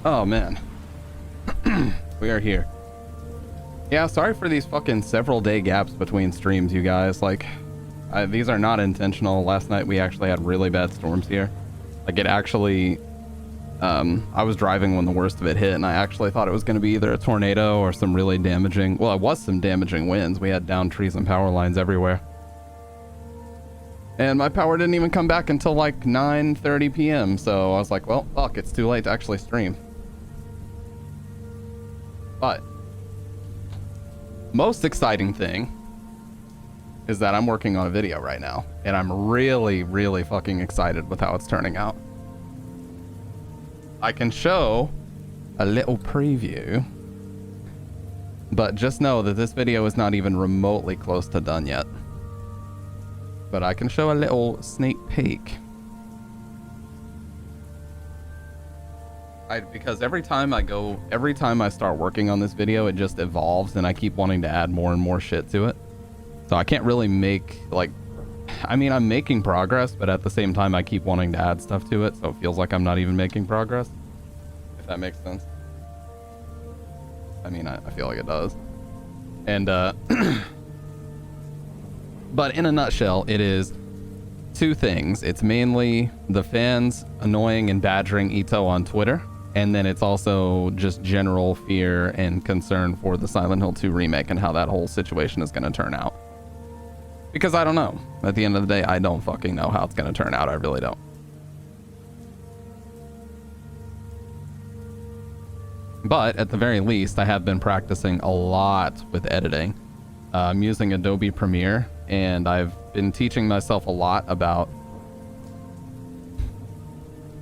Oh man. We are here. Yeah, sorry for these fucking several day gaps between streams, you guys. Like, these are not intentional. Last night we actually had really bad storms here. Like, it actually, I was driving when the worst of it hit, and I actually thought it was going to be either a tornado or some really damaging, well, it was some damaging winds. We had downed trees and power lines everywhere. And my power didn't even come back until like 9:30 p.m. So I was like, well, fuck, it's too late to actually stream. But most exciting thing is that I'm working on a video right now, and I'm really, really fucking excited with how it's turning out. I can show a little preview, but just know that this video is not even remotely close to done yet. But I can show a little sneak peek. Because every time I start working on this video, it just evolves, and I keep wanting to add more and more shit to it. So I can't really make, like, I mean, I'm making progress, but at the same time, I keep wanting to add stuff to it, so it feels like I'm not even making progress. If that makes sense. I mean, I feel like it does. And, but in a nutshell, it is two things. It's mainly the fans annoying and badgering Ito on Twitter, and then it's also just general fear and concern for the Silent Hill 2 remake and how that whole situation is going to turn out. Because I don't know. At the end of the day, I don't fucking know how it's going to turn out. I really don't. But at the very least, I have been practicing a lot with editing. I'm using Adobe Premiere, and I've been teaching myself a lot about...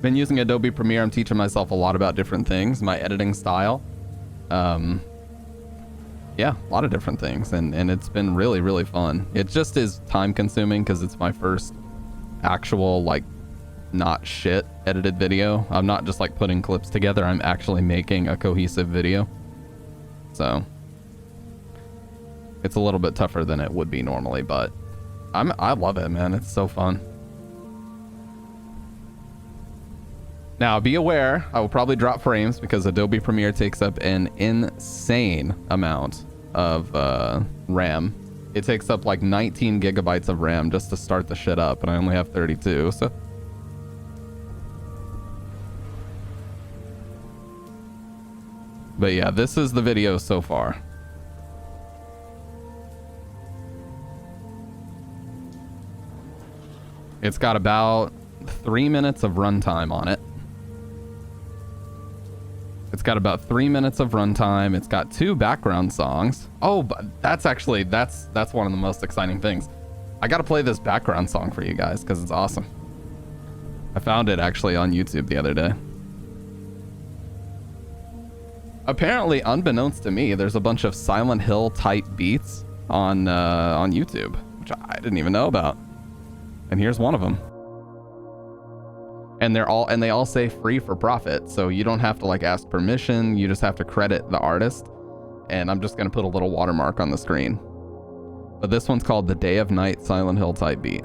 using Adobe Premiere, I'm teaching myself a lot about different things, my editing style. Yeah, a lot of different things, and it's been really, really fun. It just is time consuming because it's my first actual, like, not shit edited video. I'm not just like putting clips together, I'm actually making a cohesive video. So it's a little bit tougher than it would be normally, but I love it, man. It's so fun. Now, be aware, I will probably drop frames because Adobe Premiere takes up an insane amount of RAM. It takes up like 19 gigabytes of RAM just to start the shit up, and I only have 32, so... But yeah, this is the video so far. It's got about 3 minutes of runtime on it. It's got about 3 minutes of runtime. It's got 2 background songs. Oh, but that's actually, that's one of the most exciting things. I gotta play this background song for you guys because it's awesome. I found it actually on YouTube the other day. Apparently, unbeknownst to me, there's a bunch of Silent Hill type beats on YouTube, which I didn't even know about. And here's one of them. And they all say free for profit, so you don't have to like ask permission, you just have to credit the artist. And I'm just gonna put a little watermark on the screen. But this one's called The Day of Night Silent Hill type beat.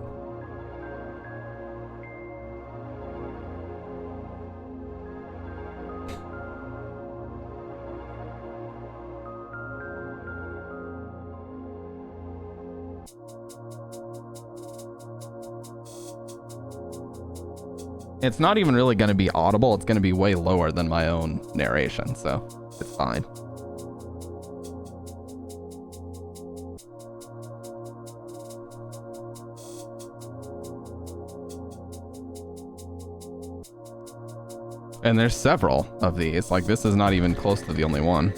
It's not even really going to be audible. It's going to be way lower than my own narration, so it's fine. And there's several of these. Like, this is not even close to the only one.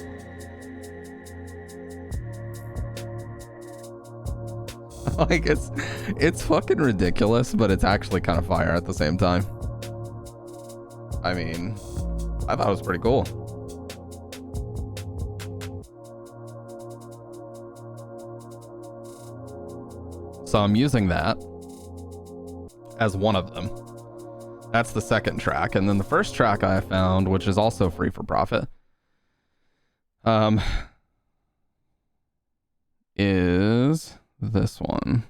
Like, it's fucking ridiculous, but it's actually kind of fire at the same time. I mean, I thought it was pretty cool. So I'm using that as one of them. That's the second track. And then the first track I found, which is also free for profit, is this one.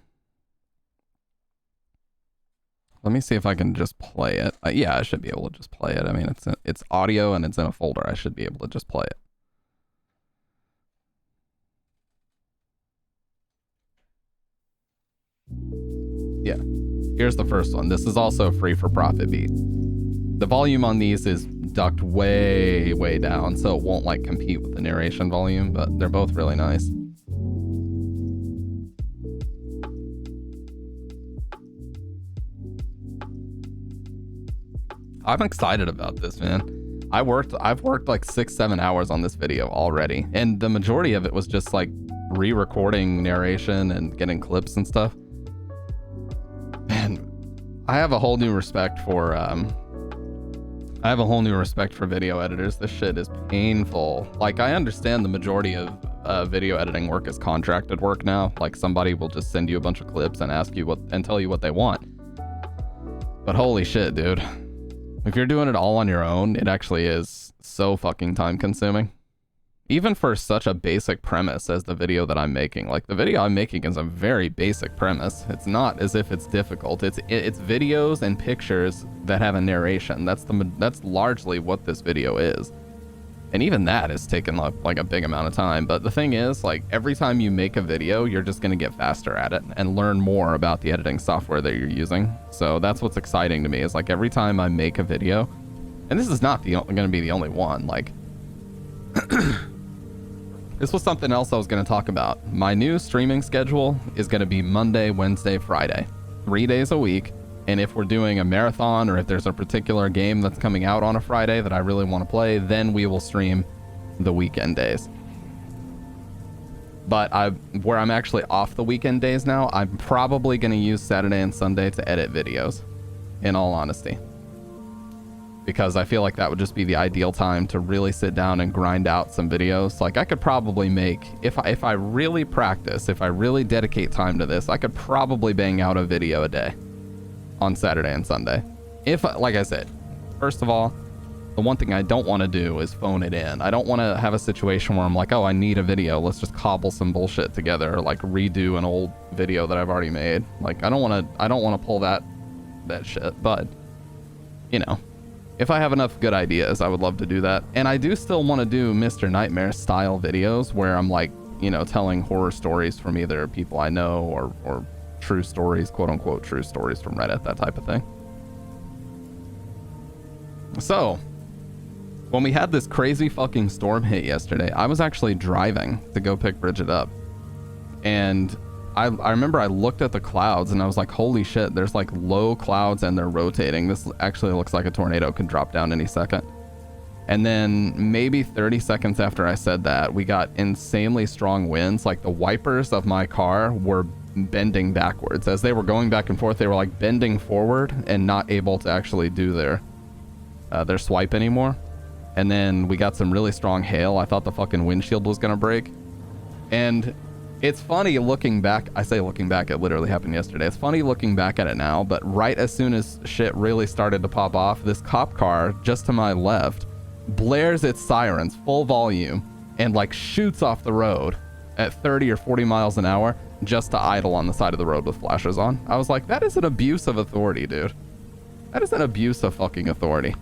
Let me see if I can just play it. Yeah, I should be able to just play it. I mean, it's audio and it's in a folder. I should be able to just play it. Yeah, here's the first one. This is also free for profit beat. The volume on these is ducked way, way down, so it won't like compete with the narration volume, but they're both really nice. I'm excited about this, man. I've worked like 6-7 hours on this video already, and the majority of it was just like re-recording narration and getting clips and stuff. Man, I have a whole new respect for video editors. This shit is painful. Like, I understand the majority of video editing work is contracted work now. Like, somebody will just send you a bunch of clips and ask you and tell you what they want. But holy shit, dude. If you're doing it all on your own, it actually is so fucking time consuming. Even for such a basic premise as the video that I'm making. Like, the video I'm making is a very basic premise. It's not as if it's difficult. It's videos and pictures that have a narration. That's largely what this video is. And even that is taken like a big amount of time. But the thing is, like, every time you make a video, you're just going to get faster at it and learn more about the editing software that you're using. So that's what's exciting to me, is like every time I make a video, and this is not going to be the only one, like this was something else I was going to talk about. My new streaming schedule is going to be Monday, Wednesday, Friday, 3 days a week. And if we're doing a marathon, or if there's a particular game that's coming out on a Friday that I really want to play, then we will stream the weekend days. But where I'm actually off the weekend days now, I'm probably going to use Saturday and Sunday to edit videos, in all honesty. Because I feel like that would just be the ideal time to really sit down and grind out some videos. Like, I could probably make, if I really practice, if I really dedicate time to this, I could probably bang out a video a day on Saturday and Sunday. Like I said, first of all, the one thing I don't want to do is phone it in. I don't want to have a situation where I'm like, oh, I need a video. Let's just cobble some bullshit together, or like redo an old video that I've already made. Like, I don't want to pull that shit. But, you know, if I have enough good ideas, I would love to do that. And I do still want to do Mr. Nightmare style videos where I'm like, you know, telling horror stories from either people I know or true stories, quote unquote true stories from Reddit, that type of thing. So, when we had this crazy fucking storm hit yesterday, I was actually driving to go pick Bridget up. And I remember I looked at the clouds and I was like, holy shit, there's like low clouds and they're rotating. This actually looks like a tornado could drop down any second. And then maybe 30 seconds after I said that, we got insanely strong winds. Like, the wipers of my car were bending backwards. As they were going back and forth, they were like bending forward and not able to actually do their swipe anymore. And then we got some really strong hail. I thought the fucking windshield was gonna break. And it's funny looking back. I say looking back, it literally happened yesterday. It's funny looking back at it now, but right as soon as shit really started to pop off, this cop car just to my left blares its sirens full volume and like shoots off the road at 30 or 40 miles an hour just to idle on the side of the road with flashers on. I was like, that is an abuse of authority, dude. That is an abuse of fucking authority.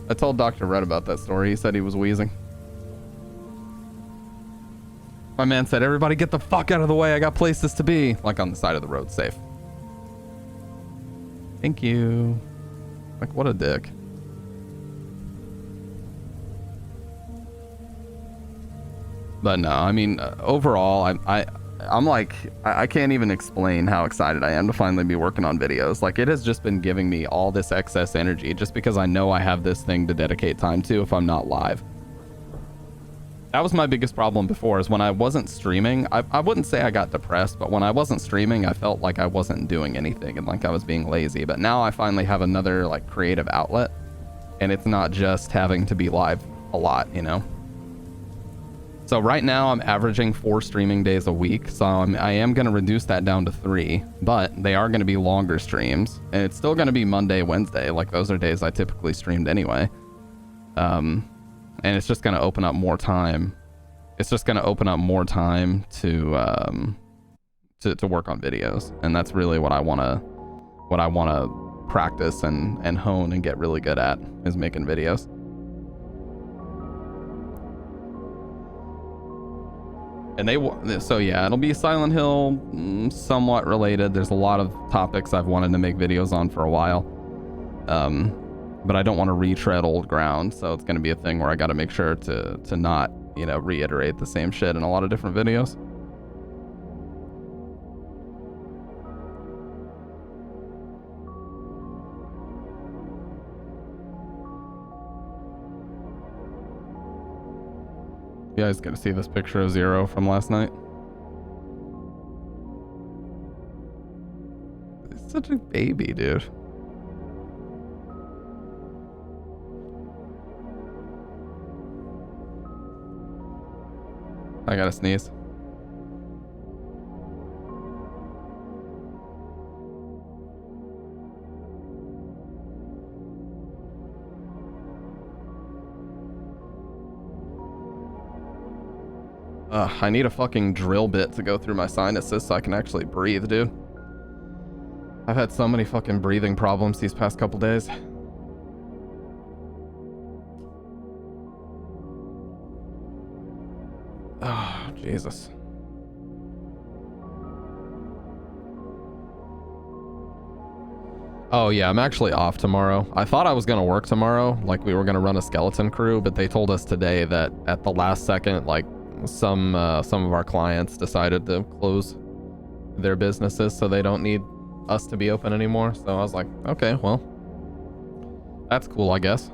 I told Dr. Red about that story. He said he was wheezing. My man said, everybody get the fuck out of the way. I got places to be. Like, on the side of the road, safe. Thank you. Like, what a dick. But no, I mean, overall, I'm like, I can't even explain how excited I am to finally be working on videos. Like, it has just been giving me all this excess energy just because I know I have this thing to dedicate time to if I'm not live. That was my biggest problem before, is when I wasn't streaming. I wouldn't say I got depressed, but when I wasn't streaming, I felt like I wasn't doing anything and like I was being lazy. But now I finally have another like creative outlet, and it's not just having to be live a lot, you know? So right now I'm averaging 4 streaming days a week. So I am going to reduce that down to 3, but they are going to be longer streams, and it's still going to be Monday, Wednesday. Like, those are days I typically streamed anyway. And it's just going to open up more time. It's just going to open up more time to work on videos. And that's really what I want to practice and hone and get really good at, is making videos. And so yeah, it'll be Silent Hill, somewhat related. There's a lot of topics I've wanted to make videos on for a while. But I don't want to retread old ground, so it's going to be a thing where I got to make sure to not, you know, reiterate the same shit in a lot of different videos. You guys get to see this picture of Zero from last night. He's such a baby, dude. I gotta sneeze. I need a fucking drill bit to go through my sinuses so I can actually breathe, dude. I've had so many fucking breathing problems these past couple days. Oh, Jesus. Oh yeah, I'm actually off tomorrow. I thought I was gonna work tomorrow, like we were gonna run a skeleton crew, but they told us today that at the last second, like some of our clients decided to close their businesses, so they don't need us to be open anymore. So I was like, okay, well, that's cool, I guess.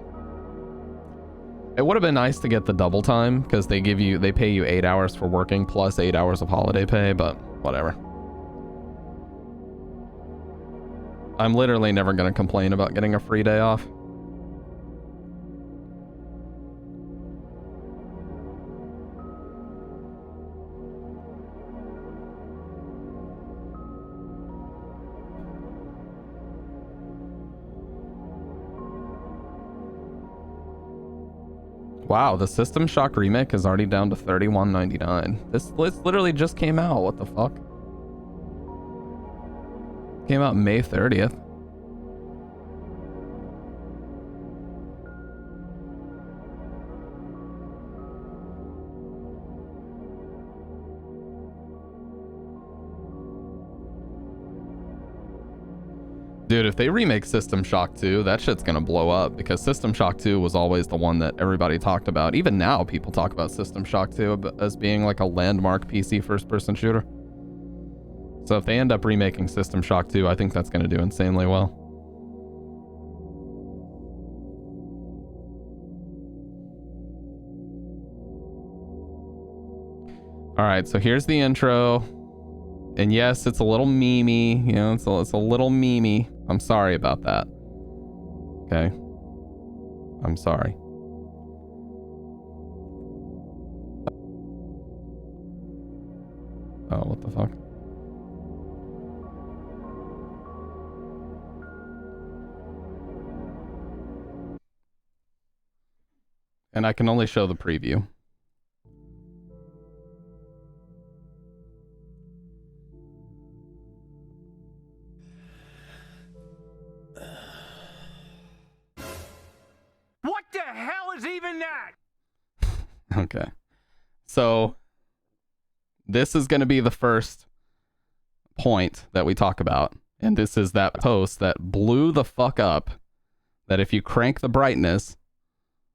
It would have been nice to get the double time because they pay you 8 hours for working plus 8 hours of holiday pay, but whatever. I'm literally never going to complain about getting a free day off. Wow, the System Shock remake is already down to $31.99. This list literally just came out. What the fuck? Came out May 30th. Dude, if they remake System Shock 2, that shit's gonna blow up because System Shock 2 was always the one that everybody talked about. Even now, people talk about System Shock 2 as being like a landmark PC first-person shooter. So if they end up remaking System Shock 2, I think that's gonna do insanely well. Alright, so here's the intro. And yes, it's a little memey, you know, it's a little memey. I'm sorry about that. Okay. I'm sorry. Oh, what the fuck? And I can only show the preview. What the hell is even that? Okay. So this is going to be the first point that we talk about. And this is that post that blew the fuck up. That if you crank the brightness,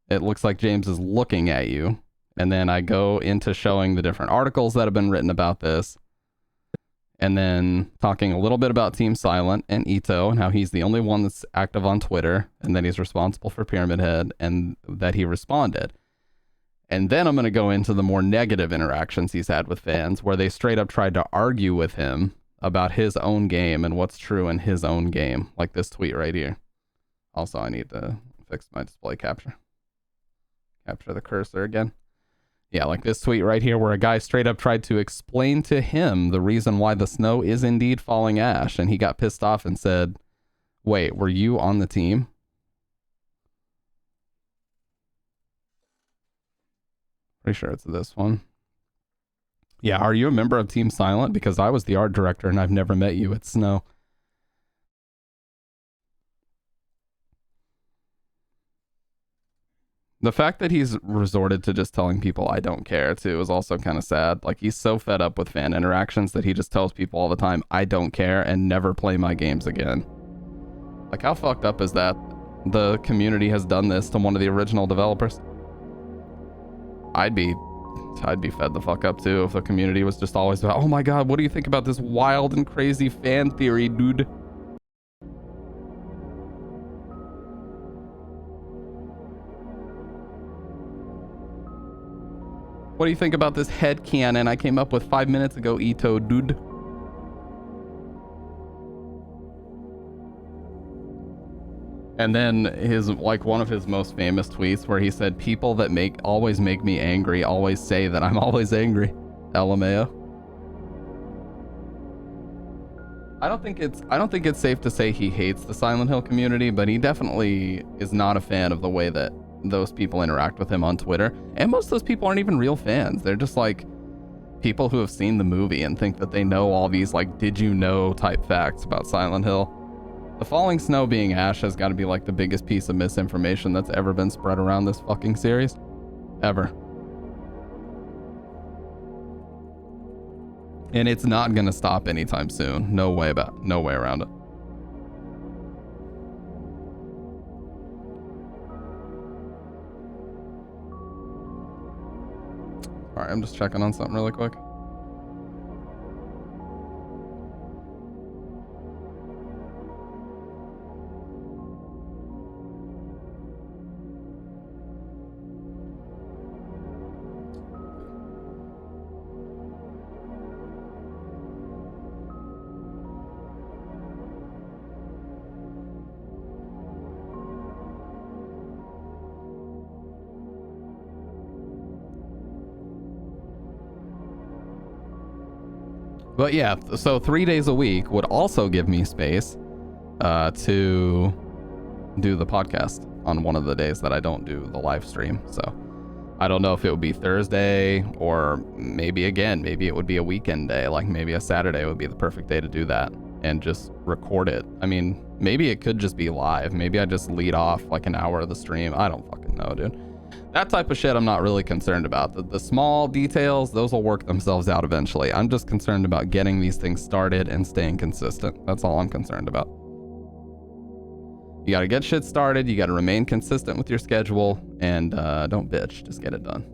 it looks like James is looking at you. And then I go into showing the different articles that have been written about this. And then talking a little bit about Team Silent and Ito and how he's the only one that's active on Twitter and that he's responsible for Pyramid Head and that he responded. And then I'm going to go into the more negative interactions he's had with fans where they straight up tried to argue with him about his own game and what's true in his own game. Like this tweet right here. Also, I need to fix my display capture. Capture the cursor again. Yeah, like this tweet right here where a guy straight up tried to explain to him the reason why the snow is indeed falling ash. And he got pissed off and said, wait, were you on the team? Pretty sure it's this one. Yeah, are you a member of Team Silent? Because I was the art director and I've never met you at Snow. The fact that he's resorted to just telling people I don't care too is also kind of sad. Like, he's so fed up with fan interactions that he just tells people all the time I don't care and never play my games again. Like, how fucked up is that? The community has done this to one of the original developers. I'd be fed the fuck up too if the community was just always about, oh my god, what do you think about this wild and crazy fan theory, dude? What do you think about this headcanon I came up with 5 minutes ago, Ito, dude? And then one of his most famous tweets where he said, people that always make me angry always say that I'm always angry. LMAO. I don't think it's safe to say he hates the Silent Hill community, but he definitely is not a fan of the way that those people interact with him on Twitter. And most of those people aren't even real fans. They're just like people who have seen the movie and think that they know all these like did you know type facts about Silent Hill. The falling snow being ash has got to be like the biggest piece of misinformation that's ever been spread around this fucking series. Ever. And it's not gonna stop anytime soon. No way around it. Alright, I'm just checking on something really quick. But yeah, so 3 days a week would also give me space to do the podcast on one of the days that I don't do the live stream. So I don't know if it would be Thursday or maybe it would be a weekend day. Like maybe a Saturday would be the perfect day to do that and just record it. I mean, maybe it could just be live. Maybe I just lead off like an hour of the stream. I don't fucking know, dude. That type of shit I'm not really concerned about. The small details, those will work themselves out eventually. I'm just concerned about getting these things started and staying consistent. That's all I'm concerned about. You gotta get shit started, you gotta remain consistent with your schedule, and don't bitch, just get it done.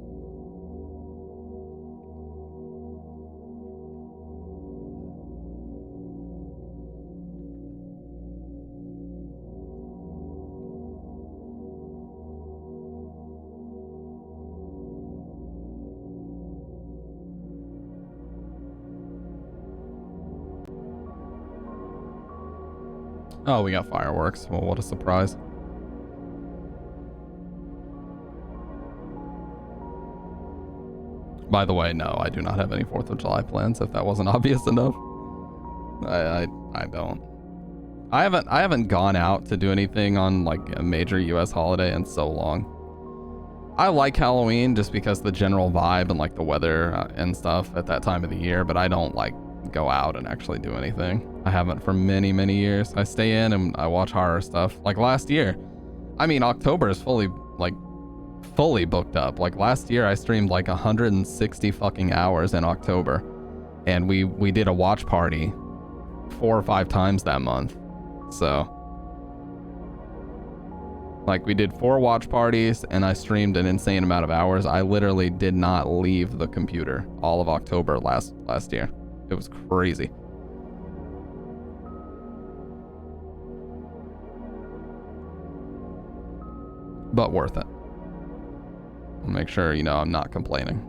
Oh, we got fireworks. Well, what a surprise. By the way, no, I do not have any 4th of July plans, if that wasn't obvious enough. I don't. I haven't gone out to do anything on like a major US holiday in so long. I like Halloween just because the general vibe and like the weather and stuff at that time of the year, but I don't like go out and actually do anything. I haven't for many, many years. I stay in and I watch horror stuff. Like last year, I mean, October is fully booked up. Like last year, I streamed like 160 fucking hours in October, and we did a watch party 4 or 5 times that month. So, like, we did 4 watch parties, and I streamed an insane amount of hours. I literally did not leave the computer all of October last year. It was crazy. But worth it. I'll make sure, you know, I'm not complaining.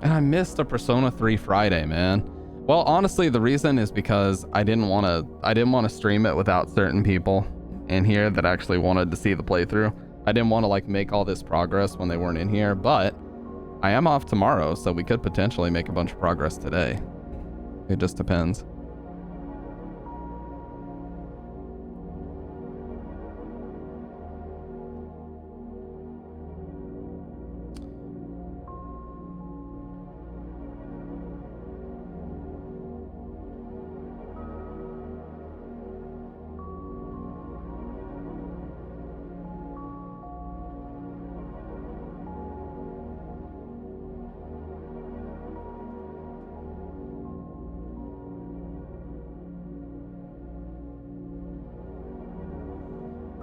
And I missed a Persona 3 Friday, man. Well, honestly, the reason is because I didn't want to stream it without certain people in here that actually wanted to see the playthrough. I didn't want to like make all this progress when they weren't in here, but I am off tomorrow, so we could potentially make a bunch of progress today. It just depends.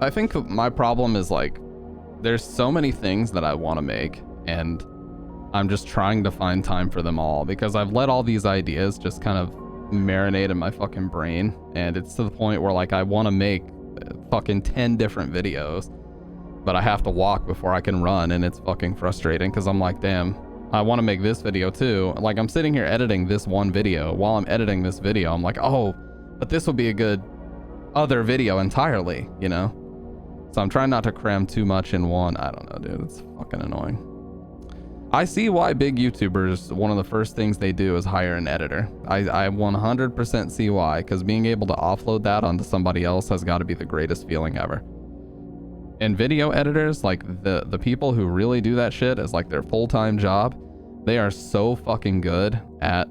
I think my problem is like, there's so many things that I want to make, and I'm just trying to find time for them all, because I've let all these ideas just kind of marinate in my fucking brain, and it's to the point where like I want to make fucking 10 different videos, but I have to walk before I can run, and it's fucking frustrating because I'm like, damn, I want to make this video too. Like, I'm sitting here editing this one video. While I'm editing this video, I'm like, oh, but this would be a good other video entirely, you know? So I'm trying not to cram too much in one. I don't know, dude. It's fucking annoying. I see why big YouTubers, one of the first things they do is hire an editor. I 100% see why, because being able to offload that onto somebody else has got to be the greatest feeling ever. And video editors, like the people who really do that shit as like their full-time job, they are so fucking good at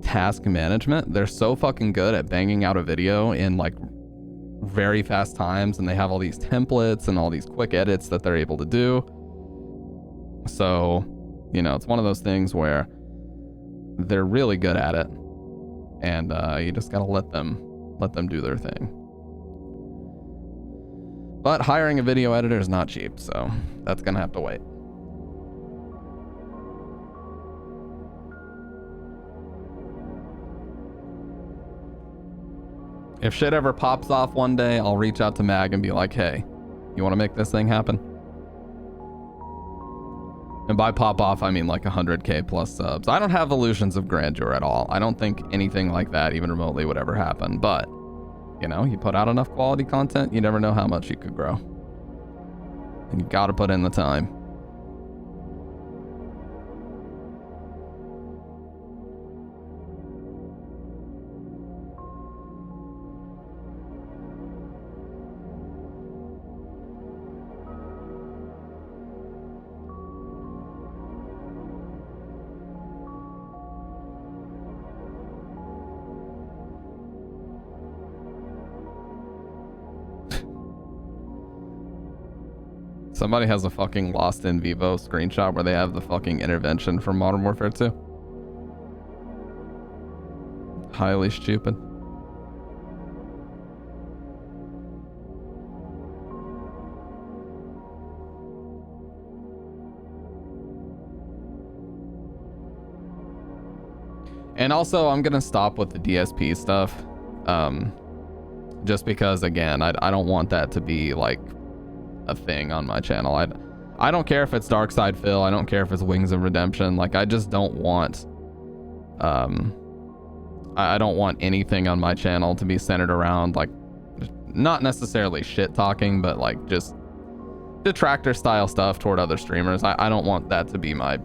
task management. They're so fucking good at banging out a video in like very fast times, and they have all these templates and all these quick edits that they're able to do. So, you know, it's one of those things where they're really good at it, and you just gotta let them do their thing. But hiring a video editor is not cheap, so that's gonna have to wait. If shit ever pops off one day, I'll reach out to Mag and be like, hey, you want to make this thing happen? And by pop off, I mean like 100K plus subs. I don't have illusions of grandeur at all. I don't think anything like that even remotely would ever happen. But, you know, you put out enough quality content, you never know how much you could grow. And you gotta put in the time. Somebody has a fucking Lost in Vivo screenshot where they have the fucking intervention from Modern Warfare 2. Highly stupid. And also, I'm gonna stop with the DSP stuff. Just because, again, I don't want that to be like a thing on my channel. I don't care if it's Dark Side Phil. I don't care if it's Wings of Redemption. Like, I just don't want I don't want anything on my channel to be centered around like, not necessarily shit talking, but like just detractor style stuff toward other streamers. I don't want that to be my,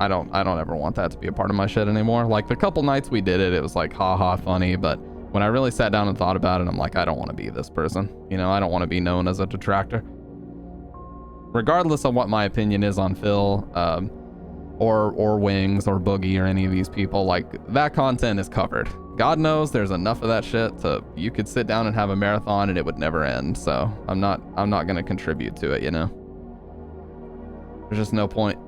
I don't ever want that to be a part of my shit anymore. Like, the couple nights we did it, it was like haha funny, but when I really sat down and thought about it, I'm like, I don't want to be this person. You know, I don't want to be known as a detractor. Regardless of what my opinion is on Phil, or Wings, or Boogie, or any of these people, like, that content is covered. God knows there's enough of that shit to, you could sit down and have a marathon and it would never end. So I'm not gonna contribute to it, you know? There's just no point.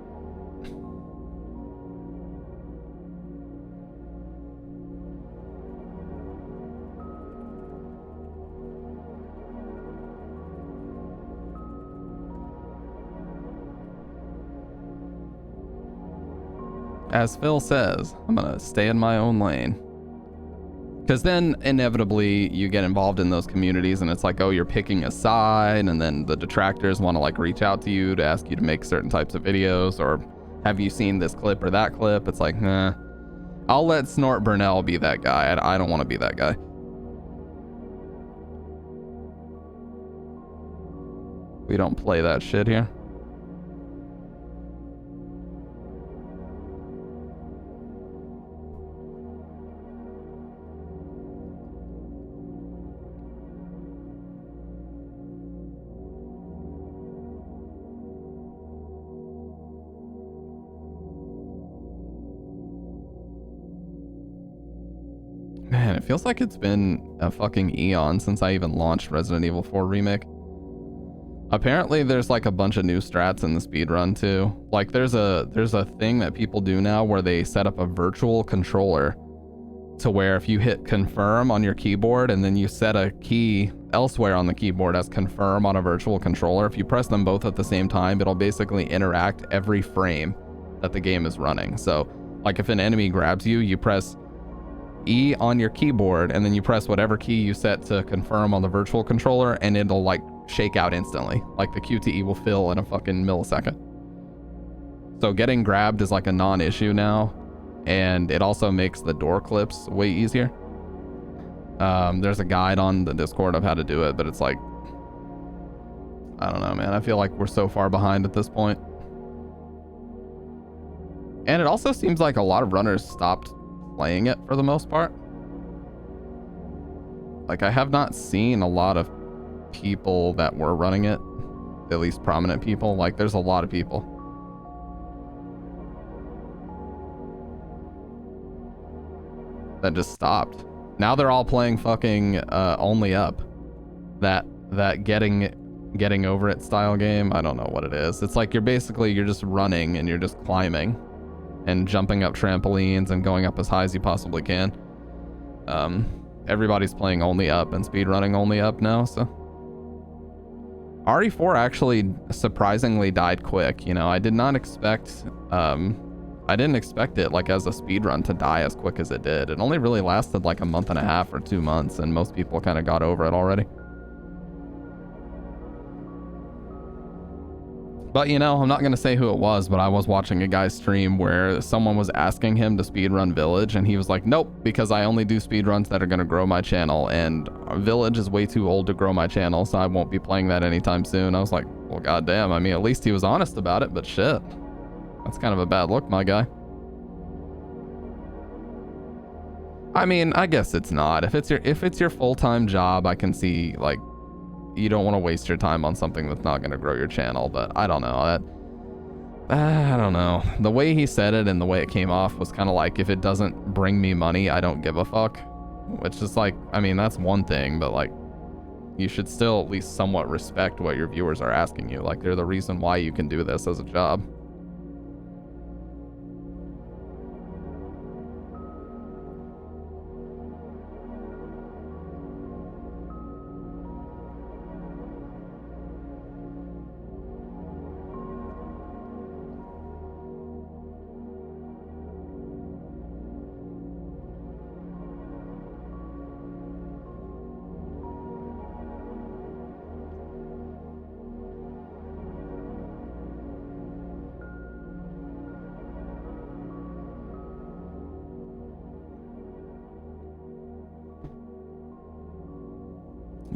As Phil says, I'm gonna stay in my own lane. Because then inevitably you get involved in those communities and it's like, oh, you're picking a side, and then the detractors want to like reach out to you to ask you to make certain types of videos, or have you seen this clip or that clip? It's like, nah, I'll let Snort Burnell be that guy. I don't want to be that guy. We don't play that shit here. Man, it feels like it's been a fucking eon since I even launched Resident Evil 4 Remake. Apparently there's like a bunch of new strats in the speedrun too. Like there's a thing that people do now where they set up a virtual controller to where if you hit confirm on your keyboard and then you set a key elsewhere on the keyboard as confirm on a virtual controller. If you press them both at the same time, it'll basically interact every frame that the game is running. So like if an enemy grabs you, you press E on your keyboard and then you press whatever key you set to confirm on the virtual controller and it'll like shake out instantly. Like the QTE will fill in a fucking millisecond. So getting grabbed is like a non-issue now, and it also makes the door clips way easier. There's a guide on the Discord of how to do it, but it's like, I don't know, man. I feel like we're so far behind at this point. And it also seems like a lot of runners stopped playing it for the most part. Like I have not seen a lot of people that were running it, at least prominent people. Like there's a lot of people that just stopped. Now they're all playing fucking only up. That getting over it style game. I don't know what it is. It's like you're just running and you're just climbing and jumping up trampolines and going up as high as you possibly can. Everybody's playing only up and speedrunning only up now, so. RE4 actually surprisingly died quick. You know, I did not expect, I didn't expect it like as a speedrun to die as quick as it did. It only really lasted like a month and a half or 2 months, and most people kind of got over it already. But you know, I'm not gonna say who it was, but I was watching a guy's stream where someone was asking him to speedrun Village, and he was like, nope, because I only do speedruns that are gonna grow my channel, and Village is way too old to grow my channel, so I won't be playing that anytime soon. I was like, well, goddamn, I mean, at least he was honest about it, but shit. That's kind of a bad look, my guy. I mean, I guess it's not. If it's your full-time job, I can see, like, you don't want to waste your time on something that's not going to grow your channel, but I don't know. I don't know. The way he said it and the way it came off was kind of like, if it doesn't bring me money, I don't give a fuck. Which is like, I mean, that's one thing, but like, you should still at least somewhat respect what your viewers are asking you. Like, they're the reason why you can do this as a job.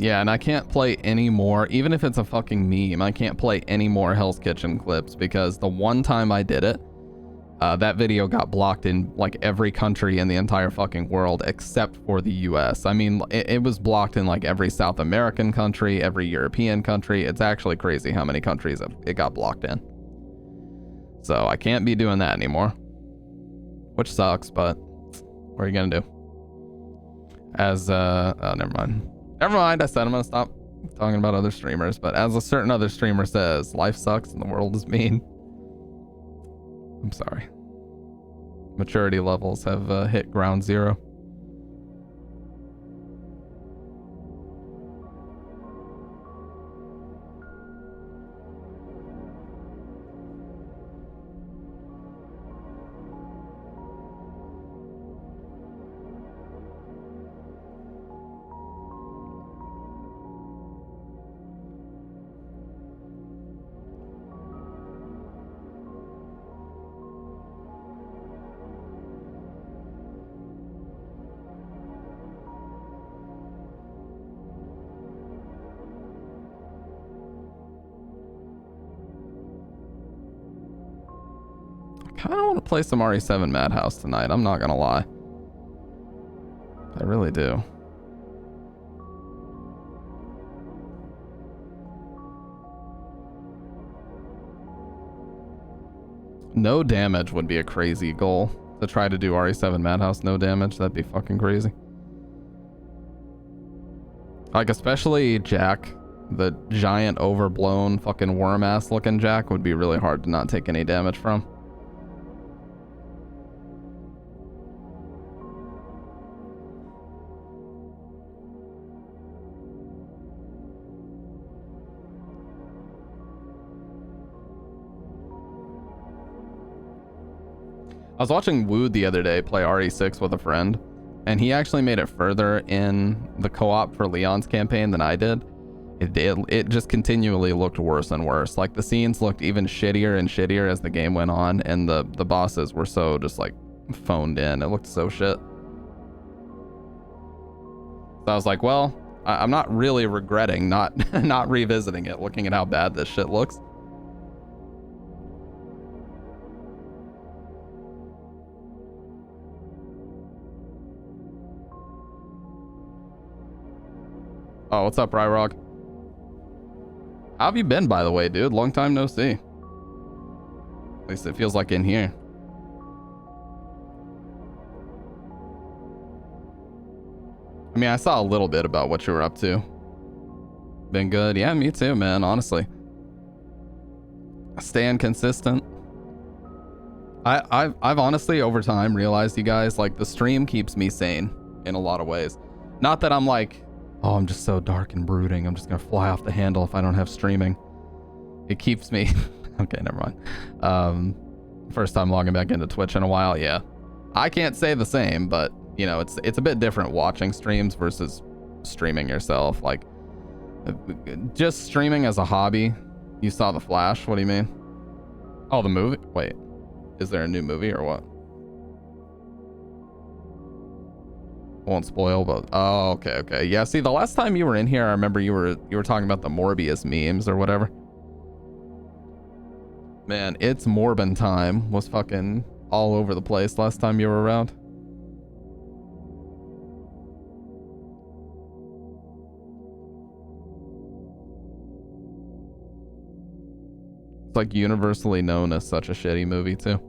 Yeah, and I can't play any more, even if it's a fucking meme, I can't play any more Hell's Kitchen clips because the one time I did it, that video got blocked in like every country in the entire fucking world except for the US. I mean, it was blocked in like every South American country, every European country. It's actually crazy how many countries it got blocked in. So I can't be doing that anymore, which sucks, but what are you gonna do? As, oh, never mind. Never mind, I said I'm gonna stop talking about other streamers, but as a certain other streamer says, life sucks and the world is mean. I'm sorry. Maturity levels have hit ground zero. I kind of want to play some RE7 Madhouse tonight, I'm not gonna lie. I really do. No damage would be a crazy goal. To try to do RE7 Madhouse no damage, that'd be fucking crazy. Like, especially Jack, the giant overblown fucking worm ass looking Jack would be really hard to not take any damage from. I was watching Wood the other day play RE6 with a friend, and he actually made it further in the co-op for Leon's campaign than I did. It just continually looked worse and worse. Like, the scenes looked even shittier and shittier as the game went on, and the bosses were so just like phoned in. It looked so shit. So I was like, well, I'm not really regretting not not revisiting it, looking at how bad this shit looks. Oh, what's up, Ryrog? How have you been, by the way, dude? Long time no see. At least it feels like in here. I mean, I saw a little bit about what you were up to. Been good. Yeah, me too, man, honestly. Staying consistent. I've honestly, over time, realized, you guys, like, the stream keeps me sane in a lot of ways. Not that I'm like, oh, I'm just so dark and brooding, I'm just gonna fly off the handle if I don't have streaming. It keeps me... Okay, never mind. First time logging back into Twitch in a while, yeah. I can't say the same, but, you know, it's a bit different watching streams versus streaming yourself. Like, just streaming as a hobby. You saw The Flash, what do you mean? Oh, the movie? Wait, is there a new movie or what? Won't spoil, but oh, okay. Yeah, see, the last time you were in here, I remember you were talking about the Morbius memes or whatever. Man, it's Morbin time was fucking all over the place last time you were around. It's like universally known as such a shitty movie too.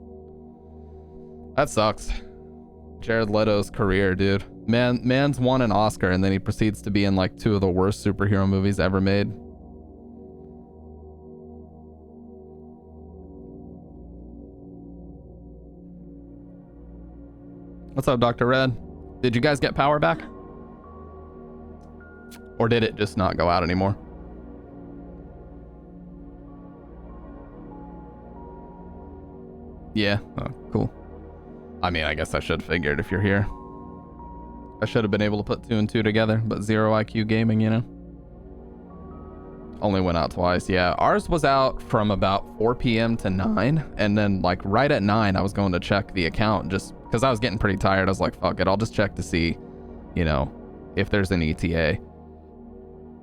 That sucks. Jared Leto's career, dude. Man's won an Oscar and then he proceeds to be in like 2 of the worst superhero movies ever made. What's up, Dr. Red? Did you guys get power back? Or did it just not go out anymore? Yeah, oh, cool. I mean, I guess I should have figured if you're here. I should have been able to put 2 and 2 together, but 0 IQ gaming, you know? Only went out twice, yeah. Ours was out from about 4 p.m. to 9, and then like right at 9, I was going to check the account just because I was getting pretty tired. I was like, fuck it, I'll just check to see, you know, if there's an ETA.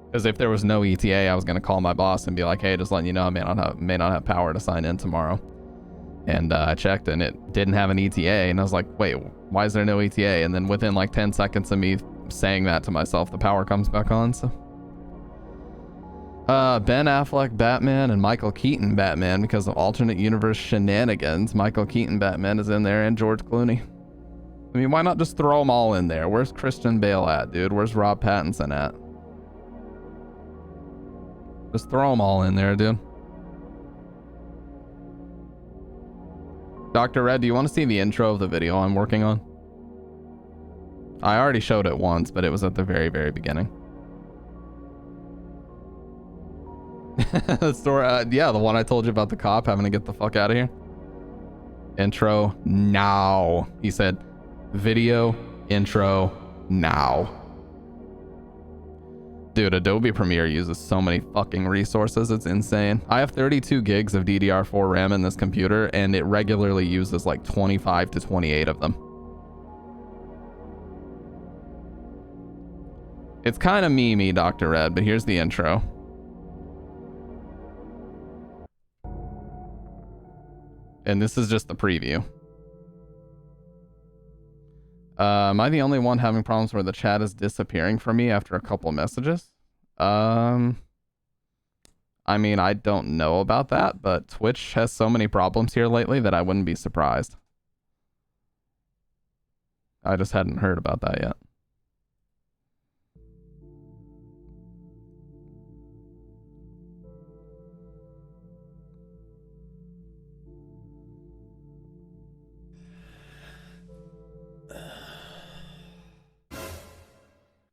Because if there was no ETA, I was going to call my boss and be like, hey, just letting you know, I may not have power to sign in tomorrow. And I checked and it didn't have an ETA, and I was like, wait, why is there no ETA? And then within like 10 seconds of me saying that to myself, the power comes back on, so. Ben Affleck Batman and Michael Keaton Batman because of alternate universe shenanigans. Michael Keaton Batman is in there and George Clooney. I mean, why not just throw them all in there? Where's Christian Bale at, dude? Where's Rob Pattinson at? Just throw them all in there, dude. Dr. Red, do you want to see the intro of the video I'm working on? I already showed it once, but it was at the very, very beginning. The story, yeah, the one I told you about the cop having to get the fuck out of here. Intro now. He said, video intro now. Dude, Adobe Premiere uses so many fucking resources, it's insane. I have 32 gigs of DDR4 RAM in this computer, and it regularly uses like 25 to 28 of them. It's kind of memey, Dr. Red, but here's the intro. And this is just the preview. Am I the only one having problems where the chat is disappearing from me after a couple of messages? I mean, I don't know about that, but Twitch has so many problems here lately that I wouldn't be surprised. I just hadn't heard about that yet.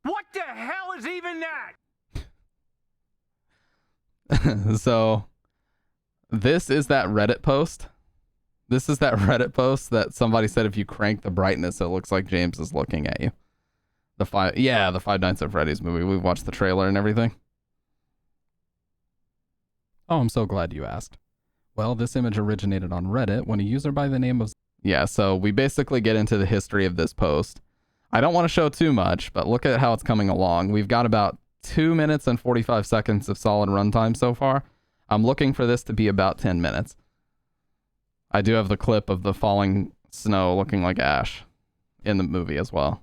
What the hell is even that? So, this is that Reddit post. This is that Reddit post that somebody said if you crank the brightness, it looks like James is looking at you. The Five Nights at Freddy's movie. We watched the trailer and everything. Oh, I'm so glad you asked. Well, this image originated on Reddit when a user by the name of... Yeah, so we basically get into the history of this post. I don't want to show too much, but look at how it's coming along. We've got about 2 minutes and 45 seconds of solid runtime so far. I'm looking for this to be about 10 minutes. I do have the clip of the falling snow looking like ash in the movie as well.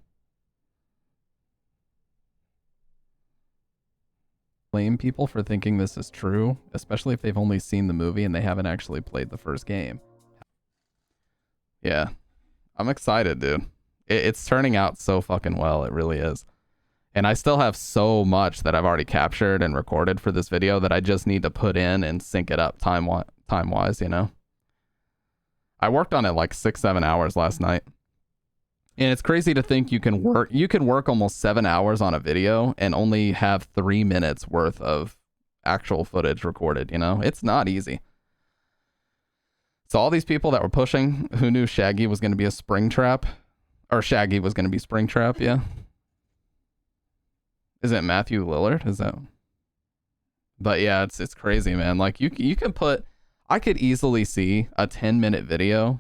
Blame people for thinking this is true, especially if they've only seen the movie and they haven't actually played the first game. Yeah, I'm excited, dude. It's turning out so fucking well. It really is. And I still have so much that I've already captured and recorded for this video that I just need to put in and sync it up time-wise, you know? I worked on it like 6-7 hours last night. And it's crazy to think you can work almost 7 hours on a video and only have 3 minutes worth of actual footage recorded, you know? It's not easy. So all these people that were pushing who knew Shaggy was going to be a Springtrap, or Shaggy was going to be Springtrap, yeah. Is it Matthew Lillard? Is that? But yeah, it's crazy, man. Like you can put, I could easily see a 10-minute video.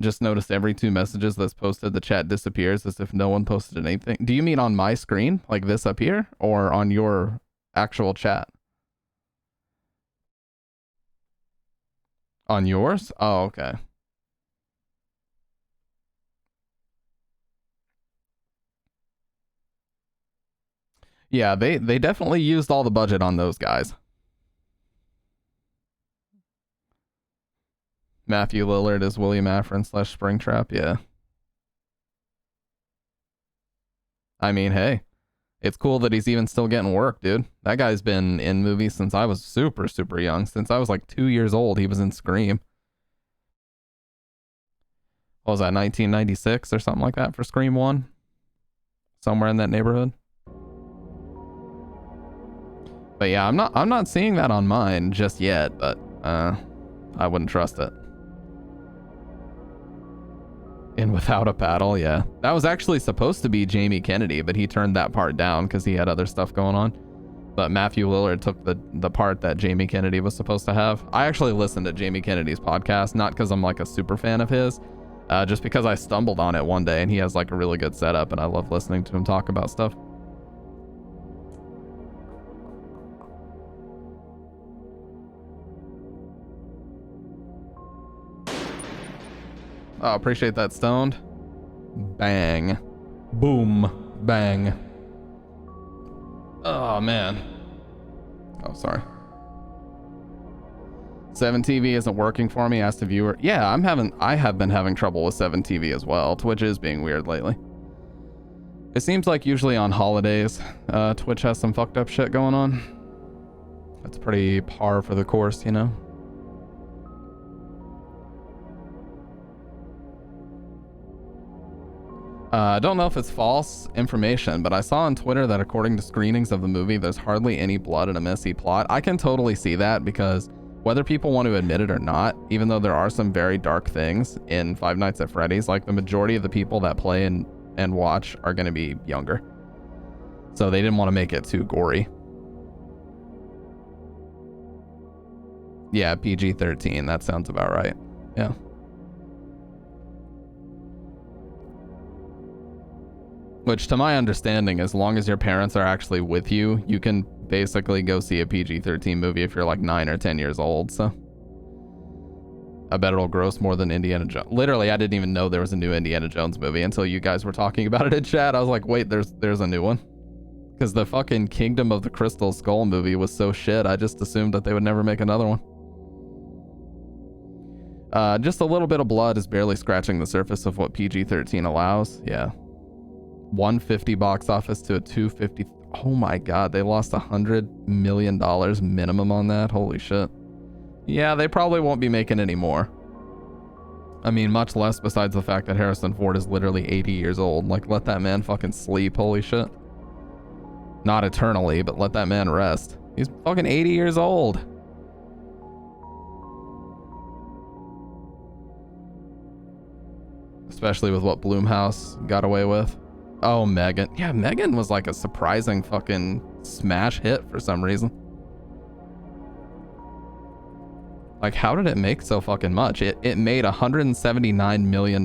Just notice every 2 messages that's posted, the chat disappears as if no one posted anything. Do you mean on my screen, like this up here, or on your actual chat? On yours? Oh, okay. Yeah, they definitely used all the budget on those guys. Matthew Lillard is William Afrin / Springtrap, yeah. I mean, hey, it's cool that he's even still getting work, dude. That guy's been in movies since I was super, super young. Since I was like 2 years old, he was in Scream. What was that, 1996 or something like that for Scream 1? Somewhere in that neighborhood. But yeah, I'm not seeing that on mine just yet, but I wouldn't trust it. In Without a Paddle, yeah. That was actually supposed to be Jamie Kennedy, but he turned that part down because he had other stuff going on. But Matthew Lillard took the part that Jamie Kennedy was supposed to have. I actually listened to Jamie Kennedy's podcast, not because I'm like a super fan of his, just because I stumbled on it one day and he has like a really good setup and I love listening to him talk about stuff. Oh, appreciate that, Stoned. Bang. Boom. Bang. Oh, man. Oh, sorry. 7TV isn't working for me, asked a viewer. Yeah, I have been having trouble with 7TV as well. Twitch is being weird lately. It seems like usually on holidays, Twitch has some fucked up shit going on. That's pretty par for the course, you know? I don't know if it's false information, but I saw on Twitter that according to screenings of the movie, there's hardly any blood and a messy plot. I can totally see that because whether people want to admit it or not, even though there are some very dark things in Five Nights at Freddy's, like the majority of the people that play and watch are going to be younger. So they didn't want to make it too gory. Yeah, PG-13. That sounds about right. Yeah. Which, to my understanding, as long as your parents are actually with you, you can basically go see a PG-13 movie if you're like 9 or 10 years old, so. I bet it'll gross more than Indiana Jones. Literally, I didn't even know there was a new Indiana Jones movie until you guys were talking about it in chat. I was like, wait, there's a new one? Because the fucking Kingdom of the Crystal Skull movie was so shit, I just assumed that they would never make another one. Just a little bit of blood is barely scratching the surface of what PG-13 allows. Yeah. 150 box office to a 250. Oh my god, they lost $100 million minimum on that. Holy shit. Yeah, they probably won't be making any more. I mean, much less besides the fact that Harrison Ford is literally 80 years old. Like, let that man fucking sleep. Holy shit. Not eternally, but let that man rest. He's fucking 80 years old. especially with what Blumhouse got away with. Oh, Megan. Yeah, Megan was like a surprising fucking smash hit for some reason. Like, how did it make so fucking much? It made $179 million.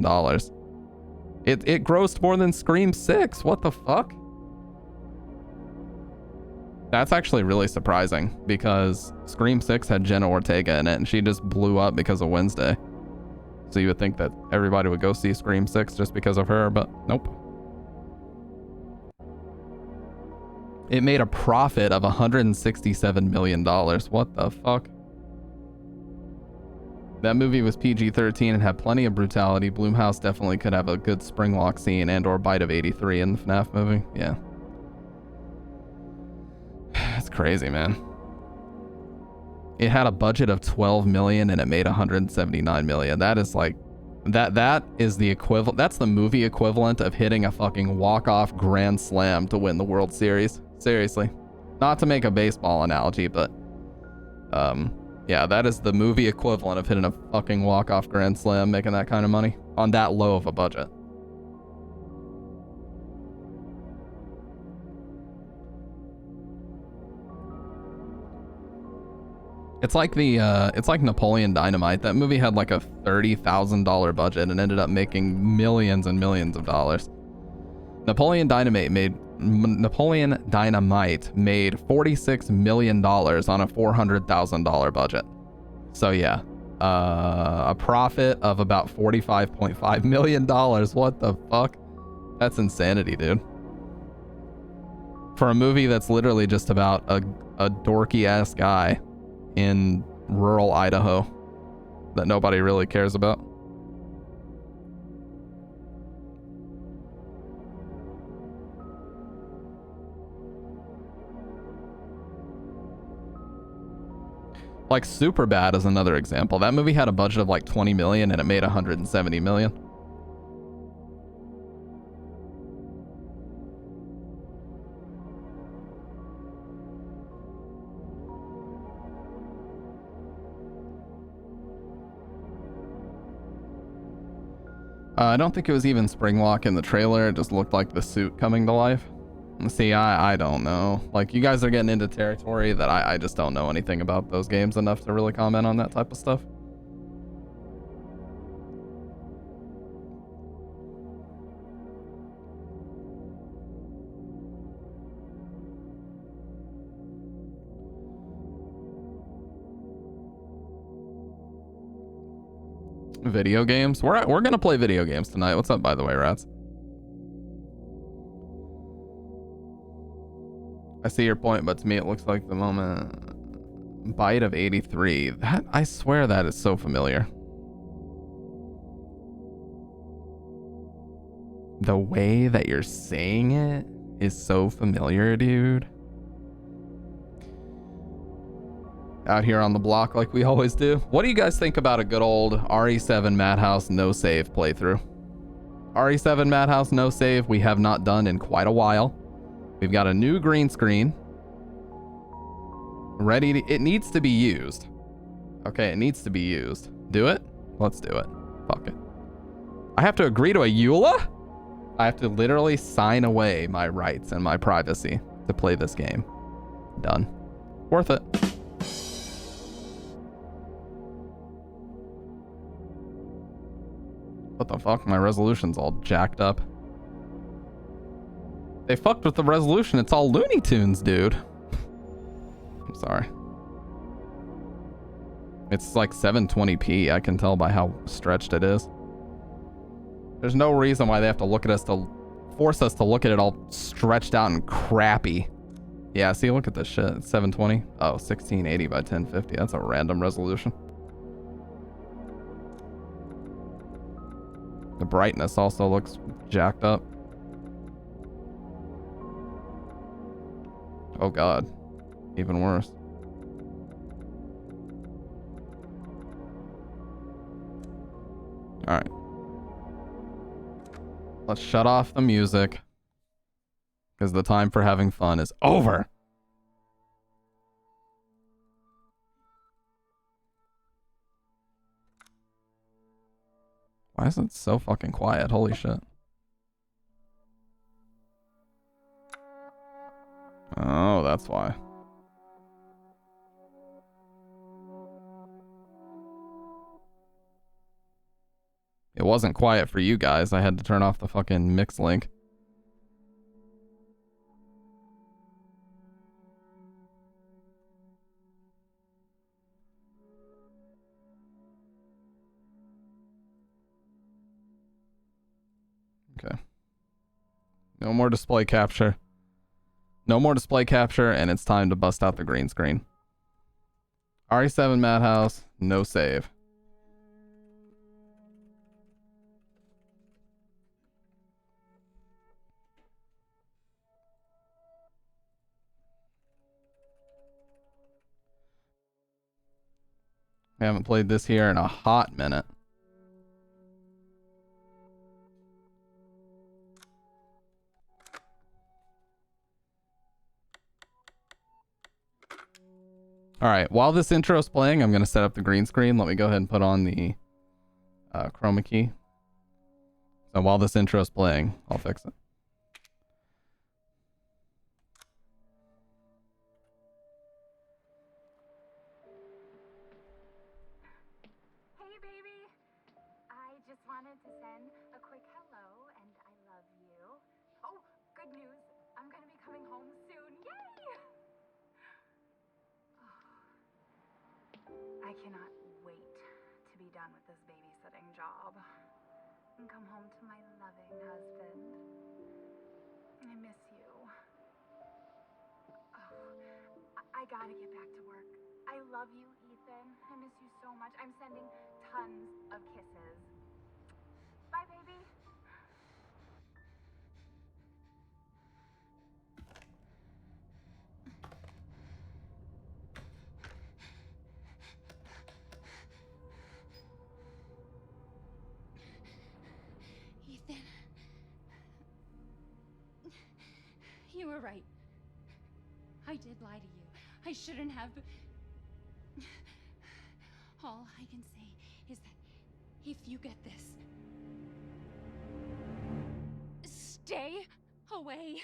It grossed more than Scream 6. What the fuck? That's actually really surprising because Scream 6 had Jenna Ortega in it and she just blew up because of Wednesday. So you would think that everybody would go see Scream 6 just because of her, but nope. It made a profit of $167 million. What the fuck? That movie was PG-13 and had plenty of brutality. Blumhouse definitely could have a good springlock scene and or Bite of 83 in the FNAF movie. Yeah. It's crazy, man. It had a budget of 12 million and it made 179 million. That is like that is the equivalent. That's the movie equivalent of hitting a fucking walk-off grand slam to win the World Series. Seriously. Not to make a baseball analogy, but yeah, that is the movie equivalent of hitting a fucking walk-off grand slam, making that kind of money on that low of a budget. It's like it's like Napoleon Dynamite. That movie had like a $30,000 budget and ended up making millions and millions of dollars. Napoleon Dynamite made $46 million on a $400,000 budget. So yeah, a profit of about $45.5 million. What the fuck? That's insanity, dude. For a movie that's literally just about a dorky ass guy in rural Idaho that nobody really cares about. Like Superbad is another example. That movie had a budget of like 20 million and it made 170 million. I don't think it was even Springlock in the trailer. It just looked like the suit coming to life. See, I don't know. Like, you guys are getting into territory that I just don't know anything about those games enough to really comment on that type of stuff. Video games? We're gonna play video games tonight. What's up, by the way, rats? I see your point, but to me it looks like the moment Bite of 83. That, I swear that is so familiar. The way that you're saying it is so familiar, dude. Out here on the block like we always do. What do you guys think about a good old RE7 Madhouse no save playthrough? RE7 Madhouse no save we have not done in quite a while. We've got a new green screen. Ready to, it needs to be used. Okay, it needs to be used. Do it? Let's do it. Fuck it. I have to agree to a EULA? I have to literally sign away my rights and my privacy to play this game. Done. Worth it. What the fuck? My resolution's all jacked up. They fucked with the resolution. It's all Looney Tunes, dude. I'm sorry. It's like 720p. I can tell by how stretched it is. There's no reason why they have to look at us to force us to look at it all stretched out and crappy. Yeah, see, look at this shit. It's 720. Oh, 1680 by 1050. That's a random resolution. The brightness also looks jacked up. Oh god, even worse. All right. Let's shut off the music because the time for having fun is over. Why is it so fucking quiet? Holy shit. Oh, that's why. It wasn't quiet for you guys. I had to turn off the fucking mix link. Okay. No more display capture. No more display capture, and it's time to bust out the green screen. RE7 Madhouse, no save. I haven't played this here in a hot minute. All right, while this intro is playing, I'm going to set up the green screen. Let me go ahead and put on the chroma key. So while this intro is playing, I'll fix it. Hey, baby. I just wanted to send a quick hello, and I love you. Oh, good news. I'm going to be coming home soon. Yay! I cannot wait to be done with this babysitting job and come home to my loving husband. I miss you. I gotta get back to work. I love you, Ethan. I miss you so much. I'm sending tons of kisses. Bye, baby. Ethan. You were right. I did lie to you. I shouldn't have. All I can say is that if you get this, stay away.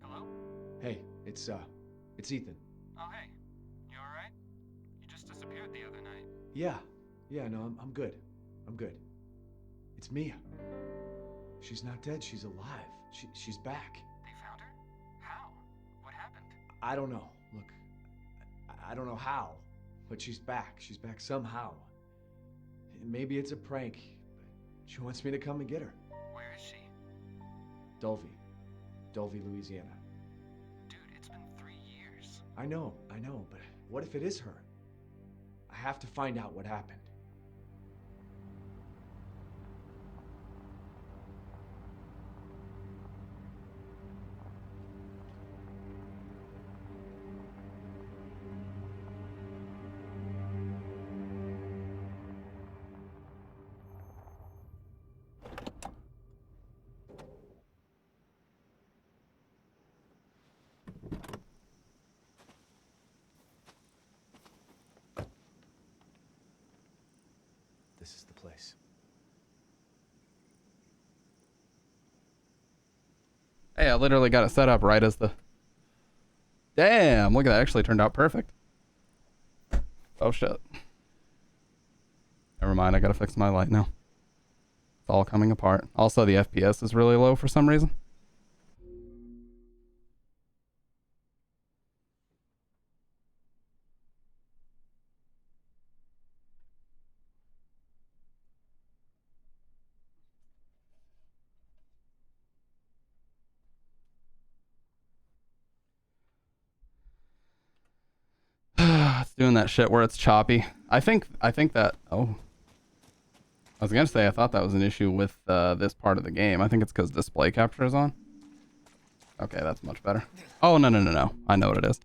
Hello? Hey, it's Ethan. Oh, hey. You alright? You just disappeared the other night. Yeah, no, I'm good. I'm good. It's Mia. She's not dead, she's alive. She's back. They found her? How? What happened? I don't know. Look, I don't know how, but she's back. She's back somehow. Maybe it's a prank, but she wants me to come and get her. Where is she? Dulvey, Louisiana. Dude, it's been 3 years. I know, but what if it is her? I have to find out what happened. This is the place. Hey, I literally got it set up right as the... Damn, look at that. Actually turned out perfect. Oh, shit. Never mind, I gotta fix my light now. It's all coming apart. Also, the FPS is really low for some reason. It's doing that shit where it's choppy. I think that... Oh. I was gonna say, I thought that was an issue with this part of the game. I think it's because display capture is on. Okay, that's much better. Oh, no. I know what it is.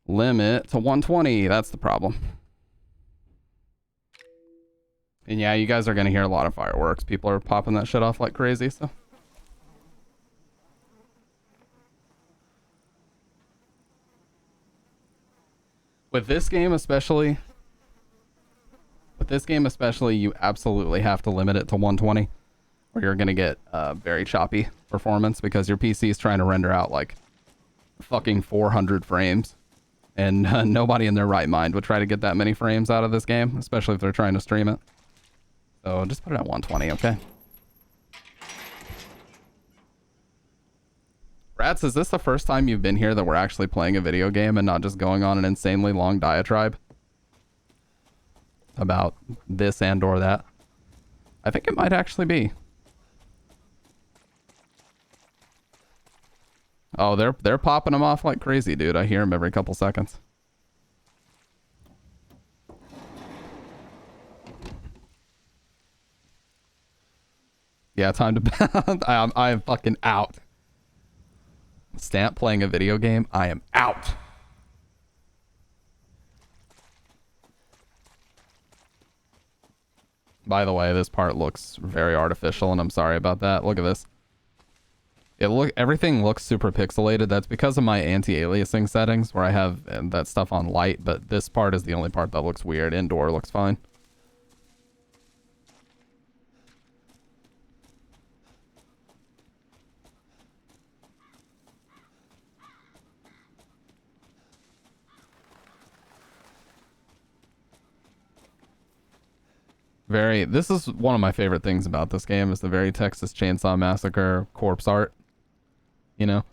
Limit to 120. That's the problem. And yeah, you guys are going to hear a lot of fireworks. People are popping that shit off like crazy, so. With this game especially, you absolutely have to limit it to 120, or you're going to get very choppy performance because your PC is trying to render out like fucking 400 frames. And nobody in their right mind would try to get that many frames out of this game, especially if they're trying to stream it. So just put it at 120, okay? Rats, is this the first time you've been here that we're actually playing a video game and not just going on an insanely long diatribe about this and or that? I think it might actually be. Oh, they're popping them off like crazy, dude. I hear them every couple seconds. Yeah, time to... I am fucking out. Stamp playing a video game? I am out. By the way, this part looks very artificial, and I'm sorry about that. Look at this. Everything looks super pixelated. That's because of my anti-aliasing settings, where I have that stuff on light, but this part is the only part that looks weird. Indoor looks fine. This is one of my favorite things about this game, is the very Texas Chainsaw Massacre corpse art. You know?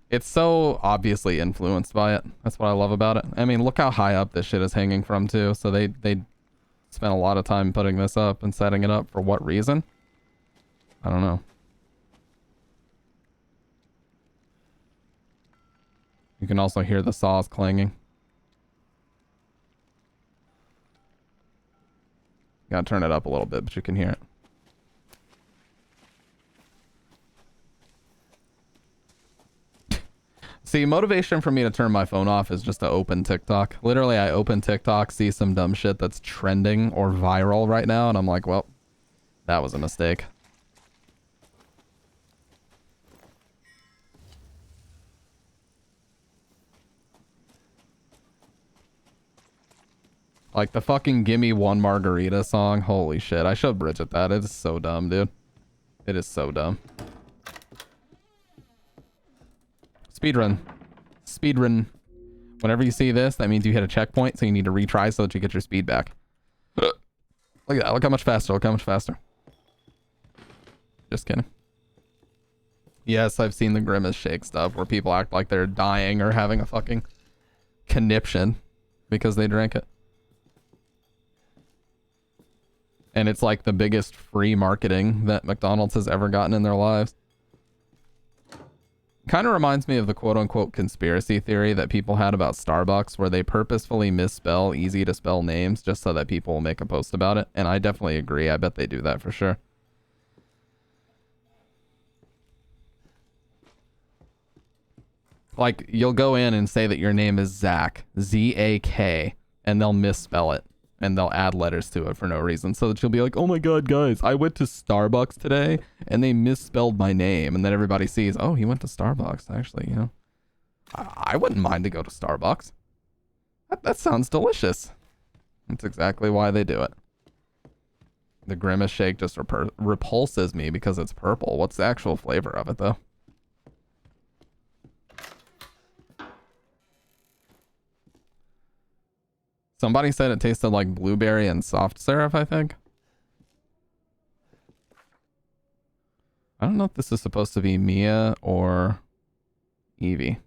It's so obviously influenced by it. That's what I love about it. I mean, look how high up this shit is hanging from, too. So they spent a lot of time putting this up and setting it up. For what reason? I don't know. You can also hear the saws clanging. Gotta turn it up a little bit, but you can hear it. See, motivation for me to turn my phone off is just to open TikTok. Literally, I open TikTok, see some dumb shit that's trending or viral right now, and I'm like, well, that was a mistake. Like the fucking Gimme One Margarita song. Holy shit. I showed Bridget that. It is so dumb, dude. It is so dumb. Speedrun. Speedrun. Whenever you see this, that means you hit a checkpoint, so you need to retry so that you get your speed back. Look at that. Look how much faster. Look how much faster. Just kidding. Yes, I've seen the Grimace Shake stuff where people act like they're dying or having a fucking conniption because they drank it. And it's like the biggest free marketing that McDonald's has ever gotten in their lives. Kind of reminds me of the quote-unquote conspiracy theory that people had about Starbucks, where they purposefully misspell easy-to-spell names just so that people will make a post about it. And I definitely agree. I bet they do that for sure. Like, you'll go in and say that your name is Zach, Z-A-K, and they'll misspell it. And they'll add letters to it for no reason, so that you'll be like, oh my god, guys, I went to Starbucks today and they misspelled my name. And then everybody sees, oh, he went to Starbucks. Actually, you know, I wouldn't mind to go to Starbucks. That sounds delicious. That's exactly why they do it. The Grimace Shake just repulses me because it's purple. What's the actual flavor of it, though? Somebody said it tasted like blueberry and soft syrup, I think. I don't know if this is supposed to be Mia or Evie.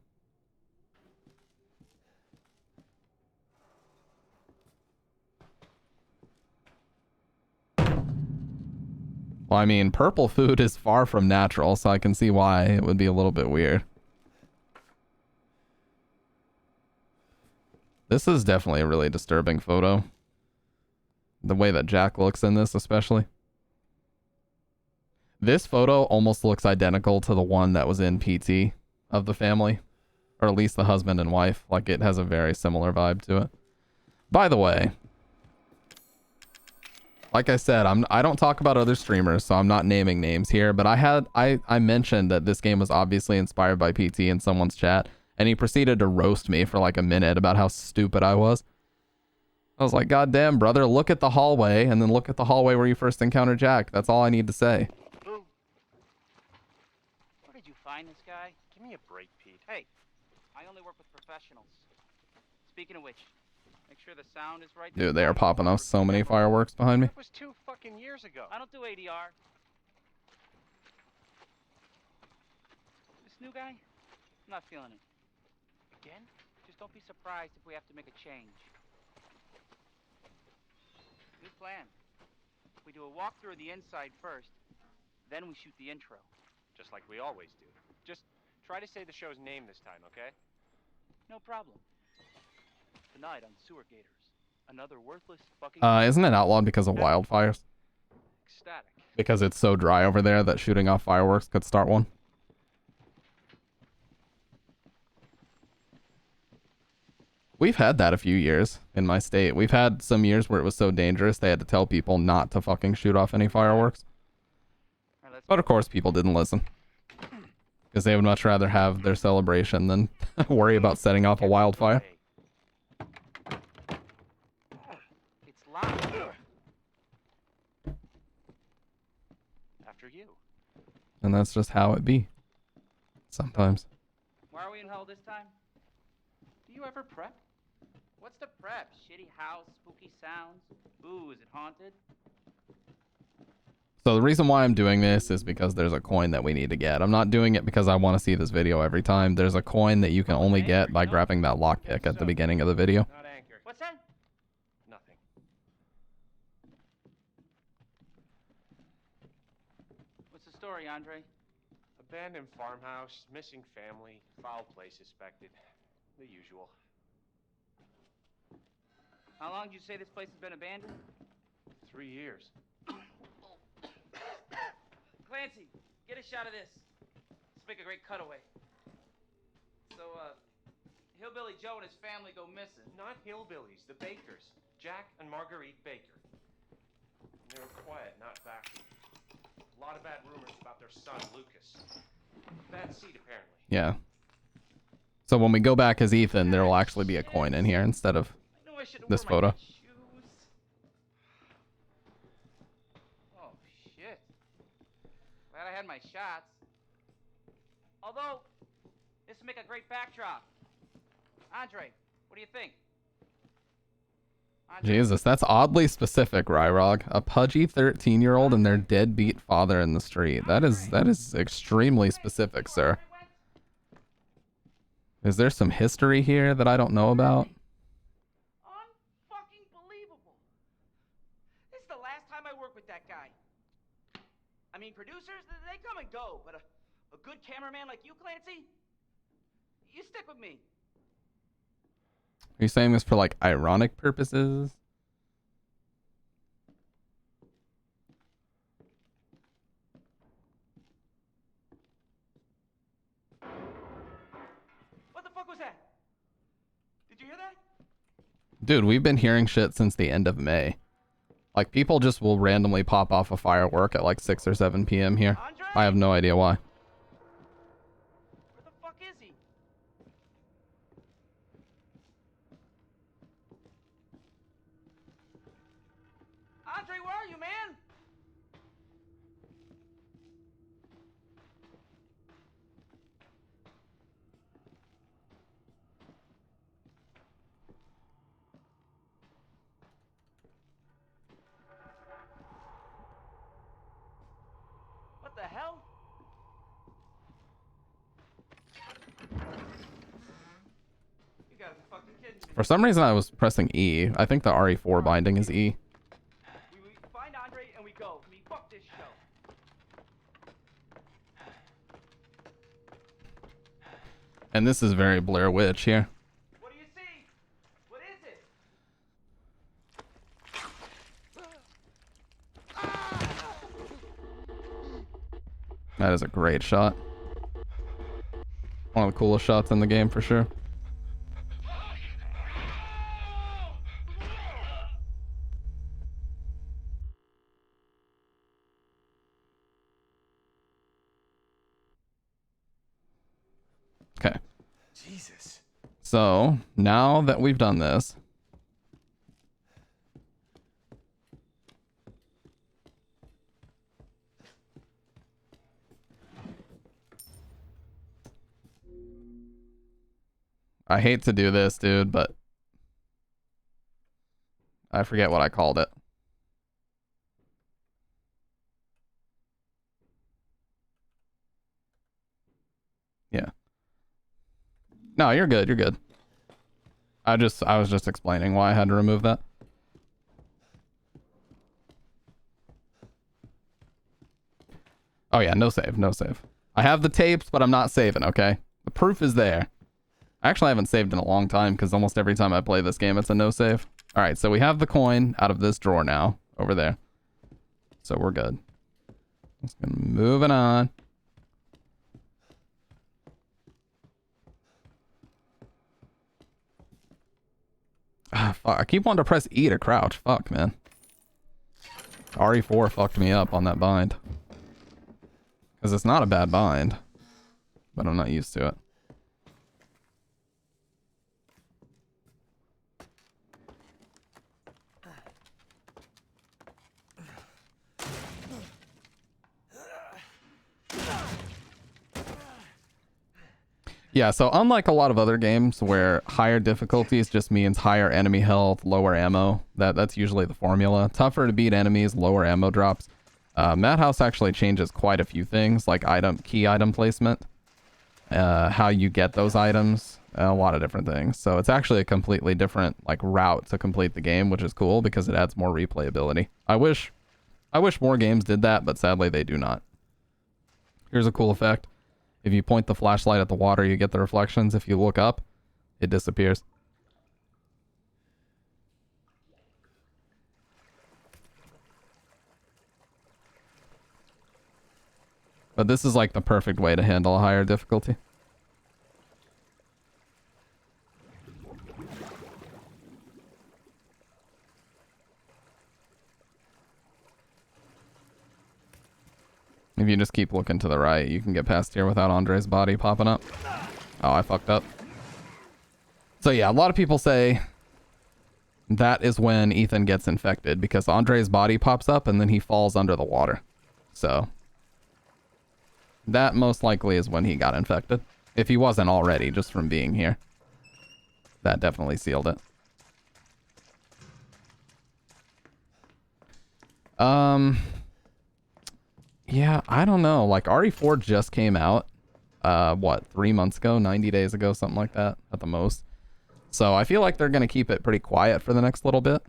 Well, I mean, purple food is far from natural, so I can see why it would be a little bit weird. This is definitely a really disturbing photo. The way that Jack looks in this, especially. This photo almost looks identical to the one that was in PT of the family. Or at least the husband and wife. Like, it has a very similar vibe to it. By the way, like I said, I don't talk about other streamers, so I'm not naming names here, but I mentioned that this game was obviously inspired by PT in someone's chat, and he proceeded to roast me for like a minute about how stupid I was. I was like, God damn, brother, look at the hallway, and then look at the hallway where you first encountered Jack. That's all I need to say. Boo. Where did you find this guy? Give me a break, Pete. Hey, I only work with professionals. Speaking of which, make sure the sound is right. Dude, they are popping off so many fireworks behind me. That was 2 fucking years ago. I don't do ADR. This new guy, I'm not feeling it. Again? Just don't be surprised if we have to make a change. New plan. We do a walkthrough of the inside first, then we shoot the intro. Just like we always do. Just try to say the show's name this time, okay? No problem. Tonight on Sewer Gators, another worthless fucking... Isn't it outlawed because of wildfires? Ecstatic. Because it's so dry over there that shooting off fireworks could start one? We've had that a few years in my state. We've had some years where it was so dangerous they had to tell people not to fucking shoot off any fireworks. But of course people didn't listen. Because they would much rather have their celebration than worry about setting off a wildfire. It's loud. After you. And that's just how it be. Sometimes. Why are we in hell this time? Do you ever prep? What's the prep? Shitty house, spooky sounds? Ooh, is it haunted? So the reason why I'm doing this is because there's a coin that we need to get. I'm not doing it because I want to see this video every time. There's a coin that you can only get by grabbing that lockpick at the beginning of the video. Not anchor. What's that? Nothing. What's the story, Andre? Abandoned farmhouse, missing family, foul play suspected. The usual. How long did you say this place has been abandoned? 3 years. Clancy, get a shot of this. Let's make a great cutaway. So, Hillbilly Joe and his family go missing. Not hillbillies, the Bakers. Jack and Marguerite Baker. They were quiet, not bashful. A lot of bad rumors about their son, Lucas. Bad seed, apparently. Yeah. So when we go back as Ethan, there will actually be a coin in here instead of this photo. Oh, shit. Glad I had my shots. Although, this would make a great backdrop. Andre, what do you think? Andre? Jesus, that's oddly specific, Ryrog. A pudgy 13-year-old and their deadbeat father in the street. That is extremely specific, sir. Is there some history here that I don't know about? Unfucking believable. This is the last time I work with that guy. I mean, producers, they come and go, but a good cameraman like you, Clancy, you stick with me. Are you saying this for like ironic purposes? What the fuck was that? Did you hear that? Dude, we've been hearing shit since the end of May. Like, people just will randomly pop off a firework at like 6 or 7 p.m. here. Andre? I have no idea why. Where the fuck is he? Andre, where are you, man? What the hell? You gotta be fucking kidding me. For some reason, I was pressing E. I think the RE4 binding is E. We find Andre and we go. I mean, fuck this show. And this is very Blair Witch here. What do you see? What is it? That is a great shot. One of the coolest shots in the game for sure. Jesus. So now that we've done this, I hate to do this, dude, but I forget what I called it. Yeah. No, you're good. You're good. I was just explaining why I had to remove that. Oh yeah, no save, no save. I have the tapes, but I'm not saving, okay? The proof is there. I actually haven't saved in a long time because almost every time I play this game, it's a no save. All right, so we have the coin out of this drawer now, over there. So we're good. Let's go moving on. Ah, fuck. I keep wanting to press E to crouch. Fuck, man. RE4 fucked me up on that bind. Because it's not a bad bind. But I'm not used to it. Yeah, so unlike a lot of other games where higher difficulties just means higher enemy health, lower ammo, that's usually the formula. Tougher to beat enemies, lower ammo drops. Madhouse actually changes quite a few things, like key item placement, how you get those items, a lot of different things. So it's actually a completely different route to complete the game, which is cool because it adds more replayability. I wish more games did that, but sadly they do not. Here's a cool effect. If you point the flashlight at the water, you get the reflections. If you look up, it disappears. But this is like the perfect way to handle a higher difficulty. If you just keep looking to the right, you can get past here without Andre's body popping up. Oh, I fucked up. So yeah, a lot of people say that is when Ethan gets infected because Andre's body pops up and then he falls under the water. So that most likely is when he got infected. If he wasn't already, just from being here. That definitely sealed it. Yeah, I don't know. Like, RE4 just came out, what, 3 months ago, 90 days ago, something like that, at the most. So I feel like they're going to keep it pretty quiet for the next little bit.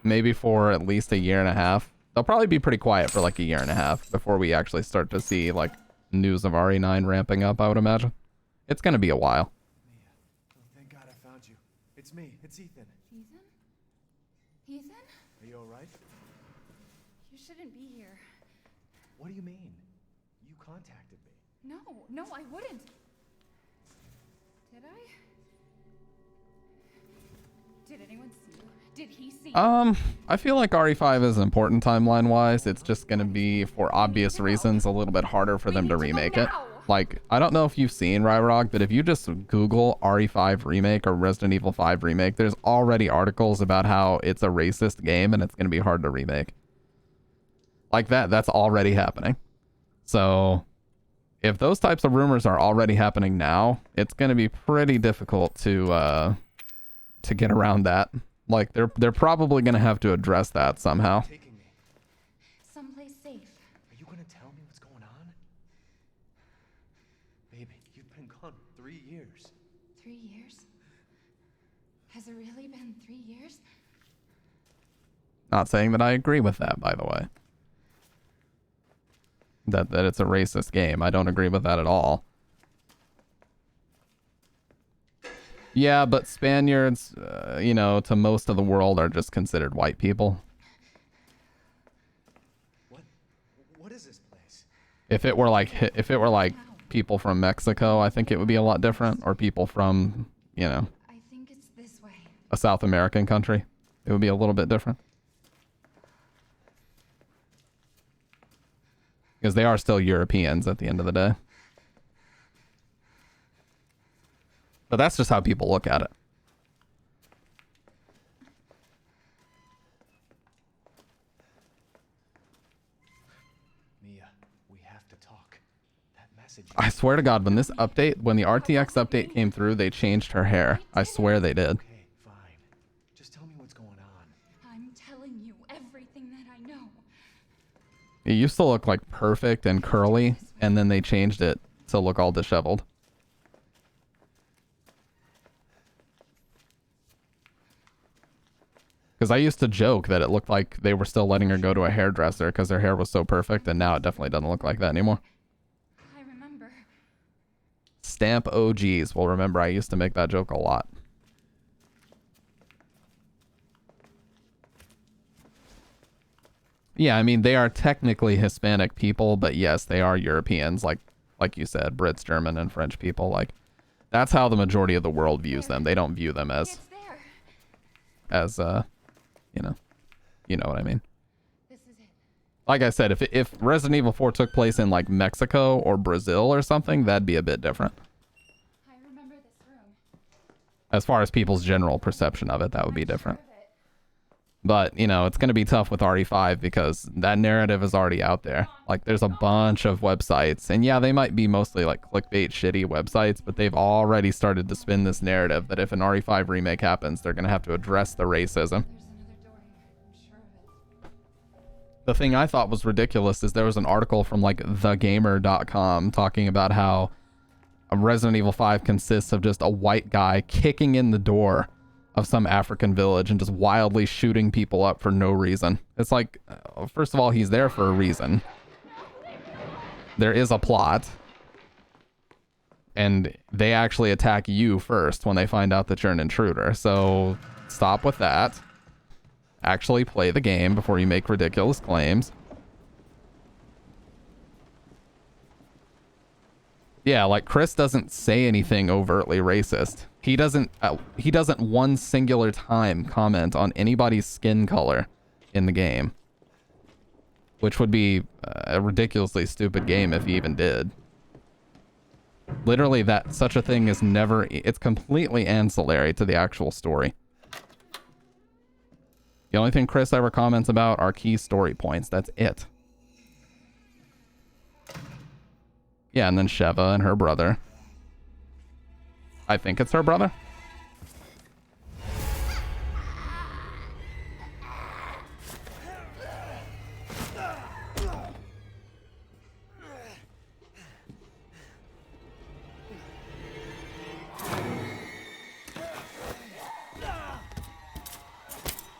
Maybe for at least a year and a half. They'll probably be pretty quiet for like a year and a half before we actually start to see, like, news of RE9 ramping up, I would imagine. It's going to be a while. Mia, oh, thank God I found you. It's me. It's Ethan. Ethan? Ethan? Are you all right? You shouldn't be here. What do you mean? You contacted me. No, I wouldn't. Did I? Did anyone see you? Did he see you? I feel like RE5 is important timeline-wise. It's just going to be, for obvious reasons, a little bit harder for them to remake it. Like, I don't know if you've seen Ryrog, but if you just Google RE5 remake or Resident Evil 5 remake, there's already articles about how it's a racist game and it's going to be hard to remake. Like that's already happening. So if those types of rumors are already happening now, it's going to be pretty difficult to get around that. Like they're probably going to have to address that somehow. Taking me. Someplace safe. Are you gonna tell me what's going on? Baby, you've been gone 3 years. 3 years? Has it really been 3 years? Not saying that I agree with that, by the way. That it's a racist game. I don't agree with that at all. Yeah, but Spaniards, you know, to most of the world are just considered white people. What is this place? If it were like people from Mexico, I think it would be a lot different. Or people from, you know, I think it's this way. a South American country. It would be a little bit different. Because they are still Europeans at the end of the day. But that's just how people look at it. Mia, we have to talk. That message. I swear to God, when the RTX update came through, they changed her hair. I swear they did. Okay, fine. Just tell me what's going on. I'm telling you everything that I know. It used to look like perfect and curly, and then they changed it to look all disheveled. Because I used to joke that it looked like they were still letting her go to a hairdresser because her hair was so perfect, and now it definitely doesn't look like that anymore. I remember. Stamp OGs will remember I used to make that joke a lot. Yeah, I mean, they are technically Hispanic people, but yes, they are Europeans, like you said, Brits, German, and French people. Like, that's how the majority of the world views them. They don't view them as, you know what I mean. This is it. Like I said, if Resident Evil 4 took place in, like, Mexico or Brazil or something, that'd be a bit different. I remember this room. As far as people's general perception of it, that would be different. But, you know, it's going to be tough with RE5 because that narrative is already out there. Like, there's a bunch of websites. And yeah, they might be mostly like clickbait shitty websites, but they've already started to spin this narrative that if an RE5 remake happens, they're going to have to address the racism. There's another door here. I'm sure of it. The thing I thought was ridiculous is there was an article from like thegamer.com talking about how Resident Evil 5 consists of just a white guy kicking in the door of some African village and just wildly shooting people up for no reason. It's like, first of all, he's there for a reason. There is a plot. And they actually attack you first when they find out that you're an intruder. So stop with that. Actually play the game before you make ridiculous claims. Yeah, like Chris doesn't say anything overtly racist. He doesn't one singular time comment on anybody's skin color in the game. Which would be a ridiculously stupid game if he even did. Literally, such a thing is never, it's completely ancillary to the actual story. The only thing Chris ever comments about are key story points. That's it. Yeah, and then Sheva and her brother. I think it's her brother.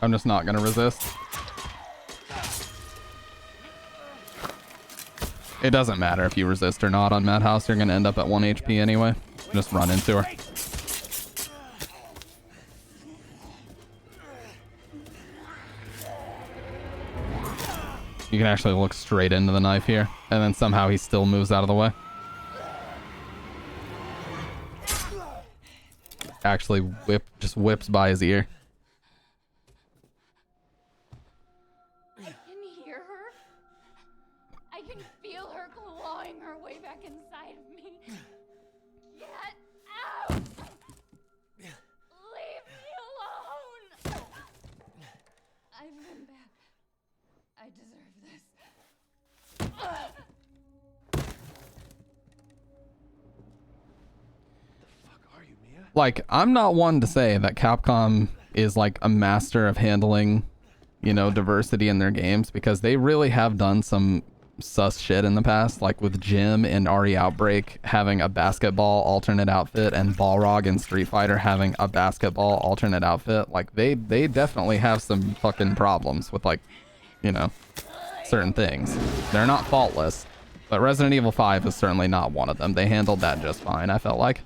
I'm just not gonna resist. It doesn't matter if you resist or not on Madhouse. You're gonna end up at 1 HP anyway. Just run into her. You can actually look straight into the knife here, and then somehow he still moves out of the way. Actually just whips by his ear. I can hear her. I can feel her clawing her way back inside of me. Get out! Leave me alone! I've been bad. I deserve this. Like, I'm not one to say that Capcom is like a master of handling, you know, diversity in their games, because they really have done some sus shit in the past, like with Jim in RE Outbreak having a basketball alternate outfit and Balrog in Street Fighter having a basketball alternate outfit. Like, they definitely have some fucking problems with, like, you know, certain things. They're not faultless, but Resident Evil 5 is certainly not one of them. They handled that just fine, I felt like.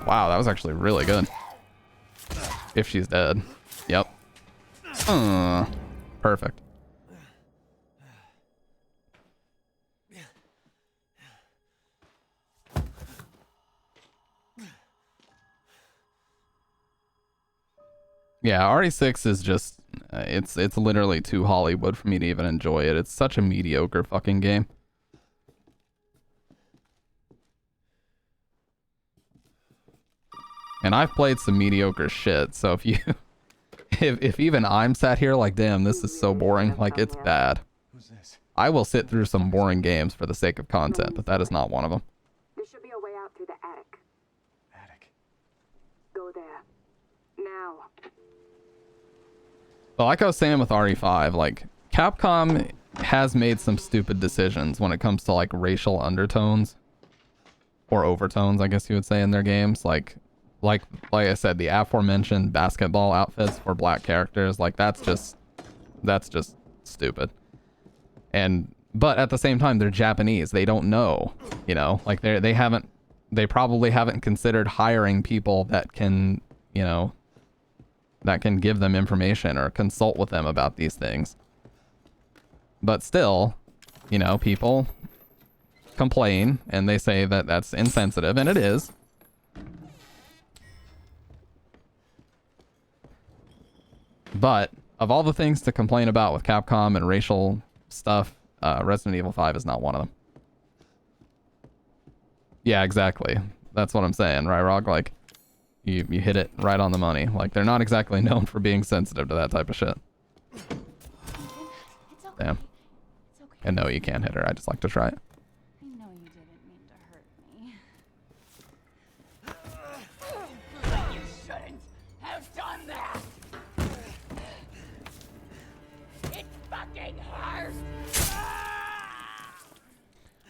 Wow, that was actually really good. If she's dead. Yep. Perfect. Yeah, RE6 is just it's literally too Hollywood for me to even enjoy it. It's such a mediocre fucking game. And I've played some mediocre shit, so if you if even I'm sat here like, damn, this is so boring, like it's bad. Who's this? I will sit through some boring games for the sake of content, but that is not one of them. There should be a way out through the attic. Attic. Go there. Now. But like I was saying with RE5, like Capcom has made some stupid decisions when it comes to like racial undertones or overtones, I guess you would say, in their games. Like I said, the aforementioned basketball outfits for black characters, like that's just stupid. But at the same time, they're Japanese. They don't know, you know, like they probably haven't considered hiring people that can, you know, that can give them information or consult with them about these things. But still, you know, people complain and they say that that's insensitive, and it is. But of all the things to complain about with Capcom and racial stuff, Resident Evil 5 is not one of them. Yeah, exactly. That's what I'm saying, right, Rog? Like, you hit it right on the money. Like, they're not exactly known for being sensitive to that type of shit. It's okay. Damn. It's okay. And no, you can't hit her. I just like to try it. I know you didn't mean to hurt me. You shouldn't have done that. It fucking hurts.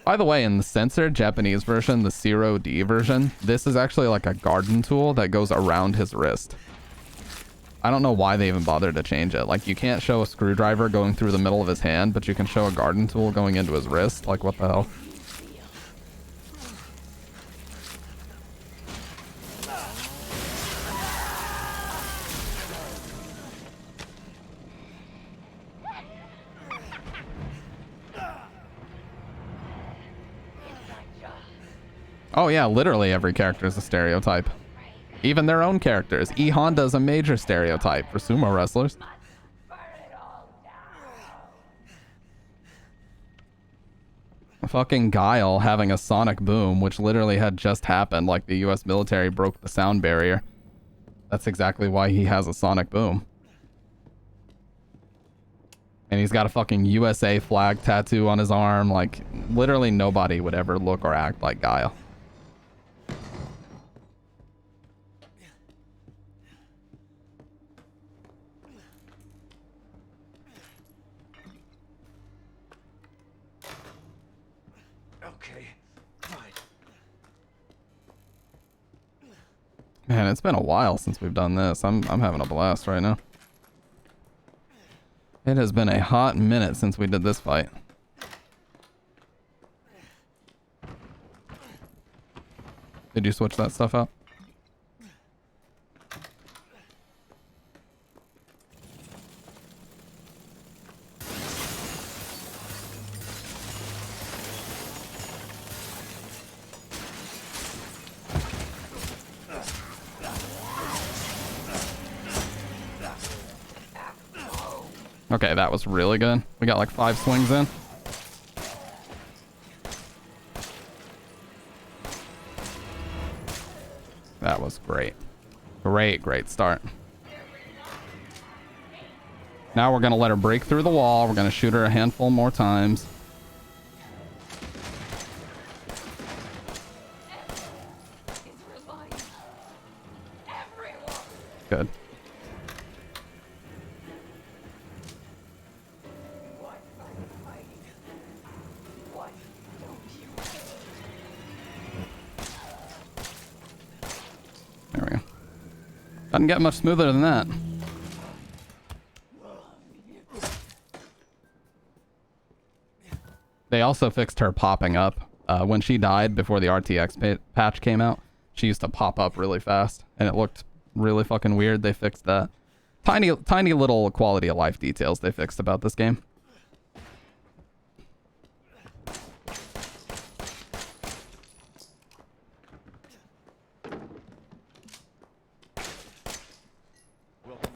By the way, in the censored Japanese version, the 0D version, this is actually like a garden tool that goes around his wrist. I don't know why they even bothered to change it. Like, you can't show a screwdriver going through the middle of his hand, but you can show a garden tool going into his wrist. Like, what the hell? Oh yeah, literally every character is a stereotype. Even their own characters. E Honda's a major stereotype for sumo wrestlers. Fucking Guile having a sonic boom, which literally had just happened, like the US military broke the sound barrier. That's exactly why he has a sonic boom. And he's got a fucking USA flag tattoo on his arm. Like, literally nobody would ever look or act like Guile. Okay, fine. Man, it's been a while since we've done this. I'm having a blast right now. It has been a hot minute since we did this fight. Did you switch that stuff up? Okay, that was really good. We got like 5 swings in. That was great. Great start. Now we're going to let her break through the wall. We're going to shoot her a handful more times. Good. There we go. Doesn't get much smoother than that. They also fixed her popping up. When she died before the RTX patch came out, she used to pop up really fast, and it looked really fucking weird. They fixed that. Tiny little quality of life details they fixed about this game.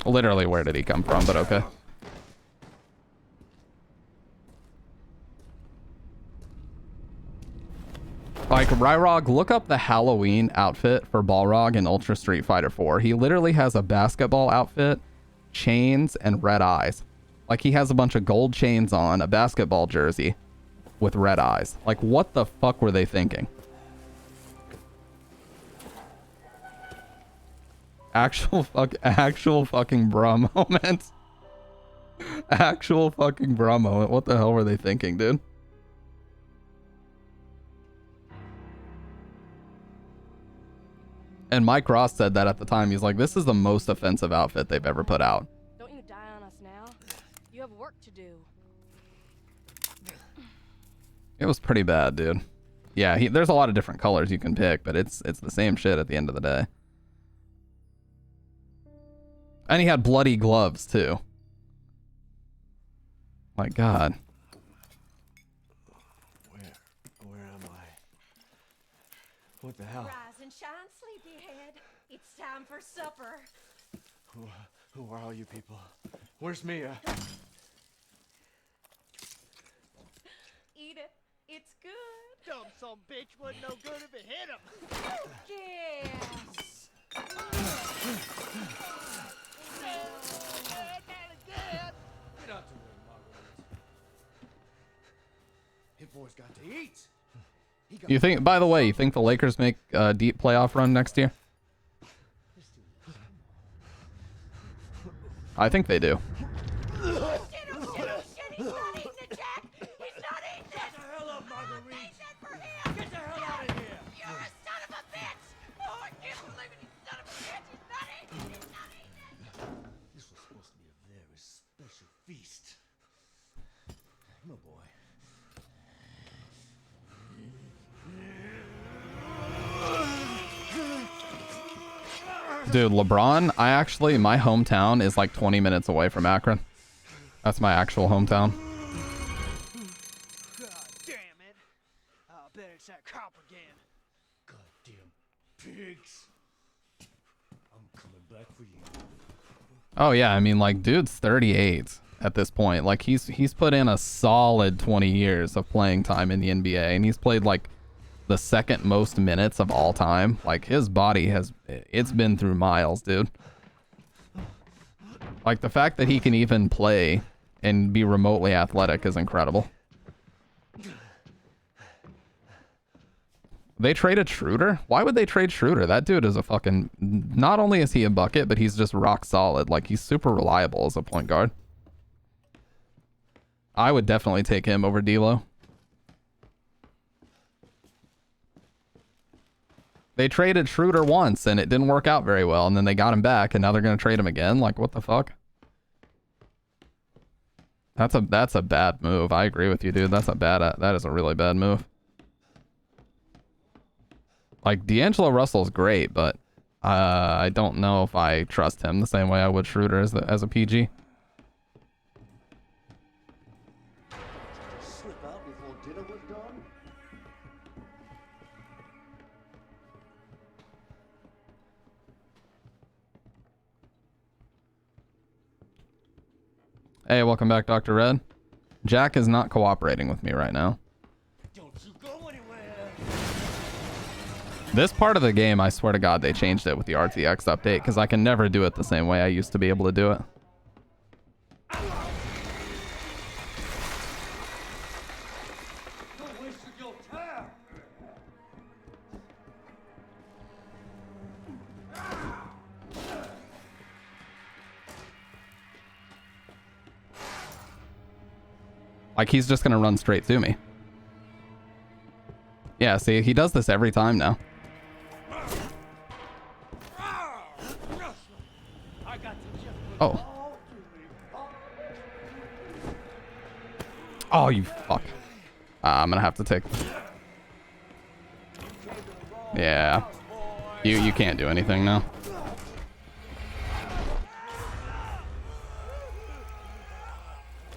Literally, where did he come from? But okay. Like, Ryrog, look up the Halloween outfit for Balrog in Ultra Street Fighter 4. He literally has a basketball outfit, chains, and red eyes. Like, he has a bunch of gold chains on, a basketball jersey with red eyes. Like, what the fuck were they thinking? Actual fucking bra moment. Actual fucking bra moment. What the hell were they thinking, dude? And Mike Ross said that at the time. He's like, this is the most offensive outfit they've ever put out. Don't you die on us now. You have work to do. It was pretty bad, dude. Yeah, there's a lot of different colors you can pick, but it's the same shit at the end of the day. And he had bloody gloves, too. My God. Where am I? What the hell? Rise and shine, sleepyhead. It's time for supper. Who are all you people? Where's Mia? Eat it. It's good. Dumb son bitch wasn't no good if it hit him. Yes. Get out the way, Marguerite. His boy's got to eat. You think, by the way, you think the Lakers make a deep playoff run next year? I think they do. He's not eating it, Jack. He's not eating it. Get the hell up, Marguerite. Eat that for him. Get the hell out of here. You're a son of a bitch. Oh, I can't believe it. You son of a bitch. He's not eating it. He's not eating it. This was supposed to be a very special feast. My boy. Dude, LeBron, my hometown is like 20 minutes away from Akron. That's my actual hometown. God damn it. I bet it's that cop again. Goddamn pigs. I'm coming back for you. Oh yeah, I mean, like, dude's 38 at this point. Like, he's put in a solid 20 years of playing time in the NBA, and he's played like the second most minutes of all time. Like, his body it's been through miles, dude. Like, the fact that he can even play and be remotely athletic is incredible. They traded Schroeder? Why would they trade Schroeder? That dude is a fucking... Not only is he a bucket, but he's just rock solid. Like, he's super reliable as a point guard. I would definitely take him over D'Lo. They traded Schroeder once, and it didn't work out very well, and then they got him back, and now they're going to trade him again? Like, what the fuck? That's a bad move. I agree with you, dude. That is a really bad move. Like, D'Angelo Russell's great, but I don't know if I trust him the same way I would Schroeder as a PG. Slip out before dinner was done? Hey, welcome back, Dr. Red. Jack is not cooperating with me right now. Don't you go anywhere. This part of the game, I swear to God, they changed it with the RTX update, because I can never do it the same way I used to be able to do it. Don't waste your time. Like, he's just gonna run straight through me. Yeah, see, he does this every time now. Oh. Oh, you fuck. I'm gonna have to take... Yeah. You can't do anything now.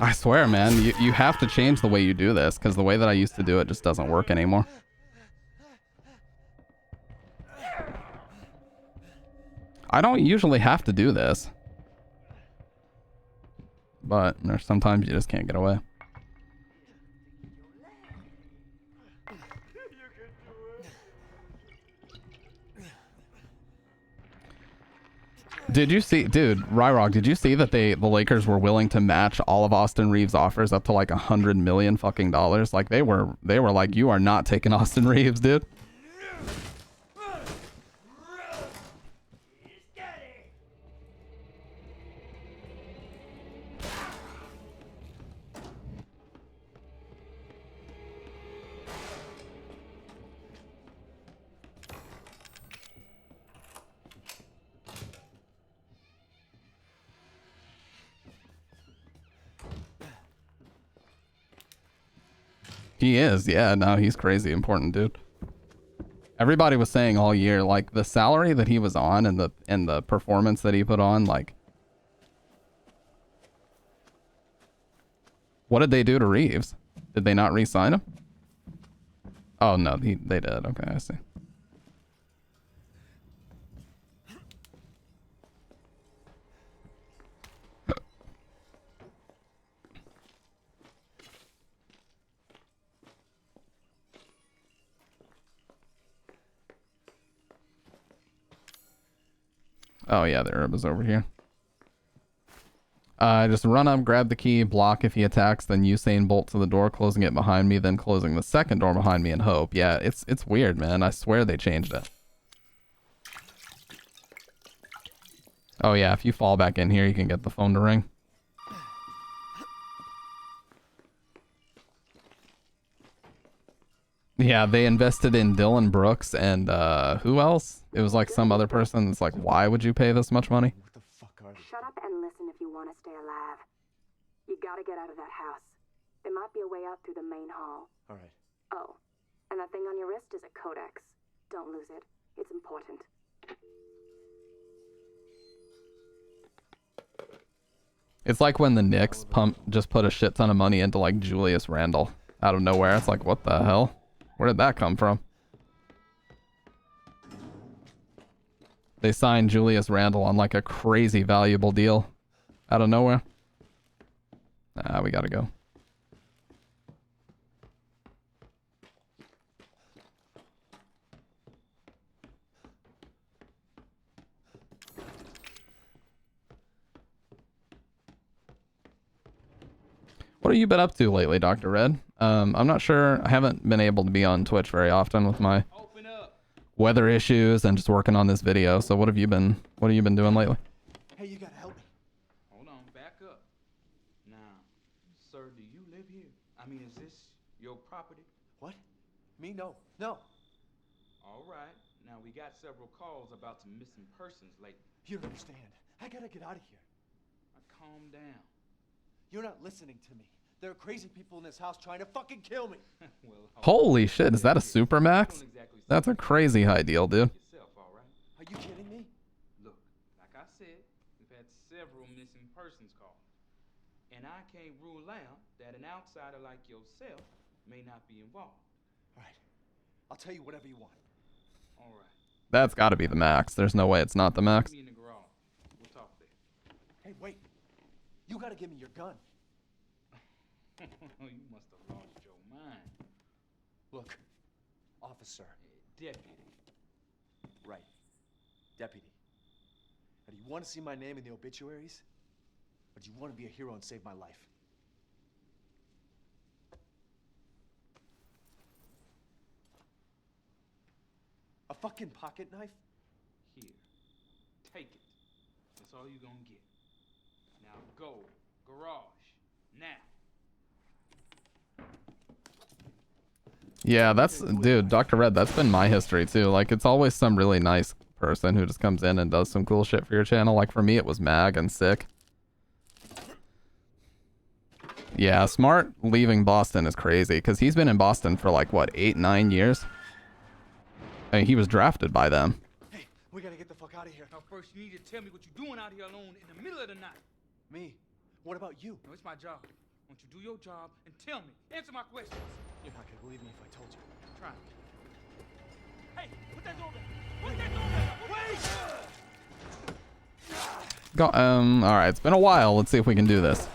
I swear, man, you have to change the way you do this, because the way that I used to do it just doesn't work anymore. I don't usually have to do this. but there's sometimes you just can't get away. Did you see, dude, Ryrock, did you see that the Lakers were willing to match all of Austin Reeves' offers up to like $100 million fucking dollars? Like they were like, you are not taking Austin Reeves, dude. He is, yeah, no, he's crazy important, dude. Everybody was saying all year, like, the salary that he was on and the performance that he put on, like... What did they do to Reeves? Did they not re-sign him? Oh, no, they did. Okay, I see. Oh yeah, the herb is over here. Just run up, grab the key, block if he attacks, then Usain Bolt to the door, closing it behind me, then closing the second door behind me and hope. Yeah, it's weird, man. I swear they changed it. Oh yeah, if you fall back in here, you can get the phone to ring. Yeah, they invested in Dylan Brooks and who else? It was like some other person. It's like, why would you pay this much money? What the fuck are they? Shut up and listen if you want to stay alive. You gotta get out of that house. There might be a way out through the main hall. All right. Oh, and that thing on your wrist is a codex. Don't lose it. It's important. It's like when the Knicks just put a shit ton of money into like Julius Randle out of nowhere. It's like, what the hell? Where did that come from? They signed Julius Randle on like a crazy valuable deal out of nowhere. Ah, we gotta go. What have you been up to lately, Dr. Red? I'm not sure. I haven't been able to be on Twitch very often with my weather issues and just working on this video. So what have you been doing lately? Hey, you gotta help me. Hold on, back up. Now, sir, do you live here? I mean, is this your property? What? Me? No. No. All right. Now, we got several calls about some missing persons lately. You don't understand. I gotta get out of here. Now, calm down. You're not listening to me. There are crazy people in this house trying to fucking kill me. Well, Holy shit, is that a Supermax? That's a crazy high deal, dude. Are you kidding me? Look, like I said, we've had several missing persons calls. And I can't rule out that an outsider like yourself may not be involved. All right. I'll tell you whatever you want. All right. That's gotta be the max. There's no way it's not the max. Meet me in the garage. We'll talk there. Hey, wait. You gotta give me your gun. You must have lost your mind. Look, officer. Deputy. Right. Deputy. Now, do you want to see my name in the obituaries? Or do you want to be a hero and save my life? A fucking pocket knife? Here. Take it. That's all you're gonna get. Now go. Garage. Now. Yeah, that's, dude, Dr. Red, that's been my history too. Like, it's always some really nice person who just comes in and does some cool shit for your channel. Like, for me, it was Mag and Sick. Yeah, Smart leaving Boston is crazy, because he's been in Boston for like, what, 8-9 years? I mean, he was drafted by them. Hey, we gotta get the fuck out of here. Now first you need to tell me what you're doing out here alone in the middle of the night. Me? What about you? No, it's my job. Won't you do your job and tell me? Answer my questions. You're not gonna believe me if I told you. Try. Hey, put that door back. Put that door back. Wait! Go, alright, it's been a while. Let's see if we can do this.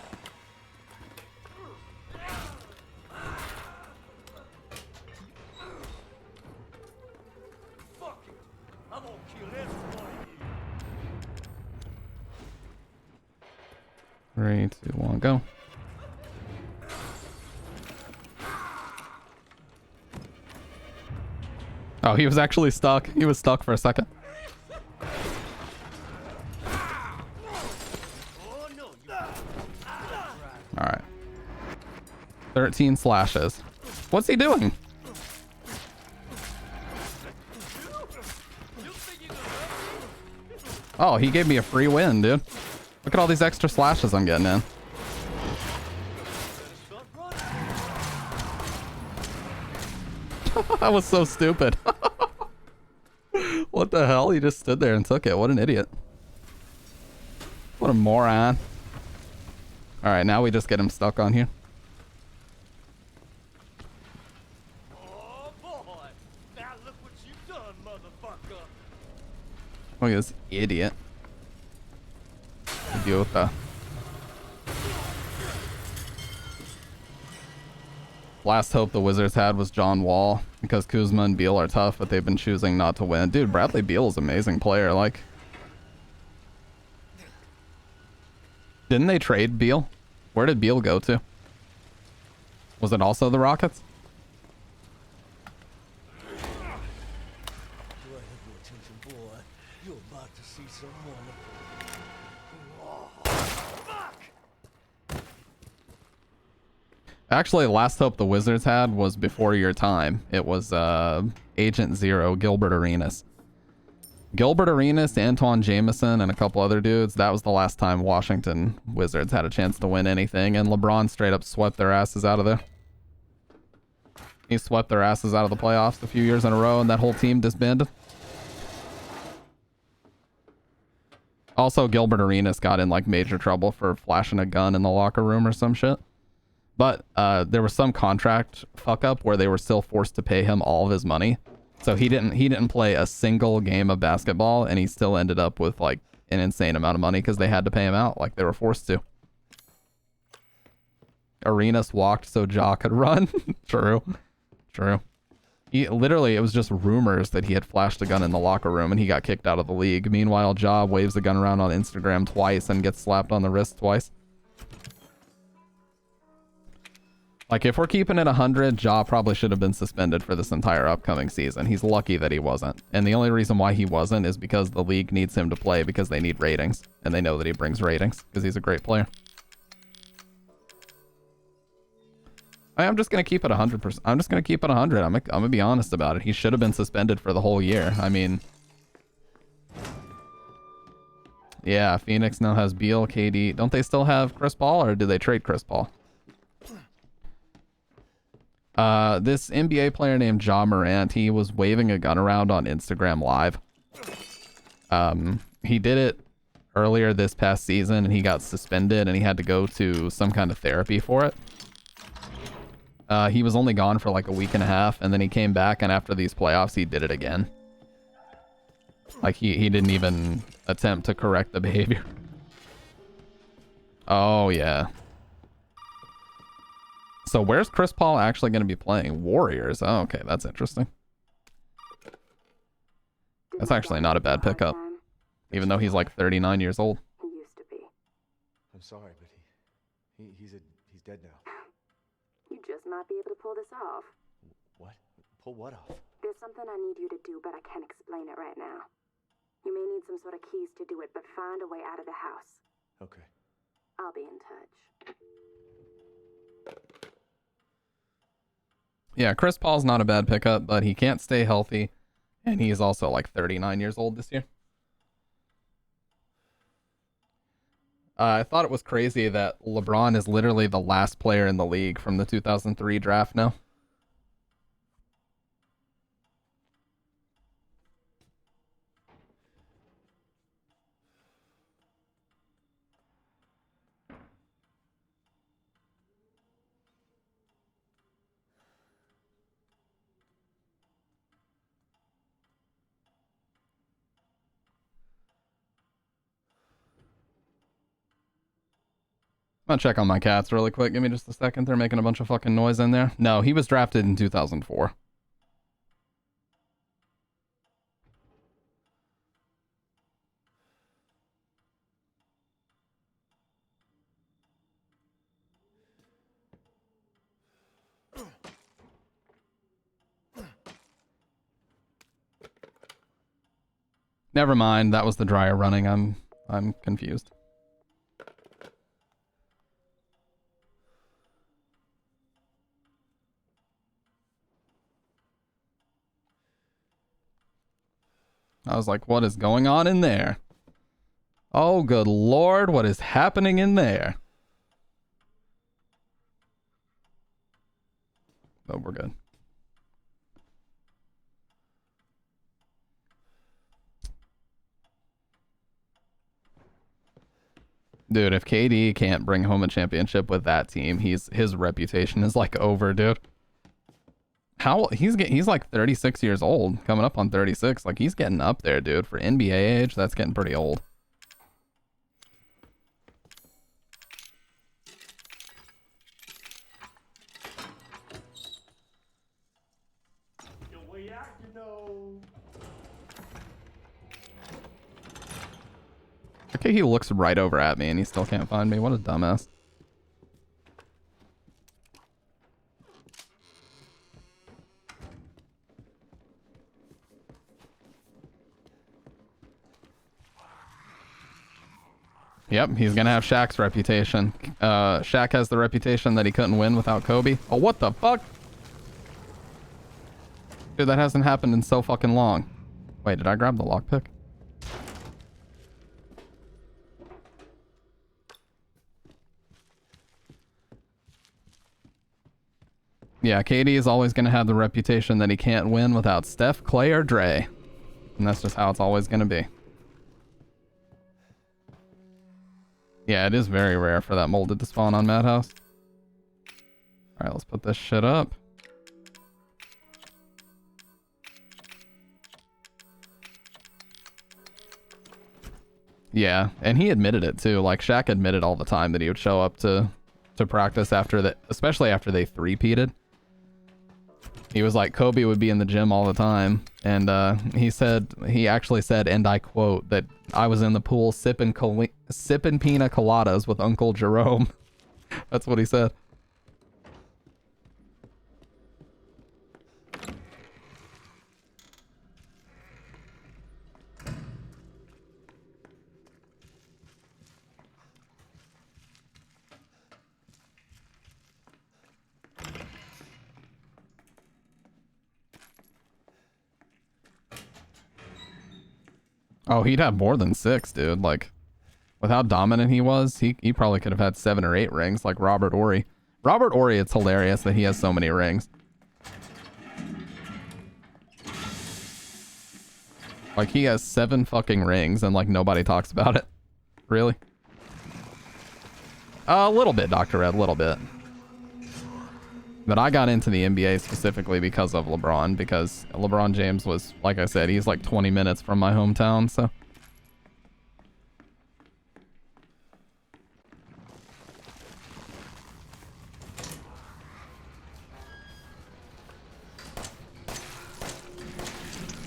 kill every one of you. 3, 2, 1, go. Oh, he was actually stuck. He was stuck for a second. Alright. 13 slashes. What's he doing? Oh, he gave me a free win, dude. Look at all these extra slashes I'm getting in. That was so stupid. What the hell? He just stood there and took it. What an idiot. What a moron. Alright, now we just get him stuck on here. Oh boy! Now look what you've done, motherfucker! Look at this idiot. Idiota. Last hope the Wizards had was John Wall, because Kuzma and Beal are tough, but they've been choosing not to win. Dude, Bradley Beal is an amazing player. Like, didn't they trade Beal? Where did Beal go to? Was it also the Rockets? Pay attention, boy. You're about to see some wonderful. Oh, fuck! Actually, the last hope the Wizards had was before your time. It was Agent Zero, Gilbert Arenas. Gilbert Arenas, Antoine Jameson, and a couple other dudes. That was the last time Washington Wizards had a chance to win anything, and LeBron straight up swept their asses out of there. He swept their asses out of the playoffs a few years in a row, and that whole team disbanded. Also, Gilbert Arenas got in like major trouble for flashing a gun in the locker room or some shit. But there was some contract fuck up where they were still forced to pay him all of his money. So he didn't play a single game of basketball, and he still ended up with like an insane amount of money because they had to pay him out, like they were forced to. Arenas walked so Ja could run. True. He literally, it was just rumors that he had flashed a gun in the locker room and he got kicked out of the league. Meanwhile, Ja waves the gun around on Instagram twice and gets slapped on the wrist twice. Like, if we're keeping it 100, Ja probably should have been suspended for this entire upcoming season. He's lucky that he wasn't. And the only reason why he wasn't is because the league needs him to play because they need ratings. And they know that he brings ratings because he's a great player. I'm just going to keep it 100%. I'm just going to keep it 100. I'm going to be honest about it. He should have been suspended for the whole year. I mean... Yeah, Phoenix now has Beal, KD. Don't they still have Chris Paul, or did they trade Chris Paul? This NBA player named Ja Morant, he was waving a gun around on Instagram Live. He did it earlier this past season, and he got suspended, and he had to go to some kind of therapy for it. He was only gone for like a week and a half, and then he came back, and after these playoffs, he did it again. Like, he didn't even attempt to correct the behavior. Oh, yeah. So where's Chris Paul actually going to be playing? Warriors. Oh, okay, that's interesting. That's actually not a bad pickup. Even though he's like 39 years old. He used to be. I'm sorry, but he's dead now. You just might be able to pull this off. What? Pull what off? There's something I need you to do, but I can't explain it right now. You may need some sort of keys to do it, but find a way out of the house. Okay. I'll be in touch. Yeah, Chris Paul's not a bad pickup, but he can't stay healthy. And he is also like 39 years old this year. I thought it was crazy that LeBron is literally the last player in the league from the 2003 draft now. I'm gonna check on my cats really quick. Give me just a second. They're making a bunch of fucking noise in there. No, he was drafted in 2004. Never mind, that was the dryer running. I'm confused. I was like, what is going on in there? Oh, good lord, what is happening in there? Oh, we're good. Dude, if KD can't bring home a championship with that team, his reputation is like over, dude. He's like 36 years old, coming up on 36. Like he's getting up there, dude. For NBA age, that's getting pretty old. Your way out, you know. Okay, he looks right over at me and he still can't find me. What a dumbass. Yep, he's gonna have Shaq's reputation. Shaq has the reputation that he couldn't win without Kobe. Oh, what the fuck? Dude, that hasn't happened in so fucking long. Wait, did I grab the lockpick? Yeah, KD is always gonna have the reputation that he can't win without Steph, Clay, or Dre. And that's just how it's always gonna be. Yeah, it is very rare for that molded to spawn on Madhouse. Alright, let's put this shit up. Yeah, and he admitted it too. Like, Shaq admitted all the time that he would show up to practice after that, especially after they three-peated. He was like, Kobe would be in the gym all the time. And he actually said, and I quote, that I was in the pool sipping pina coladas with Uncle Jerome. That's what he said. Oh, he'd have more than 6, dude. Like, with how dominant he was, he probably could have had 7 or 8 rings, like Robert Horry. Robert Horry, it's hilarious that he has so many rings. Like, he has 7 fucking rings, and, like, nobody talks about it. Really? A little bit, Dr. Red, a little bit. But I got into the NBA specifically because of LeBron, because LeBron James was, like I said, he's like 20 minutes from my hometown, so.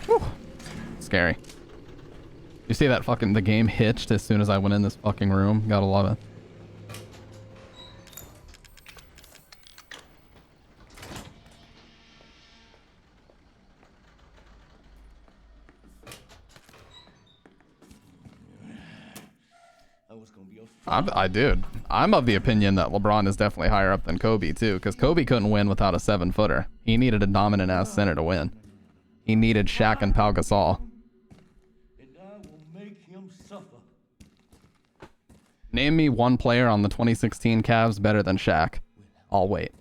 Whew. Scary. You see that fucking, the game hitched as soon as I went in this fucking room? Gotta love it. Dude, I'm of the opinion that LeBron is definitely higher up than Kobe, too, because Kobe couldn't win without a 7-footer. He needed a dominant-ass center to win. He needed Shaq and Pau Gasol. And I will make him suffer. Name me one player on the 2016 Cavs better than Shaq. I'll wait.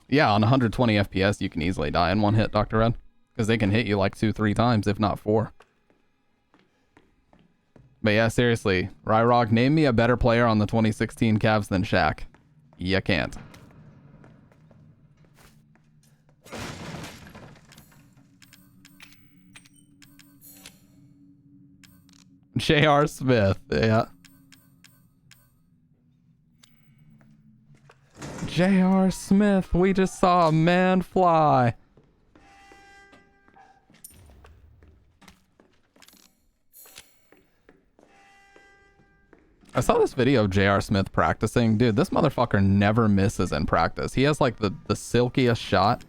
Yeah, on 120 FPS, you can easily die in one hit, Dr. Red. Because they can hit you like 2-3 times, if not 4. But yeah, seriously, Ryrog, name me a better player on the 2016 Cavs than Shaq. You can't. J.R. Smith, yeah. J.R. Smith, we just saw a man fly. I saw this video of J.R. Smith practicing. Dude, this motherfucker never misses in practice. He has like the silkiest shot.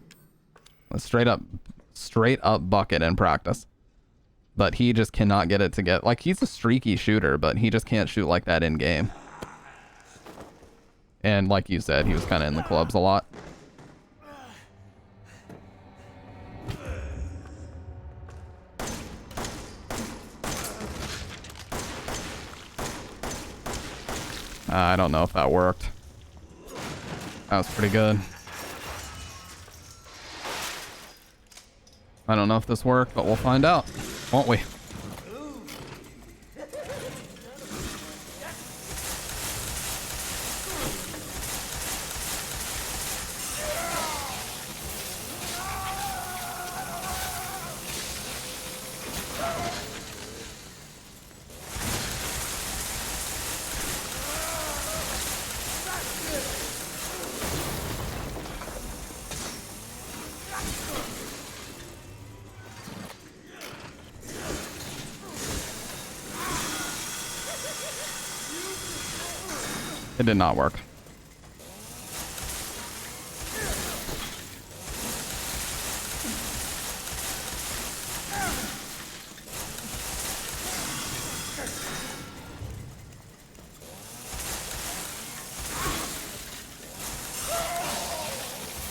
Straight up straight up bucket in practice. But he just cannot get it to get... Like, he's a streaky shooter, but he just can't shoot like that in game. And like you said, he was kind of in the clubs a lot. I don't know if that worked. That was pretty good. I don't know if this worked, but we'll find out, won't we? It did not work.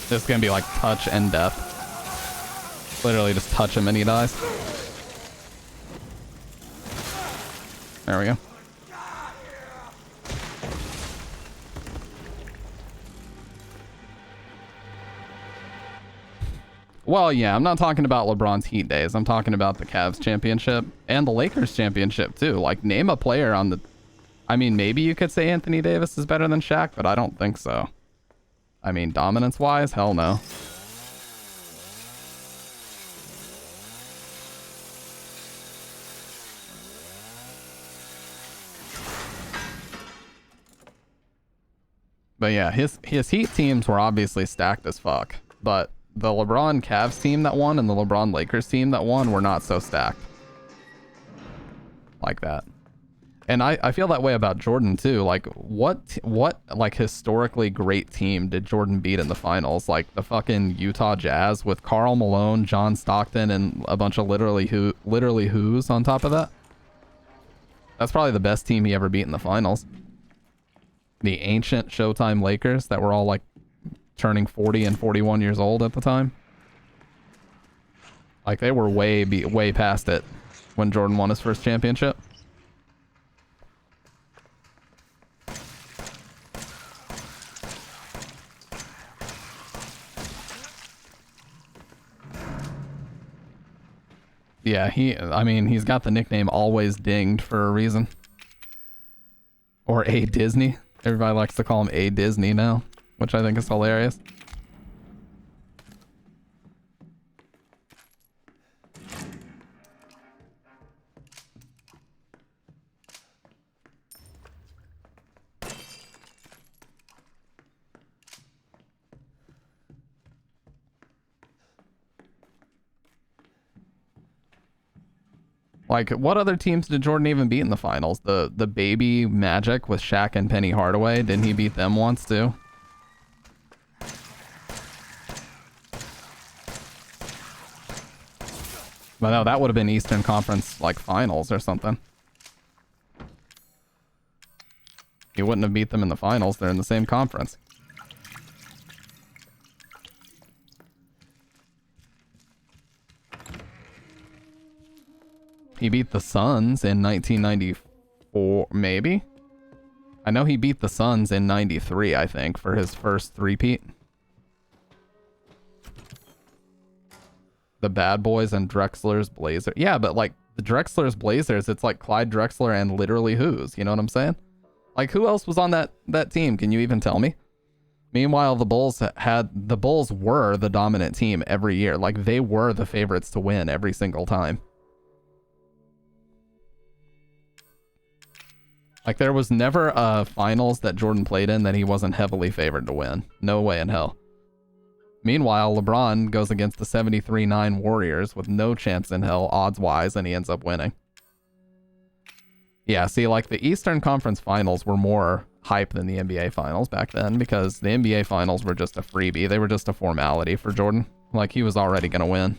This is gonna be like touch and death. Literally just touch him and he dies. There we go. Well, yeah, I'm not talking about LeBron's Heat days. I'm talking about the Cavs championship and the Lakers championship too. Like, name a player on the... I mean, maybe you could say Anthony Davis is better than Shaq, but I don't think so. I mean, dominance-wise, hell no. But yeah, his Heat teams were obviously stacked as fuck, but the LeBron Cavs team that won and the LeBron Lakers team that won were not so stacked like that. And I feel that way about Jordan too. Like, what like historically great team did Jordan beat in the finals? Like the fucking Utah Jazz with Karl Malone, John Stockton, and a bunch of literally who's on top of that. That's probably the best team he ever beat in the finals. The ancient Showtime Lakers that were all like turning 40 and 41 years old at the time. Like, they were way past it when Jordan won his first championship. Yeah, I mean, he's got the nickname Always Dinged for a reason. Or A Disney. Everybody likes to call him A Disney now, which I think is hilarious. Like, what other teams did Jordan even beat in the finals? The baby Magic with Shaq and Penny Hardaway. Didn't he beat them once too? But no, that would have been Eastern Conference, like, finals or something. He wouldn't have beat them in the finals. They're in the same conference. He beat the Suns in 1994, maybe? I know he beat the Suns in 93, I think, for his first three-peat. The Bad Boys and Drexler's Blazers. Yeah, but like the Drexler's Blazers, it's like Clyde Drexler and literally who's, you know what I'm saying? Like, who else was on that team? Can you even tell me? Meanwhile, the Bulls were the dominant team every year. Like, they were the favorites to win every single time. Like, there was never a finals that Jordan played in that he wasn't heavily favored to win. No way in hell. Meanwhile, LeBron goes against the 73-9 Warriors with no chance in hell, odds-wise, and he ends up winning. Yeah, see, like, the Eastern Conference Finals were more hype than the NBA Finals back then, because the NBA Finals were just a freebie. They were just a formality for Jordan. Like, he was already going to win.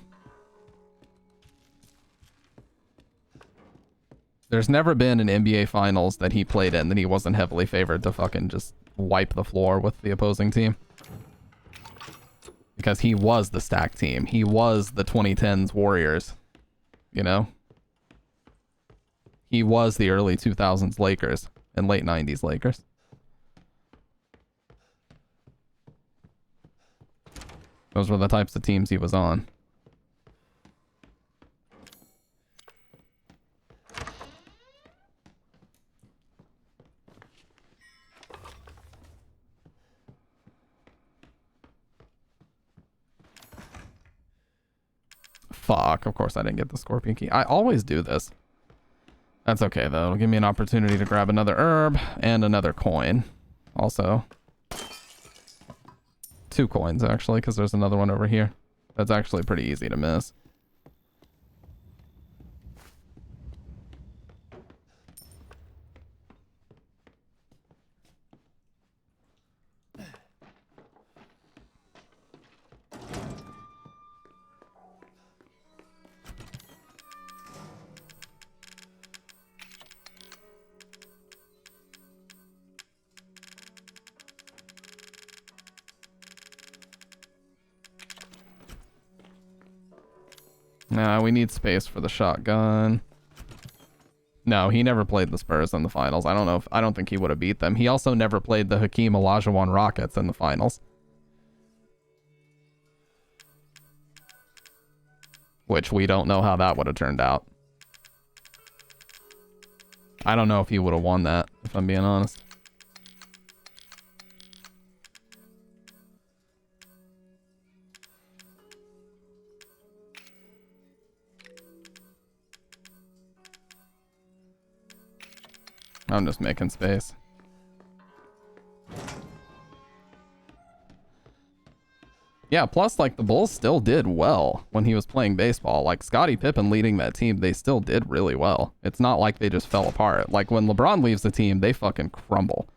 There's never been an NBA Finals that he played in that he wasn't heavily favored to fucking just wipe the floor with the opposing team. Because he was the stacked team. He was the 2010s Warriors. You know? He was the early 2000s Lakers and late 90s Lakers. Those were the types of teams he was on. Fuck, of course I didn't get the scorpion key. I always do this. That's okay though. It'll give me an opportunity to grab another herb and another coin. Also. 2 coins actually, because there's another one over here. That's actually pretty easy to miss. Nah, we need space for the shotgun. No, he never played the Spurs in the finals. I don't think he would have beat them. He also never played the Hakeem Olajuwon Rockets in the finals. Which we don't know how that would have turned out. I don't know if he would have won that, if I'm being honest. I'm just making space. Yeah, plus, like, the Bulls still did well when he was playing baseball. Like, Scottie Pippen leading that team, they still did really well. It's not like they just fell apart. Like, when LeBron leaves the team, they fucking crumble.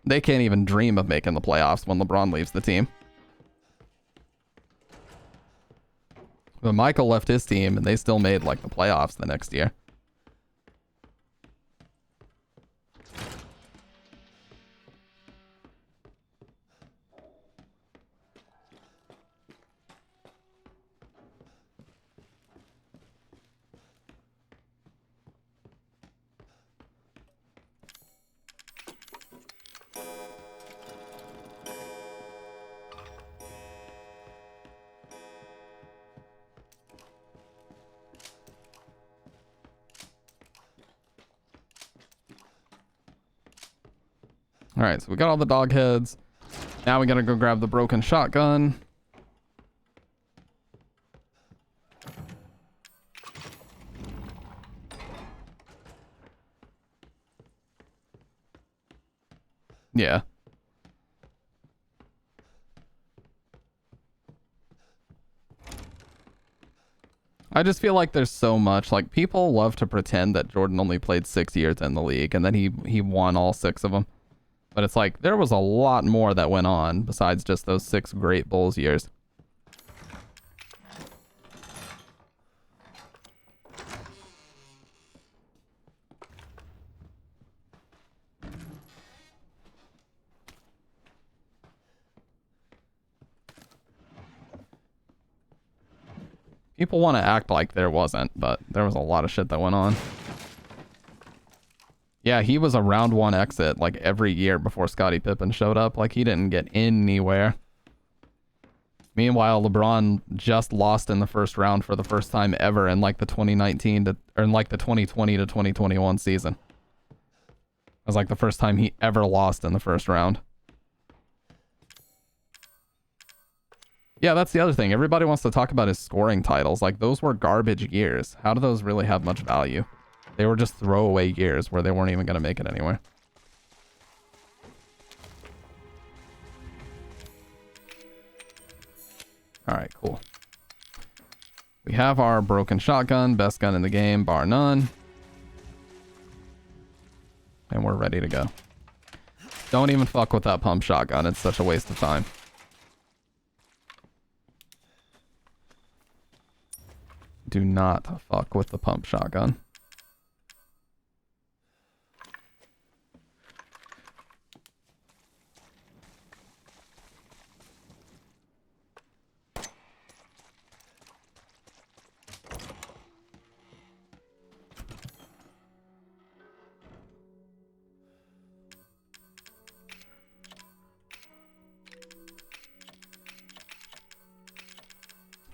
They can't even dream of making the playoffs when LeBron leaves the team. But Michael left his team, and they still made, like, the playoffs the next year. Alright, so we got all the dog heads. Now we gotta go grab the broken shotgun. Yeah. I just feel like there's so much, like, people love to pretend that Jordan only played 6 years in the league and then he won all 6 of them. But it's like, there was a lot more that went on besides just those 6 great Bulls years. People want to act like there wasn't, but there was a lot of shit that went on. Yeah, he was a round 1 exit like every year before Scottie Pippen showed up. Like, he didn't get anywhere. Meanwhile, LeBron just lost in the first round for the first time ever in like the 2019 to, or in like the 2020 to 2021 season. It was like the first time he ever lost in the first round. Yeah, that's the other thing. Everybody wants to talk about his scoring titles. Like, those were garbage years. How do those really have much value? They were just throwaway years where they weren't even going to make it anywhere. Alright, cool. We have our broken shotgun, best gun in the game, bar none. And we're ready to go. Don't even fuck with that pump shotgun. It's such a waste of time. Do not fuck with the pump shotgun.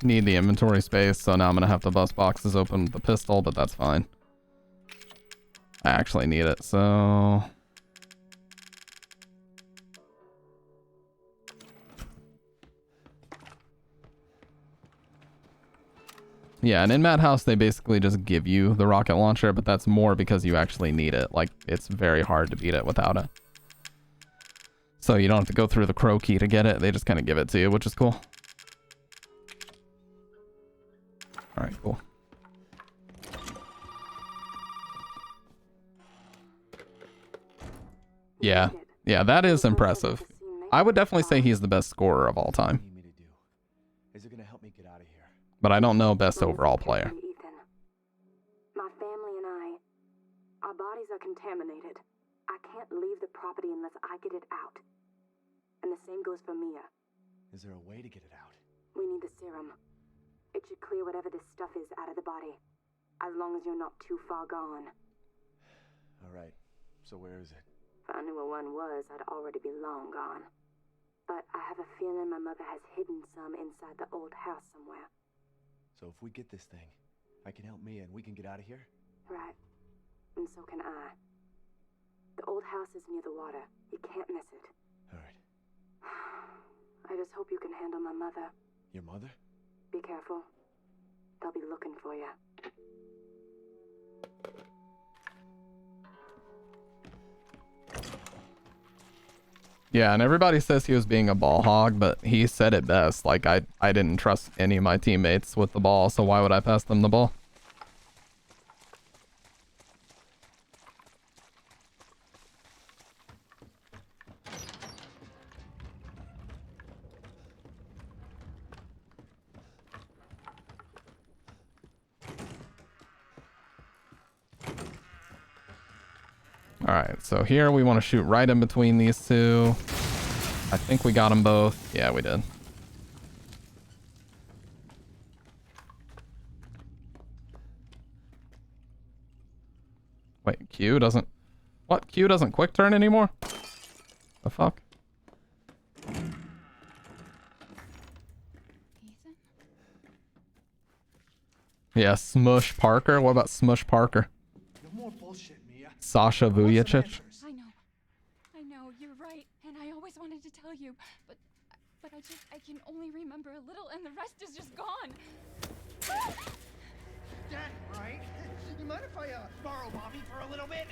need the inventory space, so now I'm gonna have to bust boxes open with the pistol, but that's fine. I actually need it, so... Yeah, and in Madhouse, they basically just give you the rocket launcher, but that's more because you actually need it. Like, it's very hard to beat it without it. So you don't have to go through the crow key to get it. They just kind of give it to you, which is cool. Alright, cool. Yeah, that is impressive. I would definitely say he's the best scorer of all time. Is it gonna help me get out of here? But I don't know best overall player. Ethan, my family and I, our bodies are contaminated. I can't leave the property unless I get it out. And the same goes for Mia. Is there a way to get it out? We need the serum. It should clear whatever this stuff is out of the body. As long as you're not too far gone. Alright, so where is it? If I knew where one was, I'd already be long gone. But I have a feeling my mother has hidden some inside the old house somewhere. So if we get this thing, I can help Mia and we can get out of here? Right. And so can I. The old house is near the water. You can't miss it. Alright. I just hope you can handle my mother. Your mother? Be careful. They'll be looking for you. Yeah, and everybody says he was being a ball hog, but he said it best. Like, I didn't trust any of my teammates with the ball, so why would I pass them the ball? Alright, so here we want to shoot right in between these two. I think we got them both. Yeah, we did. Wait, Q doesn't... What? Q doesn't quick turn anymore? The fuck? Ethan? Yeah, Smush Parker. What about Smush Parker? No more bullshit, Mia. Sasha Vujacic? I know, you're right, and I always wanted to tell you, but I can only remember a little, and the rest is just gone. Dad, right? You mind if I borrow Bobby for a little bit?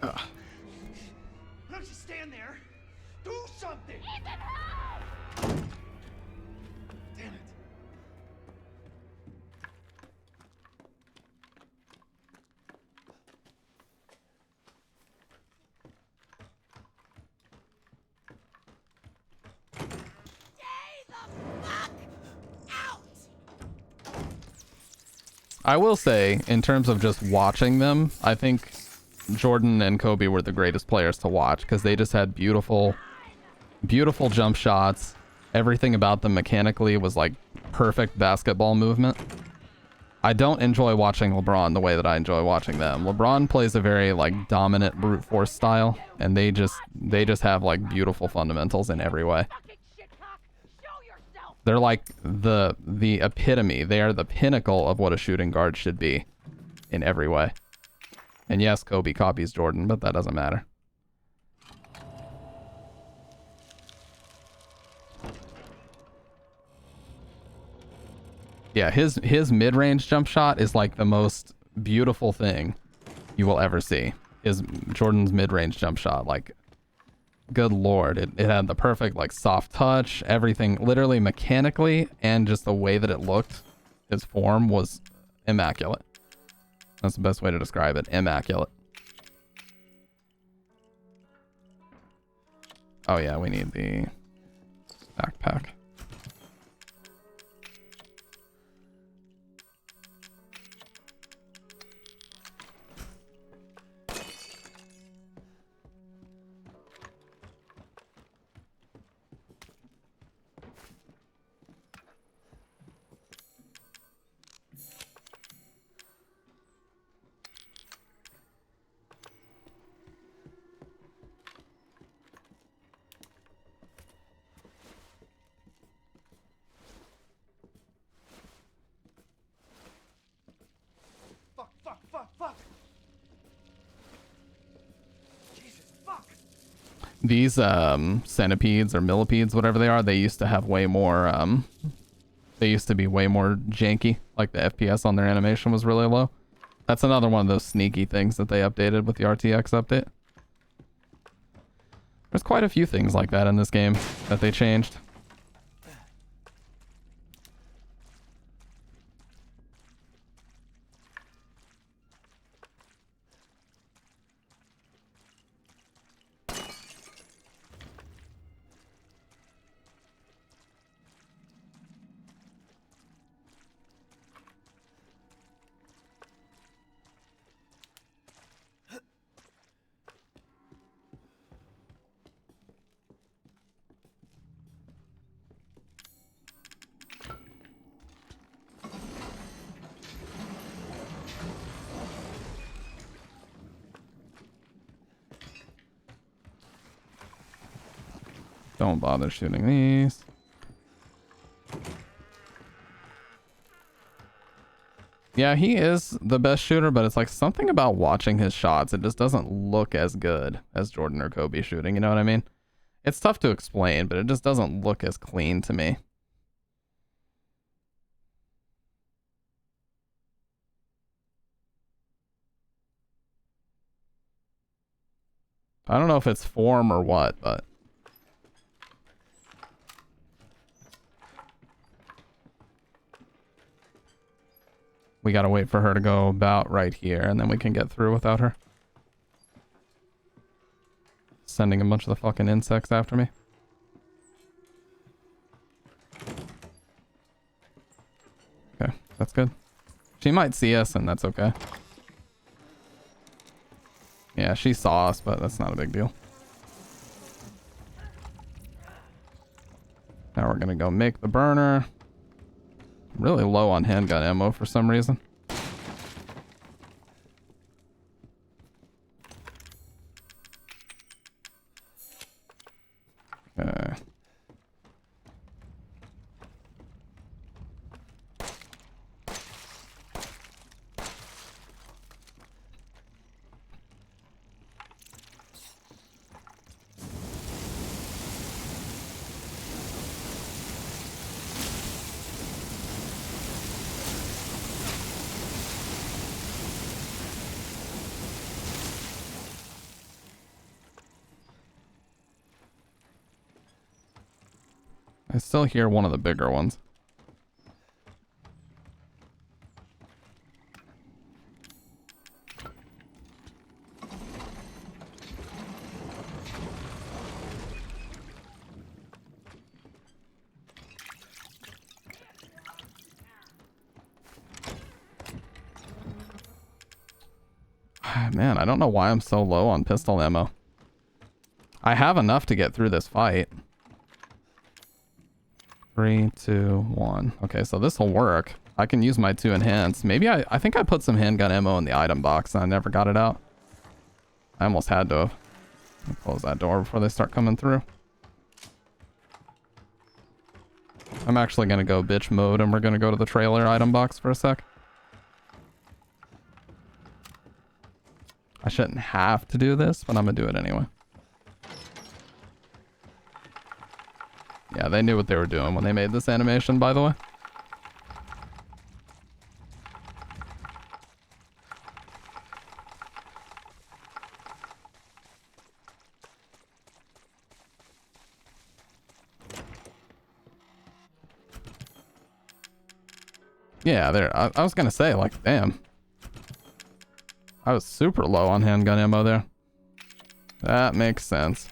Why don't you stand there? Do something! Ethan, help! Damn it. I will say, in terms of just watching them, I think Jordan and Kobe were the greatest players to watch because they just had beautiful jump shots. Everything about them mechanically was like perfect basketball movement. I don't enjoy watching LeBron the way that I enjoy watching them. LeBron plays a very like dominant brute force style, and they just have like beautiful fundamentals in every way. They're like the epitome. They are the pinnacle of what a shooting guard should be in every way. And yes, Kobe copies Jordan, but that doesn't matter. Yeah, his mid-range jump shot is like the most beautiful thing you will ever see. Is Jordan's mid-range jump shot. Like, good lord, it had the perfect like soft touch, everything literally mechanically, and just the way that it looked, his form was immaculate. That's the best way to describe it, immaculate. Oh yeah, we need the backpack. These centipedes or millipedes, whatever they are, they used to have way more they used to be way more janky. Like the FPS on their animation was really low. That's another one of those sneaky things that they updated with the RTX update. There's quite a few things like that in this game that they changed. Don't bother shooting these. Yeah, he is the best shooter, but it's like something about watching his shots. It just doesn't look as good as Jordan or Kobe shooting. You know what I mean? It's tough to explain, but it just doesn't look as clean to me. I don't know if it's form or what, but... we gotta wait for her to go about right here, and then we can get through without her sending a bunch of the fucking insects after me. Okay, that's good. She might see us, and that's okay. Yeah, she saw us, but that's not a big deal. Now we're gonna go make the burner. Really low on handgun ammo for some reason. Okay. I still hear one of the bigger ones. Man, I don't know why I'm so low on pistol ammo. I have enough to get through this fight. 3, 2, 1. Okay, so this will work. I can use my 2 enhance. Maybe I think I put some handgun ammo in the item box and I never got it out. I almost had to have. Let me close that door before they start coming through. I'm actually going to go bitch mode and we're going to go to the trailer item box for a sec. I shouldn't have to do this, but I'm going to do it anyway. Yeah, they knew what they were doing when they made this animation, by the way. Yeah, there. I was gonna say, like, damn. I was super low on handgun ammo there. That makes sense.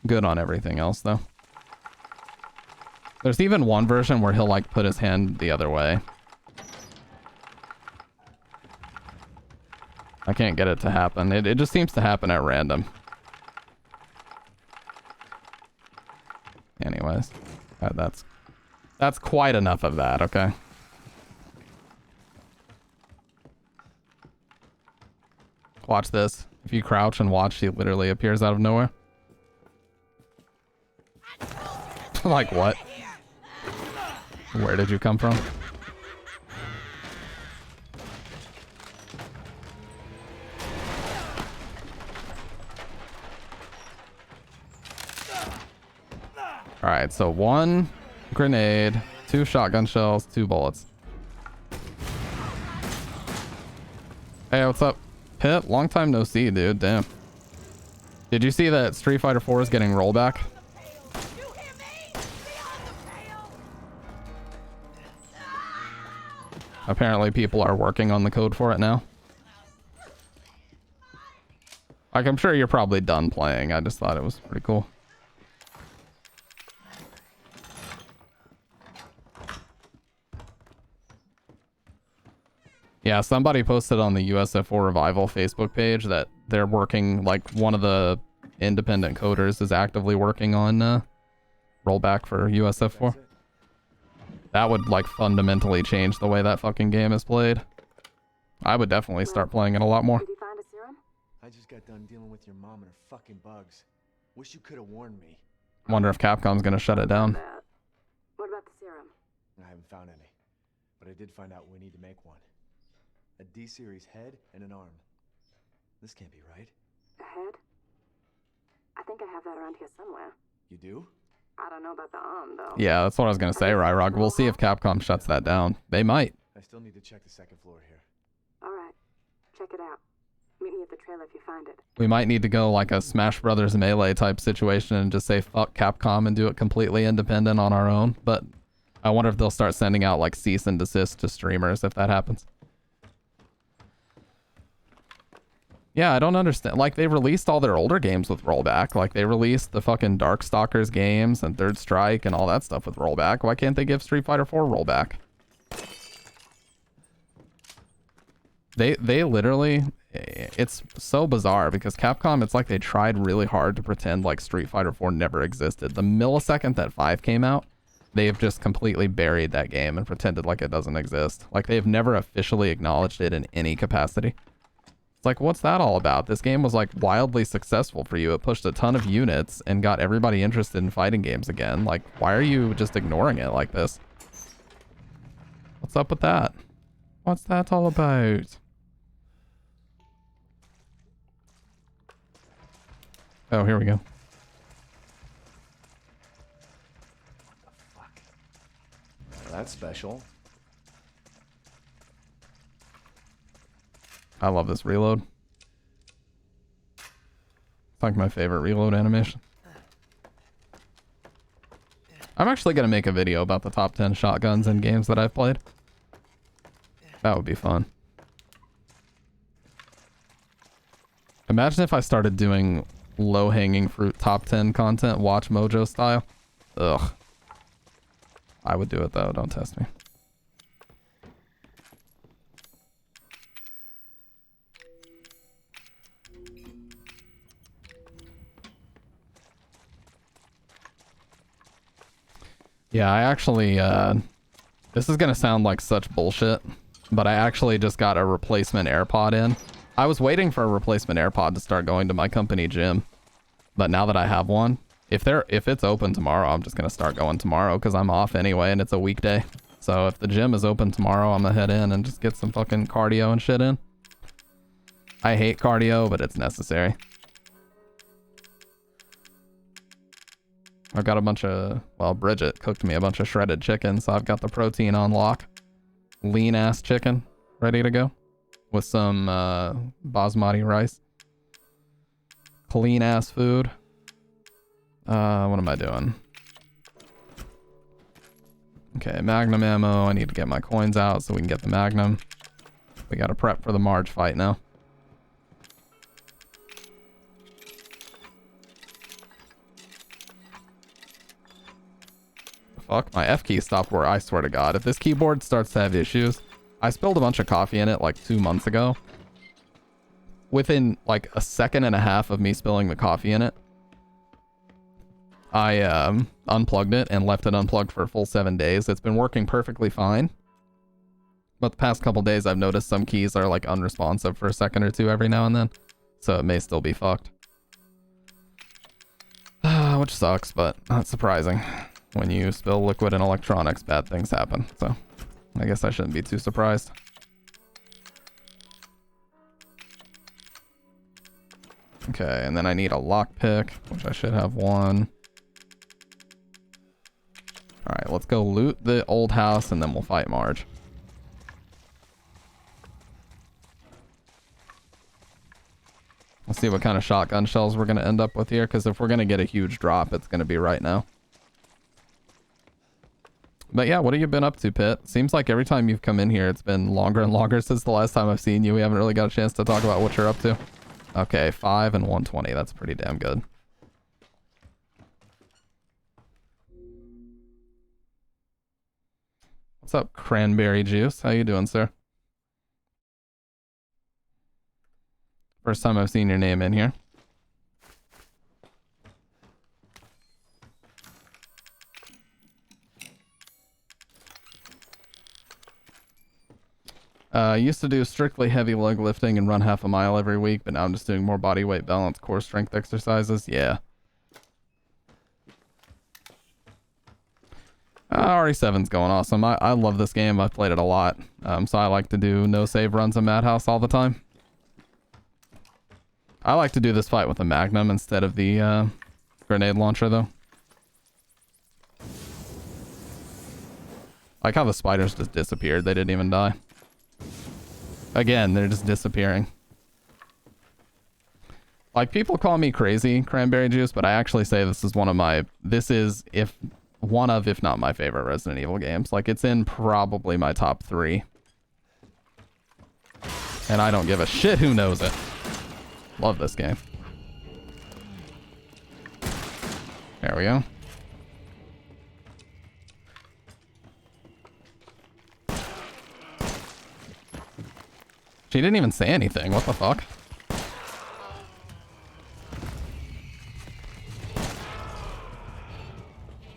Good on everything else, though. There's even one version where he'll, like, put his hand the other way. I can't get it to happen. It just seems to happen at random. Anyways, that's quite enough of that, okay? Watch this. If you crouch and watch, she literally appears out of nowhere. Like what? Where did you come from? Alright, so 1 grenade, 2 shotgun shells, 2 bullets. Hey, what's up? Pit, long time no see, dude. Damn. Did you see that Street Fighter 4 is getting rollback? Apparently people are working on the code for it now. Like, I'm sure you're probably done playing. I just thought it was pretty cool. Yeah, somebody posted on the USF4 Revival Facebook page that they're working, like, one of the independent coders is actively working on rollback for USF4. That would, like, fundamentally change the way that fucking game is played. I would definitely start playing it a lot more. Did you find a serum? I just got done dealing with your mom and her fucking bugs. Wish you could have warned me. Wonder if Capcom's gonna shut it down. What about the serum? I haven't found any, but I did find out we need to make one. A D-series head and an arm. This can't be right. A head? I think I have that around here somewhere. You do? I don't know about the arm, though. Yeah, that's what I was gonna say, Ryrog. We'll see if Capcom shuts that down. They might. I still need to check the second floor here. Alright. Check it out. Meet me at the trailer if you find it. We might need to go like a Smash Brothers Melee type situation and just say fuck Capcom and do it completely independent on our own. But I wonder if they'll start sending out like cease and desist to streamers if that happens. Yeah, I don't understand. Like, they released all their older games with rollback. Like, they released the fucking Darkstalkers games and Third Strike and all that stuff with rollback. Why can't they give Street Fighter 4 rollback? They literally... It's so bizarre because Capcom, it's like they tried really hard to pretend like Street Fighter 4 never existed. The millisecond that 5 came out, they've just completely buried that game and pretended like it doesn't exist. Like, they've never officially acknowledged it in any capacity. It's like, what's that all about? This game was like wildly successful for you. It pushed a ton of units and got everybody interested in fighting games again. Like, why are you just ignoring it like this? What's up with that? What's that all about? Oh, here we go. Fuck. Well, that's special. I love this reload. It's like my favorite reload animation. I'm actually going to make a video about the top 10 shotguns in games that I've played. That would be fun. Imagine if I started doing low-hanging fruit top 10 content, Watch Mojo style. Ugh. I would do it though, don't test me. Yeah, I actually, this is gonna sound like such bullshit, but I actually just got a replacement AirPod in. I was waiting for a replacement AirPod to start going to my company gym, but now that I have one, if it's open tomorrow, I'm just gonna start going tomorrow because I'm off anyway and it's a weekday. So if the gym is open tomorrow, I'm gonna head in and just get some fucking cardio and shit in. I hate cardio, but it's necessary. I've got a bunch of, well, Bridget cooked me a bunch of shredded chicken, so I've got the protein on lock. Lean ass chicken ready to go with some basmati rice. Clean ass food. What am I doing? Okay, Magnum ammo. I need to get my coins out so we can get the Magnum. We gotta prep for the Marge fight now. Fuck, my F key stopped where I swear to God. If this keyboard starts to have issues, I spilled a bunch of coffee in it like 2 months ago. Within like a second and a half of me spilling the coffee in it, I unplugged it and left it unplugged for a full 7 days. It's been working perfectly fine. But the past couple days I've noticed some keys are like unresponsive for a second or two every now and then. So it may still be fucked. Which sucks, but not surprising. When you spill liquid in electronics, bad things happen. So I guess I shouldn't be too surprised. Okay, and then I need a lockpick, which I should have one. Alright, let's go loot the old house and then we'll fight Marge. Let's see what kind of shotgun shells we're going to end up with here, because if we're going to get a huge drop, it's going to be right now. But yeah, what have you been up to, Pitt? Seems like every time you've come in here, it's been longer and longer since the last time I've seen you. We haven't really got a chance to talk about what you're up to. Okay, 5 and 120. That's pretty damn good. What's up, Cranberry Juice? How you doing, sir? First time I've seen your name in here. I used to do strictly heavy leg lifting and run half a mile every week, but now I'm just doing more body weight balance, core strength exercises. Yeah. RE7's going awesome. I love this game. I've played it a lot. So I like to do no save runs in Madhouse all the time. I like to do this fight with a Magnum instead of the grenade launcher, though. Like how the spiders just disappeared. They didn't even die. Again, they're just disappearing. Like, people call me crazy, Cranberry Juice, but I actually say this is one of my... This is, if not my favorite Resident Evil games. Like, it's in probably my top 3. And I don't give a shit who knows it. Love this game. There we go. She didn't even say anything. What the fuck?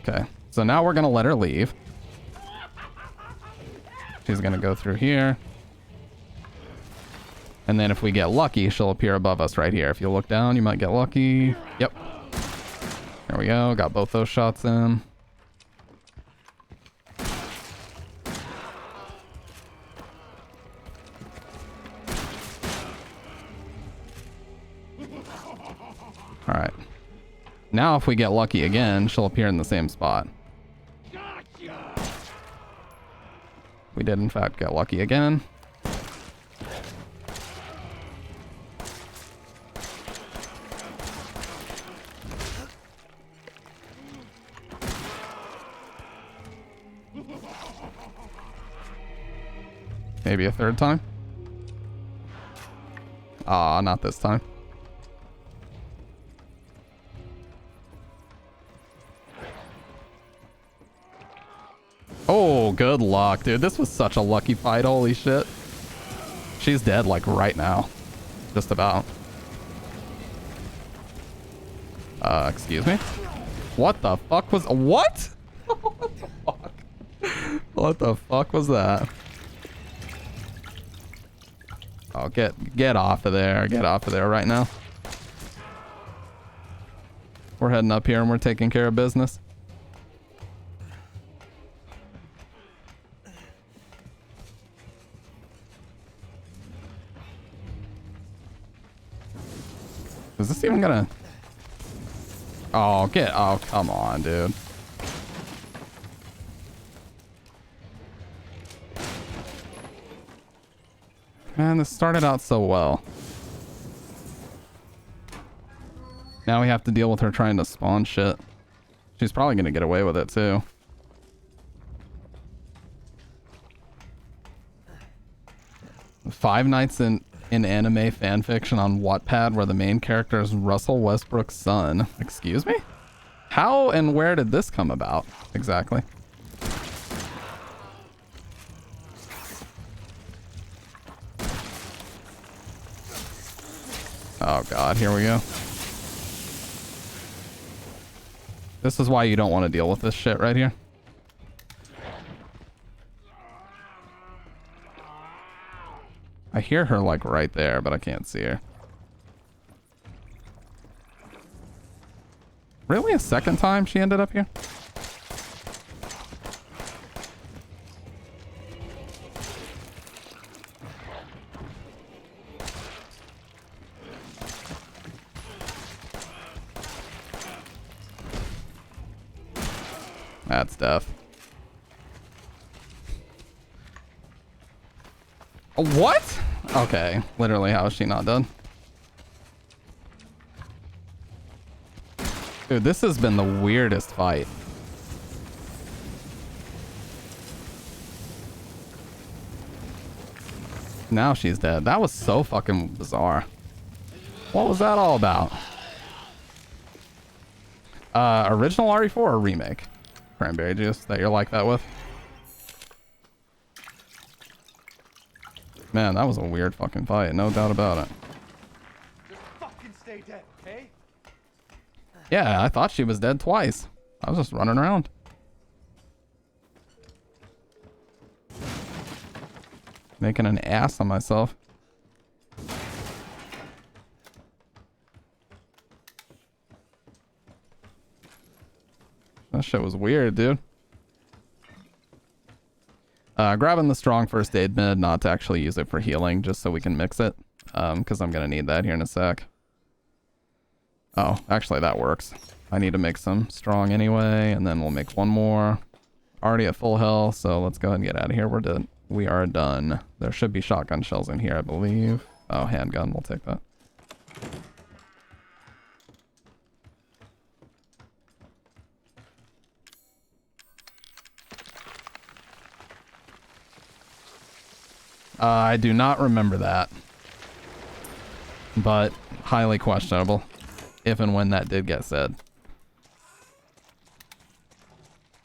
Okay, so now we're gonna let her leave. She's gonna go through here. And then if we get lucky, she'll appear above us right here. If you look down, you might get lucky. Yep. There we go. Got both those shots in. Alright. Now if we get lucky again, she'll appear in the same spot. We did in fact get lucky again. Maybe a third time? Ah, not this time. Oh, good luck, dude. This was such a lucky fight. Holy shit. She's dead, like, right now. Just about. Excuse me? What the fuck was... What? What the fuck? What the fuck was that? Oh, get off of there. Get off of there right now. We're heading up here and we're taking care of business. Is this even gonna... Oh, oh, come on, dude. Man, this started out so well. Now we have to deal with her trying to spawn shit. She's probably gonna get away with it, too. Five Nights in anime fanfiction on Wattpad where the main character is Russell Westbrook's son. Excuse me? How and where did this come about exactly? Oh god, here we go. This is why you don't want to deal with this shit right here. I hear her like right there, but I can't see her. Really? A second time she ended up here? That's death. What? Okay, literally, how is she not done? Dude, this has been the weirdest fight. Now she's dead. That was so fucking bizarre. What was that all about? Original RE4 or remake? Cranberry juice that you're like that with? Man, that was a weird fucking fight, no doubt about it. Just fucking stay dead, okay? Yeah, I thought she was dead twice. I was just running around. Making an ass of myself. That shit was weird, dude. Grabbing the strong first aid mid, not to actually use it for healing, just so we can mix it. Because I'm going to need that here in a sec. Oh, actually that works. I need to make some strong anyway, and then we'll make one more. Already at full health, so let's go ahead and get out of here. We're done. We are done. There should be shotgun shells in here, I believe. Oh, handgun. We'll take that. I do not remember that. But highly questionable if and when that did get said.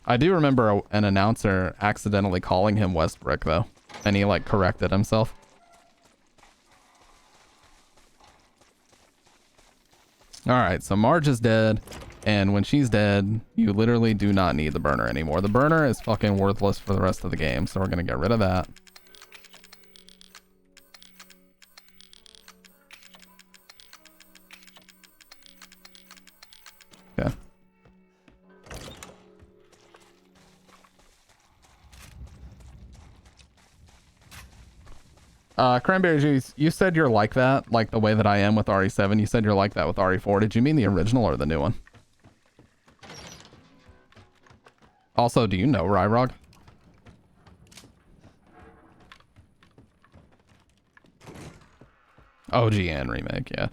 I do remember an announcer accidentally calling him Westbrook, though. And he, like, corrected himself. Alright, so Marge is dead. And when she's dead, you literally do not need the burner anymore. The burner is fucking worthless for the rest of the game, so we're gonna get rid of that. Okay. Cranberry juice, you said you're like that, like the way that I am with RE7. You said you're like that with RE4. Did you mean the original or the new one? Also, do you know Ryrog? OG and remake, yeah.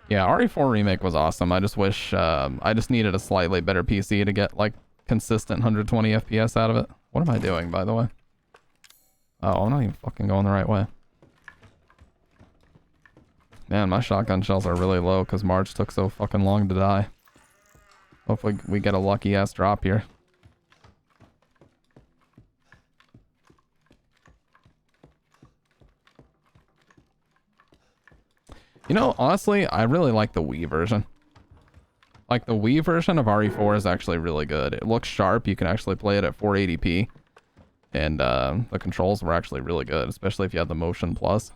Yeah, RE4 remake was awesome. I just wish, I just needed a slightly better PC to get, like, consistent 120 FPS out of it. What am I doing, by the way? Oh, I'm not even fucking going the right way. Man, my shotgun shells are really low because Marge took so fucking long to die. Hopefully we get a lucky ass drop here. You know, honestly, I really like the Wii version. Like, the Wii version of RE4 is actually really good. It looks sharp. You can actually play it at 480p. And the controls were actually really good, especially if you had the Motion Plus.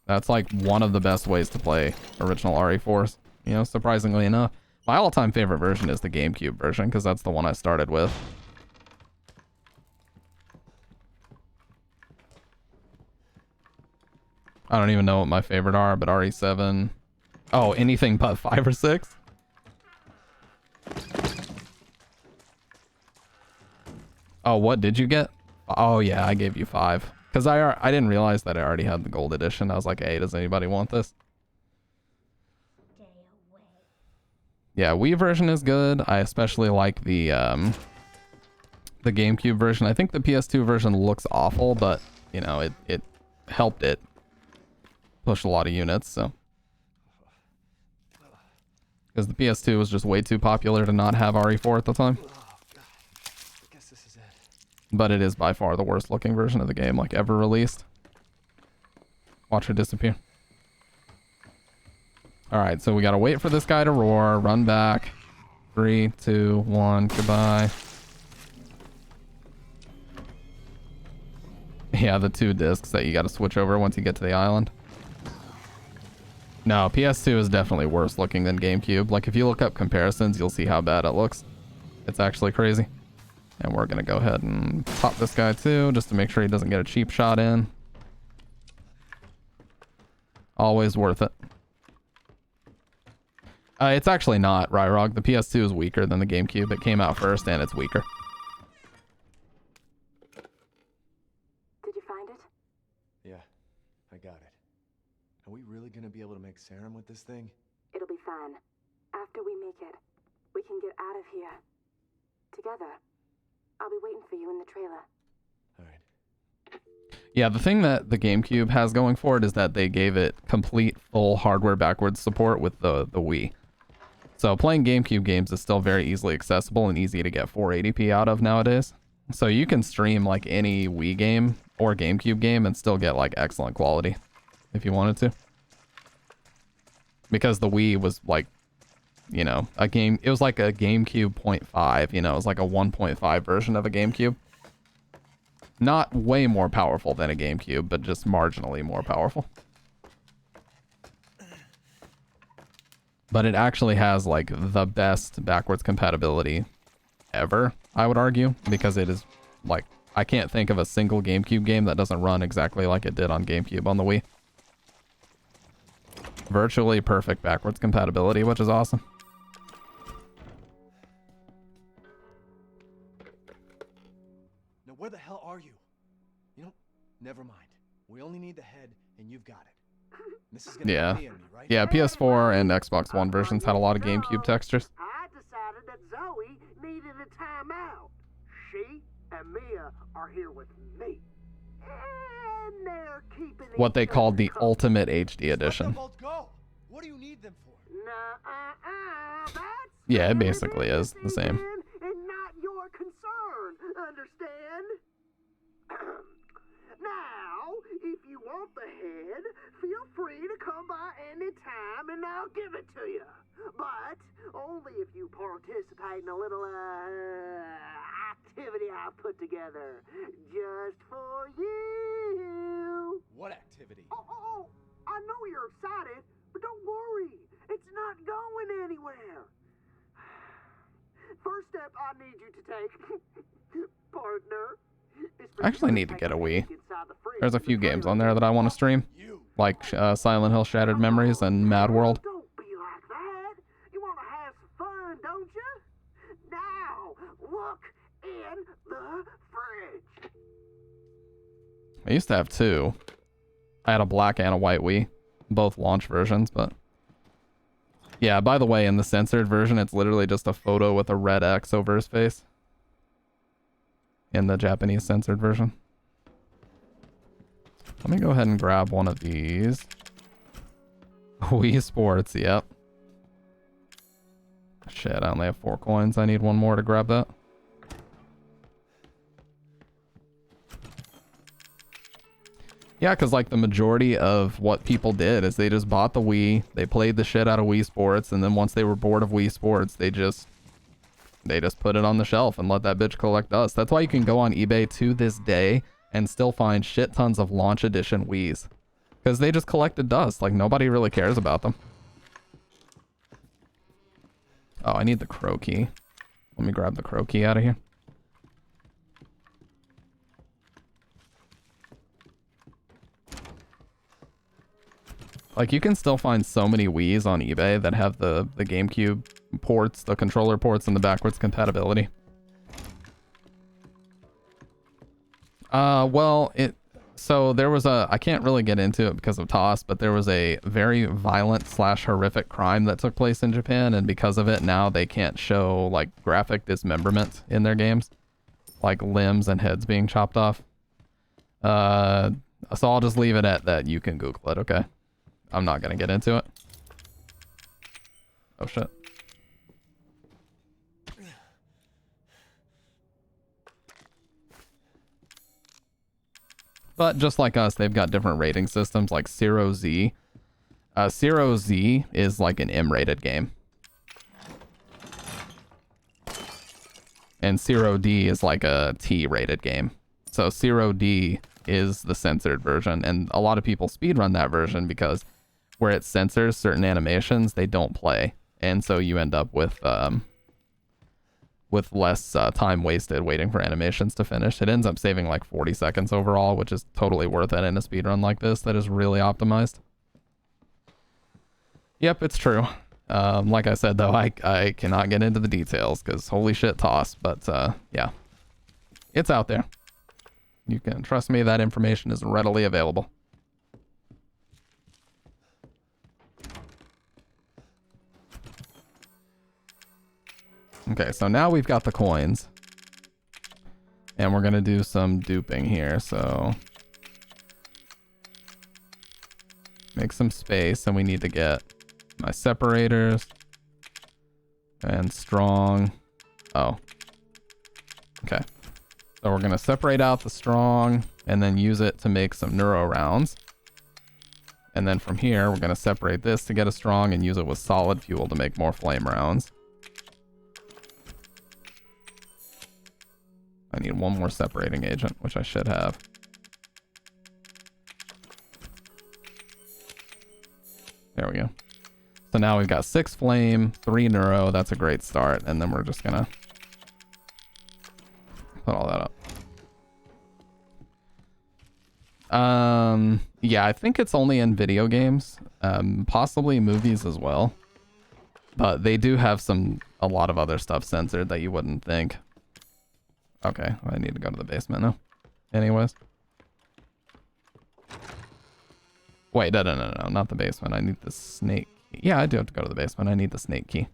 That's like one of the best ways to play original RE4s, you know, surprisingly enough. My all-time favorite version is the GameCube version, because that's the one I started with. I don't even know what my favorite are, but RE7. Oh, anything but 5 or 6? Oh, what did you get? Oh, yeah, I gave you 5. Because I didn't realize that I already had the gold edition. I was like, hey, does anybody want this? Yeah, Wii version is good. I especially like the GameCube version. I think the PS2 version looks awful, but, you know, it helped it push a lot of units, so. Because the PS2 was just way too popular to not have RE4 at the time. But it is by far the worst looking version of the game, like, ever released. Watch her disappear. Alright, so we gotta wait for this guy to roar, run back. 3, 2, 1, goodbye. Yeah, the 2 discs that you gotta switch over once you get to the island. No, PS2 is definitely worse looking than GameCube. Like, if you look up comparisons, you'll see how bad it looks. It's actually crazy. And we're gonna go ahead and pop this guy too, just to make sure he doesn't get a cheap shot in. Always worth it. It's actually not, Ryrog. The PS2 is weaker than the GameCube. It came out first and it's weaker. want to make serum with this thing? It'll be fine. After we make it, we can get out of here. Together. I'll be waiting for you in the trailer. Alright. Yeah, the thing that the GameCube has going for it is that they gave it complete full hardware backwards support with the Wii. So playing GameCube games is still very easily accessible and easy to get 480p out of nowadays. So you can stream like any Wii game or GameCube game and still get like excellent quality if you wanted to. Because the Wii was like, you know, it was like a GameCube 0.5, you know, it was like a 1.5 version of a GameCube. Not way more powerful than a GameCube, but just marginally more powerful. But it actually has like the best backwards compatibility ever, I would argue, because it is like, I can't think of a single GameCube game that doesn't run exactly like it did on GameCube on the Wii. Virtually perfect backwards compatibility, which is awesome. Now where the hell are you? You know, never mind. We only need the head, and you've got it. This is gonna Yeah. be me and me, right? Yeah, PS4 and Xbox One versions had a lot of GameCube textures. I decided that Zoe needed a timeout. She and Mia are here with me. And they're keeping What they each called other the company. Ultimate HD Let them Edition. both go. What do you need them for? That's Yeah, it their basically is the same. business and not your concern. Understand? Now, if you want the head, feel free to come by any time and I'll give it to you. But only if you participate in a little activity I've put together just for you. What activity? Oh, I know you're excited, but don't worry. It's not going anywhere. First step I need you to take, partner. I actually need to get a Wii. There's a few games on there that I want to stream, like Silent Hill Shattered Memories and Mad World. Don't be like that. You want to have some fun, don't you? Now, look in the fridge. I used to have two. I had a black and a white Wii, both launch versions, but... Yeah, by the way, in the censored version, it's literally just a photo with a red X over his face. In the Japanese censored version. Let me go ahead and grab one of these. Wii Sports, yep. Shit, I only have 4 coins. I need one more to grab that. Yeah, because like the majority of what people did is they just bought the Wii, they played the shit out of Wii Sports, and then once they were bored of Wii Sports, they just put it on the shelf and let that bitch collect dust. That's why you can go on eBay to this day and still find shit tons of launch edition Wiis. Because they just collected dust. Like, nobody really cares about them. Oh, I need the crow key. Let me grab the crow key out of here. Like, you can still find so many Wiis on eBay that have the GameCube ports, the controller ports, and the backwards compatibility. So there was I can't really get into it because of TOS, but there was a very violent / horrific crime that took place in Japan, and because of it, now they can't show, like, graphic dismemberment in their games. Like, limbs and heads being chopped off. So I'll just leave it at that. You can Google it, okay? I'm not gonna get into it. Oh shit. But just like us, they've got different rating systems like 0Z. 0Z is like an M-rated game. And 0D is like a T-rated game. So 0D is the censored version, and a lot of people speedrun that version because where it censors certain animations, they don't play, and so you end up with less time wasted waiting for animations to finish. It ends up saving like 40 seconds overall, which is totally worth it in a speedrun like this that is really optimized. Yep, it's true. Like I said, though, I cannot get into the details because holy shit, TOS. But yeah, it's out there. You can trust me, that information is readily available. Okay, so now we've got the coins. And we're going to do some duping here, so... Make some space, and we need to get my separators. And strong. Oh. Okay. So we're going to separate out the strong, and then use it to make some neuro rounds. And then from here, we're going to separate this to get a strong, and use it with solid fuel to make more flame rounds. I need one more separating agent, which I should have. There we go. So now we've got 6 flame, 3 neuro. That's a great start. And then we're just gonna put all that up. Yeah, I think it's only in video games, possibly movies as well. But they do have a lot of other stuff censored that you wouldn't think. Okay, I need to go to the basement now. Anyways. Wait, no, not the basement. I need the snake. Yeah, I do have to go to the basement. I need the snake key.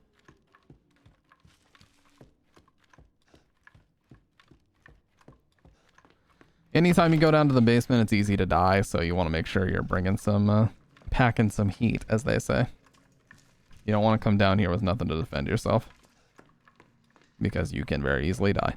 Anytime you go down to the basement, it's easy to die, so you want to make sure you're bringing some, packing some heat, as they say. You don't want to come down here with nothing to defend yourself. Because you can very easily die.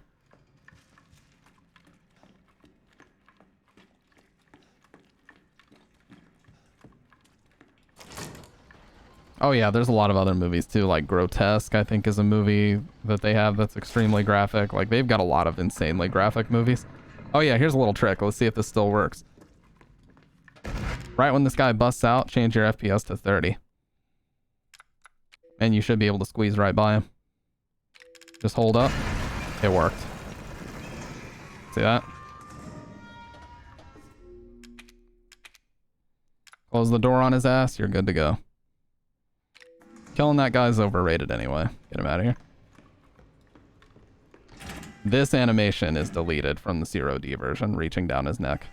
Oh yeah, there's a lot of other movies too, like Grotesque, I think, is a movie that they have that's extremely graphic. Like, they've got a lot of insanely graphic movies. Oh yeah, here's a little trick. Let's see if this still works. Right when this guy busts out, change your FPS to 30. And you should be able to squeeze right by him. Just hold up. It worked. See that? Close the door on his ass, you're good to go. Killing that guy's overrated anyway. Get him out of here. This animation is deleted from the 0D version, reaching down his neck.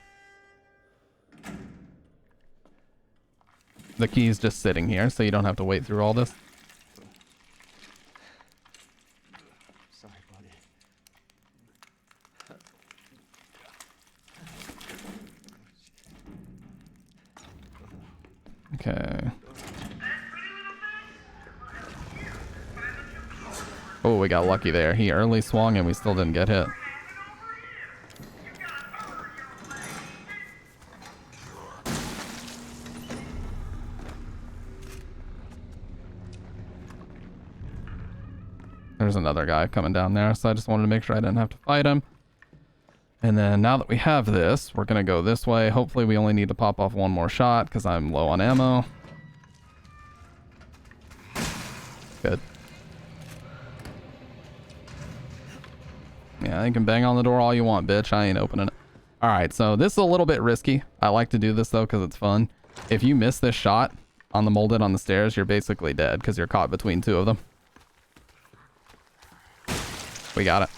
The key's just sitting here, so you don't have to wait through all this. Sorry, buddy. Okay. Oh, we got lucky there. He early swung and we still didn't get hit. There's another guy coming down there, so I just wanted to make sure I didn't have to fight him. And then now that we have this, we're going to go this way. Hopefully we only need to pop off one more shot because I'm low on ammo. Good. Yeah, you can bang on the door all you want, bitch. I ain't opening it. Alright, so this is a little bit risky. I like to do this, though, because it's fun. If you miss this shot on the molded on the stairs, you're basically dead because you're caught between two of them. We got it.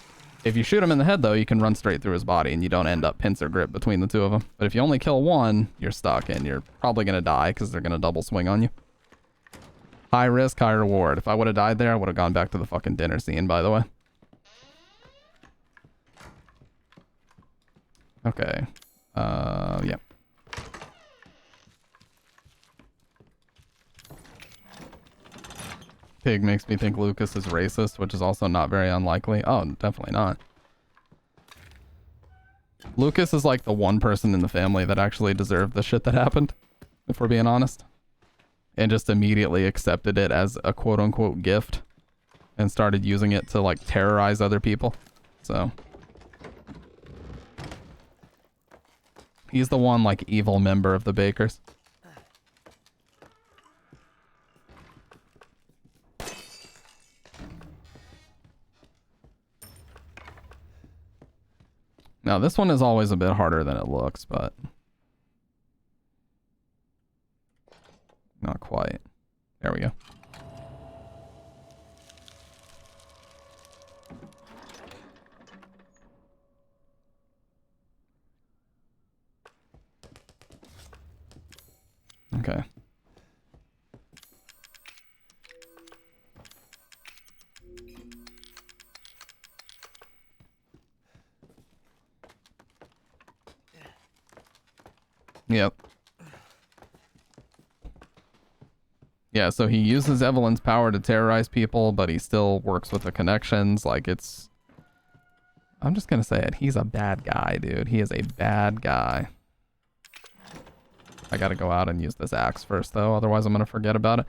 If you shoot him in the head, though, you can run straight through his body and you don't end up pincer grip between the two of them. But if you only kill one, you're stuck and you're probably going to die because they're going to double swing on you. High risk, high reward. If I would have died there, I would have gone back to the fucking dinner scene, by the way. Okay. Yeah. Pig makes me think Lucas is racist, which is also not very unlikely. Oh, definitely not. Lucas is like the one person in the family that actually deserved the shit that happened, if we're being honest. And just immediately accepted it as a quote-unquote gift and started using it to, like, terrorize other people. So he's the one, like, evil member of the Bakers. Now, this one is always a bit harder than it looks, but not quite. There we go. Okay. Yep. Yeah, so he uses Evelyn's power to terrorize people, but he still works with the connections. Like, it's... I'm just gonna say it. He's a bad guy, dude. He is a bad guy. I gotta go out and use this axe first, though. Otherwise, I'm gonna forget about it.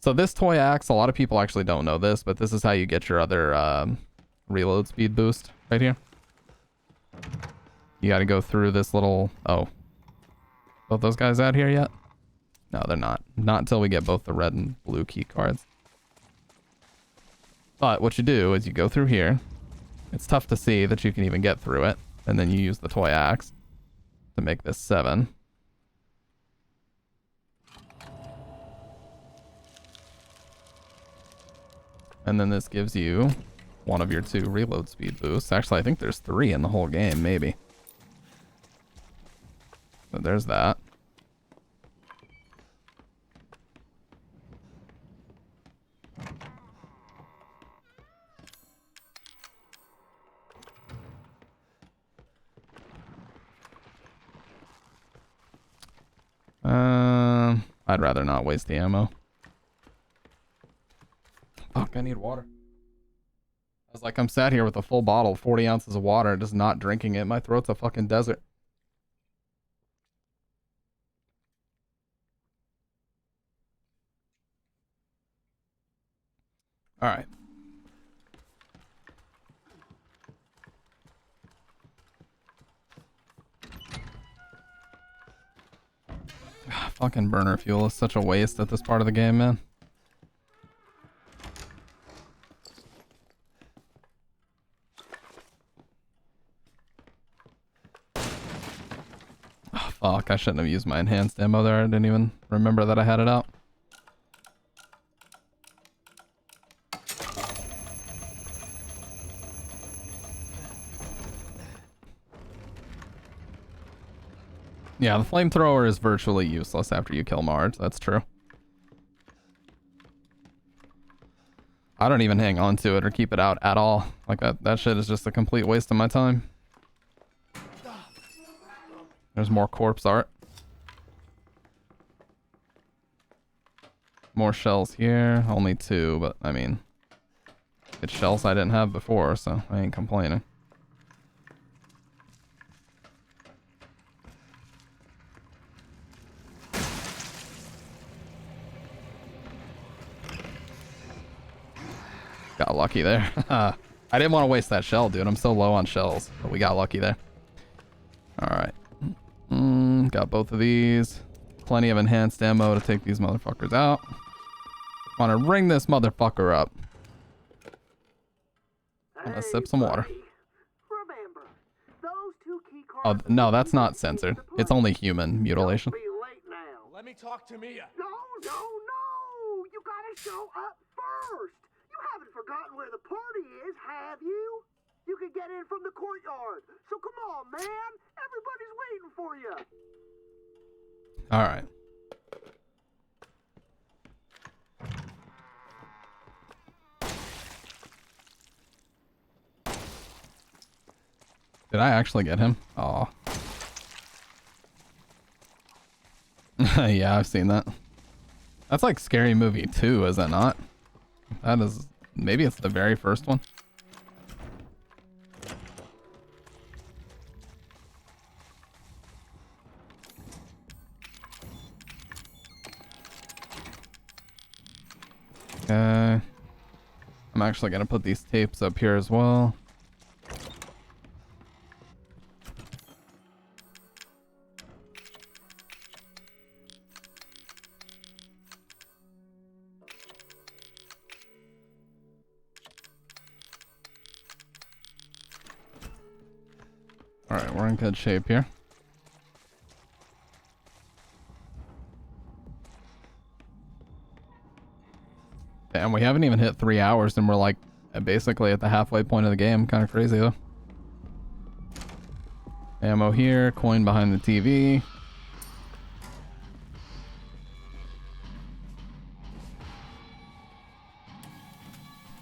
So this toy axe, a lot of people actually don't know this, but this is how you get your other reload speed boost right here. You gotta go through this little... Oh. Both those guys out here yet? No, they're not. Not until we get both the red and blue key cards. But what you do is you go through here. It's tough to see that you can even get through it. And then you use the toy axe to make this 7. And then this gives you one of your 2 reload speed boosts. Actually, I think there's 3 in the whole game, maybe. But there's that. I'd rather not waste the ammo. Fuck, I need water. I was like, I'm sat here with a full bottle, 40 ounces of water, just not drinking it. My throat's a fucking desert. Alright. Fucking burner fuel is such a waste at this part of the game, man. Oh, fuck, I shouldn't have used my enhanced ammo there. I didn't even remember that I had it out. Yeah, the flamethrower is virtually useless after you kill Marge. That's true. I don't even hang on to it or keep it out at all. Like, that shit is just a complete waste of my time. There's more corpse art. More shells here. Only 2, but I mean, it's shells I didn't have before, so I ain't complaining. Got lucky there. I didn't want to waste that shell, dude. I'm so low on shells, but we got lucky there. Alright. Got both of these. Plenty of enhanced ammo to take these motherfuckers out. Want to ring this motherfucker up. I'm gonna sip some water. Remember, those 2 key Oh, cards no, that's not censored. It's only human mutilation. be late now. Let me talk to Mia. No! You gotta show up first! You haven't forgotten where the party is, have you? You can get in from the courtyard. So come on, man! Everybody's waiting for you! Alright. Did I actually get him? Aw. Yeah, I've seen that. That's like Scary Movie 2, is that not? That is... Maybe it's the very first one. Okay. I'm actually gonna put these tapes up here as well. Alright, we're in good shape here. Damn, we haven't even hit 3 hours and we're like basically at the halfway point of the game. Kind of crazy though. Ammo here, coin behind the TV.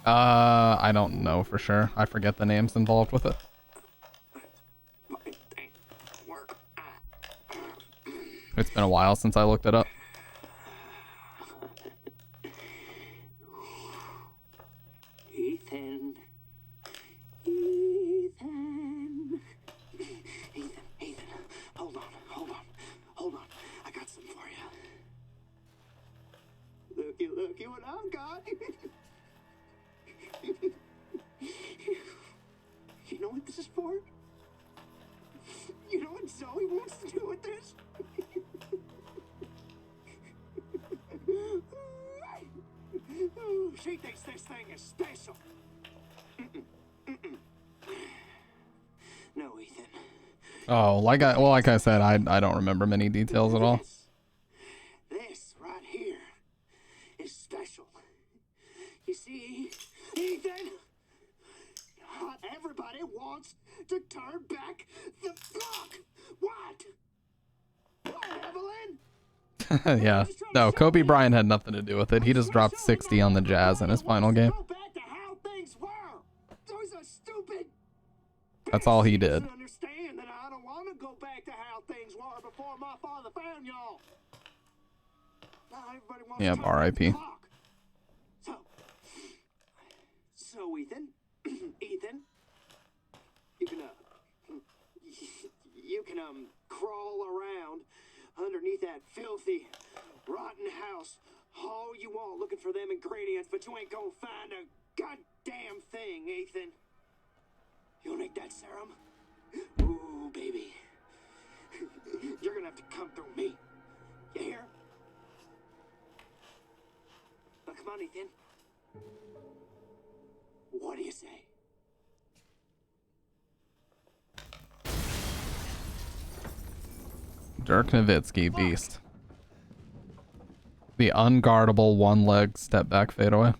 I don't know for sure. I forget the names involved with it. It's been a while since I looked it up. Ethan. Ethan. Ethan. Hold on. I got some for you. Looky what I've got. You know what this is for? You know what Zoe wants to do with this? She thinks this thing is special. No, Ethan. Oh, like I said, I don't remember many details at all. This right here is special. You see, Ethan, not everybody wants to turn back the clock. What? What, Evelyn? Yeah. No, Kobe Bryant had nothing to do with it. He just dropped 60 on the Jazz in his final game. Go back to how things were. Those are stupid. That's all he did. Understand that I don't want to go back to how things were before my father found y'all. Now everybody wants Yep, to turn back R.I.P. the clock. So Ethan, you can crawl around underneath that filthy, rotten house all you want looking for them ingredients, but you ain't gonna find a goddamn thing, Ethan. You'll need that serum? Ooh, baby. You're gonna have to come through me. You hear? Now come on, Ethan. What do you say? Dirk Nowitzki, beast. The unguardable one-leg step-back fadeaway.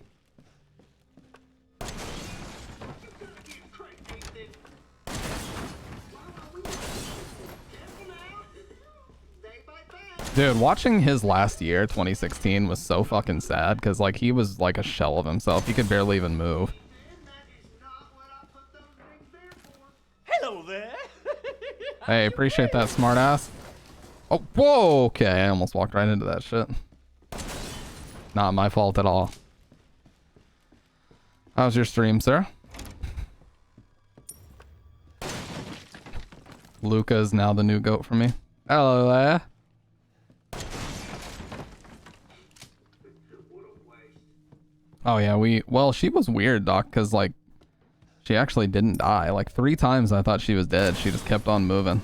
Dude, watching his last year, 2016, was so fucking sad because, like, he was like a shell of himself. He could barely even move. Hello there. Hey, appreciate that, smartass. Oh, whoa, okay, I almost walked right into that shit. Not my fault at all. How's your stream, sir? Luca is now the new GOAT for me. Hello there. Oh yeah, well, she was weird, Doc, because, like, she actually didn't die. Like, 3 times I thought she was dead. She just kept on moving.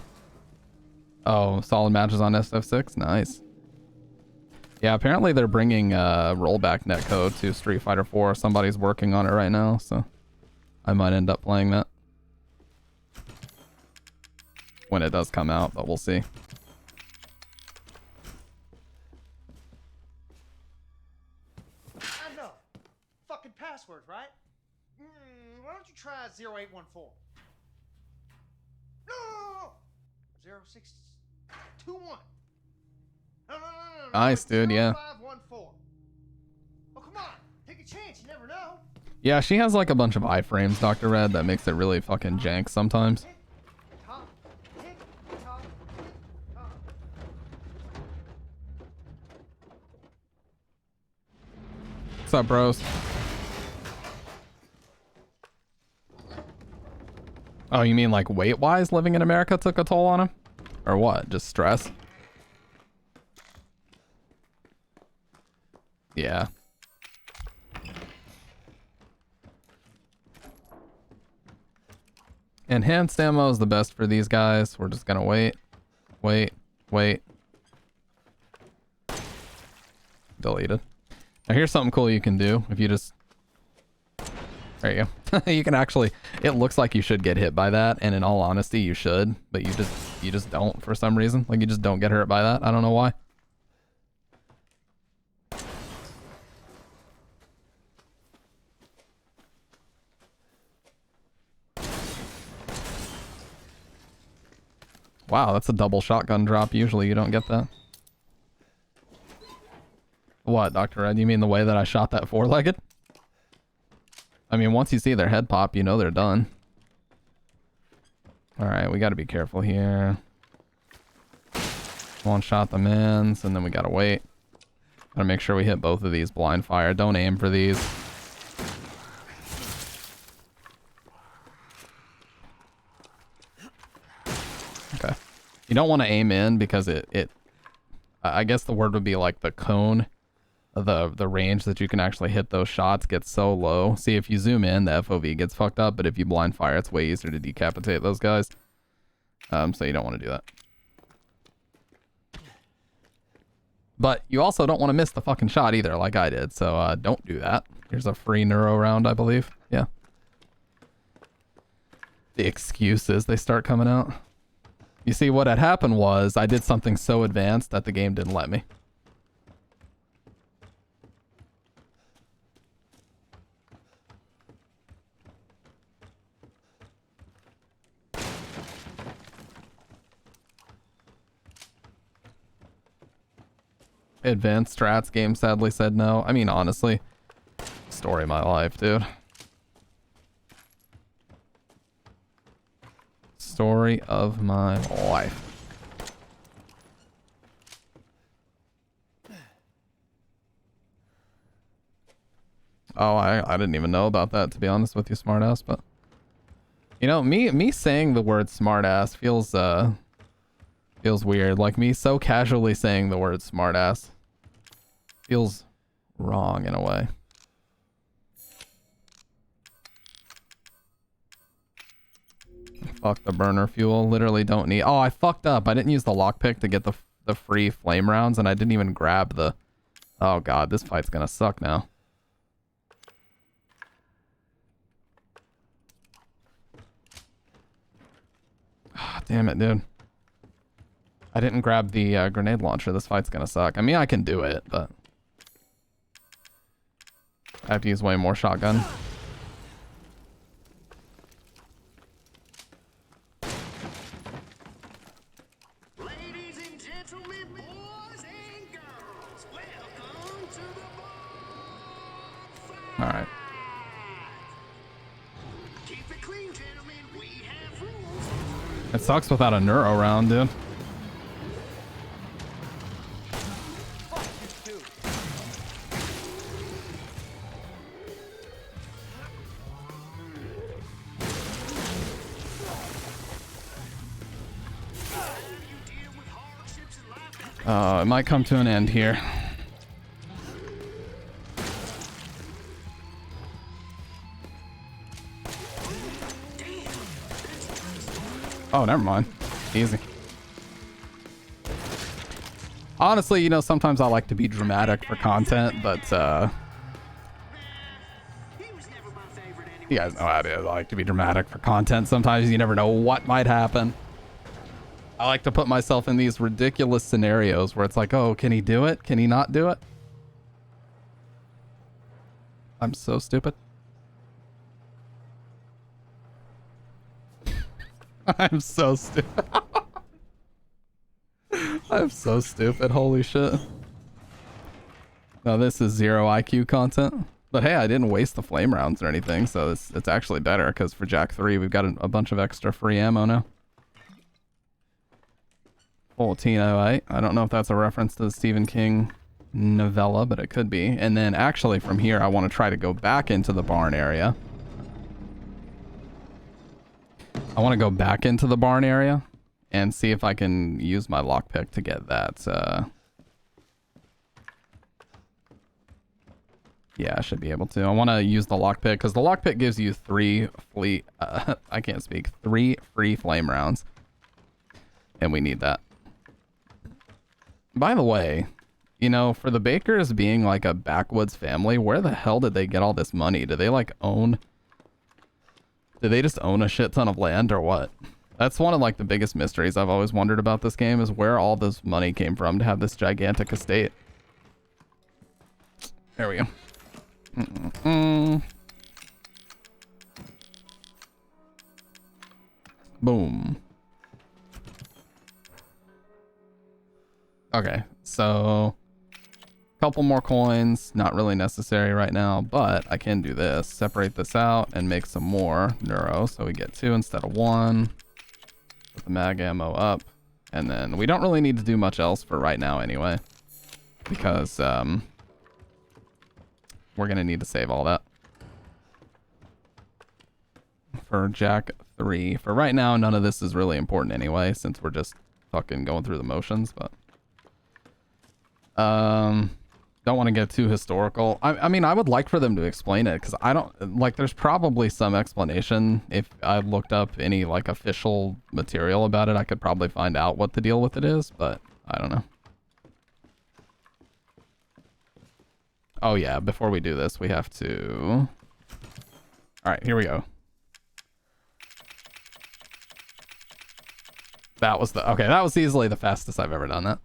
Oh, solid matches on SF6? Nice. Yeah, apparently they're bringing rollback netcode to Street Fighter 4. Somebody's working on it right now, so I might end up playing that when it does come out, but we'll see. I know. Fucking password, right? Why don't you try 0814? No! 0621. No. Nice, dude, yeah. 0514. Oh, come on. Take a chance. You never know. Yeah, she has like a bunch of iframes, Dr. Red, that makes it really fucking jank sometimes. Top. What's up, bros? Oh, you mean like weight-wise living in America took a toll on him? Or what? Just stress? Yeah. Enhanced ammo is the best for these guys. We're just gonna wait. Deleted. Now here's something cool you can do. If you just... There you go. You can actually... It looks like you should get hit by that, and in all honesty, you should. But you just don't for some reason. Like, you just don't get hurt by that. I don't know why. Wow, that's a double shotgun drop. Usually you don't get that. What, Dr. Red? You mean the way that I shot that four-legged? I mean, once you see their head pop, you know they're done. Alright, we gotta be careful here. One-shot the mins, and then we gotta wait. Gotta make sure we hit both of these blind fire. Don't aim for these. Okay. You don't want to aim in because I guess the word would be like the cone, the range that you can actually hit those shots gets so low. See, if you zoom in, the FOV gets fucked up, but if you blind fire, it's way easier to decapitate those guys. So you don't want to do that. But you also don't want to miss the fucking shot either, like I did. So don't do that. Here's a free neuro round, I believe. Yeah. The excuses, they start coming out. You see, what had happened was I did something so advanced that the game didn't let me. Advanced strats game sadly said no. I mean, honestly, story of my life, dude. Story of my life. Oh, I didn't even know about that, to be honest with you, smartass. But you know, me saying the word smartass feels weird. Like me so casually saying the word smartass feels wrong in a way. Fuck the burner fuel. Literally don't need. Oh, I fucked up. I didn't use the lockpick to get the free flame rounds, and I didn't even grab the. Oh god, this fight's gonna suck now. Oh, damn it, dude. I didn't grab the grenade launcher. This fight's gonna suck. I mean, I can do it, but I have to use way more shotgun. Ladies and gentlemen, boys and girls, welcome to the All right. Keep it clean, gentlemen. We have rules. It sucks without a neuro round, dude. It might come to an end here. Oh, never mind. Easy. Honestly, you know, sometimes I like to be dramatic for content, but you guys know how it is. I like to be dramatic for content. Sometimes you never know what might happen. I like to put myself in these ridiculous scenarios where it's like, oh, can he do it? Can he not do it? I'm so stupid. I'm so stupid. I'm so stupid. Holy shit. Now this is 0 IQ content. But hey, I didn't waste the flame rounds or anything, so it's actually better because for Jack 3, we've got a bunch of extra free ammo now. 1408. I don't know if that's a reference to the Stephen King novella, but it could be. And then actually from here, I want to try to go back into the barn area. I want to go back into the barn area and see if I can use my lockpick to get that. Yeah, I should be able to. I want to use the lockpick because the lockpick gives you 3 free flame rounds. And we need that. By the way, you know, for the Bakers being like a backwoods family, where the hell did they get all this money? Do they like own... Did they just own a shit ton of land or what? That's one of like the biggest mysteries I've always wondered about this game is where all this money came from to have this gigantic estate. There we go. Boom. Okay, so a couple more coins, not really necessary right now, but I can do this. Separate this out and make some more neuro, so we get 2 instead of 1. Put the mag ammo up, And then we don't really need to do much else for right now anyway. Because we're going to need to save all that. For Jack 3. For right now, none of this is really important anyway, since we're just fucking going through the motions, but... don't want to get too historical. I mean, I would like for them to explain it, because I don't... Like, there's probably some explanation. If I looked up any, like, official material about it, I could probably find out what the deal with it is, but I don't know. Oh, yeah, before we do this, we have to... Alright, here we go. That was the... Okay, that was easily the fastest I've ever done that.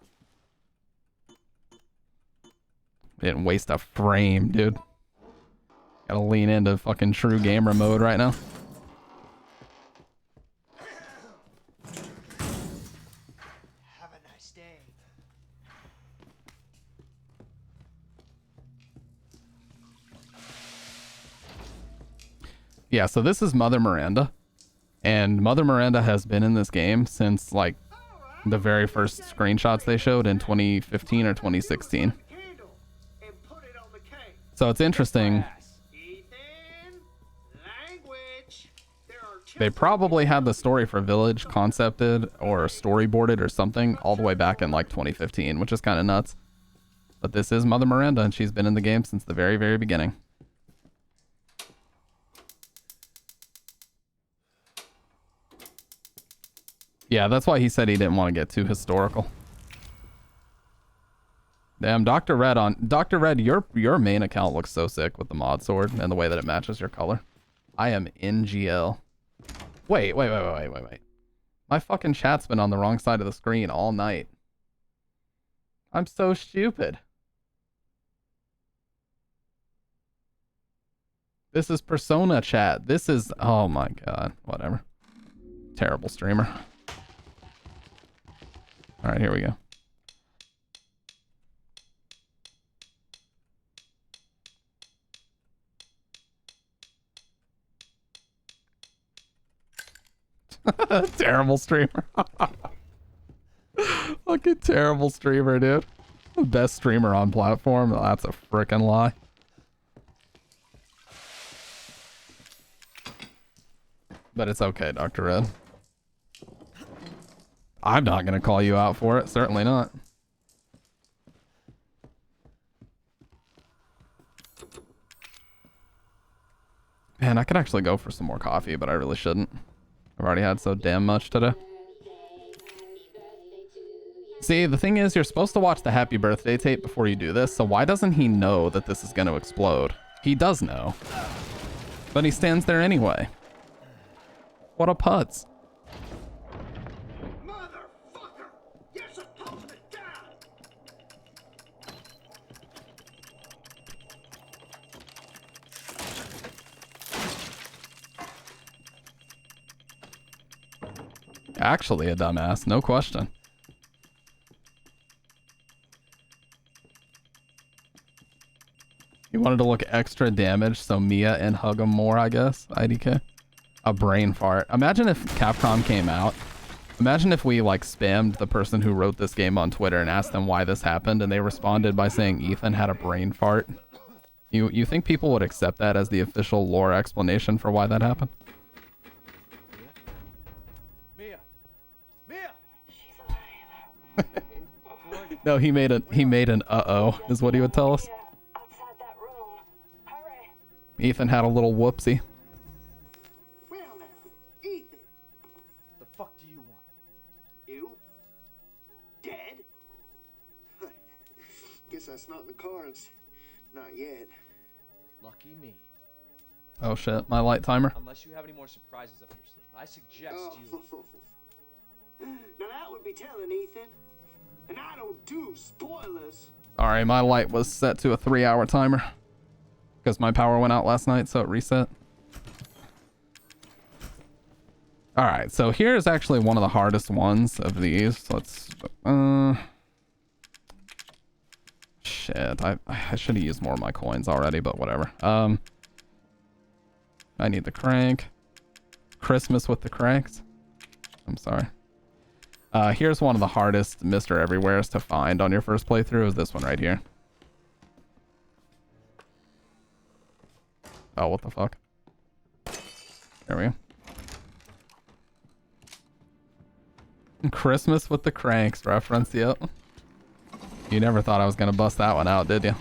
Didn't waste a frame, dude. Gotta lean into fucking true gamer mode right now. Have a nice day. Yeah, so this is Mother Miranda. And Mother Miranda has been in this game since, like, the very first screenshots they showed in 2015 or 2016. So it's interesting. They probably had the story for Village concepted or storyboarded or something all the way back in, like, 2015, which is kind of nuts. But this is Mother Miranda, and she's been in the game since the very, very beginning. Yeah, that's why he said he didn't want to get too historical. Damn, Dr. Red on... Dr. Red, your main account looks so sick with the mod sword and the way that it matches your color. I am in GL. Wait. My fucking chat's been on the wrong side of the screen all night. I'm so stupid. This is Persona chat. This is... Oh my god. Whatever. Terrible streamer. Alright, here we go. Terrible streamer. Fucking terrible streamer, dude. Best streamer on platform. That's a frickin' lie. But it's okay, Dr. Red. I'm not gonna call you out for it. Certainly not. Man, I could actually go for some more coffee, but I really shouldn't. I've already had so damn much today. See, the thing is, you're supposed to watch the happy birthday tape before you do this, so why doesn't he know that this is going to explode? He does know. But he stands there anyway. What a putz. Motherfucker! You're supposed to die! Actually a dumbass, no question. You wanted to look extra damaged, so Mia and hug him more, I guess. IDK. A brain fart. Imagine if Capcom came out. Imagine if we, like, spammed the person who wrote this game on Twitter and asked them why this happened, and they responded by saying Ethan had a brain fart. You think people would accept that as the official lore explanation for why that happened? No, he made an uh-oh, is what he would tell us. Ethan had a little whoopsie. Well now, Ethan. The fuck do you want? You? Dead? Guess that's not in the cards. Not yet. Lucky me. Oh shit, my light timer. Unless you have any more surprises up your sleeve, I suggest you... Now that would be telling, Ethan. And I don't do spoilers. Alright, my light was set to a 3-hour timer. Because my power went out last night, so it reset. Alright, so here's actually one of the hardest ones of these. Let's... Shit, I should have used more of my coins already, but whatever. I need the crank. Christmas with the cranks. I'm sorry. Here's one of the hardest Mr. Everywheres to find on your first playthrough is this one right here. Oh, what the fuck? There we go. Christmas with the Cranks reference, yep. You never thought I was gonna bust that one out, did you?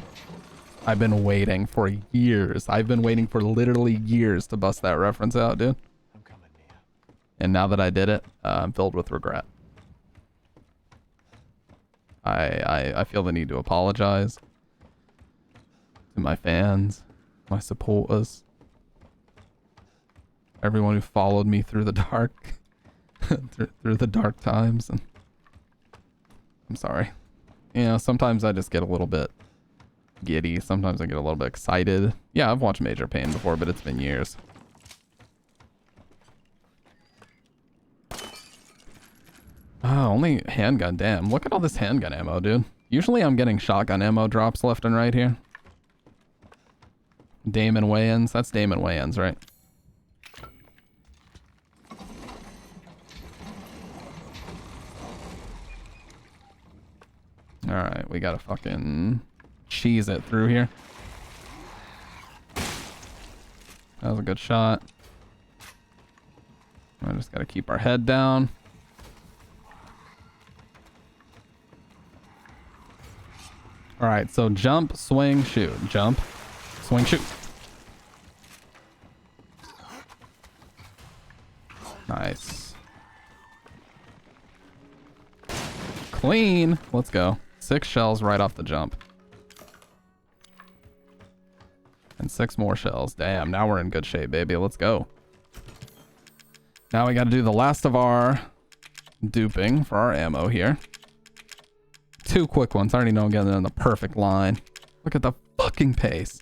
I've been waiting for years. I've been waiting for literally years to bust that reference out, dude. I'm coming, Mia. And now that I did it, I'm filled with regret. I feel the need to apologize to my fans, my supporters, everyone who followed me through the dark, through the dark times. And I'm sorry. You know, sometimes I just get a little bit giddy. Sometimes I get a little bit excited. Yeah, I've watched Major Pain before, but it's been years. Oh, only handgun. Damn, look at all this handgun ammo, dude. Usually I'm getting shotgun ammo drops left and right here. Damon Wayans. That's Damon Wayans, right? Alright, we gotta fucking cheese it through here. That was a good shot. I just gotta keep our head down. Alright, so jump, swing, shoot. Jump, swing, shoot. Nice. Clean. Let's go. 6 shells right off the jump. And 6 more shells. Damn, now we're in good shape, baby. Let's go. Now we gotta do the last of our duping for our ammo here. 2 quick ones. I already know I'm getting in the perfect line. Look at the fucking pace.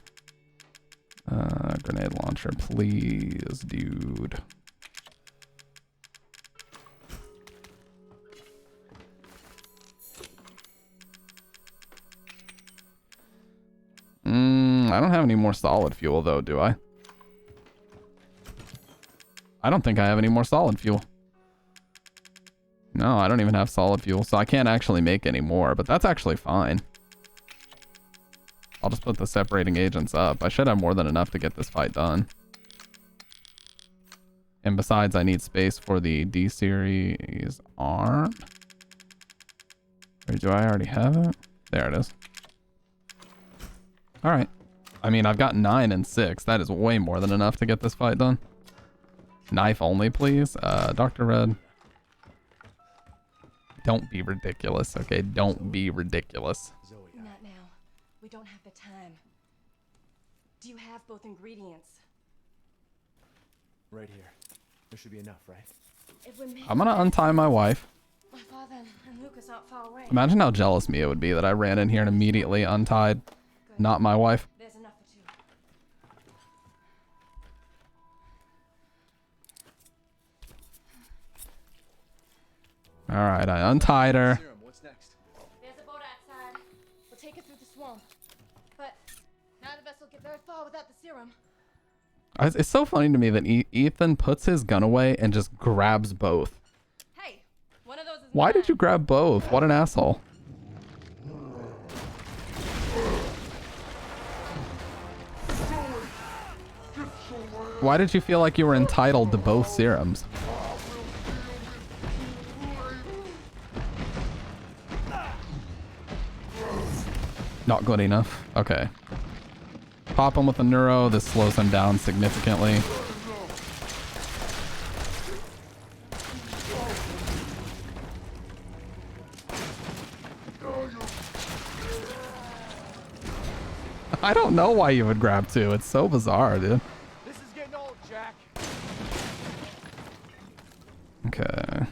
Grenade launcher, please, dude. I don't have any more solid fuel though, do I? I don't think I have any more solid fuel. No, I don't even have solid fuel, so I can't actually make any more, but that's actually fine. I'll just put the separating agents up. I should have more than enough to get this fight done. And besides, I need space for the D-Series arm. Or do I already have it? There it is. Alright. I mean, I've got 9 and 6. That is way more than enough to get this fight done. Knife only, please. Dr. Red. Don't be ridiculous, okay? Don't be ridiculous. Not now. We don't have the time. Do you have both ingredients? Right here. There should be enough, right? I'm gonna untie my wife. My father and Lucas aren't far away. Imagine how jealous Mia would be that I ran in here and immediately untied not my wife. There's enough for 2. Alright, I untied her. What's next? There's a boat outside. We'll take it through the swamp. But now the vessel get very far without the serum. It's so funny to me that Ethan puts his gun away and just grabs both. Hey, one of those is Why did you grab both? What an asshole. Why did you feel like you were entitled to both serums? Not good enough. Okay. Pop him with a neuro. This slows him down significantly. I don't know why you would grab 2. It's so bizarre, dude. This is getting old, Jack. Okay.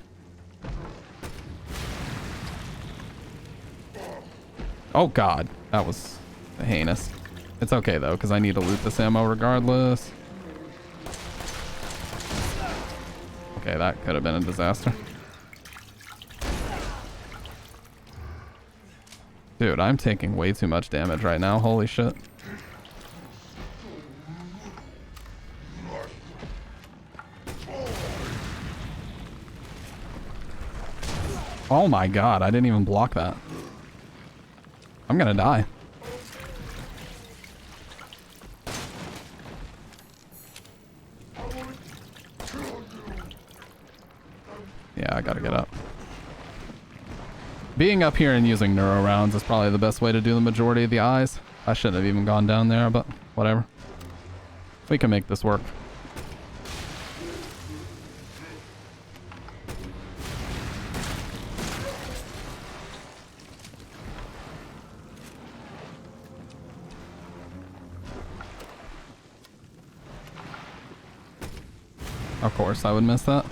Oh god, that was heinous. It's okay though, because I need to loot this ammo regardless. Okay, that could have been a disaster. Dude, I'm taking way too much damage right now. Holy shit. Oh my god, I didn't even block that. I'm gonna die. Yeah, I gotta get up. Being up here and using neuro rounds is probably the best way to do the majority of the eyes. I shouldn't have even gone down there, but whatever. We can make this work. Of course, I would miss that.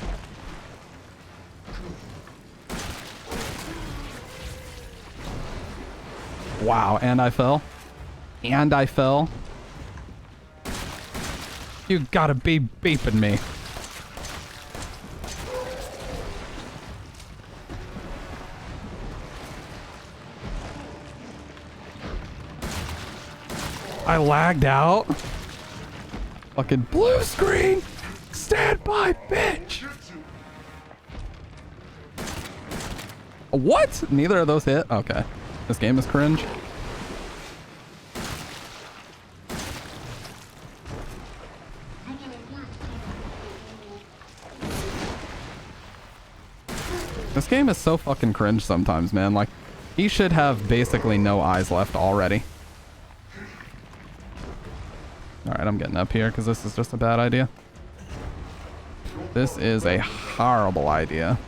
Wow, and I fell. And I fell. You gotta be beeping me. I lagged out. Fucking blue screen. Stand by, bitch. What? Neither of those hit? Okay. This game is cringe. This game is so fucking cringe sometimes, man. Like, he should have basically no eyes left already. Alright, I'm getting up here because this is just a bad idea. This is a horrible idea.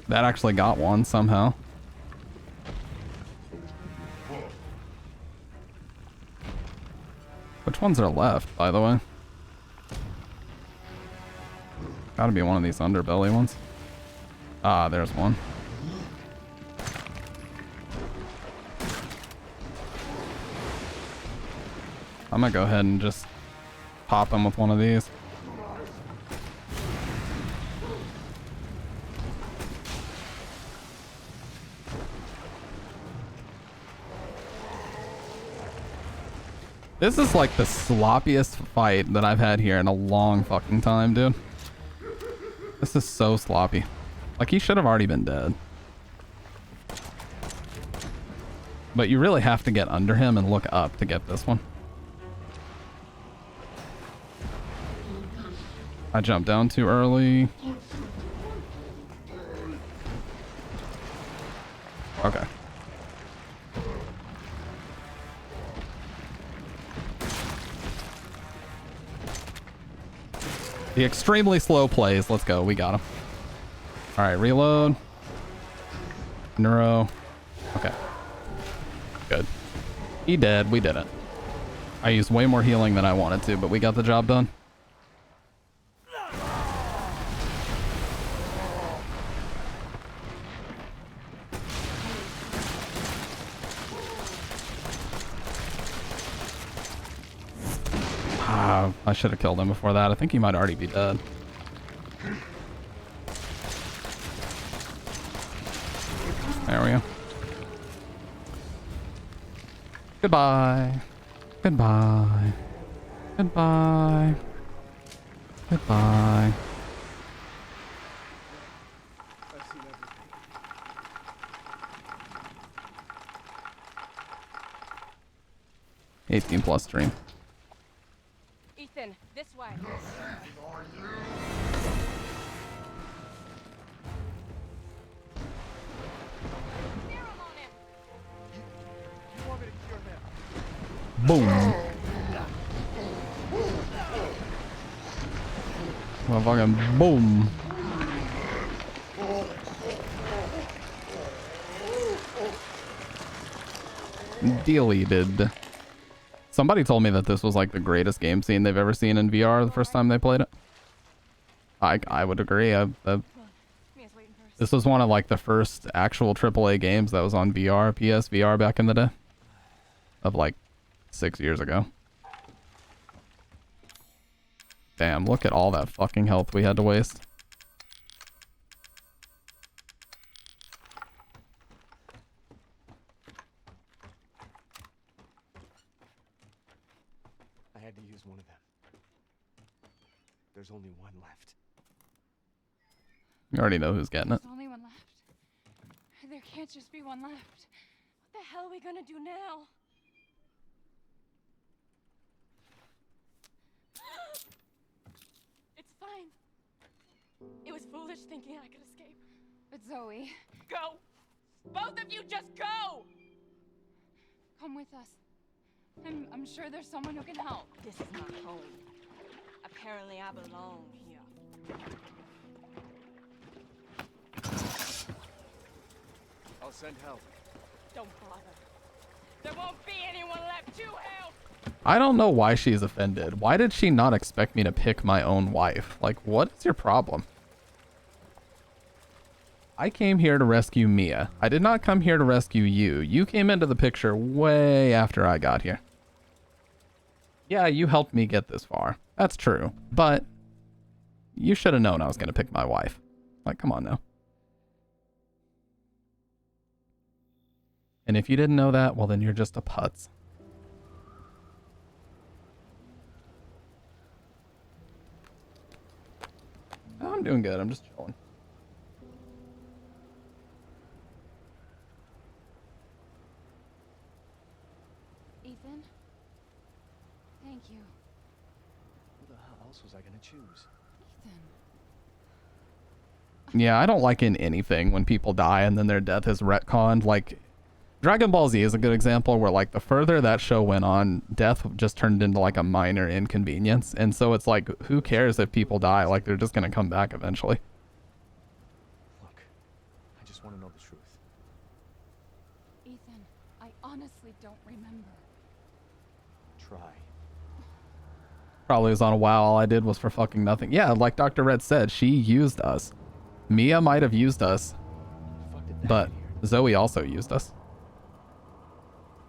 That actually got one somehow. Which ones are left, by the way? Gotta be one of these underbelly ones. Ah, there's one. I'm gonna go ahead and just pop him with one of these. This is like the sloppiest fight that I've had here in a long fucking time, dude. This is so sloppy. Like, he should have already been dead. But you really have to get under him and look up to get this one. I jumped down too early. Okay. The extremely slow plays. Let's go. We got him. All right, reload. Neuro. Okay. Good. He dead. We did it. I used way more healing than I wanted to, but we got the job done. I should have killed him before that. I think he might already be dead. There we go. Goodbye. Goodbye. Goodbye. Goodbye. I've seen everything. +18 stream. Ethan, this way. You want me to cure him? Boom. Well, fucking boom. Deleted. Somebody told me that this was like the greatest game scene they've ever seen in VR the first time they played it. I would agree. This was one of like the first actual AAA games that was on VR, PSVR back in the day. Of like 6 years ago. Damn, look at all that fucking health we had to waste. had to use one of them. There's only one left. You already know who's getting it. There's only one left. There can't just be one left. What the hell are we gonna do now? It's fine. It was foolish thinking I could escape. But Zoe... Go! Both of you just go! Come with us. I'm sure there's someone who can help. This is my home. Apparently I belong here. I'll send help. Don't bother. There won't be anyone left to help! I don't know why she's offended. Why did she not expect me to pick my own wife? Like, what is your problem? I came here to rescue Mia. I did not come here to rescue you. You came into the picture way after I got here. Yeah, you helped me get this far. That's true. But you should have known I was going to pick my wife. Like, come on now. And if you didn't know that, well, then you're just a putz. Oh, I'm doing good. I'm just chilling. Ethan? Thank you. Who the hell else was I gonna choose? Ethan. Yeah, I don't like in anything when people die and then their death is retconned. Like, Dragon Ball Z is a good example where, like, the further that show went on, death just turned into, like, a minor inconvenience. And so it's like, who cares if people die? Like, they're just gonna come back eventually. Look, I just want to know the truth. Ethan, I honestly don't remember. Try. Probably was on a WoW. All I did was for fucking nothing. Yeah, like Dr. Red said, she used us. Mia might have used us, but Zoe also used us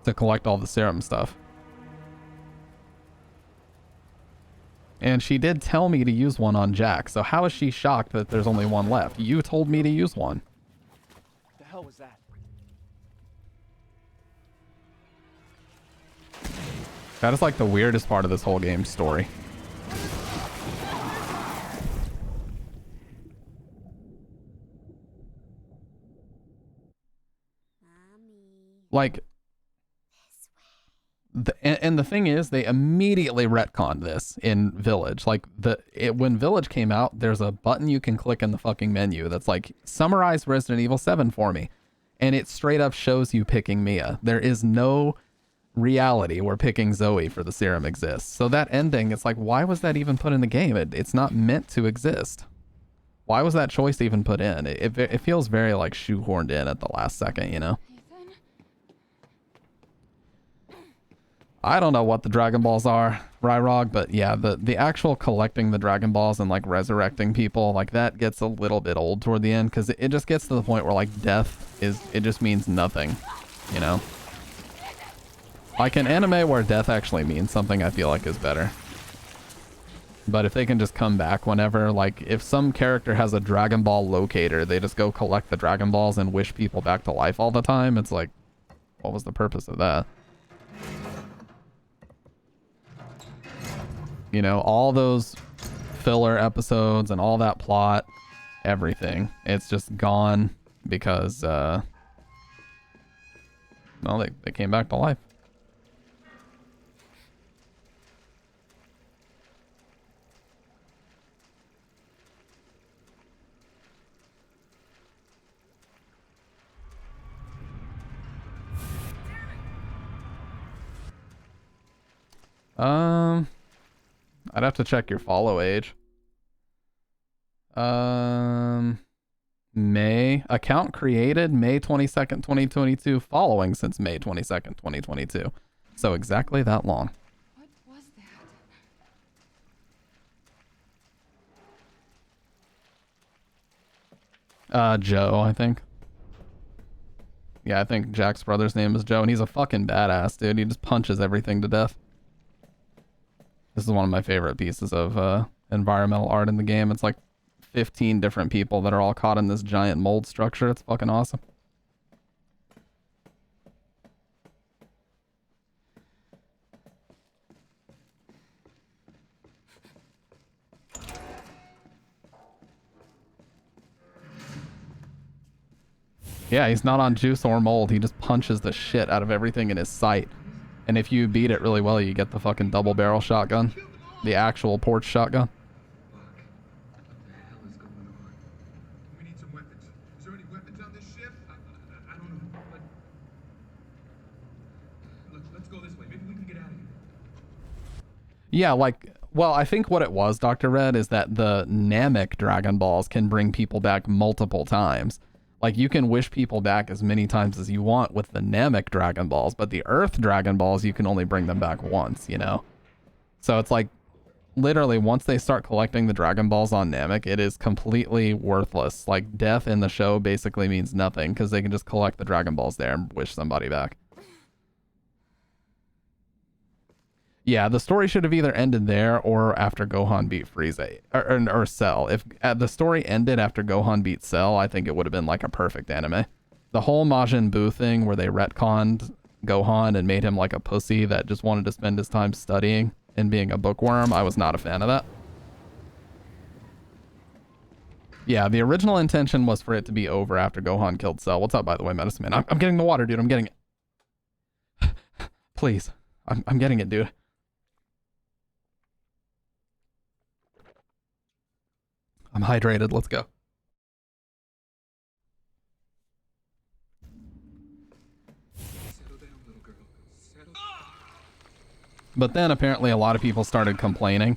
to collect all the serum stuff. And she did tell me to use one on Jack, so how is she shocked that there's only one left? You told me to use one. What the hell was that? That is like the weirdest part of this whole game's story. Like, and the thing is, they immediately retconned this in Village. Like, when Village came out, there's a button you can click in the fucking menu that's like, summarize Resident Evil 7 for me. And it straight up shows you picking Mia. There is no reality where picking Zoe for the serum exists. So that ending, it's like, why was that even put in the game? It's not meant to exist. Why was that choice even put in? It feels very like shoehorned in at the last second, you know? I don't know what the Dragon Balls are, Ryrog, but yeah, the actual collecting the Dragon Balls and like resurrecting people, like that gets a little bit old toward the end because it just gets to the point where like death it just means nothing, you know? Like an anime where death actually means something, I feel like is better. But if they can just come back whenever, like if some character has a Dragon Ball locator, they just go collect the Dragon Balls and wish people back to life all the time, it's like, what was the purpose of that? You know, all those filler episodes and all that plot, everything. It's just gone because, well, they came back to life. I'd have to check your follow age. May. Account created May 22nd, 2022. Following since May 22nd, 2022. So exactly that long. What was that? Joe, I think. Yeah, I think Jack's brother's name is Joe, and he's a fucking badass, dude. He just punches everything to death. This is one of my favorite pieces of environmental art in the game. It's like 15 different people that are all caught in this giant mold structure. It's fucking awesome. Yeah, he's not on juice or mold. He just punches the shit out of everything in his sight. And if you beat it really well, you get the fucking double barrel shotgun. The actual porch shotgun. Yeah, like, well, I think what it was, Dr. Red, is that the Namek Dragon Balls can bring people back multiple times. Like, you can wish people back as many times as you want with the Namek Dragon Balls, but the Earth Dragon Balls, you can only bring them back once, you know? So it's like, literally, once they start collecting the Dragon Balls on Namek, it is completely worthless. Like, death in the show basically means nothing, because they can just collect the Dragon Balls there and wish somebody back. Yeah, the story should have either ended there or after Gohan beat Frieza or Cell. If the story ended after Gohan beat Cell, I think it would have been like a perfect anime. The whole Majin Buu thing where they retconned Gohan and made him like a pussy that just wanted to spend his time studying and being a bookworm, I was not a fan of that. Yeah, the original intention was for it to be over after Gohan killed Cell. What's up, by the way, Medicine Man? I'm getting the water, dude. I'm getting it. Please. I'm getting it, dude. I'm hydrated. Let's go. But then apparently a lot of people started complaining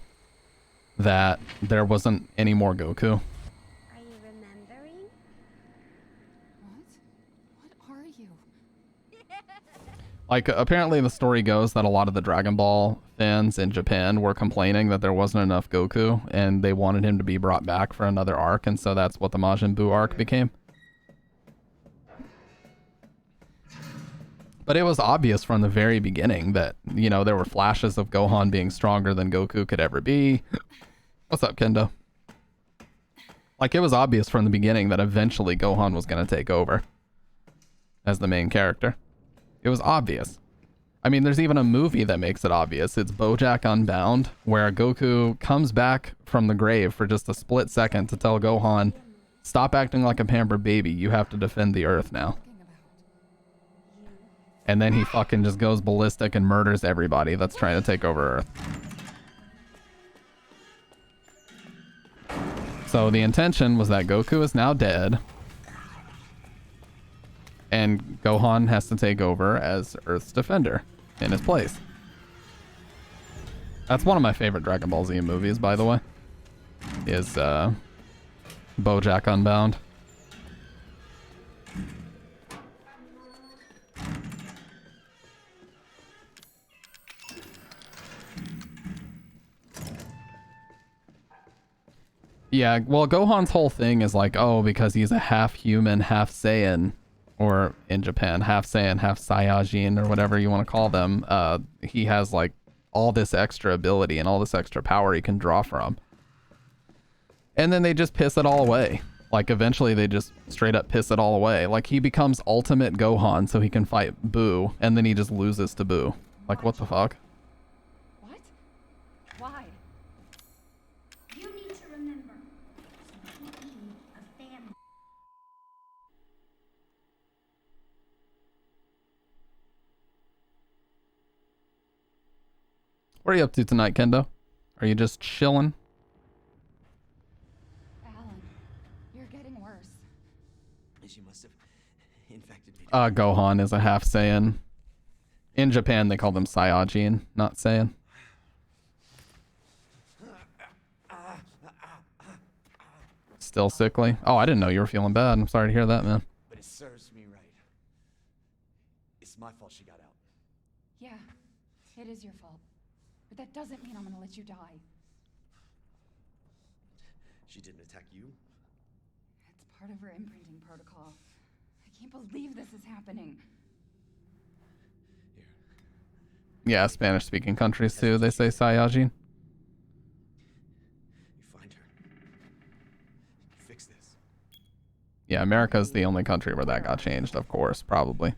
that there wasn't any more Goku. Are you remembering? What are you? Like, apparently the story goes that a lot of the Dragon Ball fans in Japan were complaining that there wasn't enough Goku, and they wanted him to be brought back for another arc, and so that's what the Majin Buu arc became. But it was obvious from the very beginning that, you know, there were flashes of Gohan being stronger than Goku could ever be. What's up, Kendo? Like, it was obvious from the beginning that eventually Gohan was going to take over as the main character. It was obvious. I mean, there's even a movie that makes it obvious. It's BoJack Unbound, where Goku comes back from the grave for just a split second to tell Gohan, stop acting like a pampered baby. You have to defend the Earth now. And then he fucking just goes ballistic and murders everybody that's trying to take over Earth. So the intention was that Goku is now dead, and Gohan has to take over as Earth's defender in his place. That's one of my favorite Dragon Ball Z movies, by the way, is BoJack Unbound. Yeah, well, Gohan's whole thing is like, oh, because he's a half human, half Saiyan, or in Japan, half Saiyan, half Saiyajin, or whatever you want to call them. He has like all this extra ability and all this extra power he can draw from. And then they just piss it all away. Like, eventually they just straight up piss it all away. Like, he becomes Ultimate Gohan so he can fight Buu, and then he just loses to Buu. Like, what the fuck? What? Why? You need to remember, being a family. What are you up to tonight, Kendo? Are you just chilling? Alan, you're getting worse. She must have infected me. Gohan is a half Saiyan. In Japan, they call them Saiyajin, not Saiyan. Still sickly? Oh, I didn't know you were feeling bad. I'm sorry to hear that, man. But it serves me right. It's my fault she got out. Yeah, it is your fault. But that doesn't mean I'm gonna let you die. She didn't attack you? It's part of her imprinting protocol. I can't believe this is happening. Yeah, Spanish-speaking countries too, they say Saiyajin. You find her. You fix this. Yeah, America's the only country where that got changed, of course, probably.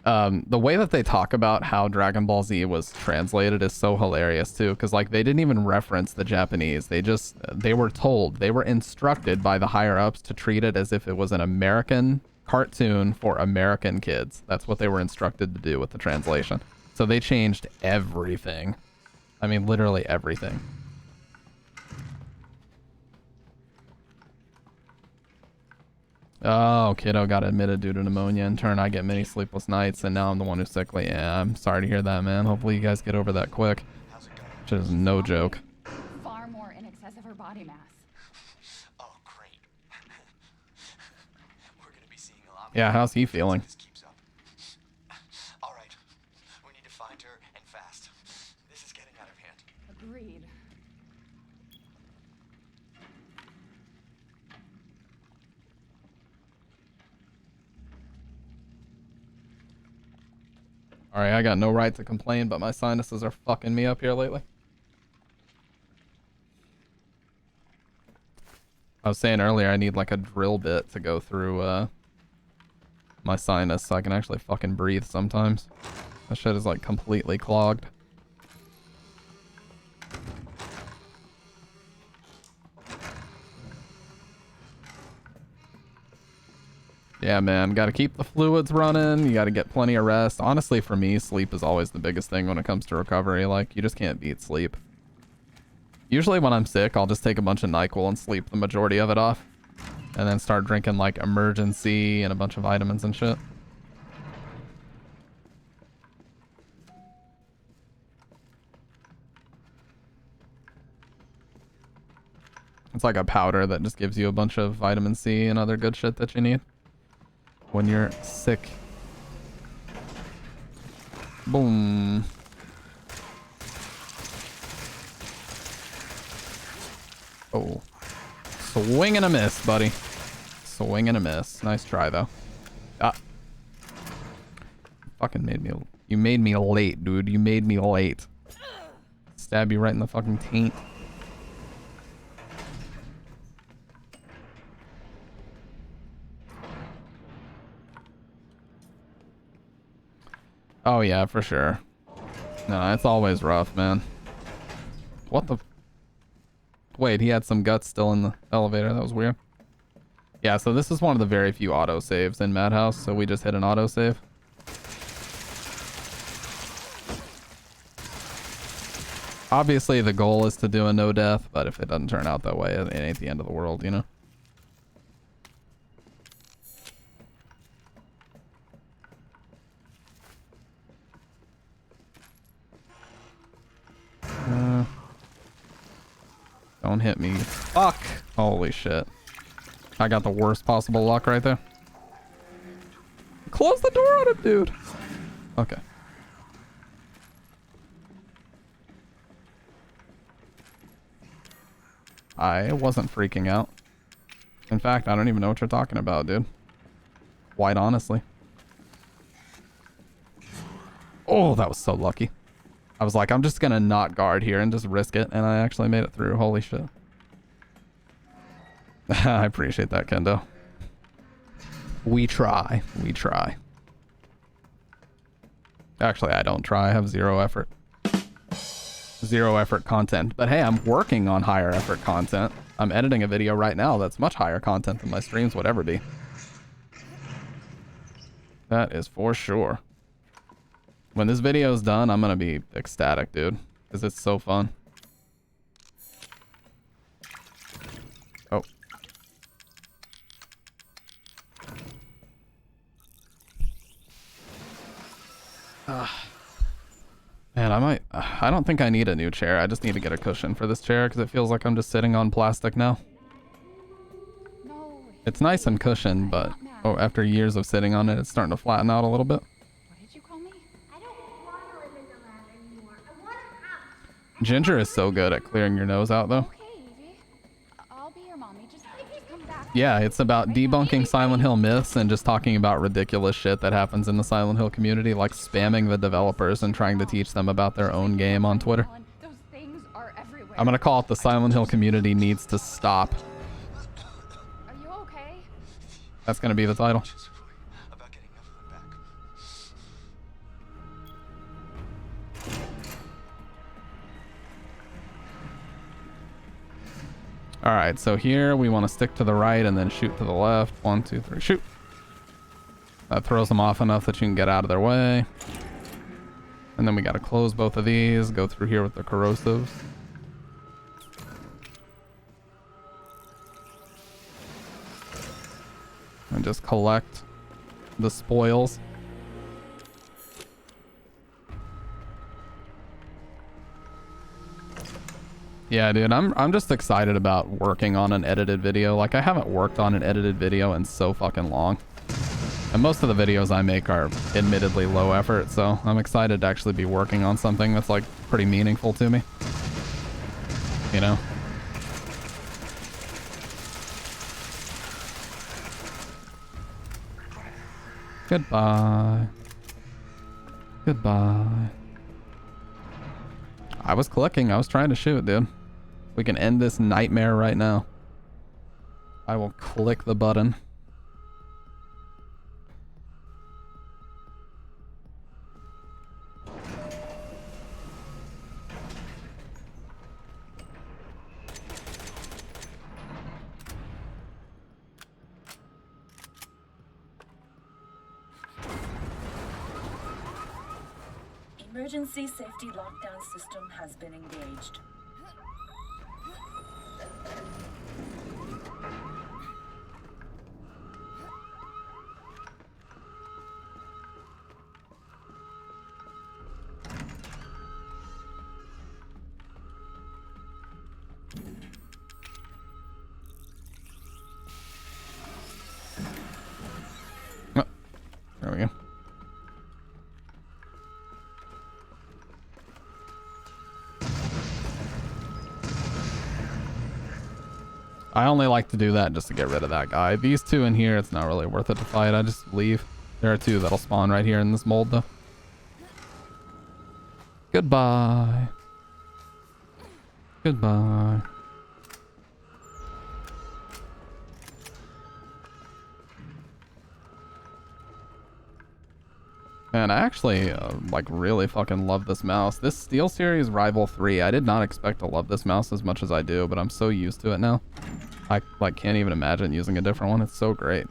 The way that they talk about how Dragon Ball Z was translated is so hilarious too, because like they didn't even reference the Japanese. They were told, they were instructed by the higher ups to treat it as if it was an American cartoon for American kids. That's what they were instructed to do with the translation. So they changed everything. I mean, literally everything. Oh, kiddo got admitted due to pneumonia. In turn, I get many sleepless nights, and now I'm the one who's sickly. Yeah, I'm sorry to hear that, man. Hopefully you guys get over that quick. Which is no joke. Far more in excess of her body mass. Oh, great. We're gonna be seeing a lot. Yeah, how's he feeling? All right, we need to find her and fast. This is getting out of hand. Agreed. Alright, I got no right to complain, but my sinuses are fucking me up here lately. I was saying earlier I need like a drill bit to go through my sinus so I can actually fucking breathe sometimes. That shit is like completely clogged. Yeah, man, gotta keep the fluids running. You gotta get plenty of rest. Honestly, for me, sleep is always the biggest thing when it comes to recovery. Like, you just can't beat sleep. Usually when I'm sick, I'll just take a bunch of NyQuil and sleep the majority of it off. And then start drinking, like, Emergency and a bunch of vitamins and shit. It's like a powder that just gives you a bunch of vitamin C and other good shit that you need when you're sick. Boom. Oh. Swing and a miss, buddy. Swing and a miss. Nice try, though. Ah. Fucking made me... You made me late, dude. You made me late. Stab you right in the fucking taint. Oh yeah, for sure. No, it's always rough, man. What the... Wait, he had some guts still in the elevator. That was weird. Yeah, so this is one of the very few autosaves in Madhouse, so we just hit an autosave. Obviously, the goal is to do a no death, but if it doesn't turn out that way, it ain't the end of the world, you know? Don't hit me. Fuck! Holy shit. I got the worst possible luck right there. Close the door on it, dude! Okay. I wasn't freaking out. In fact, I don't even know what you're talking about, dude. Quite honestly. Oh, that was so lucky. I was like, I'm just gonna not guard here and just risk it, and I actually made it through. Holy shit. I appreciate that, Kendo. We try. We try. Actually, I don't try. I have zero effort. Zero effort content. But hey, I'm working on higher effort content. I'm editing a video right now that's much higher content than my streams would ever be. That is for sure. When this video is done, I'm gonna be ecstatic, dude. Because it's so fun. Oh. Man, I don't think I need a new chair. I just need to get a cushion for this chair because it feels like I'm just sitting on plastic now. It's nice and cushioned, but after years of sitting on it, it's starting to flatten out a little bit. Ginger is so good at clearing your nose out, though. I'll be your mommy. Just come back. Yeah, it's about debunking Silent Hill myths and just talking about ridiculous shit that happens in the Silent Hill community, like spamming the developers and trying to teach them about their own game on Twitter. Those things are everywhere. I'm gonna call it the Silent Hill community needs to stop. Are you okay? That's gonna be the title. All right, so here we want to stick to the right and then shoot to the left. 1, 2, 3, shoot. That throws them off enough that you can get out of their way. And then we got to close both of these, go through here with the corrosives. And just collect the spoils. Yeah, dude, I'm just excited about working on an edited video. Like, I haven't worked on an edited video in so fucking long. And most of the videos I make are admittedly low effort, so I'm excited to actually be working on something that's, like, pretty meaningful to me. You know? Goodbye. Goodbye. I was clicking. I was trying to shoot, dude. We can end this nightmare right now. I will click the button. Emergency safety lockdown system has been engaged. Oh, there we go. I only like to do that just to get rid of that guy. These two in here, it's not really worth it to fight. I just leave. There are two that'll spawn right here in this mold, though. Goodbye. Goodbye. Man, I actually, like, really fucking love this mouse. This SteelSeries Rival 3, I did not expect to love this mouse as much as I do, but I'm so used to it now. I, like, can't even imagine using a different one. It's so great.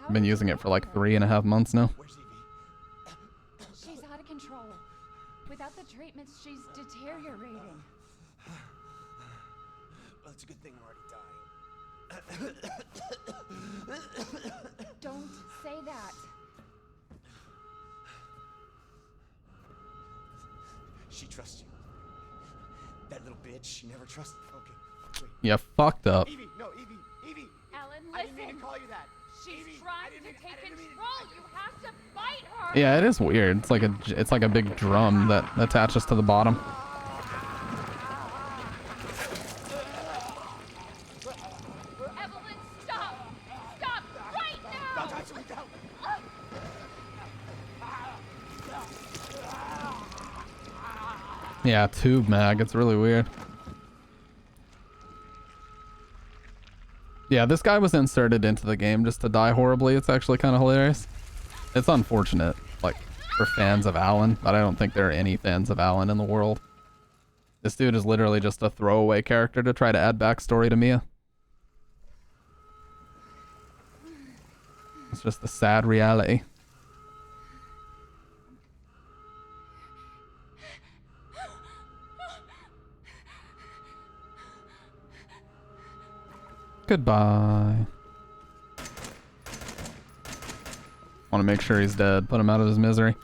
I've been using it for, like, 3.5 months now. She's out of control. Without the treatments, she's deteriorating. Well, it's a good thing we're already dying. Don't say that. She trusts you. That little bitch, she never trusted. Okay, wait. You fucked up. Evie, no, Evie. Alan, listen. I didn't mean to call you that. She's Evie, trying to take control. You have to fight her. Yeah, it is weird. It's like a big drum that attaches to the bottom. Evelyn, stop! Stop right now! Don't. Yeah, tube mag. It's really weird. Yeah, this guy was inserted into the game just to die horribly. It's actually kind of hilarious. It's unfortunate, like, for fans of Alan, but I don't think there are any fans of Alan in the world. This dude is literally just a throwaway character to try to add backstory to Mia. It's just the sad reality. Goodbye. Want to make sure he's dead. Put him out of his misery.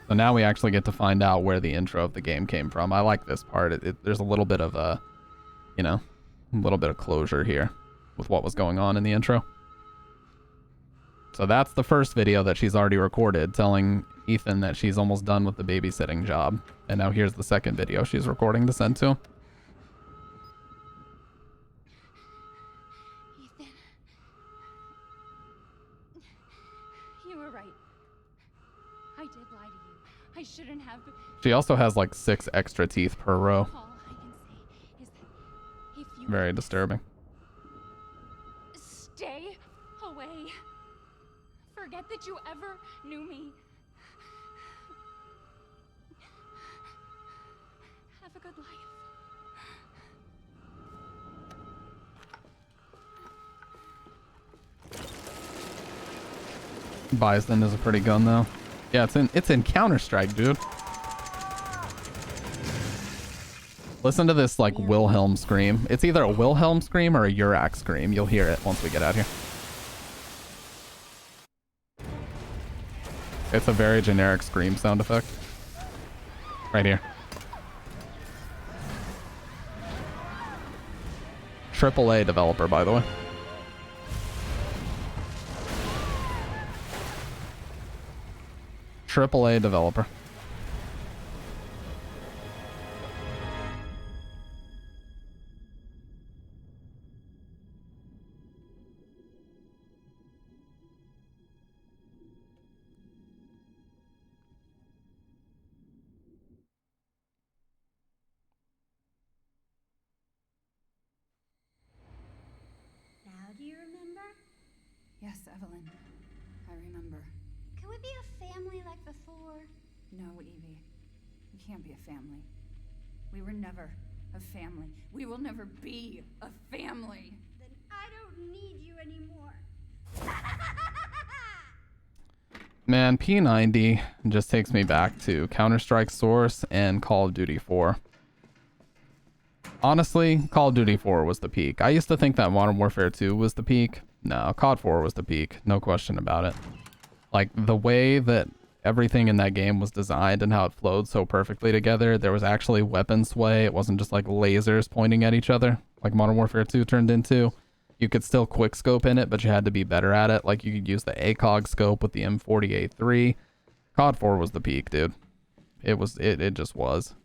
So now we actually get to find out where the intro of the game came from. I like this part. There's a little bit of a, you know, a little bit of closure here with what was going on in the intro. So that's the first video that she's already recorded, telling Ethan that she's almost done with the babysitting job. And now here's the second video she's recording to send to him. You were right. I did lie to you. I shouldn't have. She also has like 6 extra teeth per row. All I can say is that if you Very disturbing. stay away, forget that you ever knew me. Have a good life. Bison is a pretty gun though. Yeah, it's in Counter-Strike, dude. Listen to this like Wilhelm scream. It's either a Wilhelm scream or a Urak scream. You'll hear it once we get out here. It's a very generic scream sound effect. Right here. AAA developer, by the way. AAA developer. Now do you remember? Yes, Evelyn. I remember. Can we be a family like before? No, Evie. We can't be a family. We were never a family. We will never be a family. Then I don't need you anymore. Man, P90 just takes me back to Counter-Strike Source and Call of Duty 4. Honestly, Call of Duty 4 was the peak. I used to think that Modern Warfare 2 was the peak. No, COD 4 was the peak. No question about it. Like, the way that everything in that game was designed and how it flowed so perfectly together. There was actually weapon sway. It wasn't just like lasers pointing at each other like Modern Warfare 2 turned into. You could still quick scope in it, but you had to be better at it. Like, you could use the ACOG scope with the M40A3. COD 4 was the peak, dude. It just was.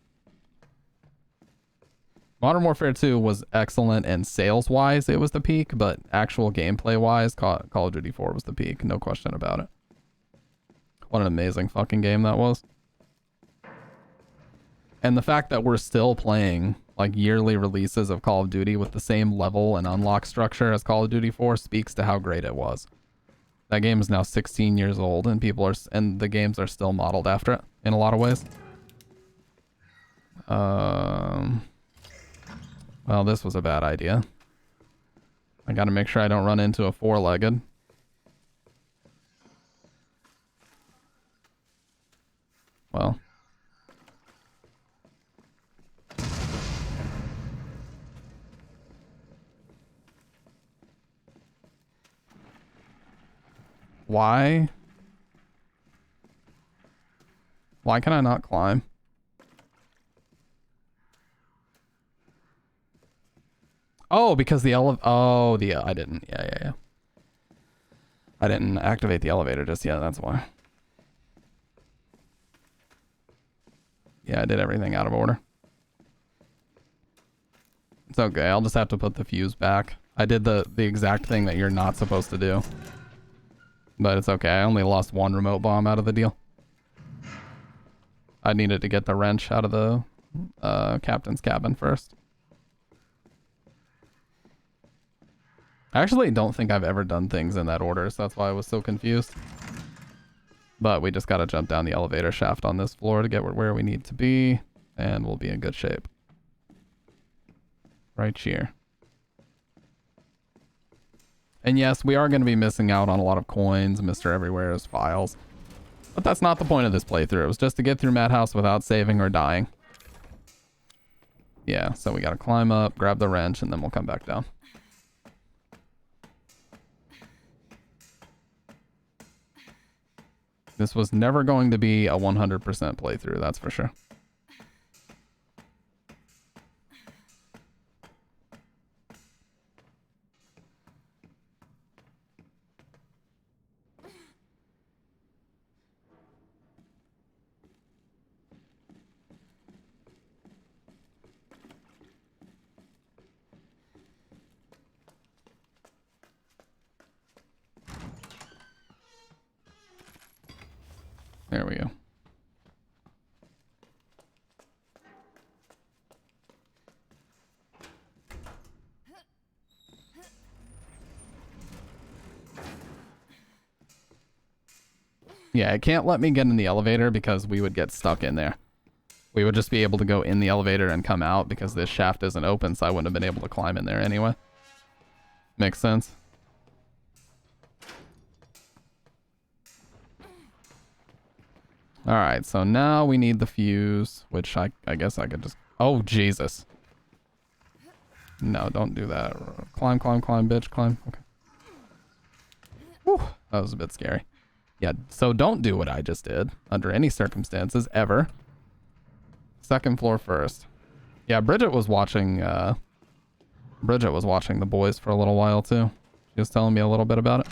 Modern Warfare 2 was excellent, and sales-wise, it was the peak, but actual gameplay-wise, Call of Duty 4 was the peak. No question about it. What an amazing fucking game that was. And the fact that we're still playing like yearly releases of Call of Duty with the same level and unlock structure as Call of Duty 4 speaks to how great it was. That game is now 16 years old, and the games are still modeled after it in a lot of ways. Well, this was a bad idea. I gotta make sure I don't run into a four-legged. Well. Why? Why can I not climb? Oh, because the I didn't. Yeah. I didn't activate the elevator just yet, that's why. Yeah, I did everything out of order. It's okay, I'll just have to put the fuse back. I did the exact thing that you're not supposed to do. But it's okay, I only lost one remote bomb out of the deal. I needed to get the wrench out of the captain's cabin first. I actually don't think I've ever done things in that order, so that's why I was so confused. But we just gotta jump down the elevator shaft on this floor to get where we need to be, and we'll be in good shape. Right here. And yes, we are going to be missing out on a lot of coins, Mr. Everywhere's files. But that's not the point of this playthrough. It was just to get through Madhouse without saving or dying. Yeah, so we gotta climb up, grab the wrench, and then we'll come back down. This was never going to be a 100% playthrough, that's for sure. There we go. Yeah, it can't let me get in the elevator because we would get stuck in there. We would just be able to go in the elevator and come out because this shaft isn't open, so I wouldn't have been able to climb in there anyway. Makes sense. Alright, so now we need the fuse, which I guess I could just... Oh, Jesus. No, don't do that. Climb, climb, climb, bitch, climb. Okay. Whew, that was a bit scary. Yeah, so don't do what I just did, under any circumstances, ever. Second floor first. Yeah, Bridget was watching The Boys for a little while, too. She was telling me a little bit about it.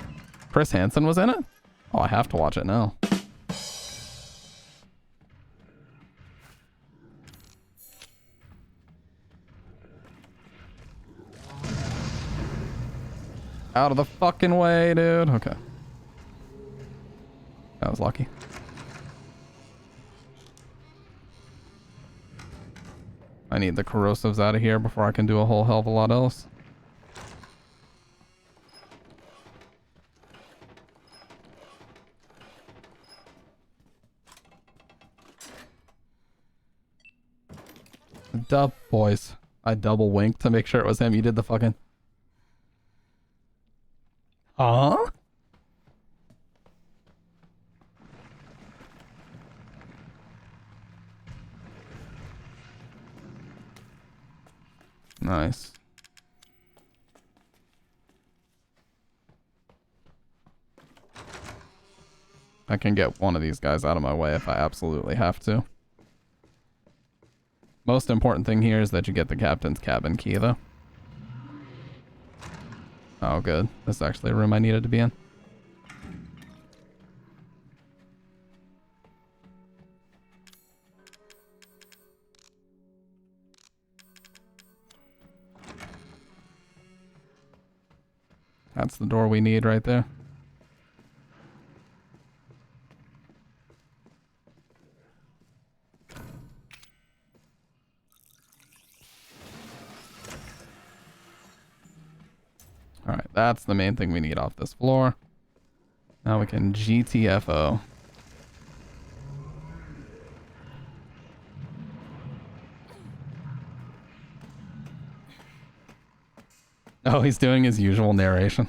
Chris Hansen was in it? Oh, I have to watch it now. Out of the fucking way, dude. Okay. That was lucky. I need the corrosives out of here before I can do a whole hell of a lot else. Boys. I double winked to make sure it was him. You did the fucking... Huh? Nice. I can get one of these guys out of my way if I absolutely have to. Most important thing here is that you get the captain's cabin key, though. Oh, good. This is actually a room I needed to be in. That's the door we need right there. Alright, that's the main thing we need off this floor. Now we can GTFO. Oh, he's doing his usual narration.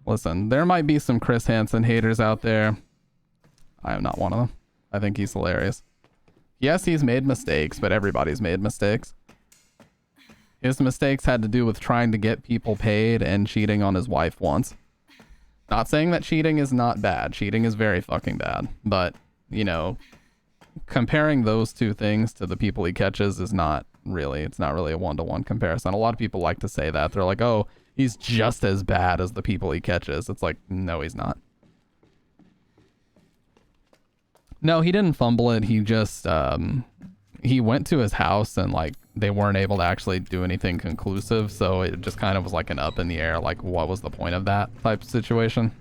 Listen, there might be some Chris Hansen haters out there. I am not one of them. I think he's hilarious. Yes, he's made mistakes, but everybody's made mistakes. His mistakes had to do with trying to get people paid and cheating on his wife once. Not saying that cheating is not bad. Cheating is very fucking bad. But, you know, comparing those two things to the people he catches is not really, it's not really a one-to-one comparison. A lot of people like to say that. They're like, oh, he's just as bad as the people he catches. It's like, no, he's not. No, he didn't fumble it. He just, he went to his house and, like, they weren't able to actually do anything conclusive, so it just kind of was like an up in the air, like, what was the point of that type of situation?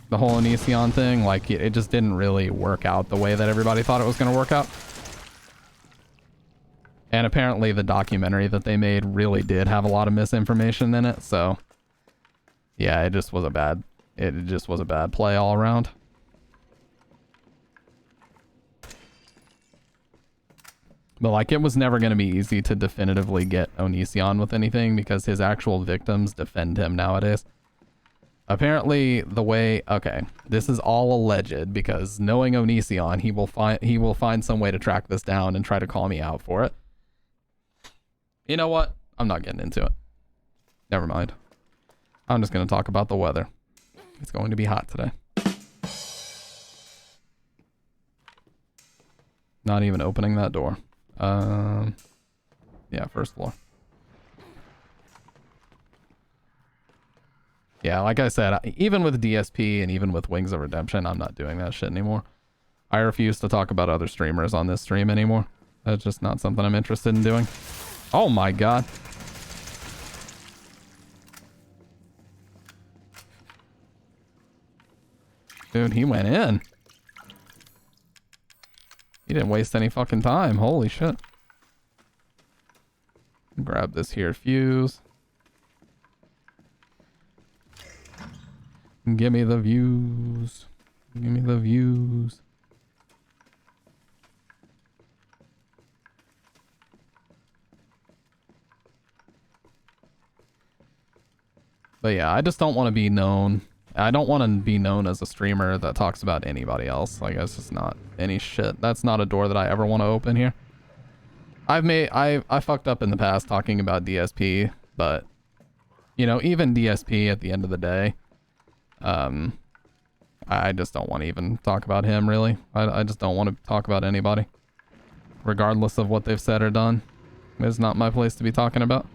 The whole Onision thing, like, it just didn't really work out the way that everybody thought it was going to work out. And apparently the documentary that they made really did have a lot of misinformation in it, so yeah, it just was a bad play all around. But, like, it was never going to be easy to definitively get Onision with anything because his actual victims defend him nowadays. Apparently, the way... Okay, this is all alleged because knowing Onision, he will find some way to track this down and try to call me out for it. You know what? I'm not getting into it. Never mind. I'm just going to talk about the weather. It's going to be hot today. Not even opening that door. Yeah, first floor. Yeah, like I said, even with DSP and even with Wings of Redemption, I'm not doing that shit anymore. I refuse to talk about other streamers on this stream anymore. That's just not something I'm interested in doing. Oh my god. Dude, he went in. He didn't waste any fucking time. Holy shit. Grab this here fuse. Give me the views. Give me the views. But yeah, I just don't want to be known. I don't want to be known as a streamer that talks about anybody else. Like, that's just not any shit. That's not a door that I ever want to open here. I fucked up in the past talking about DSP, but you know, even DSP at the end of the day, I just don't want to even talk about him, really. I just don't want to talk about anybody, regardless of what they've said or done. It's not my place to be talking about.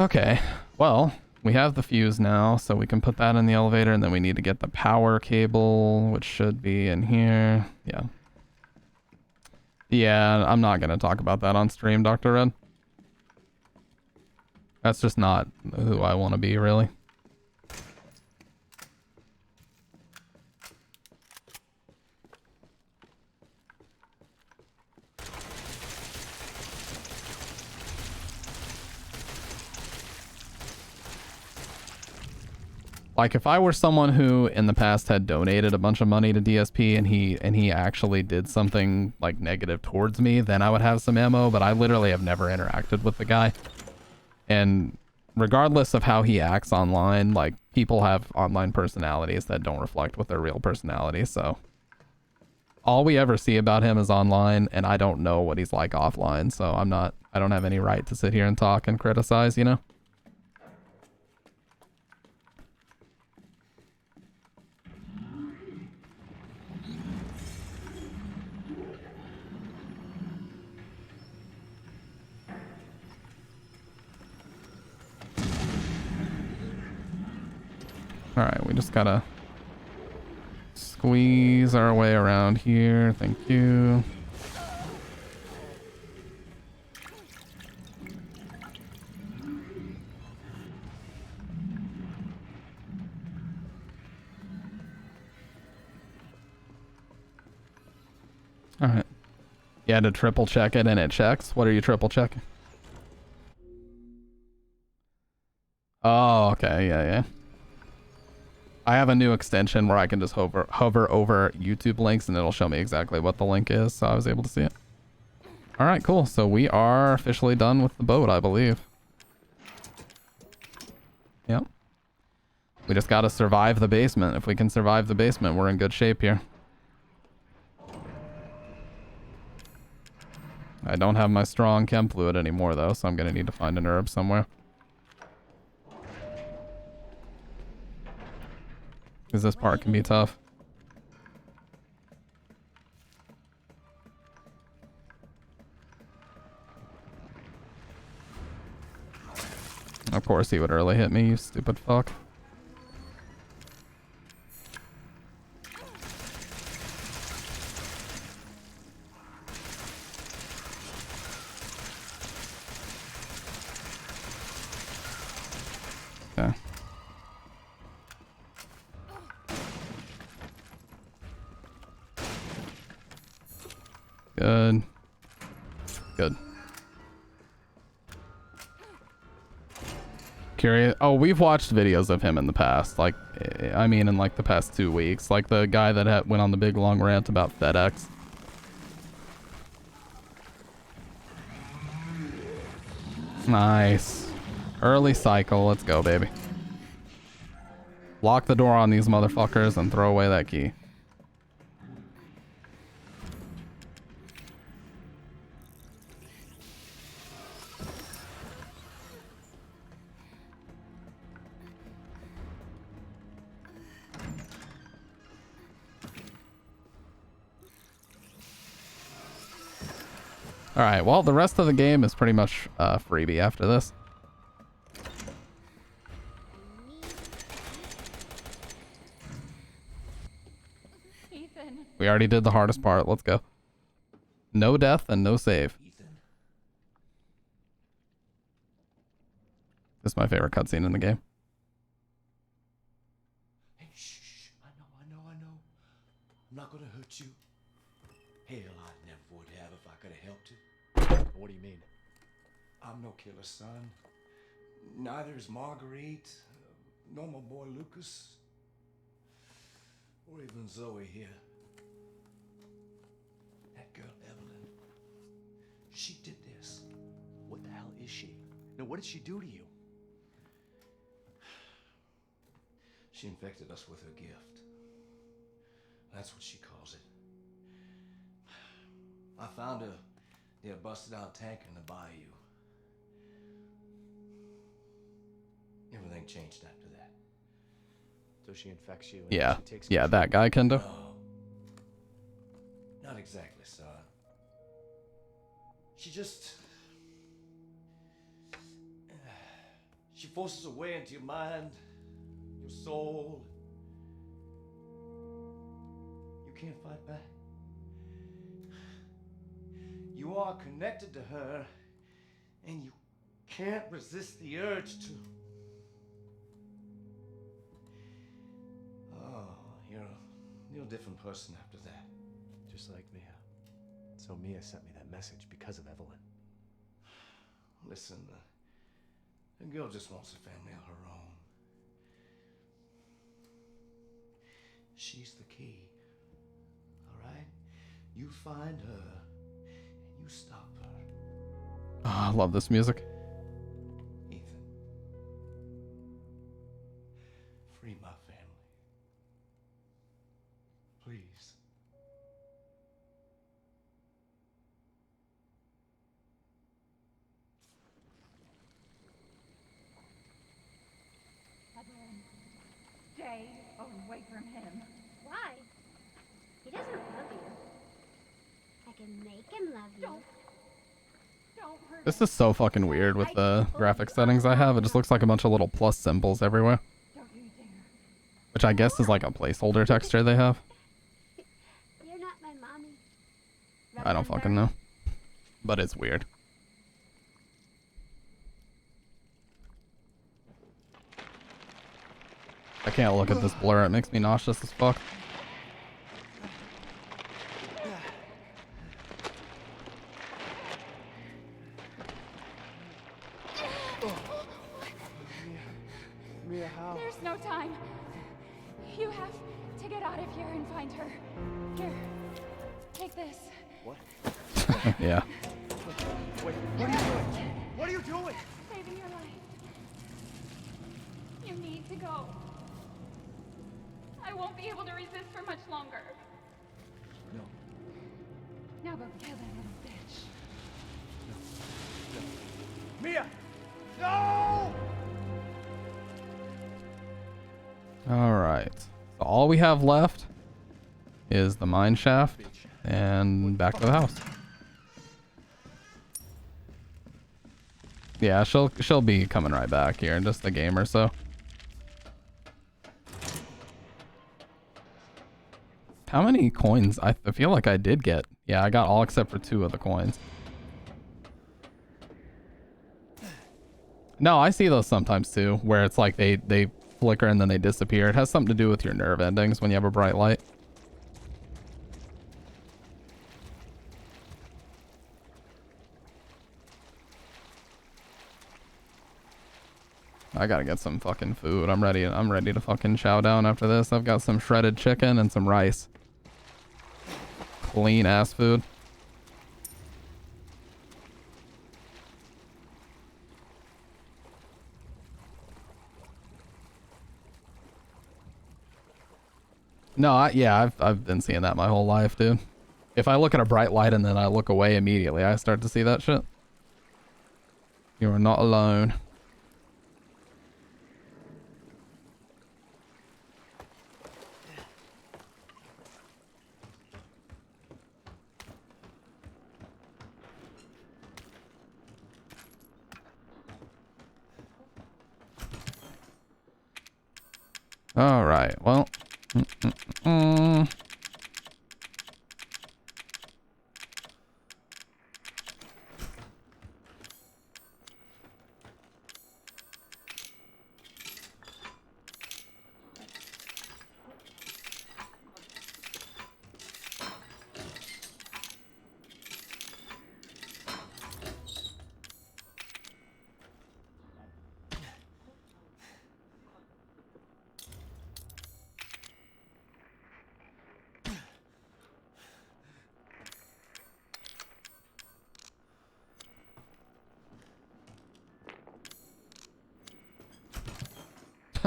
Okay, well, we have the fuse now, so we can put that in the elevator, and then we need to get the power cable, which should be in here. Yeah. Yeah, I'm not going to talk about that on stream, Dr. Red. That's just not who I want to be, really. Like, if I were someone who in the past had donated a bunch of money to DSP and he actually did something like negative towards me, then I would have some ammo, but I literally have never interacted with the guy. And regardless of how he acts online, like, people have online personalities that don't reflect what their real personality, so all we ever see about him is online, and I don't know what he's like offline, so I don't have any right to sit here and talk and criticize, you know? Alright, we just gotta squeeze our way around here. Thank you. Alright. You had to triple check it and it checks? What are you triple checking? Oh, okay, yeah. I have a new extension where I can just hover over YouTube links and it'll show me exactly what the link is, so I was able to see it. Alright, cool. So we are officially done with the boat, I believe. Yep. We just gotta survive the basement. If we can survive the basement, we're in good shape here. I don't have my strong chem fluid anymore, though, so I'm gonna need to find an herb somewhere. Because this part can be tough. Of course he would early hit me, you stupid fuck. Okay. Good. Good. Curious. Oh, we've watched videos of him in the past. Like, I mean, in like the past 2 weeks. Like the guy that went on the big long rant about FedEx. Nice. Early cycle. Let's go, baby. Lock the door on these motherfuckers and throw away that key. Alright, well, the rest of the game is pretty much freebie after this. Ethan. We already did the hardest part. Let's go. No death and no save. This is my favorite cutscene in the game. I'm not gonna hurt you. Hell, I never would have if I could have helped it. What do you mean? I'm no killer, son. Neither is Marguerite, nor my boy Lucas, or even Zoe here. That girl, Evelyn, she did this. What the hell is she? No, what did she do to you? She infected us with her gift. That's what she calls it. I found her near a busted out tanker in the bayou. Everything changed after that. So she infects you and Yeah. she takes Yeah, control. that guy, Kendo. No. Not exactly, son. She just... She forces her way into your mind, your soul. You can't fight back. You are connected to her, and you can't resist the urge to. Oh, you're a different person after that. Just like Mia. So Mia sent me that message because of Evelyn. Listen, the girl just wants a family of her own. She's the key. All right? You find her, and you stop her. Oh, I love this music. Ethan. Free my family. Please. Evelyn, stay away from him. Why? He doesn't love you. I can make him love you. Don't hurt This is so fucking weird with the graphic settings I have. It just looks like a bunch of little plus symbols everywhere. Don't you dare. Which I guess is like a placeholder texture they have. You're not my mommy. I don't fucking know. But it's weird. I can't look at this blur. It makes me nauseous as fuck. Mia, how? There's no time. You have to get out of here and find her. Here, take this. What? Yeah. Wait, what are you doing? What are you doing? Saving your life. You need to go. I won't be able to resist for much longer. No. Now go kill that little bitch. Mia! No! Alright. So all we have left is the mine shaft and back to the house. Yeah, she'll be coming right back here in just a game or so. How many coins? I feel like I did get. Yeah, I got all except for 2 of the coins. No, I see those sometimes too, where it's like they flicker and then they disappear. It has something to do with your nerve endings when you have a bright light. I gotta get some fucking food. I'm ready to fucking chow down after this. I've got some shredded chicken and some rice. Clean ass food. No, I've been seeing that my whole life, dude. If I look at a bright light and then I look away immediately, I start to see that shit. You are not alone. All right, well.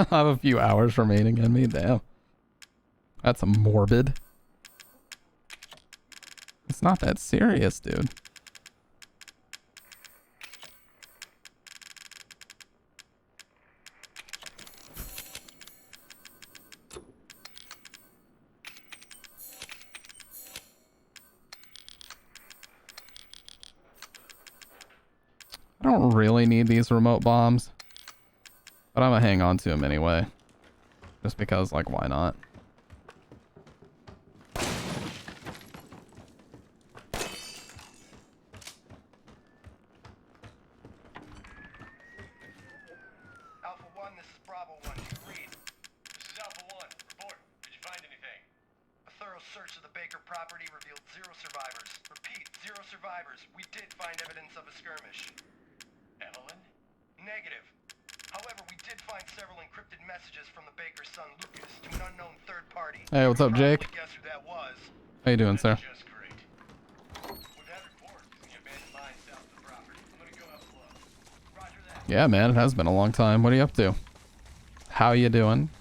I have a few hours remaining in me. Damn. That's morbid. It's not that serious, dude. I don't really need these remote bombs, but I'm gonna hang on to them anyway. Just because, like, why not? Alpha 1, this is Bravo 1. You read. This is Alpha 1. Report. Did you find anything? A thorough search of the Baker property revealed 0 survivors. Repeat, 0 survivors. We did find evidence of a skirmish. Evelyn? Negative. However, we did find several encrypted messages from the Baker's son Lucas to an unknown third party. Hey, what's up, Jake? Guess who that was? How you doing, sir? Just great. We've had reports in the abandoned mine south of the property. I'm gonna go have a look. Roger that. Yeah, man, it has been a long time. What are you up to? How you doing?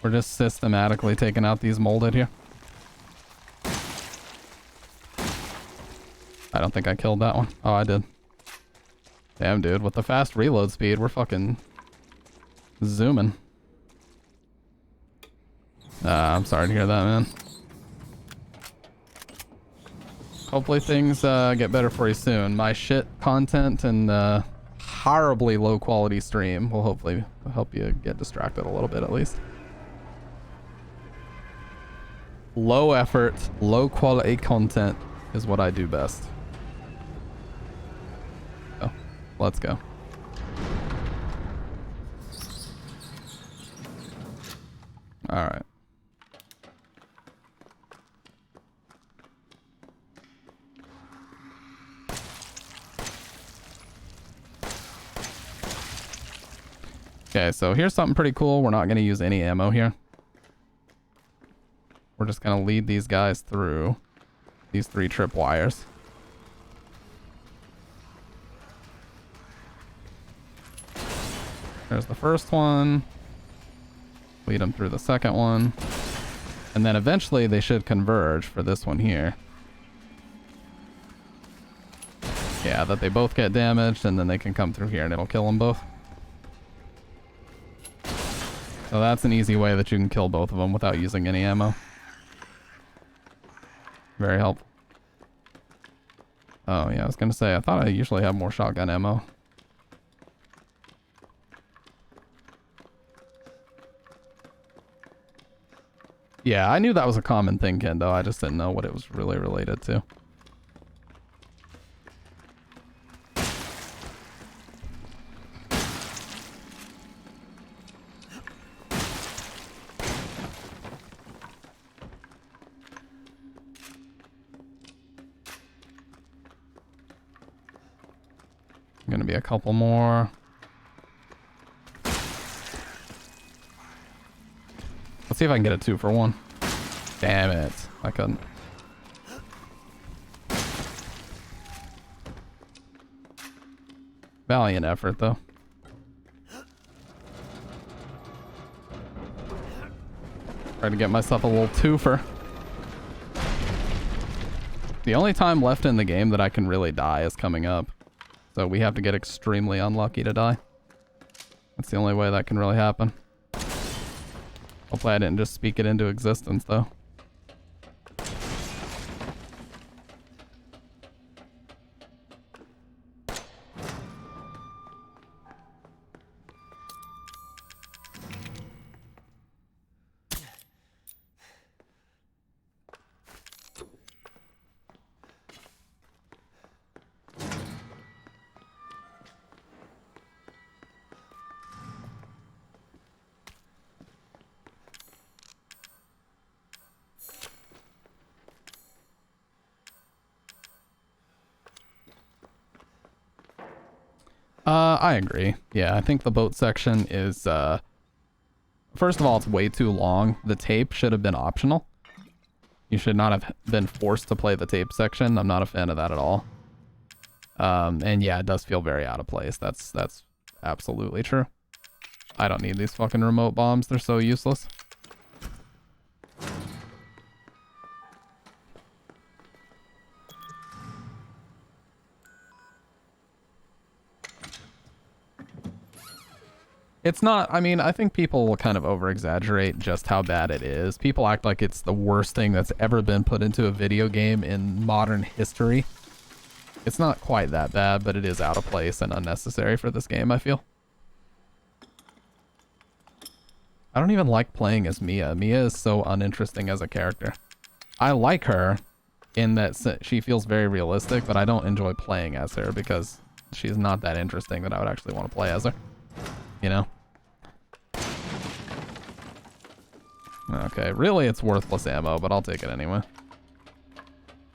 We're just systematically taking out these molded here. I don't think I killed that one. Oh, I did. Damn, dude. With the fast reload speed, we're fucking zooming. I'm sorry to hear that, man. Hopefully things get better for you soon. My shit content and horribly low quality stream will hopefully help you get distracted a little bit at least. Low effort, low quality content is what I do best. So, let's go. All right. Okay, so here's something pretty cool. We're not going to use any ammo here. We're just going to lead these guys through these 3 trip wires. There's the first one. Lead them through the second one. And then eventually they should converge for this one here. Yeah, that they both get damaged and then they can come through here and it'll kill them both. So that's an easy way that you can kill both of them without using any ammo. Very helpful. Oh yeah, I was gonna say, I thought I usually have more shotgun ammo. Yeah, I knew that was a common thing, Kendo. I just didn't know what it was really related to. Gonna be a couple more. Let's see if I can get a 2 for 1. Damn it. I couldn't. Valiant effort, though. Try to get myself a little 2-fer. The only time left in the game that I can really die is coming up. So we have to get extremely unlucky to die. That's the only way that can really happen. Hopefully I didn't just speak it into existence, though. I agree. Yeah, I think the boat section is, first of all, it's way too long. The tape should have been optional. You should not have been forced to play the tape section. I'm not a fan of that at all. And yeah, it does feel very out of place. That's absolutely true. I don't need these fucking remote bombs. They're so useless. It's not, I mean, I think people will kind of over-exaggerate just how bad it is. People act like it's the worst thing that's ever been put into a video game in modern history. It's not quite that bad, but it is out of place and unnecessary for this game, I feel. I don't even like playing as Mia. Mia is so uninteresting as a character. I like her in that she feels very realistic, but I don't enjoy playing as her because she's not that interesting that I would actually want to play as her. You know? Okay, really it's worthless ammo, but I'll take it anyway.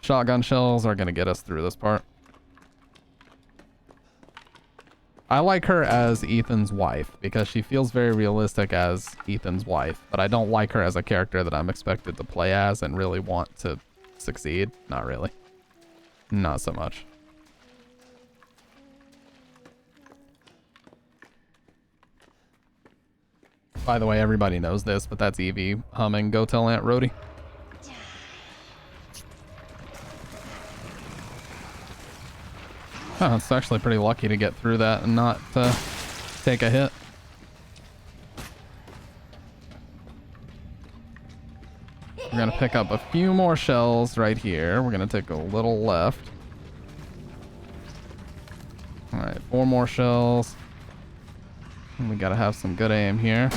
Shotgun shells are gonna get us through this part. I like her as Ethan's wife because she feels very realistic as Ethan's wife, but I don't like her as a character that I'm expected to play as and really want to succeed. Not really. Not so much. By the way, everybody knows this, but that's Evie humming Go Tell Aunt Rhodey. Oh, it's actually pretty lucky to get through that and not take a hit. We're gonna pick up a few more shells right here. We're gonna take a little left. Alright, 4 more shells. And we gotta have some good aim here.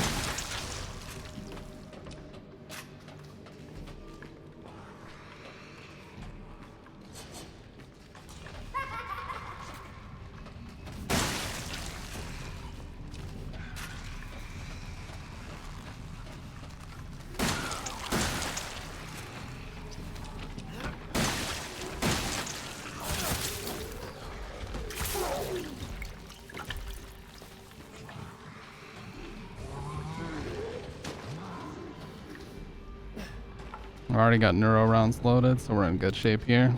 I've already got neuro rounds loaded, so we're in good shape here.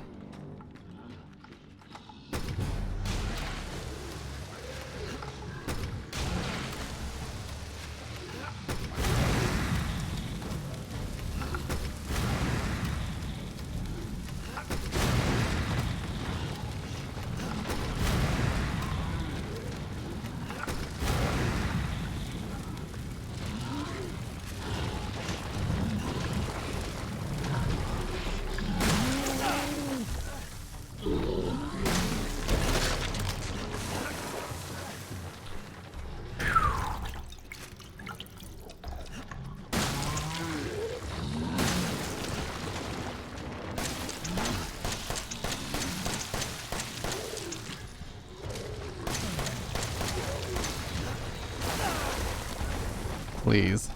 Please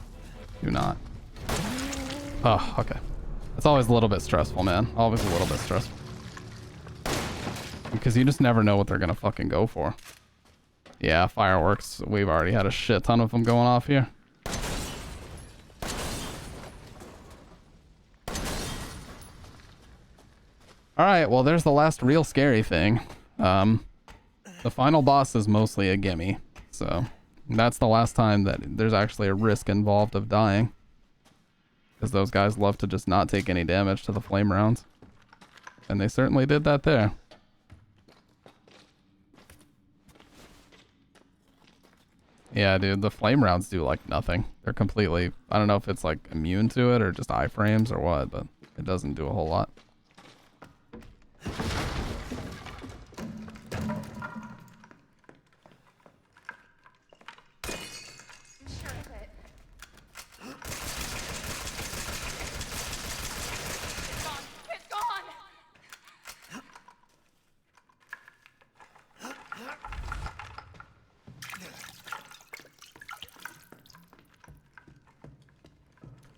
do not. Oh, okay. It's always a little bit stressful, man. Always a little bit stressful. Because you just never know what they're gonna fucking go for. Yeah, fireworks. We've already had a shit ton of them going off here. Alright, well there's the last real scary thing. The final boss is mostly a gimme, so that's the last time that there's actually a risk involved of dying. Because those guys love to just not take any damage to the flame rounds. And they certainly did that there. Yeah, dude, the flame rounds do like nothing. They're completely, I don't know if it's like immune to it or just iframes or what, but it doesn't do a whole lot.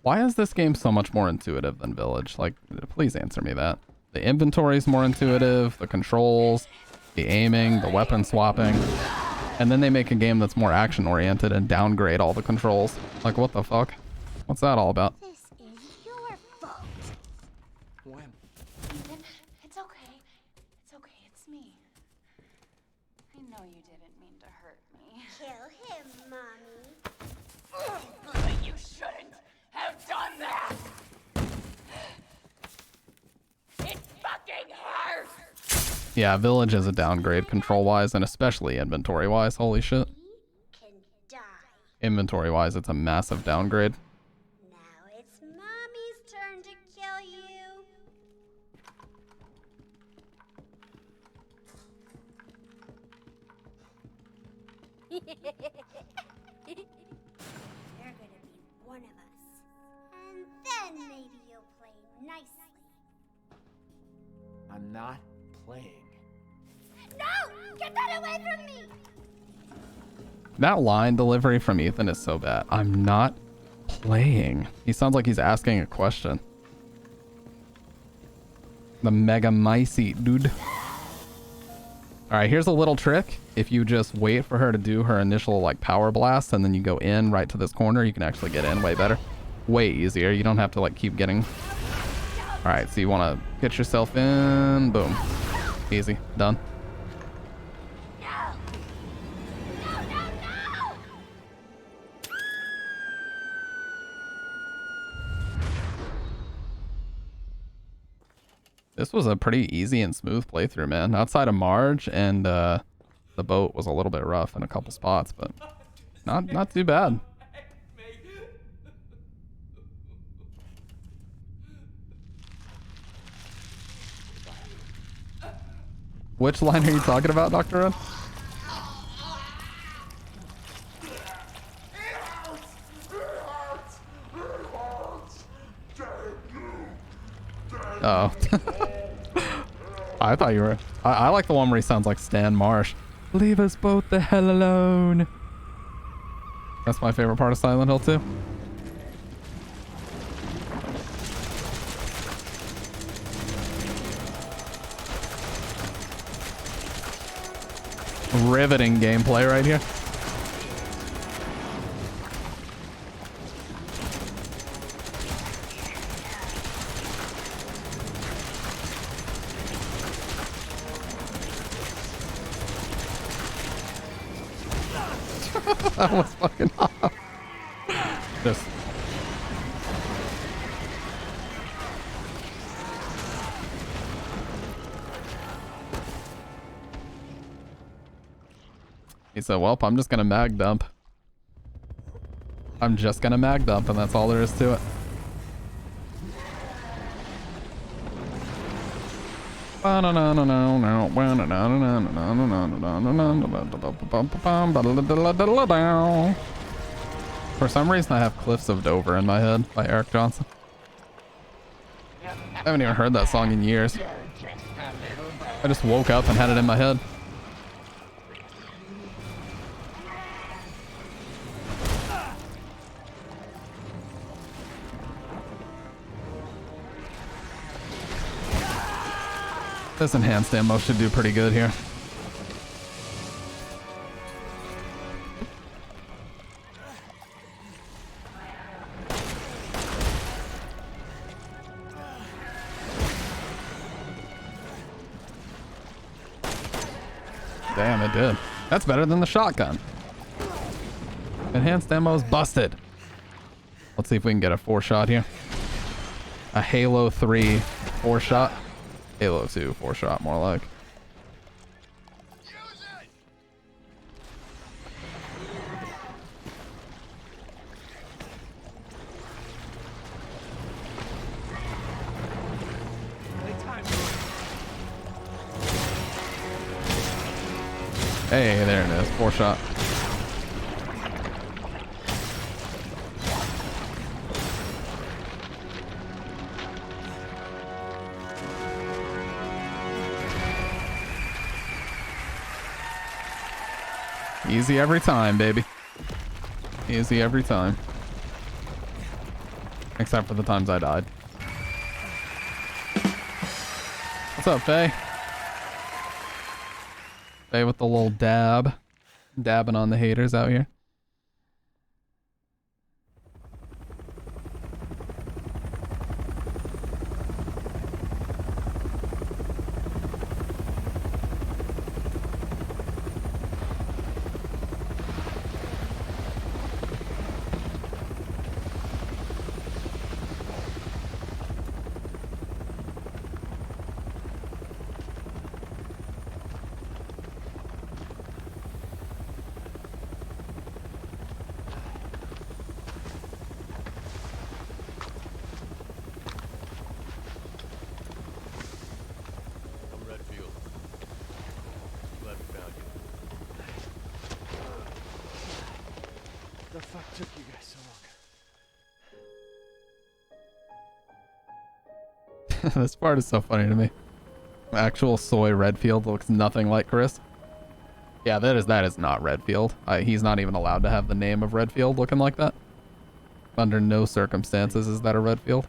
Why is this game so much more intuitive than Village? Like, please answer me that. The inventory's more intuitive, the controls, the aiming, the weapon swapping. And then they make a game that's more action-oriented and downgrade all the controls. Like, what the fuck? What's that all about? This is your fault. I know you didn't mean to hurt me. Kill him, Mommy. But you shouldn't have done that! It fucking hurts! Yeah, Village is a downgrade control-wise and especially inventory-wise. Holy shit. Inventory-wise, it's a massive downgrade. Now it's Mommy's turn to kill you. You're gonna be one of us. And then maybe you'll play nicely. I'm not playing. No! Get that away from me! That line delivery from Ethan is so bad. I'm not playing. He sounds like he's asking a question. The mega micey, dude. Alright, here's a little trick. If you just wait for her to do her initial like power blast and then you go in right to this corner, you can actually get in way better. Way easier. You don't have to like keep getting... Alright, so you want to get yourself in. Boom. Easy. Done. This was a pretty easy and smooth playthrough, man. Outside of Marge and the boat was a little bit rough in a couple spots, but not too bad. Which line are you talking about, Dr. Red? Oh. I thought you were... I like the one where he sounds like Stan Marsh. Leave us both the hell alone. That's my favorite part of Silent Hill 2. Riveting gameplay right here. That was fucking awesome. Just he said, well, I'm just gonna mag dump. I'm just gonna mag dump, and that's all there is to it. For some reason, I have Cliffs of Dover in my head by Eric Johnson. I haven't even heard that song in years. I just woke up and had it in my head. This enhanced ammo should do pretty good here. Damn, it did. That's better than the shotgun. Enhanced ammo's busted. Let's see if we can get a 4-shot here. A Halo 3 4-shot. Halo 2 4-shot, more like. Hey, there it is. 4-shot. Easy every time, baby. Easy every time. Except for the times I died. What's up, Faye? Faye with the little dab. Dabbing on the haters out here. fuck took you guys so long? This part is so funny to me. Actual soy Redfield looks nothing like Chris. Yeah, that is not Redfield. He's not even allowed to have the name of Redfield looking like that. Under no circumstances is that a Redfield.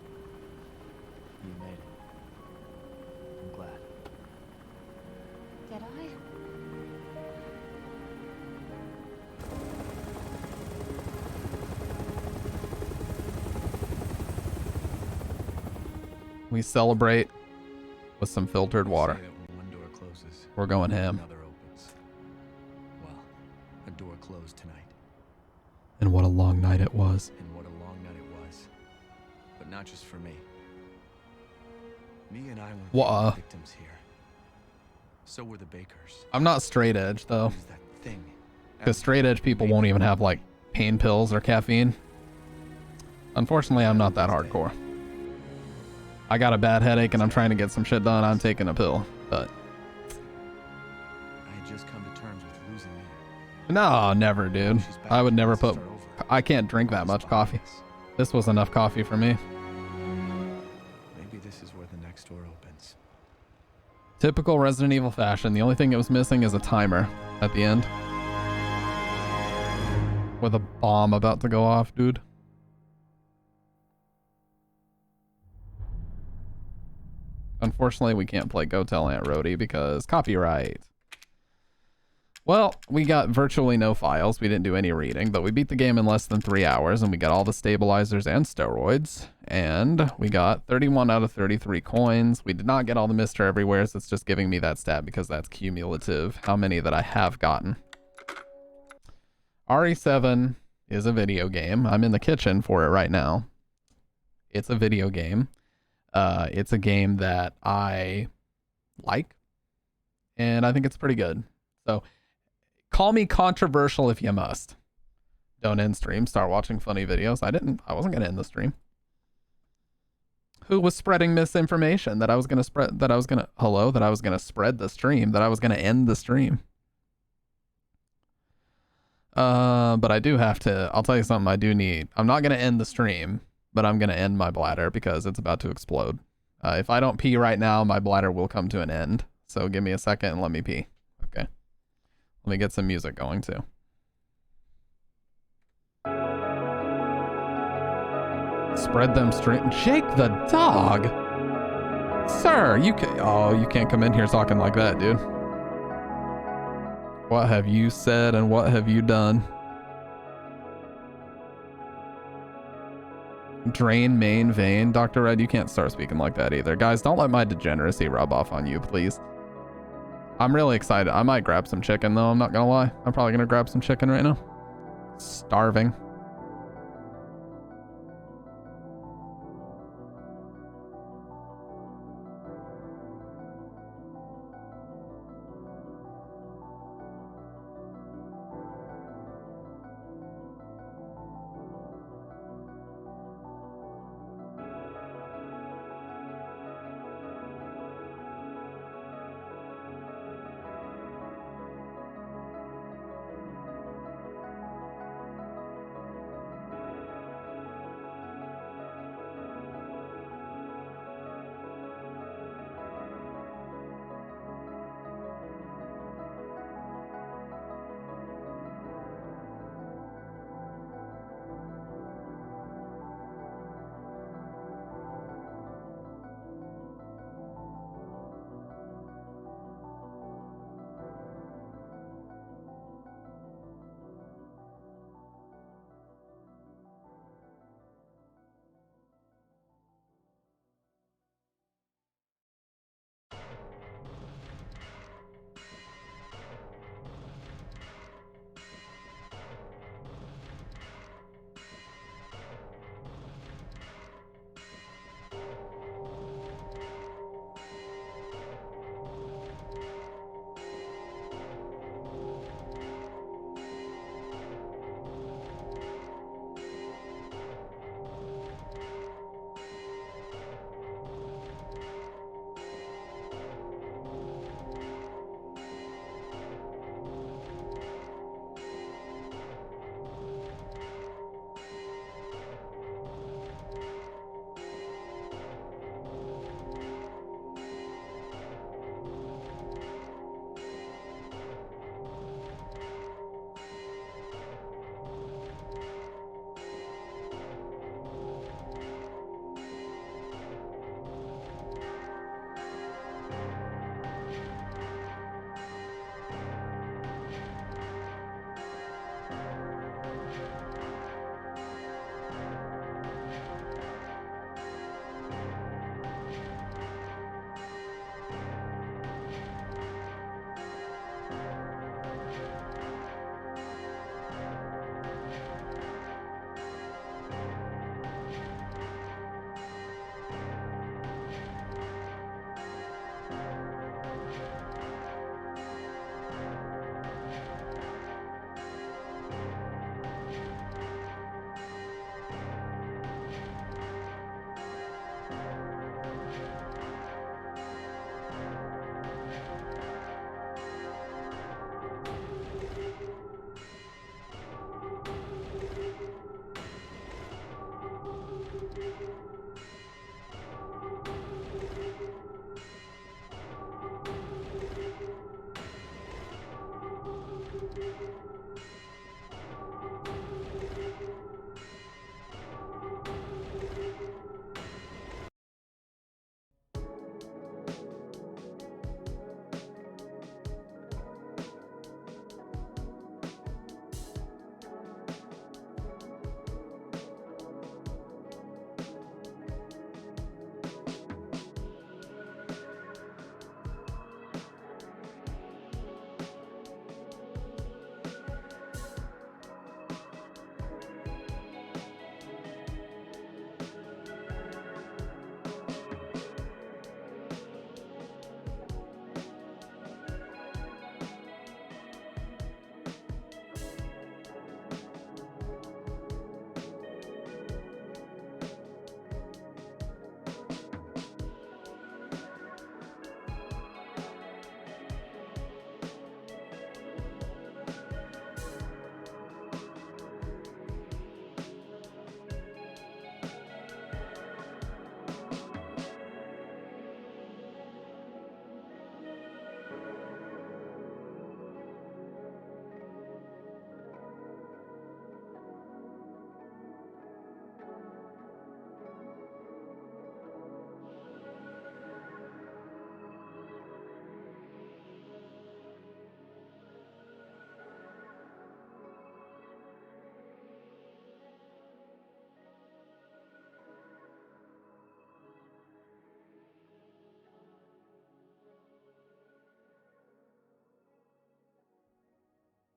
You made it. I'm glad. Did I? We celebrate with some filtered water. Say that when one door closes, We're going ham. another opens. Well, a door closed tonight. And what a long night it was. And what a long night it was. But not just for me. Me and I were the only victims here. So were the Bakers. I'm not straight edge though. That thing. Because straight edge people won't even have like pain pills or caffeine. Unfortunately, I'm not that hardcore. I got a bad headache and I'm trying to get some shit done. I'm taking a pill, but I had just come to terms with losing me. no, never, dude. I would never put. I can't drink that much coffee. This was enough coffee for me. Maybe this is where the next door opens. Typical Resident Evil fashion. The only thing it was missing is a timer at the end. With a bomb about to go off, dude. Unfortunately, we can't play Go Tell Aunt Rhody because copyright. Well, we got virtually no files. We didn't do any reading, but we beat the game in less than 3 hours, and we got all the stabilizers and steroids, and we got 31 out of 33 coins. We did not get all the Mr. Everywheres. It's just giving me that stat because that's cumulative, how many that I have gotten. RE7 is a video game. I'm in the kitchen for it right now. It's a video game. It's a game that I like, and I think it's pretty good. So, call me controversial if you must. Don't end stream. Start watching funny videos. I wasn't gonna end the stream. Who was spreading misinformation that I was gonna spread? That I was gonna spread the stream. That I was gonna end the stream. But I do have to. I'll tell you something. I do need. I'm not gonna end the stream, but I'm gonna end my bladder because it's about to explode. If I don't pee right now, my bladder will come to an end. So give me a second and let me pee. Okay. Let me get some music going too. Spread them stream. Jake the dog. Sir, you can't come in here talking like that, dude. What have you said and what have you done? Drain main vein. Dr. Red, you can't start speaking like that either. Guys, don't let my degeneracy rub off on you, please. I'm really excited. I might grab some chicken, though. I'm not gonna lie. I'm probably gonna grab some chicken right now. Starving.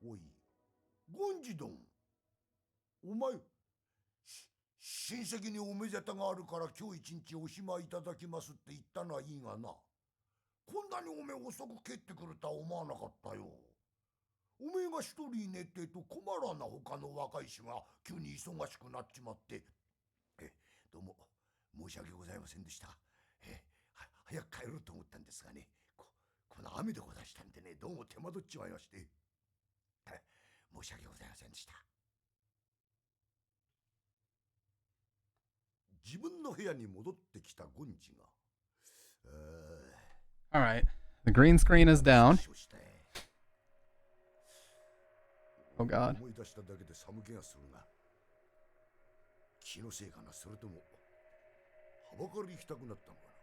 おい、ゴンジ殿。お前、親戚におめでたがあるから今日一日お暇いただきますって言ったのはいいがな。こんなにおめえ遅く帰ってくるとは思わなかったよ。おめえが一人いねってと困らな他の若い衆が急に忙しくなっちまって。どうも申し訳ございませんでした。早く帰ろうと思ったんですがね、この雨でござしたんでね、どうも手間取っちまいまして。申し訳ございませんでした。自分の部屋に戻ってきたゴンジが。All right, the green screen is down. Oh God. 思い出しただけで寒気がするが。気のせいかな、それともはばかり行きたくなったのかな。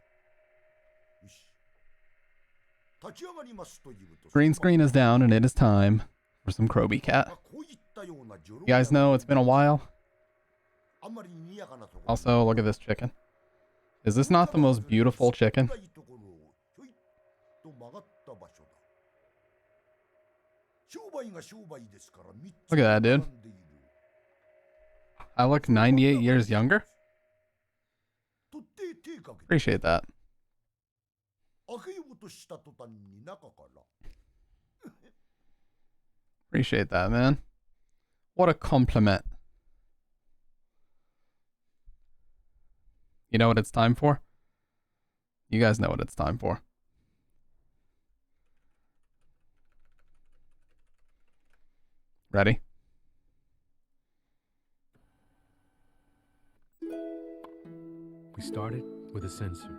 よし。立ち上がりますというと。Green screen is down, and it is time for some Kroby Cat. You guys know it's been a while. Also, look at this chicken. Is this not the most beautiful chicken? Look at that, dude. I look 98 years younger. Appreciate that. Appreciate that, man. What a compliment. You know what it's time for? You guys know what it's time for. Ready? We started with a sensor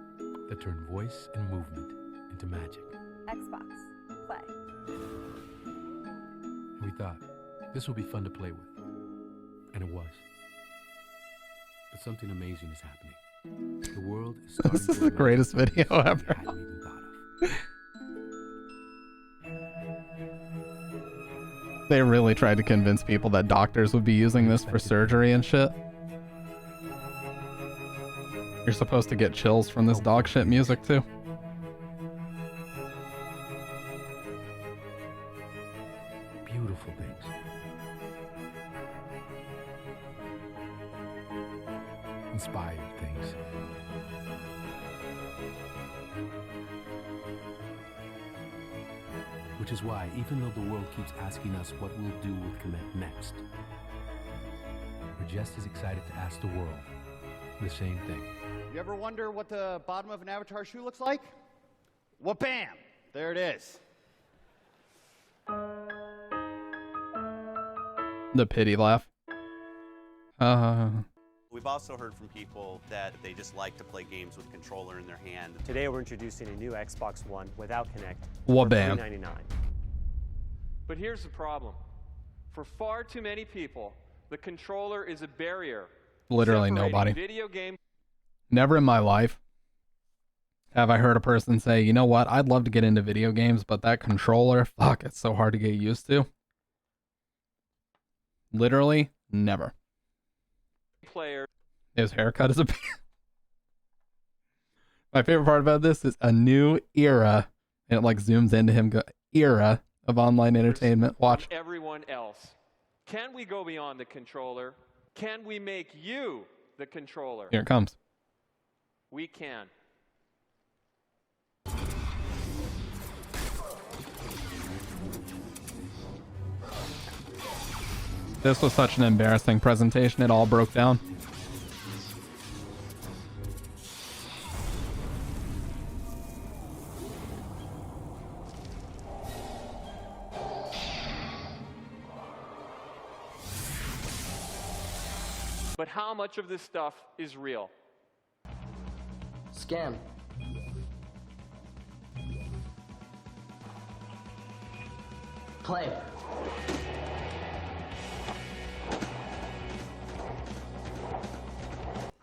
that turned voice and movement into magic. Xbox. Play. And we thought, this will be fun to play with. And it was. But something amazing is happening. The world is starting This is the greatest video ever. They really tried to convince people that doctors would be using this for surgery and shit. You're supposed to get chills from this dog shit music too. Beautiful things. Inspired things. Which is why, even though the world keeps asking us what we'll do with Connect next, we're just as excited to ask the world the same thing. You ever wonder what the bottom of an Avatar shoe looks like? Well, bam! There it is. The pity laugh. We've also heard from people that they just like to play games with controller in their hand. Today we're introducing a new Xbox One without Kinect. Wabam. $399. But here's the problem. For far too many people, the controller is a barrier. Literally separating nobody. Video game. Never in my life have I heard a person say, you know what, I'd love to get into video games, but that controller, fuck, it's so hard to get used to. Literally never. Player. His haircut is a My favorite part about this is a new era, and it like zooms into him, era of online entertainment. Watch. Everyone else. Can we go beyond the controller? Can we make you the controller? Here it comes. We can. This was such an embarrassing presentation, it all broke down. But how much of this stuff is real? Scam. Play.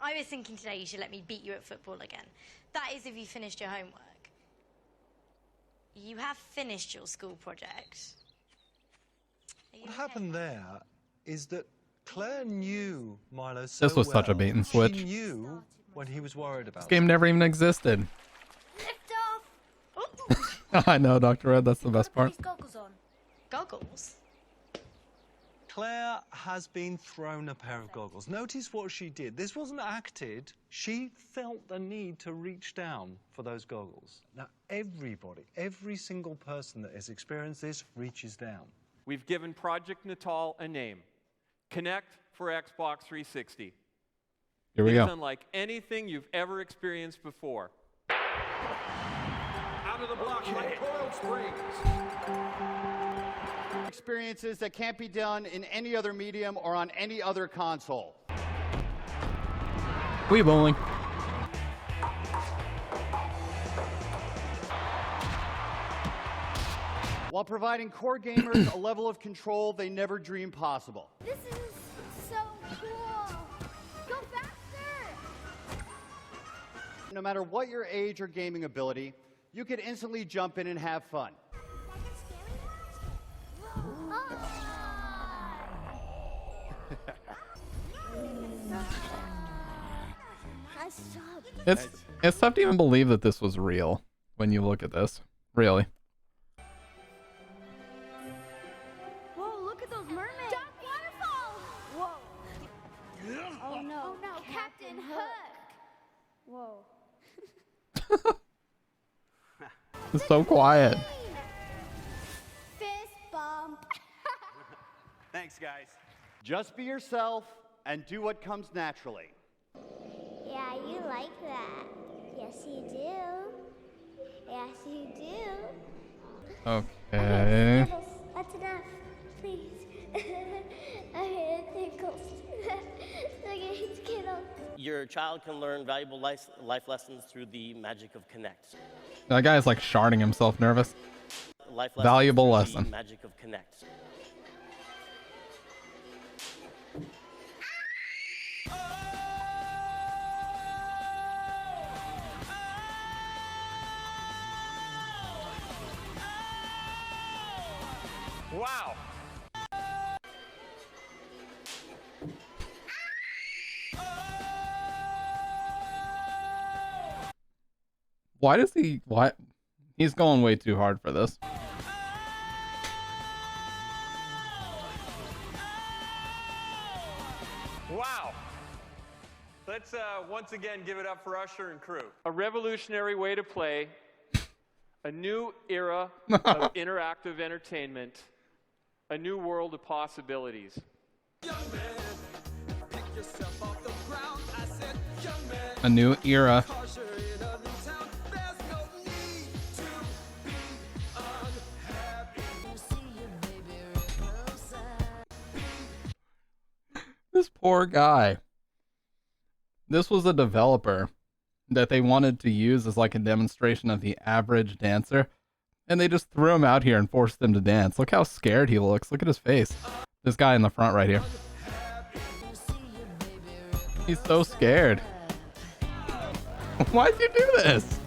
I was thinking today you should let me beat you at football again. That is if you finished your homework. You have finished your school project. What happened there is that Claire knew Milo so This was such a bait and switch. She knew when he was worried about This game never even existed. I know, Dr. Red, that's the best part. Goggles on. Goggles? Claire has been thrown a pair of goggles. Notice what she did. This wasn't acted. She felt the need to reach down for those goggles. Now, everybody, every single person that has experienced this reaches down. We've given Project Natal a name. Connect for Xbox 360. Here we It go. is unlike anything you've ever experienced before. Out of the block like coiled springs. Experiences that can't be done in any other medium or on any other console. We bowling. While providing core gamers a level of control they never dreamed possible. This is so cool. Go faster. No matter what your age or gaming ability, you can instantly jump in and have fun. It's tough to even believe that this was real when you look at this. Really. Whoa, look at those mermaids. Dark waterfall. Whoa. Oh no. Oh no, Captain Hook. Whoa. It's so quiet. Fist bump. Thanks, guys. Just be yourself and do what comes naturally. Yeah, you like that. Yes, you do. Yes, you do. Okay. Skittles, that's enough. Please. I hate tickles. I hate Skittles. Your child can learn valuable life lessons through the magic of Connect. That guy's like sharding himself nervous. Life lessons Valuable through lesson. The magic of Connect. Wow. Why does he... Why? He's going way too hard for this. Wow. Let's once again give it up for Usher and crew. A revolutionary way to play. A new era of interactive entertainment. A new world of possibilities. A new era. This poor guy. This was a developer that they wanted to use as like a demonstration of the average dancer. And they just threw him out here and forced him to dance. Look how scared he looks. Look at his face. This guy in the front right here. He's so scared. Why'd you do this?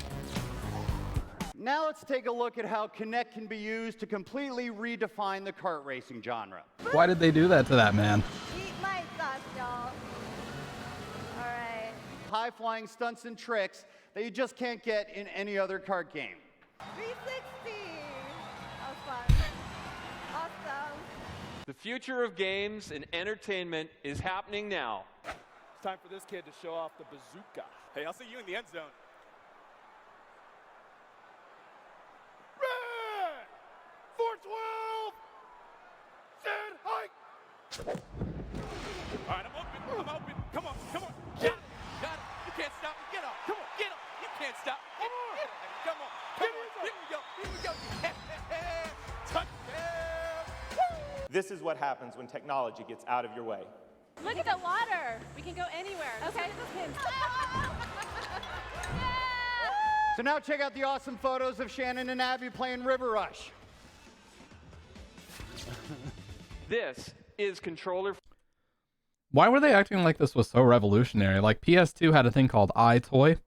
Now let's take a look at how Kinect can be used to completely redefine the kart racing genre. Why did they do that to that man? Eat my sauce, y'all. All right. High-flying stunts and tricks that you just can't get in any other kart game. 360. That was fun. Awesome. The future of games and entertainment is happening now. It's time for this kid to show off the bazooka. Hey, I'll see you in the end zone. Red! 412! Stand high! All right, I'm open. Come on. Got it. You can't stop me. Get up. Come on, get up. You can't stop me. Get it. Come on. Here we go. Touchdown! This is what happens when technology gets out of your way. Look at the water. We can go anywhere. Okay. So now check out the awesome photos of Shannon and Abby playing River Rush. This is controller. Why were they acting like this was so revolutionary? Like PS2 had a thing called iToy.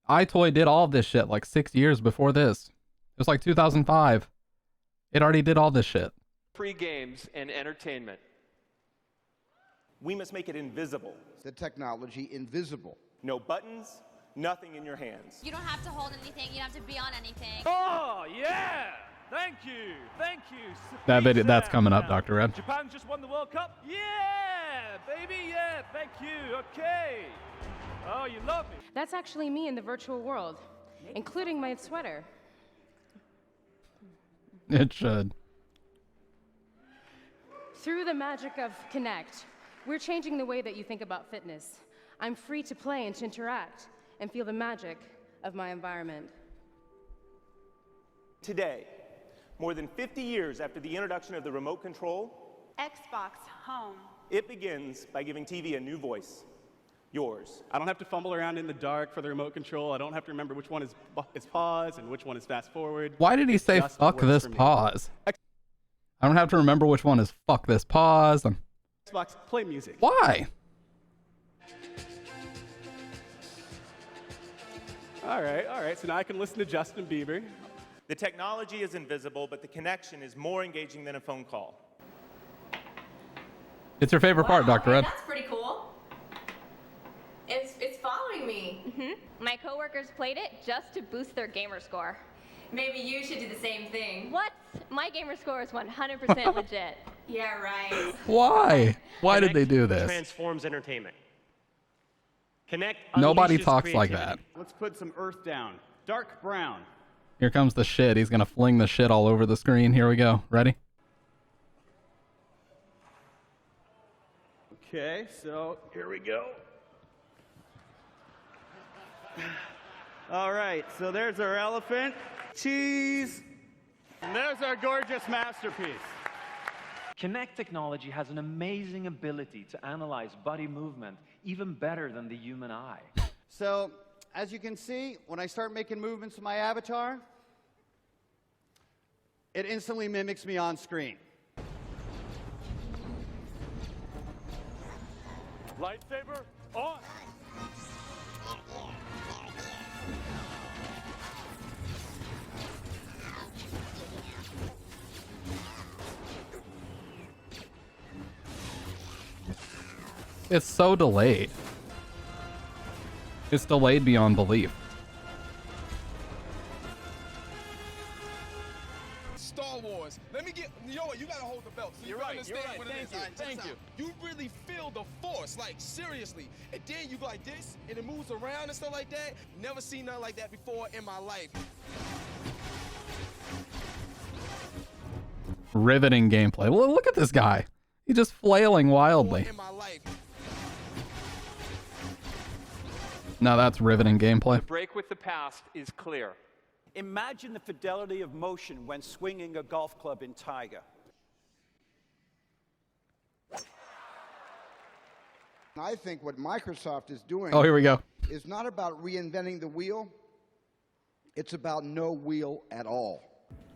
iToy did all of this shit like 6 years before this. It was like 2005. It already did all this shit. Free games and entertainment. We must make it invisible. The technology invisible. No buttons, nothing in your hands. You don't have to hold anything. You don't have to be on anything. Oh, yeah! Thank you! That video, that's coming up, Dr. Red. Japan just won the World Cup? Yeah! Baby, yeah! Thank you! Okay! Oh, you love me! That's actually me in the virtual world, including my sweater. It should. Through the magic of Kinect, we're changing the way that you think about fitness. I'm free to play and to interact and feel the magic of my environment. Today, more than 50 years after the introduction of the remote control, Xbox Home. it begins by giving TV a new voice. Yours. I don't have to fumble around in the dark for the remote control. I don't have to remember which one is pause and which one is fast forward. Why did he say fuck this pause? I don't have to remember which one is fuck this pause. Xbox, play music. Why? All right. So now I can listen to Justin Bieber. The technology is invisible, but the connection is more engaging than a phone call. It's your favorite part, Dr. Red. That's pretty cool. It's following me. My coworkers played it just to boost their gamer score. Maybe you should do the same thing. What? My gamer score is 100% legit. Yeah, right. Why? Why did they do this? Transforms entertainment. Kinect Nobody unleashes talks like creativity. that. Let's put some earth down. Dark brown. Here comes the shit. He's gonna fling the shit all over the screen. Here we go. Ready? Okay, so here we go. All right, so there's our elephant. Cheese. And there's our gorgeous masterpiece. Kinect technology has an amazing ability to analyze body movement even better than the human eye. So, as you can see, when I start making movements with my avatar, it instantly mimics me on screen. Lightsaber on. It's so delayed. It's delayed beyond belief. Star Wars. Let me get. You know what? You gotta hold the belt. So you understand what it is. Thank you. You really feel the force, like seriously. And then you go like this, and it moves around and stuff like that. Never seen nothing like that before in my life. Riveting gameplay. Well, look at this guy. He's just flailing wildly. Now that's riveting gameplay. The break with the past is clear. Imagine the fidelity of motion when swinging a golf club in Tiger. I think what Microsoft is doing Oh, here we go. is not about reinventing the wheel. It's about no wheel at all.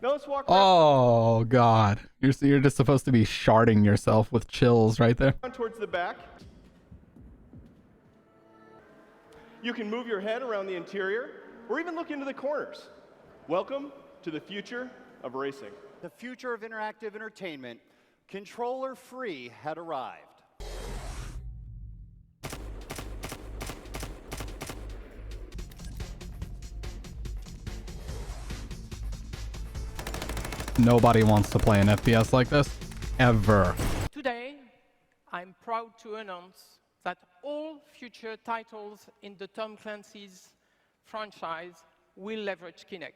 Now let's walk Oh God, you're just supposed to be sharding yourself with chills right there. around towards the back. You can move your head around the interior or even look into the corners. Welcome to the future of racing. The future of interactive entertainment, controller-free, had arrived. Nobody wants to play an FPS like this, ever. Today, I'm proud to announce that all future titles in the Tom Clancy's franchise will leverage Kinect.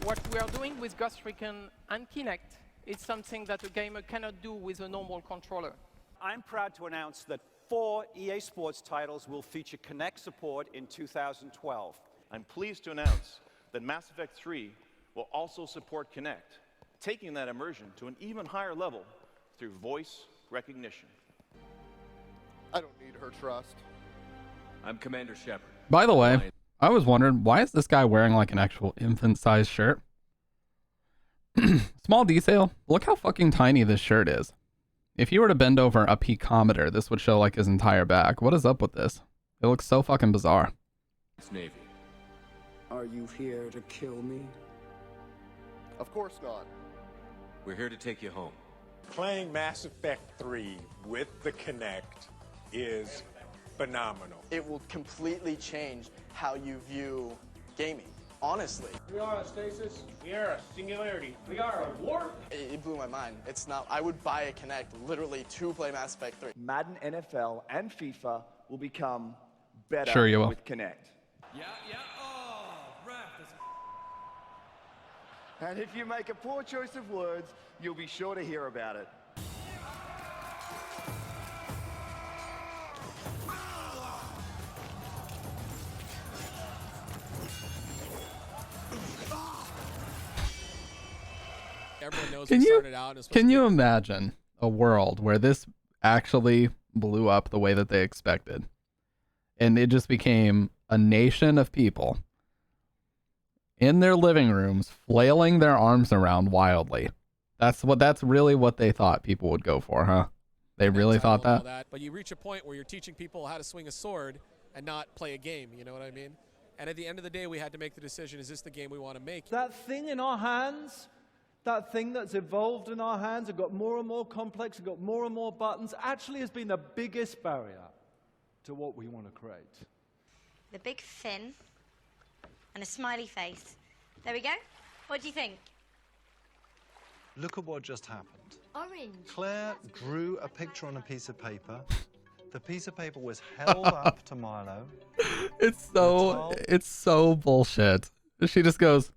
What we are doing with Ghost Recon and Kinect is something that a gamer cannot do with a normal controller. I'm proud to announce that 4 EA Sports titles will feature Kinect support in 2012. I'm pleased to announce that Mass Effect 3 will also support Kinect, taking that immersion to an even higher level through voice recognition. I don't need her trust. I'm Commander Shepard. By the way, I was wondering, why is this guy wearing like an actual infant-sized shirt? Small detail, look how fucking tiny this shirt is. If you were to bend over a picometer, this would show like his entire back. What is up with this? It looks so fucking bizarre. It's Navy. Are you here to kill me? Of course not. We're here to take you home. Playing Mass Effect 3 with the Kinect is phenomenal. It will completely change how you view gaming, honestly. We are a stasis. We are a singularity. We are a warp. It blew my mind. It's not, I would buy a Kinect literally to play Mass Effect 3. Madden, NFL, and FIFA will become better Sure you will. with Kinect. Yeah. Oh, ref. And if you make a poor choice of words, you'll be sure to hear about it. Everyone knows Can we you, started out. As can you imagine a world where this actually blew up the way that they expected? And it just became a nation of people in their living rooms flailing their arms around wildly. That's really what they thought people would go for, huh? They really thought that? But you reach a point where you're teaching people how to swing a sword and not play a game, you know what I mean? And at the end of the day, we had to make the decision, is this the game we want to make? That thing in our hands, that thing that's evolved in our hands and got more and more complex and got more and more buttons, actually has been the biggest barrier to what we want to create. The big fin and a smiley face. There we go. What do you think? Look at what just happened. Orange. Claire drew a picture on a piece of paper. The piece of paper was held up to Milo. It's so bullshit. She just goes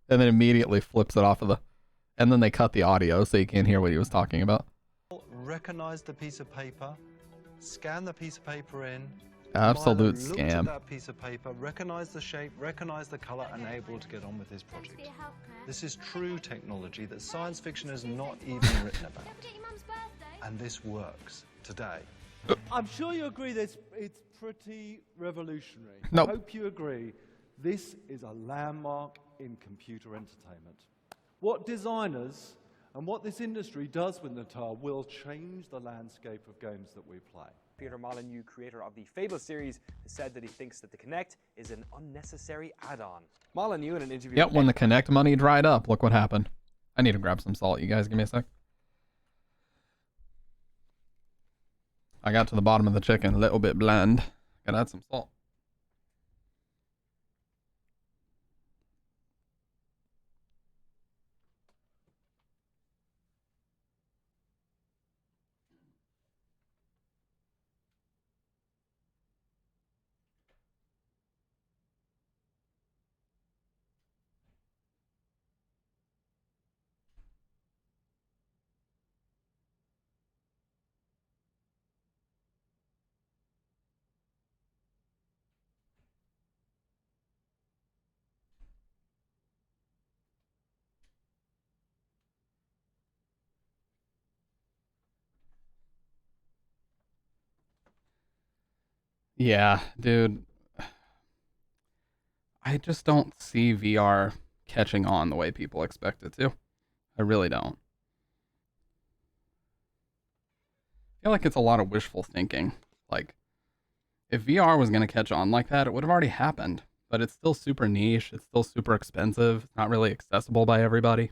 and then immediately flips it off of the, and then they cut the audio so you can't hear what he was talking about. Recognize the piece of paper, scan the piece of paper in. Absolute Milo looked scam. at that piece of paper, recognized the shape, recognized the color, and able to get on with his project. This is true technology that science fiction has not even written about. And this works today. I'm sure you agree this. It's pretty revolutionary. Nope. I hope you agree. This is a landmark in computer entertainment. What designers and what this industry does with Natal will change the landscape of games that we play. Peter Molyneux, creator of the Fable series, has said that he thinks that the Kinect is an unnecessary add-on. Molyneux, in an interview... Yep, when the Kinect money dried up, look what happened. I need to grab some salt. You guys give me a sec. I got to the bottom of the chicken, a little bit bland. Gotta add some salt. Yeah, dude. I just don't see VR catching on the way people expect it to. I really don't. I feel like it's a lot of wishful thinking. Like, if VR was going to catch on like that, it would have already happened. But it's still super niche. It's still super expensive. It's not really accessible by everybody.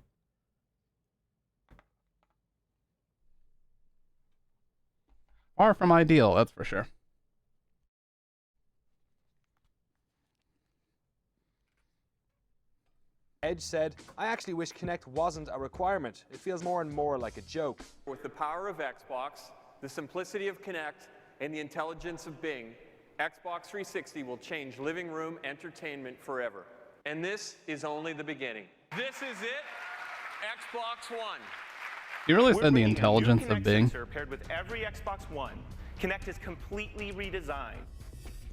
Far from ideal, that's for sure. Edge said, I actually wish Kinect wasn't a requirement. It feels more and more like a joke. With the power of Xbox, the simplicity of Kinect, and the intelligence of Bing, Xbox 360 will change living room entertainment forever. And this is only the beginning. This is it, Xbox One. You really We're said the bringing a new intelligence Kinect of Bing. sensor paired with every Xbox One. Kinect is completely redesigned.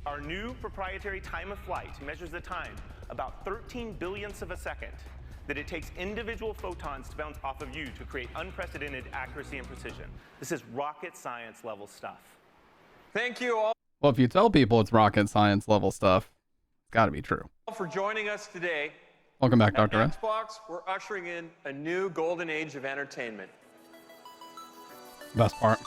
Our new proprietary time of flight measures the time about 13 billionths of a second that it takes individual photons to bounce off of you to create unprecedented accuracy and precision. This is rocket science level stuff. Thank you all Well, if you tell people it's rocket science level stuff, it's got to be true. for joining us today. Welcome back, At Dr. Red. Xbox, we're ushering in a new golden age of entertainment. Best part.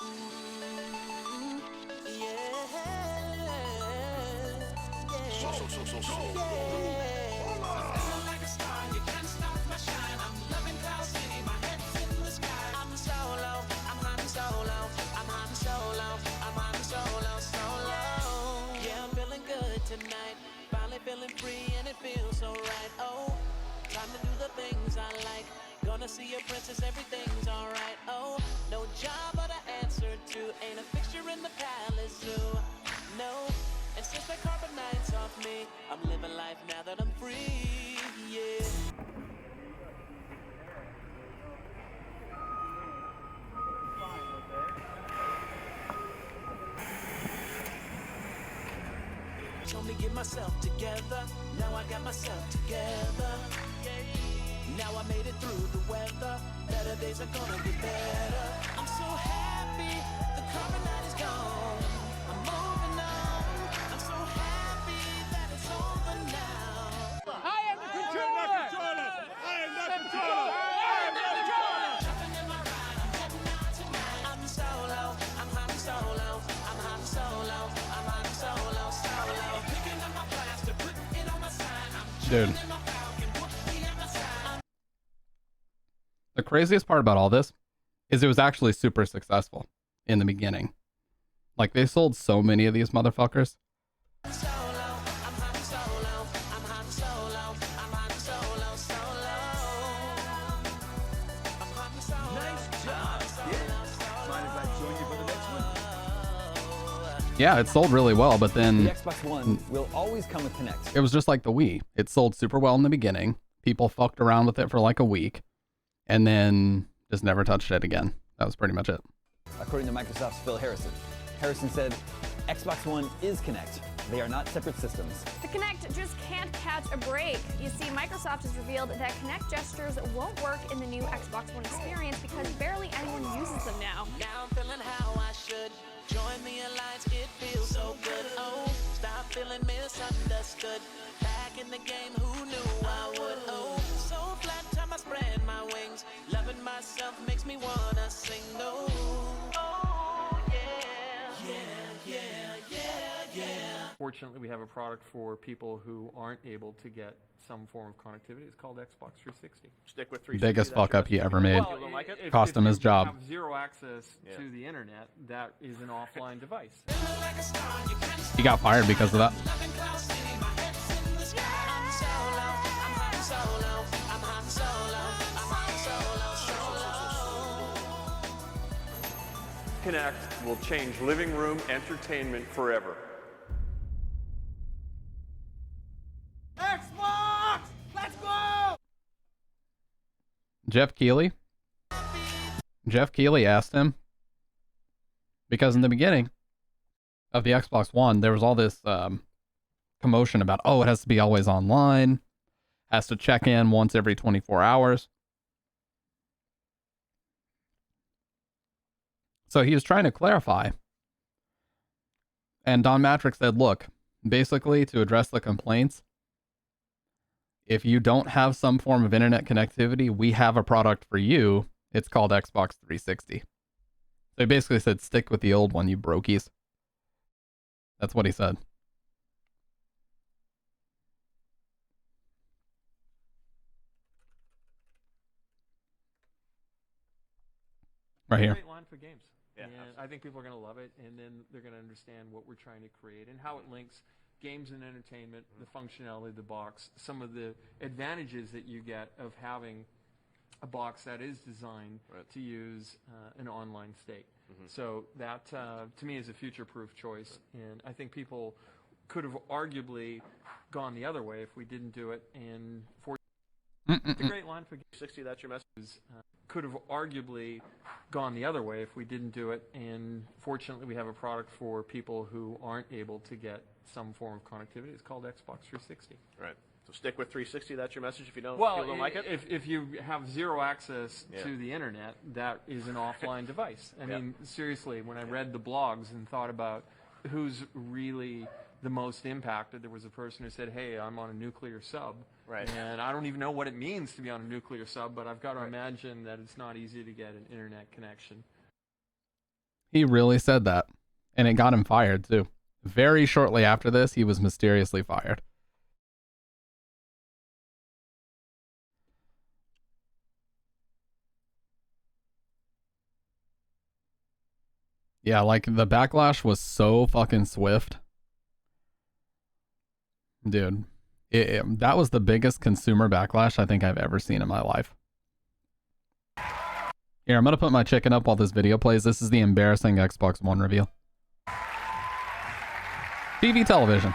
Tonight, finally feeling free and it feels so right. Oh, time to do the things I like. Gonna see your princess, everything's alright. Oh, no job but I answer to. Ain't a fixture in the palace zoo. No, and since the carpet nights off me, I'm living life now that I'm free. Yeah. Told me get myself together. Now I got myself together. Now I made it through the weather. Better days are gonna get better. I'm so happy the carbon night is gone. I'm moving on. I'm so happy that it's over now. I am the controller. I am the controller. I am the controller. Jumping in my ride. I'm heading out tonight. I'm solo. I'm hot solo. I'm hot solo. I'm hot solo. Solo. Picking up my blaster, putting it on my side. I'm Dude. The craziest part about all this is it was actually super successful in the beginning. Like, they sold so many of these motherfuckers. Yeah, it sold really well, but then The Xbox One will always come with Kinect. it was just like the Wii. It sold super well in the beginning. People fucked around with it for like a week and then just never touched it again. That was pretty much it. According to Microsoft's Phil Harrison. Harrison said, Xbox One is Kinect. They are not separate systems. The Kinect just can't catch a break. You see, Microsoft has revealed that Kinect gestures won't work in the new Xbox One experience because barely anyone uses them now. Now I'm feeling how I should. Join the alliance, it feels so good. Oh, stop feeling misunderstood. Back in the game, who knew I would? Oh, so flat time I spread my wings. Loving myself makes me wanna sing. Oh, yeah. Fortunately, we have a product for people who aren't able to get some form of connectivity. It's called Xbox 360. Stick with 360. Biggest fuck up he ever made. If Cost him his you job. have zero access to the internet, that is an offline device. He got fired because of that. Kinect will change living room entertainment forever. Xbox! Let's go! Jeff Keighley asked him, because in the beginning of the Xbox One, there was all this commotion about, oh, it has to be always online, has to check in once every 24 hours. So he was trying to clarify And Don Matrix said, look, basically to address the complaints, if you don't have some form of internet connectivity, we have a product for you. It's called Xbox 360. So he basically said, stick with the old one, you brokies. That's what he said. Right here. Great line for games. Yeah, and I think people are going to love it, and then they're going to understand what we're trying to create and how it links games and entertainment, the functionality of the box, some of the advantages that you get of having a box that is designed to use an online state. So that, to me, is a future-proof choice, and I think people could have arguably gone the other way if we didn't do it. And it's a great line for 60. That's your message. Could have arguably gone the other way if we didn't do it, and fortunately we have a product for people who aren't able to get some form of connectivity. It's called Xbox 360. Right. So stick with 360. That's your message if you don't, like it? If you have zero access to the internet, that is an offline device. I mean, seriously, when I read the blogs and thought about who's really the most impacted, there was a person who said, hey, I'm on a nuclear sub. Right. And I don't even know what it means to be on a nuclear sub, but I've got to imagine that it's not easy to get an internet connection. He really said that. And it got him fired, too. Very shortly after this, he was mysteriously fired. Yeah, like, the backlash was so fucking swift. Dude, that was the biggest consumer backlash I think I've ever seen in my life. Here, I'm going to put my chicken up while this video plays. This is the embarrassing Xbox One reveal. TV television.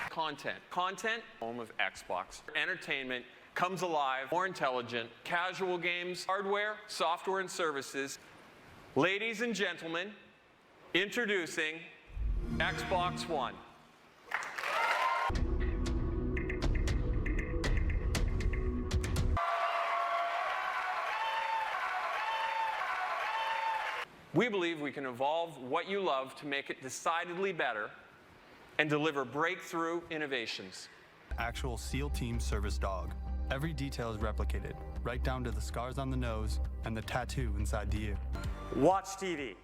Content, home of Xbox. Entertainment comes alive, more intelligent, casual games, hardware, software, and services. Ladies and gentlemen, introducing Xbox One. We believe we can evolve what you love to make it decidedly better and deliver breakthrough innovations. Actual SEAL Team Service Dog. Every detail is replicated, right down to the scars on the nose and the tattoo inside the ear. Watch TV.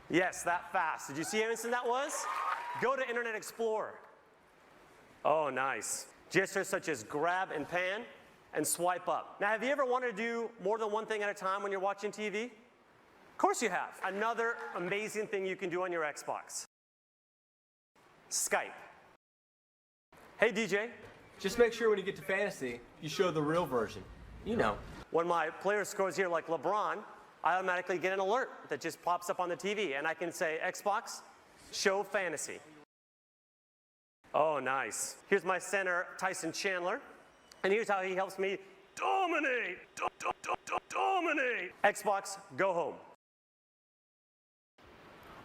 Yes, that fast. Did you see how instant that was? Go to Internet Explorer. Oh, nice. Gestures such as grab and pan and swipe up. Now, have you ever wanted to do more than one thing at a time when you're watching TV? Of course you have. Another amazing thing you can do on your Xbox. Skype. Hey, DJ. Just make sure when you get to fantasy, you show the real version. You know. When my player scores here like LeBron, I automatically get an alert that just pops up on the TV, and I can say, Xbox, show fantasy. Oh, nice. Here's my center, Tyson Chandler, and here's how he helps me dominate. Dominate. Xbox, go home.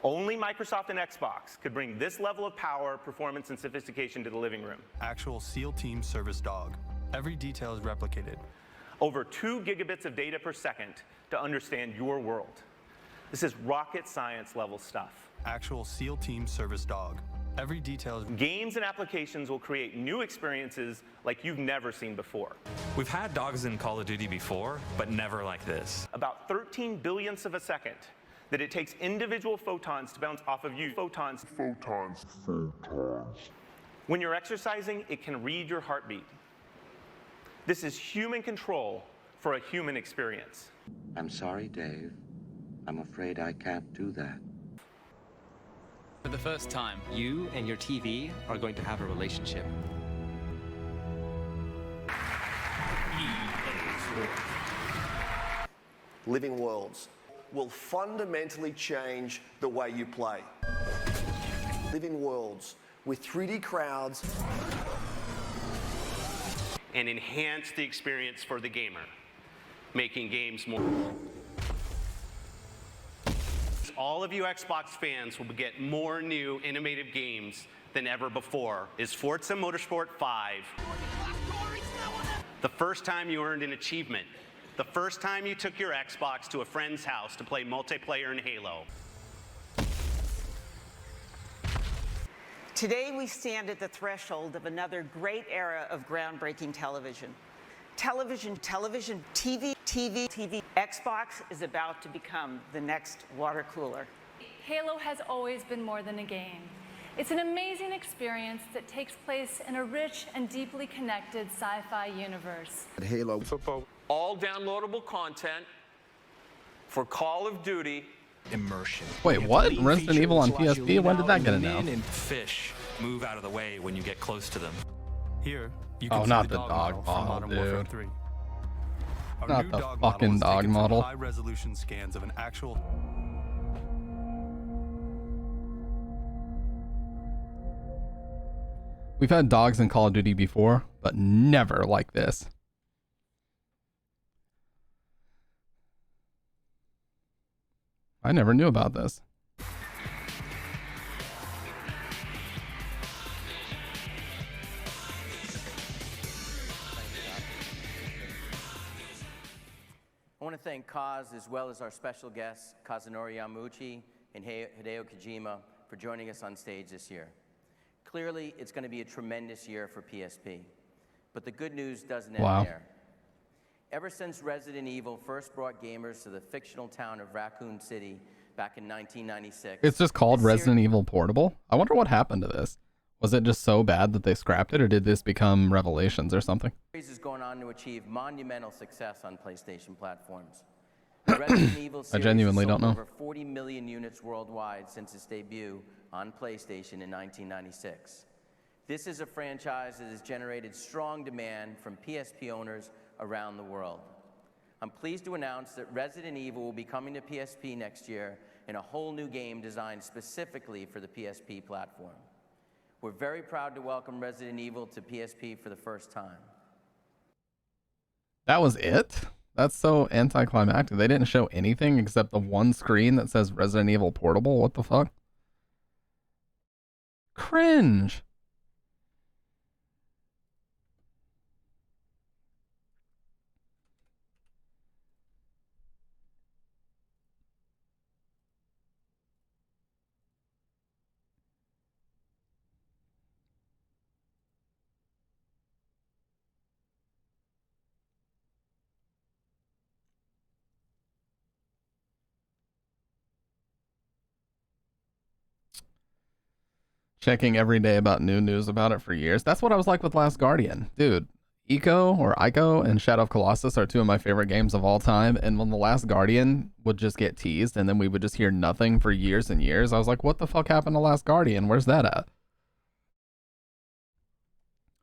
Only Microsoft and Xbox could bring this level of power, performance, and sophistication to the living room. Actual SEAL Team Service Dog. Every detail is replicated. Over 2 gigabits of data per second to understand your world. This is rocket science level stuff. Actual SEAL Team Service Dog. Every detail is... Games and applications will create new experiences like you've never seen before. We've had dogs in Call of Duty before, but never like this. About 13 billionths of a second that it takes individual photons to bounce off of you. Photons. When you're exercising, it can read your heartbeat. This is human control for a human experience. I'm sorry, Dave. I'm afraid I can't do that. For the first time, you and your TV are going to have a relationship. Living worlds will fundamentally change the way you play. Living worlds with 3D crowds and enhance the experience for the gamer, making games more. All of you Xbox fans will get more new innovative games than ever before. Is Forza Motorsport 5. The first time you earned an achievement. The first time you took your Xbox to a friend's house to play multiplayer in Halo. Today we stand at the threshold of another great era of groundbreaking television. Television, TV. Xbox is about to become the next water cooler. Halo has always been more than a game. It's an amazing experience that takes place in a rich and deeply connected sci-fi universe. Halo football. All downloadable content for Call of Duty. Immersion. Wait, what? Resident Evil on PSP? When did that get announced? And fish move out of the way when you get close to them. Here, you Oh, can not see the dog from model, Modern Warfare dude. 3. Our Not new the dog fucking model is dog taken from model. high-resolution scans of an actual. We've had dogs in Call of Duty before, but never like this. I never knew about this. I want to thank Kaz as well as our special guests, Kazunori Yamauchi and Hideo Kojima, for joining us on stage this year. Clearly, it's going to be a tremendous year for PSP. But the good news doesn't end there. Ever since Resident Evil first brought gamers to the fictional town of Raccoon City back in 1996... It's just called Resident Evil Portable? I wonder what happened to this. Was it just so bad that they scrapped it, or did this become Revelations or something? The series is going on to achieve monumental success on PlayStation platforms. The Resident Evil series I genuinely has sold don't know. over 40 million units worldwide since its debut on PlayStation in 1996. This is a franchise that has generated strong demand from PSP owners around the world. I'm pleased to announce that Resident Evil will be coming to PSP next year in a whole new game designed specifically for the PSP platform. We're very proud to welcome Resident Evil to PSP for the first time. That was it? That's so anticlimactic. They didn't show anything except the one screen that says Resident Evil Portable. What the fuck? Cringe. Checking every day about new news about it for years. That's what I was like with Last Guardian. Dude, Ico and Shadow of Colossus are two of my favorite games of all time. And when The Last Guardian would just get teased and then we would just hear nothing for years and years, I was like, what the fuck happened to Last Guardian? Where's that at?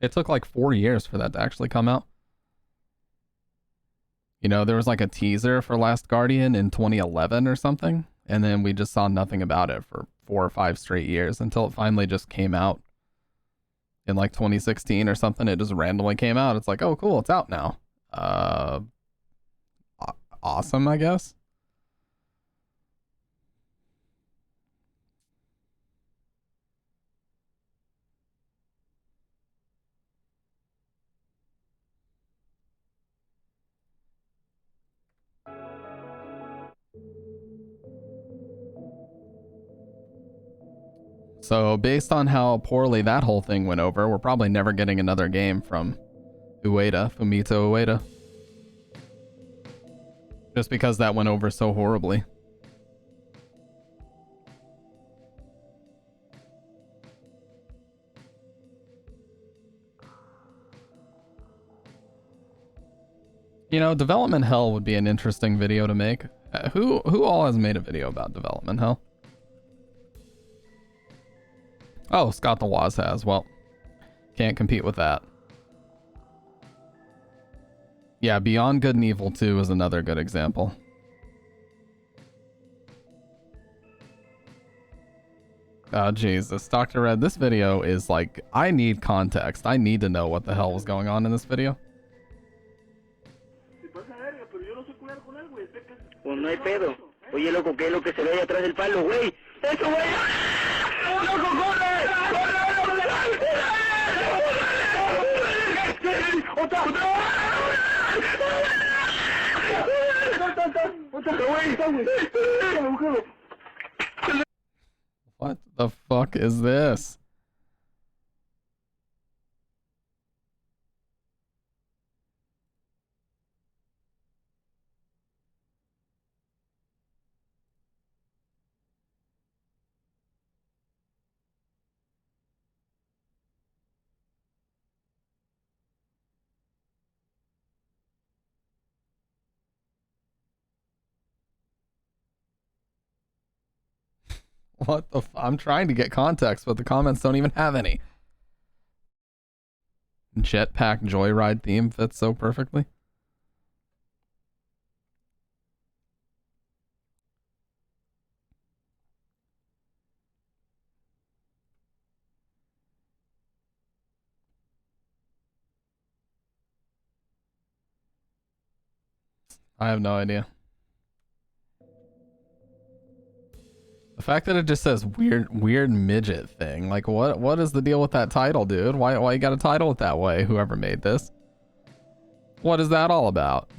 It took like 4 years for that to actually come out. You know, there was like a teaser for Last Guardian in 2011 or something. And then we just saw nothing about it for 4 or 5 straight years until it finally just came out in like 2016 or something. It just randomly came out. It's like, oh, cool, it's out now. Awesome, I guess. So based on how poorly that whole thing went over, we're probably never getting another game from Fumito Ueda. Just because that went over so horribly. You know, Development Hell would be an interesting video to make. Who all has made a video about Development Hell? Oh, Scott the Woz has. Well, can't compete with that. Yeah, Beyond Good and Evil 2 is another good example. Oh, Jesus. Dr. Red, this video is like, I need context. I need to know what the hell was going on in this video. Pues no hay pedo. Oye, loco, ¿qué es lo que se ve ahí atrás del palo, güey? ¡Eso, güey! ¡Loco, corre! What the fuck is this? What the I'm trying to get context, but the comments don't even have any. Jetpack Joyride theme fits so perfectly. I have no idea. The fact that it just says weird midget thing, like what is the deal with that title, dude? Why you got to title it that way? Whoever made this, what is that all about?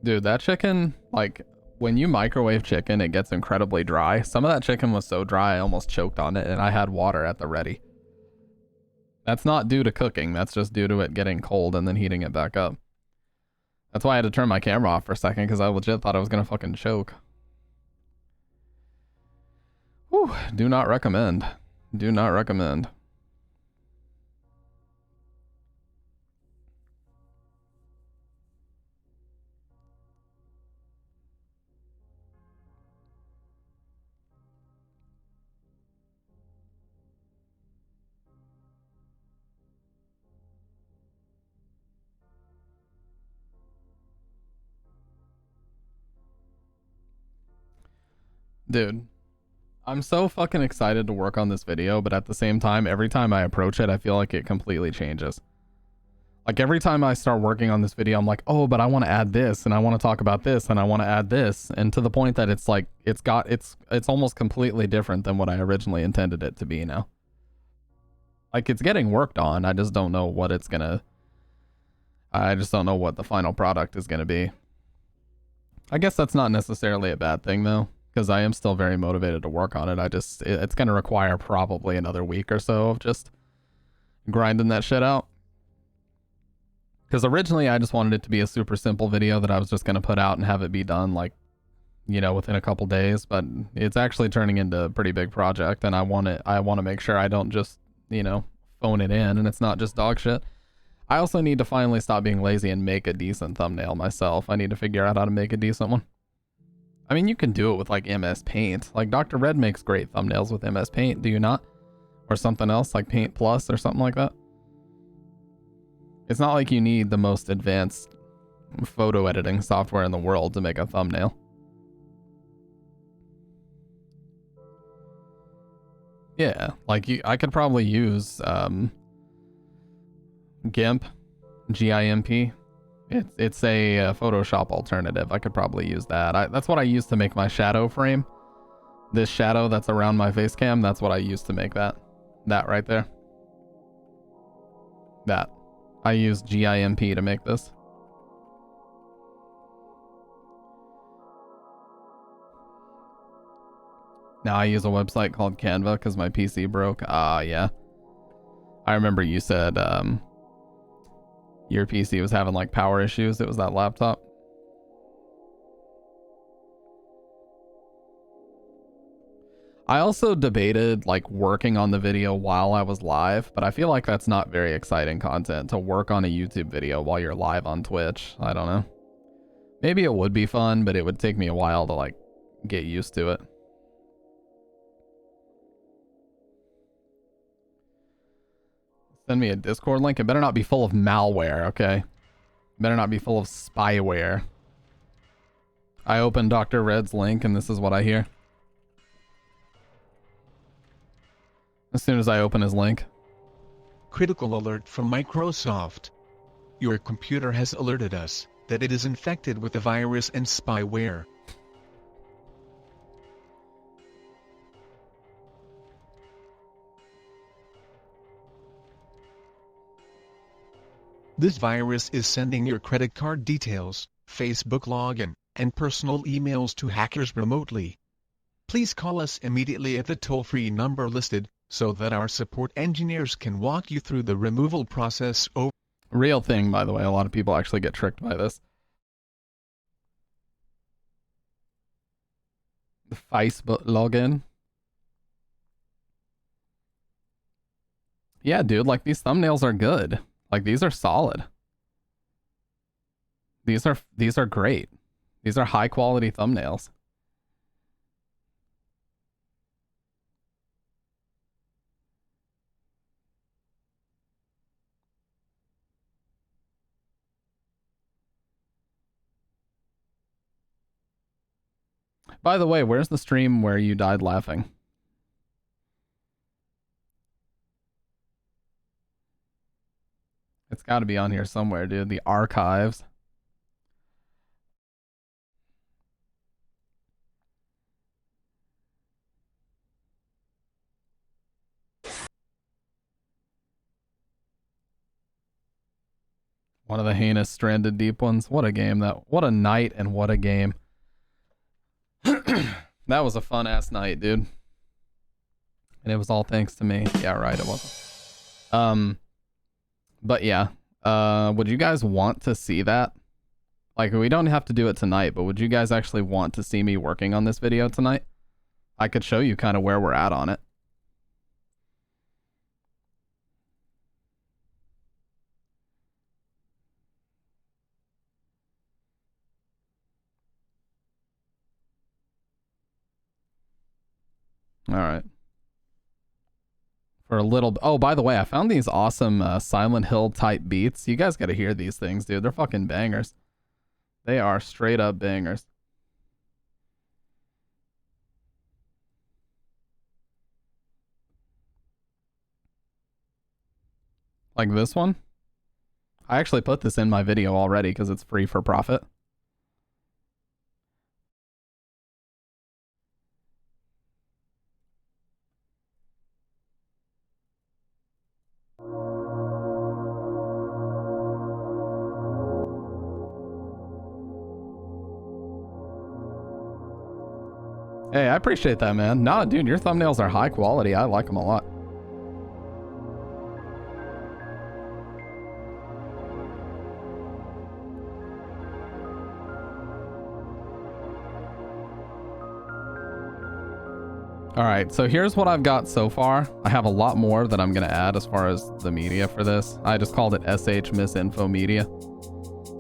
Dude, that chicken, like, when you microwave chicken, it gets incredibly dry. Some of that chicken was so dry, I almost choked on it, and I had water at the ready. That's not due to cooking. That's just due to it getting cold and then heating it back up. That's why I had to turn my camera off for a second, because I legit thought I was going to fucking choke. Whew, do not recommend. Do not recommend. Dude, I'm so fucking excited to work on this video, but at the same time, every time I approach it, I feel like it completely changes. Like every time I start working on this video, I'm like, oh, but I want to add this, and I want to talk about this, and I want to add this, and to the point that it's like, it's almost completely different than what I originally intended it to be now. Like, it's getting worked on, I just don't know what it's gonna, I just don't know what the final product is gonna be. I guess that's not necessarily a bad thing though, because I am still very motivated to work on it. It's gonna require probably another week or so of just grinding that shit out. Because originally I just wanted it to be a super simple video that I was just going to put out and have it be done, like, you know, within a couple days. But it's actually turning into a pretty big project, and I want to make sure I don't just, you know, phone it in and it's not just dog shit. I also need to finally stop being lazy and make a decent thumbnail myself. I need to figure out how to make a decent one. I mean, you can do it with like MS Paint. Like Dr. Red makes great thumbnails with MS Paint, do you not? Or something else like Paint Plus or something like that. It's not like you need the most advanced photo editing software in the world to make a thumbnail. Yeah, like I could probably use GIMP, GIMP. It's a Photoshop alternative. I could probably use that. That's what I use to make my shadow frame. This shadow that's around my face cam, that's what I use to make that. That right there. That. I use GIMP to make this. Now I use a website called Canva because my PC broke. Yeah. I remember you said your PC was having like power issues. It was that laptop. I also debated like working on the video while I was live, but I feel like that's not very exciting content to work on a YouTube video while you're live on Twitch. I don't know. Maybe it would be fun, but it would take me a while to like get used to it. Send me a Discord link. It better not be full of malware, okay? It better not be full of spyware. I opened Dr. Red's link and this is what I hear. As soon as I open his link. Critical alert from Microsoft. Your computer has alerted us that it is infected with a virus and spyware. This virus is sending your credit card details, Facebook login, and personal emails to hackers remotely. Please call us immediately at the toll-free number listed, so that our support engineers can walk you through the removal process. Real thing, by the way. A lot of people actually get tricked by this. The Facebook login. Yeah, dude, like these thumbnails are good. Like these are solid. These are great. These are high quality thumbnails. By the way, where's the stream where you died laughing? It's got to be on here somewhere, dude. The archives. One of the heinous stranded deep ones. What a game that. What a night and what a game. That was a fun ass night, dude. And it was all thanks to me. Yeah, right, it wasn't. But yeah. Would you guys want to see that? Like, we don't have to do it tonight, but would you guys actually want to see me working on this video tonight? I could show you kind of where we're at on it. All right. For a little... Oh, by the way, I found these awesome Silent Hill type beats. You guys got to hear these things, dude. They're fucking bangers. They are straight up bangers. Like this one. I actually put this in my video already because it's free for profit. Hey, I appreciate that, man. Nah, dude, your thumbnails are high quality. I like them a lot. All right, so here's what I've got so far. I have a lot more that I'm going to add as far as the media for this. I just called it SH Misinfo Media.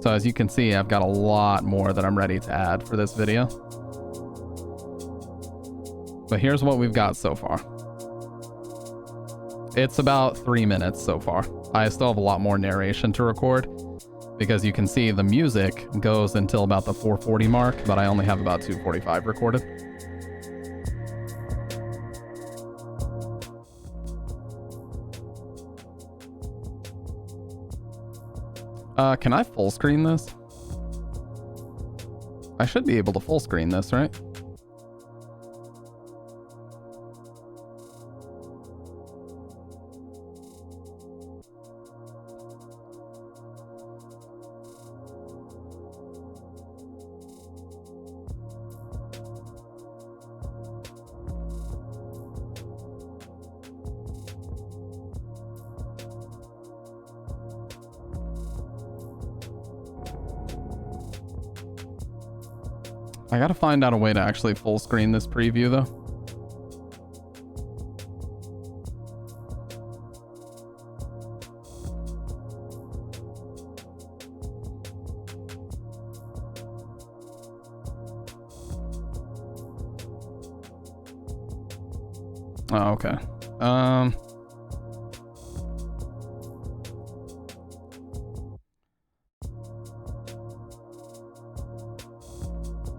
So as you can see, I've got a lot more that I'm ready to add for this video. But here's what we've got so far. It's about 3 minutes so far. I still have a lot more narration to record because you can see the music goes until about the 4:40 mark, but I only have about 2:45 recorded. Can I full screen this? I should be able to full screen this, right? I gotta find out a way to actually full screen this preview though. Oh, okay.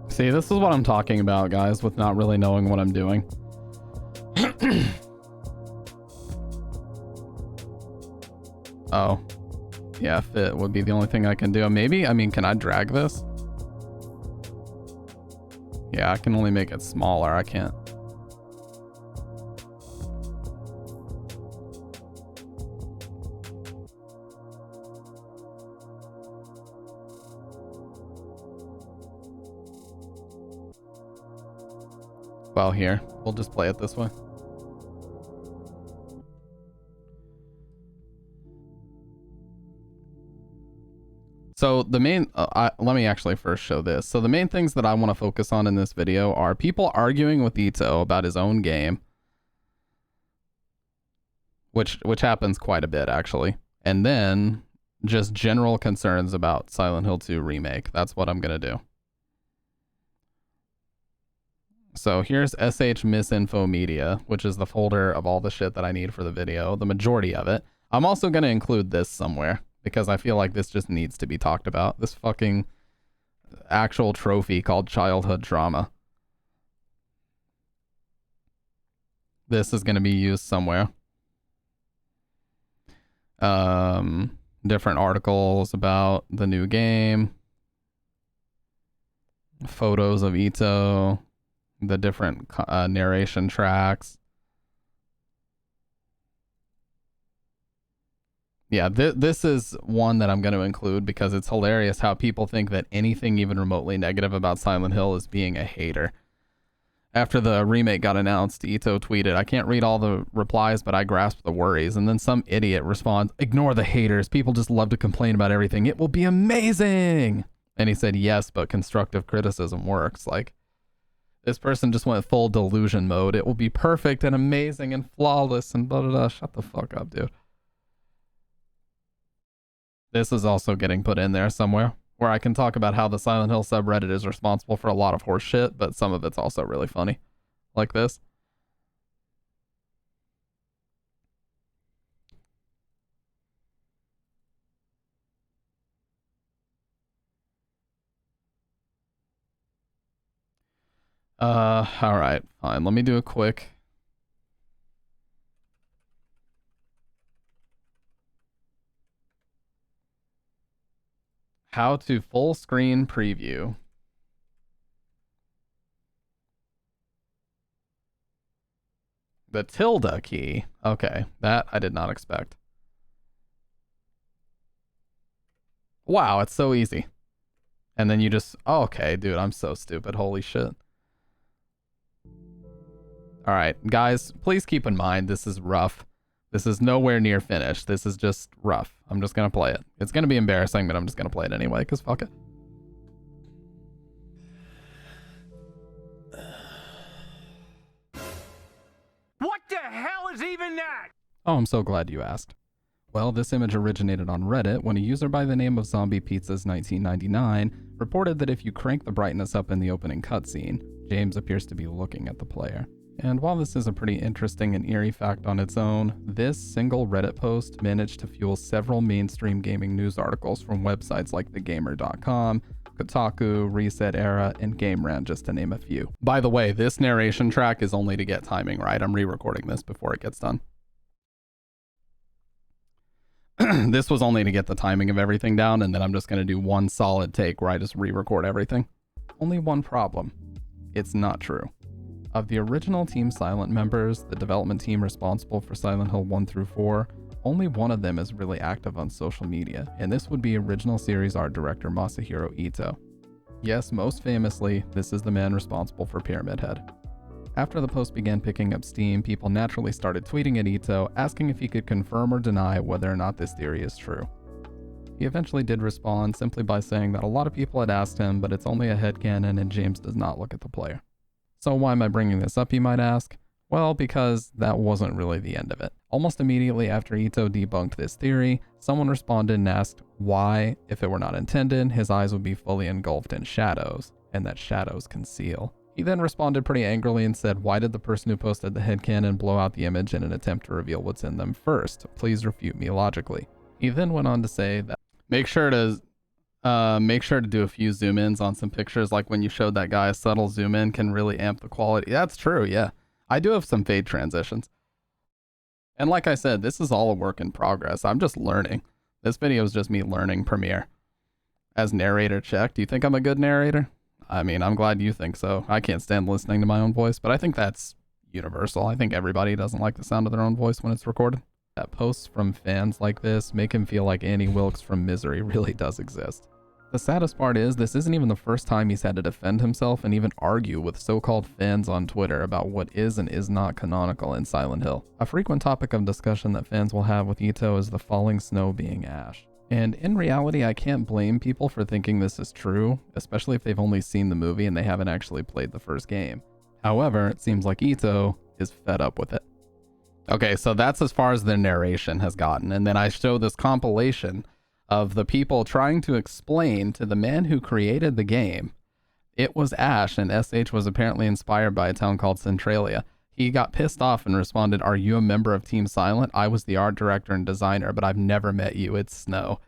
See, this is what I'm talking about, guys, with not really knowing what I'm doing. Oh. Yeah, fit would be the only thing I can do. Maybe, I mean, can I drag this? Yeah, I can only make it smaller. I can't. Well, here, we'll just play it this way. So the main, let me actually first show this. So the main things that I want to focus on in this video are people arguing with Ito about his own game. which happens quite a bit actually. And then just general concerns about Silent Hill 2 remake. That's what I'm gonna do. So here's SH Misinfo Media, which is the folder of all the shit that I need for the video, the majority of it. I'm also gonna include this somewhere because I feel like this just needs to be talked about. This fucking actual trophy called childhood trauma. This is gonna be used somewhere. Different articles about the new game, photos of Ito, the different narration tracks. Yeah, this is one that I'm going to include because it's hilarious how people think that anything even remotely negative about Silent Hill is being a hater. After the remake got announced, Ito tweeted, "I can't read all the replies, but I grasp the worries." And then some idiot responds, "Ignore the haters. People just love to complain about everything. It will be amazing." And he said, "Yes, but constructive criticism works." Like, this person just went full delusion mode. It will be perfect and amazing and flawless and blah, blah, blah. Shut the fuck up, dude. This is also getting put in there somewhere, where I can talk about how the Silent Hill subreddit is responsible for a lot of horse shit, but some of it's also really funny. Like this. Alright, fine. Let me do a quick... How to full screen preview. The tilde key. Okay, that I did not expect. Wow, it's so easy. And then you just... Oh, okay, dude, I'm so stupid. Holy shit. Alright, guys, please keep in mind this is rough. This is nowhere near finished. This is just rough. I'm just gonna play it. It's gonna be embarrassing, but I'm just gonna play it anyway, because fuck it. What the hell is even that? Oh, I'm so glad you asked. Well, this image originated on Reddit when a user by the name of Zombie Pizzas 1999 reported that if you crank the brightness up in the opening cutscene, James appears to be looking at the player. And while this is a pretty interesting and eerie fact on its own, this single Reddit post managed to fuel several mainstream gaming news articles from websites like thegamer.com, Kotaku, Reset Era, and GameRant, just to name a few. By the way, this narration track is only to get timing right. I'm re-recording this before it gets done. This was only to get the timing of everything down, and then I'm just going to do one solid take where I just re-record everything. Only one problem. It's not true. Of the original Team Silent members, the development team responsible for Silent Hill 1 through 4, only one of them is really active on social media, and this would be original series art director Masahiro Ito. Yes, most famously, this is the man responsible for Pyramid Head. After the post began picking up steam, people naturally started tweeting at Ito, asking if he could confirm or deny whether or not this theory is true. He eventually did respond simply by saying that a lot of people had asked him, but it's only a headcanon and James does not look at the player. So why am I bringing this up, you might ask? Well, because that wasn't really the end of it. Almost immediately after Ito debunked this theory, someone responded and asked why, if it were not intended, his eyes would be fully engulfed in shadows, and that shadows conceal. He then responded pretty angrily and said, why did the person who posted the headcanon blow out the image in an attempt to reveal what's in them first? Please refute me logically. He then went on to say that make sure to do a few zoom ins on some pictures, like when you showed that guy, a subtle zoom in can really amp the quality. That's true, yeah. I do have some fade transitions. And like I said, this is all a work in progress. I'm just learning. This video is just me learning Premiere. As narrator check, do you think I'm a good narrator? I mean, I'm glad you think so. I can't stand listening to my own voice, but I think that's universal. I think everybody doesn't like the sound of their own voice when it's recorded. That posts from fans like this make him feel like Annie Wilkes from Misery really does exist. The saddest part is, this isn't even the first time he's had to defend himself and even argue with so-called fans on Twitter about what is and is not canonical in Silent Hill. A frequent topic of discussion that fans will have with Ito is the falling snow being ash. And in reality, I can't blame people for thinking this is true, especially if they've only seen the movie and they haven't actually played the first game. However, it seems like Ito is fed up with it. Okay, so that's as far as the narration has gotten. And then I show this compilation of the people trying to explain to the man who created the game. It was Ash, and SH was apparently inspired by a town called Centralia. He got pissed off and responded, "Are you a member of Team Silent? I was the art director and designer, but I've never met you. It's Snow."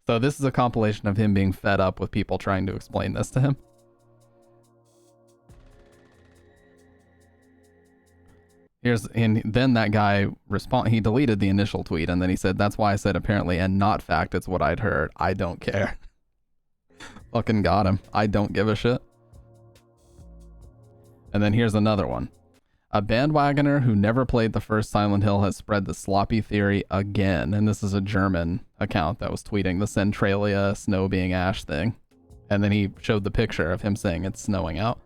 So this is a compilation of him being fed up with people trying to explain this to him. And then that guy he deleted the initial tweet, and then he said, "That's why I said apparently and not fact. It's what I'd heard. I don't care." Fucking got him. I don't give a shit. And then here's another one. A bandwagoner who never played the first Silent Hill has spread the sloppy theory again. And this is a German account that was tweeting the Centralia snow being Ash thing. And then he showed the picture of him saying it's snowing out.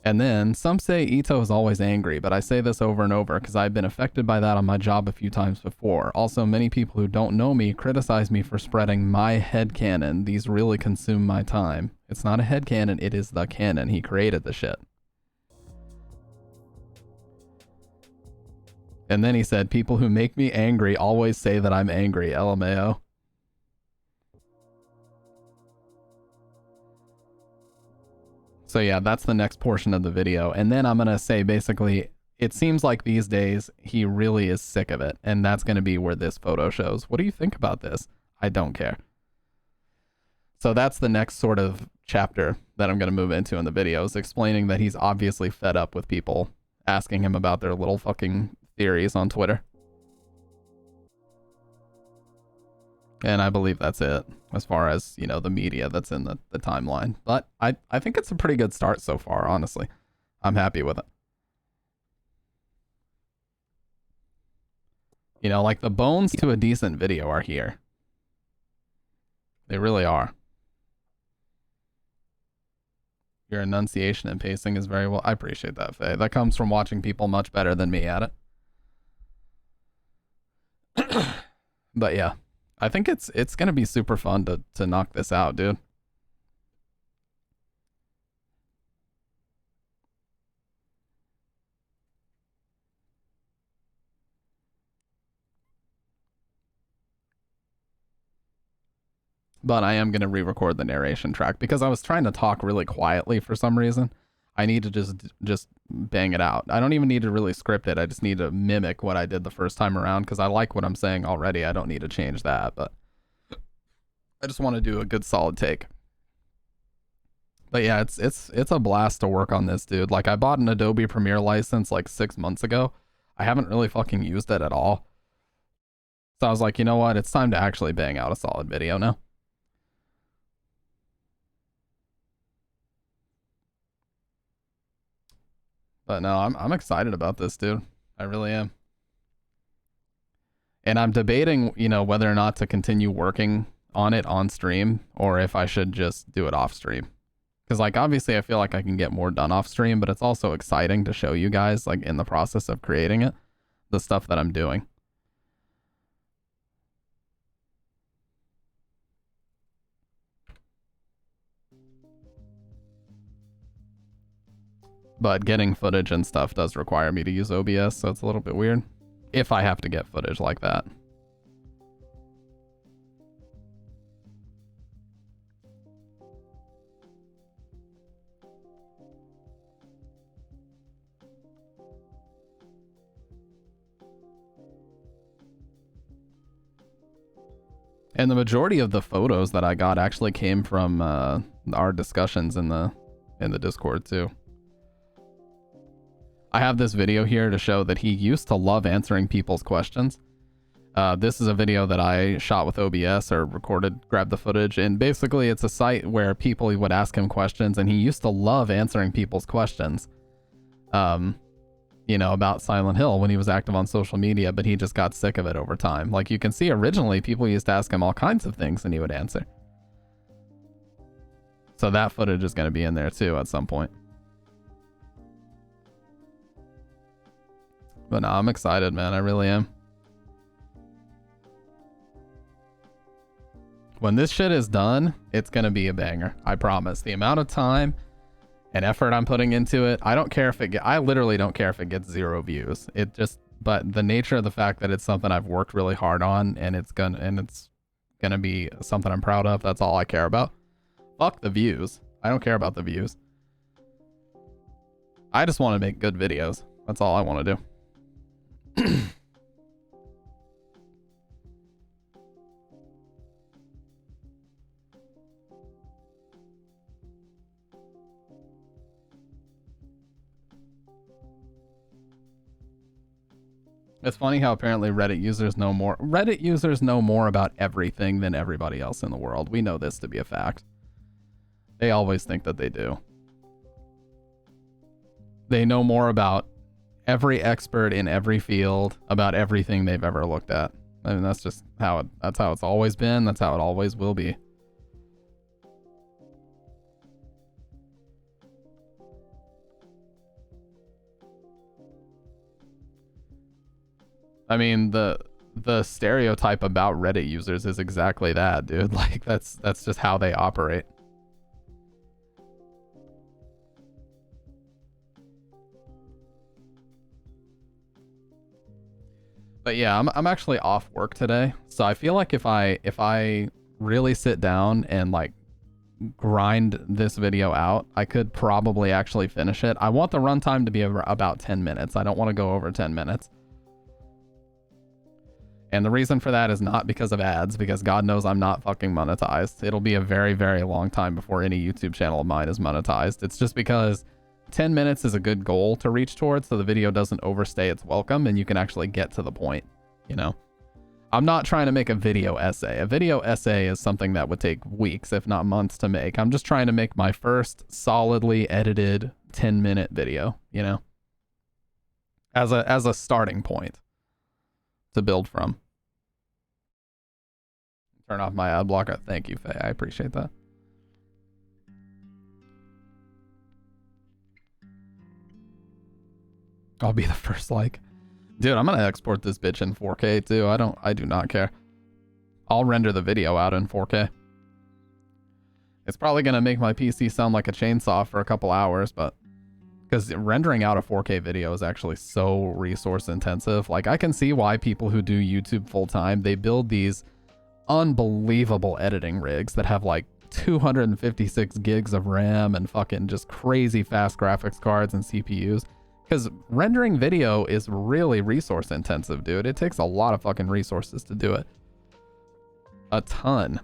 And then some say Ito is always angry, but I say this over and over because I've been affected by that on my job a few times before. Also, many people who don't know me criticize me for spreading my headcanon. These really consume my time. It's not a headcanon, it is the canon. He created the shit. And then he said, people who make me angry always say that I'm angry, LMAO. So yeah, that's the next portion of the video. And then I'm going to say basically, it seems like these days he really is sick of it. And that's going to be where this photo shows. What do you think about this? I don't care. So that's the next sort of chapter that I'm going to move into in the videos, explaining that he's obviously fed up with people asking him about their little fucking theories on Twitter. And I believe that's it as far as, you know, the media that's in the timeline. But I think it's a pretty good start so far, honestly. I'm happy with it. You know, like the bones to a decent video are here. They really are. Your enunciation and pacing is very well. I appreciate that, Faye. That comes from watching people much better than me at it. But yeah, I think it's gonna be super fun to knock this out, dude. But I am gonna re-record the narration track because I was trying to talk really quietly for some reason. I need to just bang it out. I don't even need to really script it. I just need to mimic what I did the first time around because I like what I'm saying already. I don't need to change that, but I just want to do a good solid take. But yeah, it's a blast to work on this, dude. Like I bought an Adobe Premiere license like 6 months ago. I haven't really fucking used it at all. So I was like, you know what? It's time to actually bang out a solid video now. But no, I'm excited about this, dude. I really am. And I'm debating, you know, whether or not to continue working on it on stream or if I should just do it off stream. Because, like, obviously I feel like I can get more done off stream, but it's also exciting to show you guys, like, in the process of creating it, the stuff that I'm doing. But getting footage and stuff does require me to use OBS, so it's a little bit weird. If I have to get footage like that. And the majority of the photos that I got actually came from our discussions in the Discord too. I have this video here to show that he used to love answering people's questions. This is a video that I shot with OBS or recorded, grabbed the footage, and basically it's a site where people would ask him questions, and he used to love answering people's questions. You know, about Silent Hill when he was active on social media, but he just got sick of it over time. Like you can see originally people used to ask him all kinds of things and he would answer. So that footage is going to be in there too at some point. But no, I'm excited, man. I really am. When this shit is done, it's going to be a banger. I promise. The amount of time and effort I'm putting into it. I don't care if I literally don't care if it gets 0 views. But the nature of the fact that it's something I've worked really hard on and it's gonna be something I'm proud of, that's all I care about. Fuck the views. I don't care about the views. I just want to make good videos. That's all I want to do. It's funny how apparently Reddit users know more. Reddit users know more about everything than everybody else in the world. We know this to be a fact. They always think that they do. They know more about every expert in every field, about everything they've ever looked at. I mean, that's just how that's how it's always been. That's how it always will be. I mean, the stereotype about Reddit users is exactly that, dude. Like, that's just how they operate. But yeah, I'm actually off work today, so I feel like if I really sit down and like grind this video out, I could probably actually finish it. I want the runtime to be about 10 minutes. I don't want to go over 10 minutes. And the reason for that is not because of ads, because God knows I'm not fucking monetized. It'll be a very, very long time before any YouTube channel of mine is monetized. It's just because 10 minutes is a good goal to reach towards so the video doesn't overstay its welcome and you can actually get to the point, you know? I'm not trying to make a video essay. A video essay is something that would take weeks, if not months to make. I'm just trying to make my first solidly edited 10-minute video, you know? As a starting point to build from. Turn off my ad blocker. Thank you, Faye. I appreciate that. I'll be the first like. Dude, I'm gonna export this bitch in 4K too. I do not care. I'll render the video out in 4K. It's probably gonna make my PC sound like a chainsaw for a couple hours, but because rendering out a 4K video is actually so resource intensive. Like, I can see why people who do YouTube full time, they build these unbelievable editing rigs that have like 256 gigs of RAM and fucking just crazy fast graphics cards and CPUs. Because rendering video is really resource intensive, dude. It takes a lot of fucking resources to do it. A ton.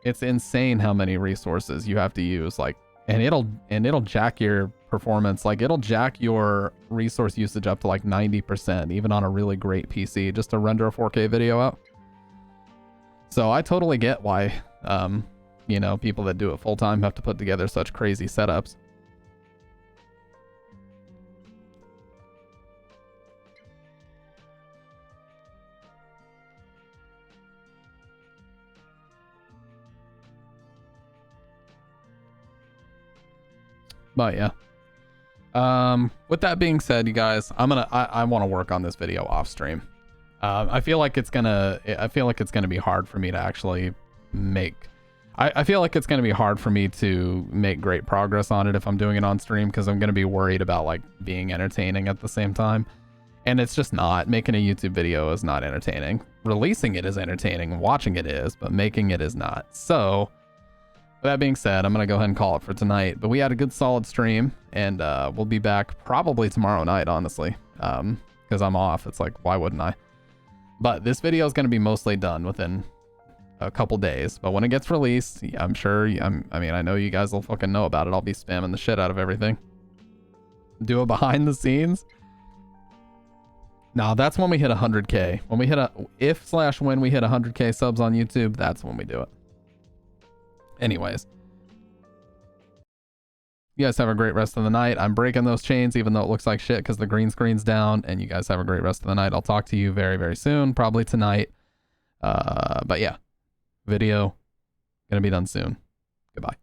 It's insane how many resources you have to use. Like, and it'll jack your performance. Like, it'll jack your resource usage up to like 90%, even on a really great PC, just to render a 4K video out. So I totally get why, you know, people that do it full time have to put together such crazy setups. But yeah. With that being said, you guys, I want to work on this video off stream. I feel like it's gonna be hard for me to actually make. I feel like it's gonna be hard for me to make great progress on it if I'm doing it on stream, because I'm gonna be worried about like being entertaining at the same time, and it's just not. Making a YouTube video is not entertaining. Releasing it is entertaining, watching it is, but making it is not. So, with that being said, I'm gonna go ahead and call it for tonight. But we had a good solid stream, and we'll be back probably tomorrow night, honestly, because I'm off. It's like, why wouldn't I? But this video is going to be mostly done within a couple days. But when it gets released, I'm sure, I mean, I know you guys will fucking know about it. I'll be spamming the shit out of everything. Do a behind the scenes. Now, that's when we hit 100K. When we hit when we hit 100K subs on YouTube, that's when we do it. Anyways. You guys have a great rest of the night. I'm breaking those chains even though it looks like shit because the green screen's down, and you guys have a great rest of the night. I'll talk to you very, very soon, probably tonight. But yeah, video gonna be done soon. Goodbye.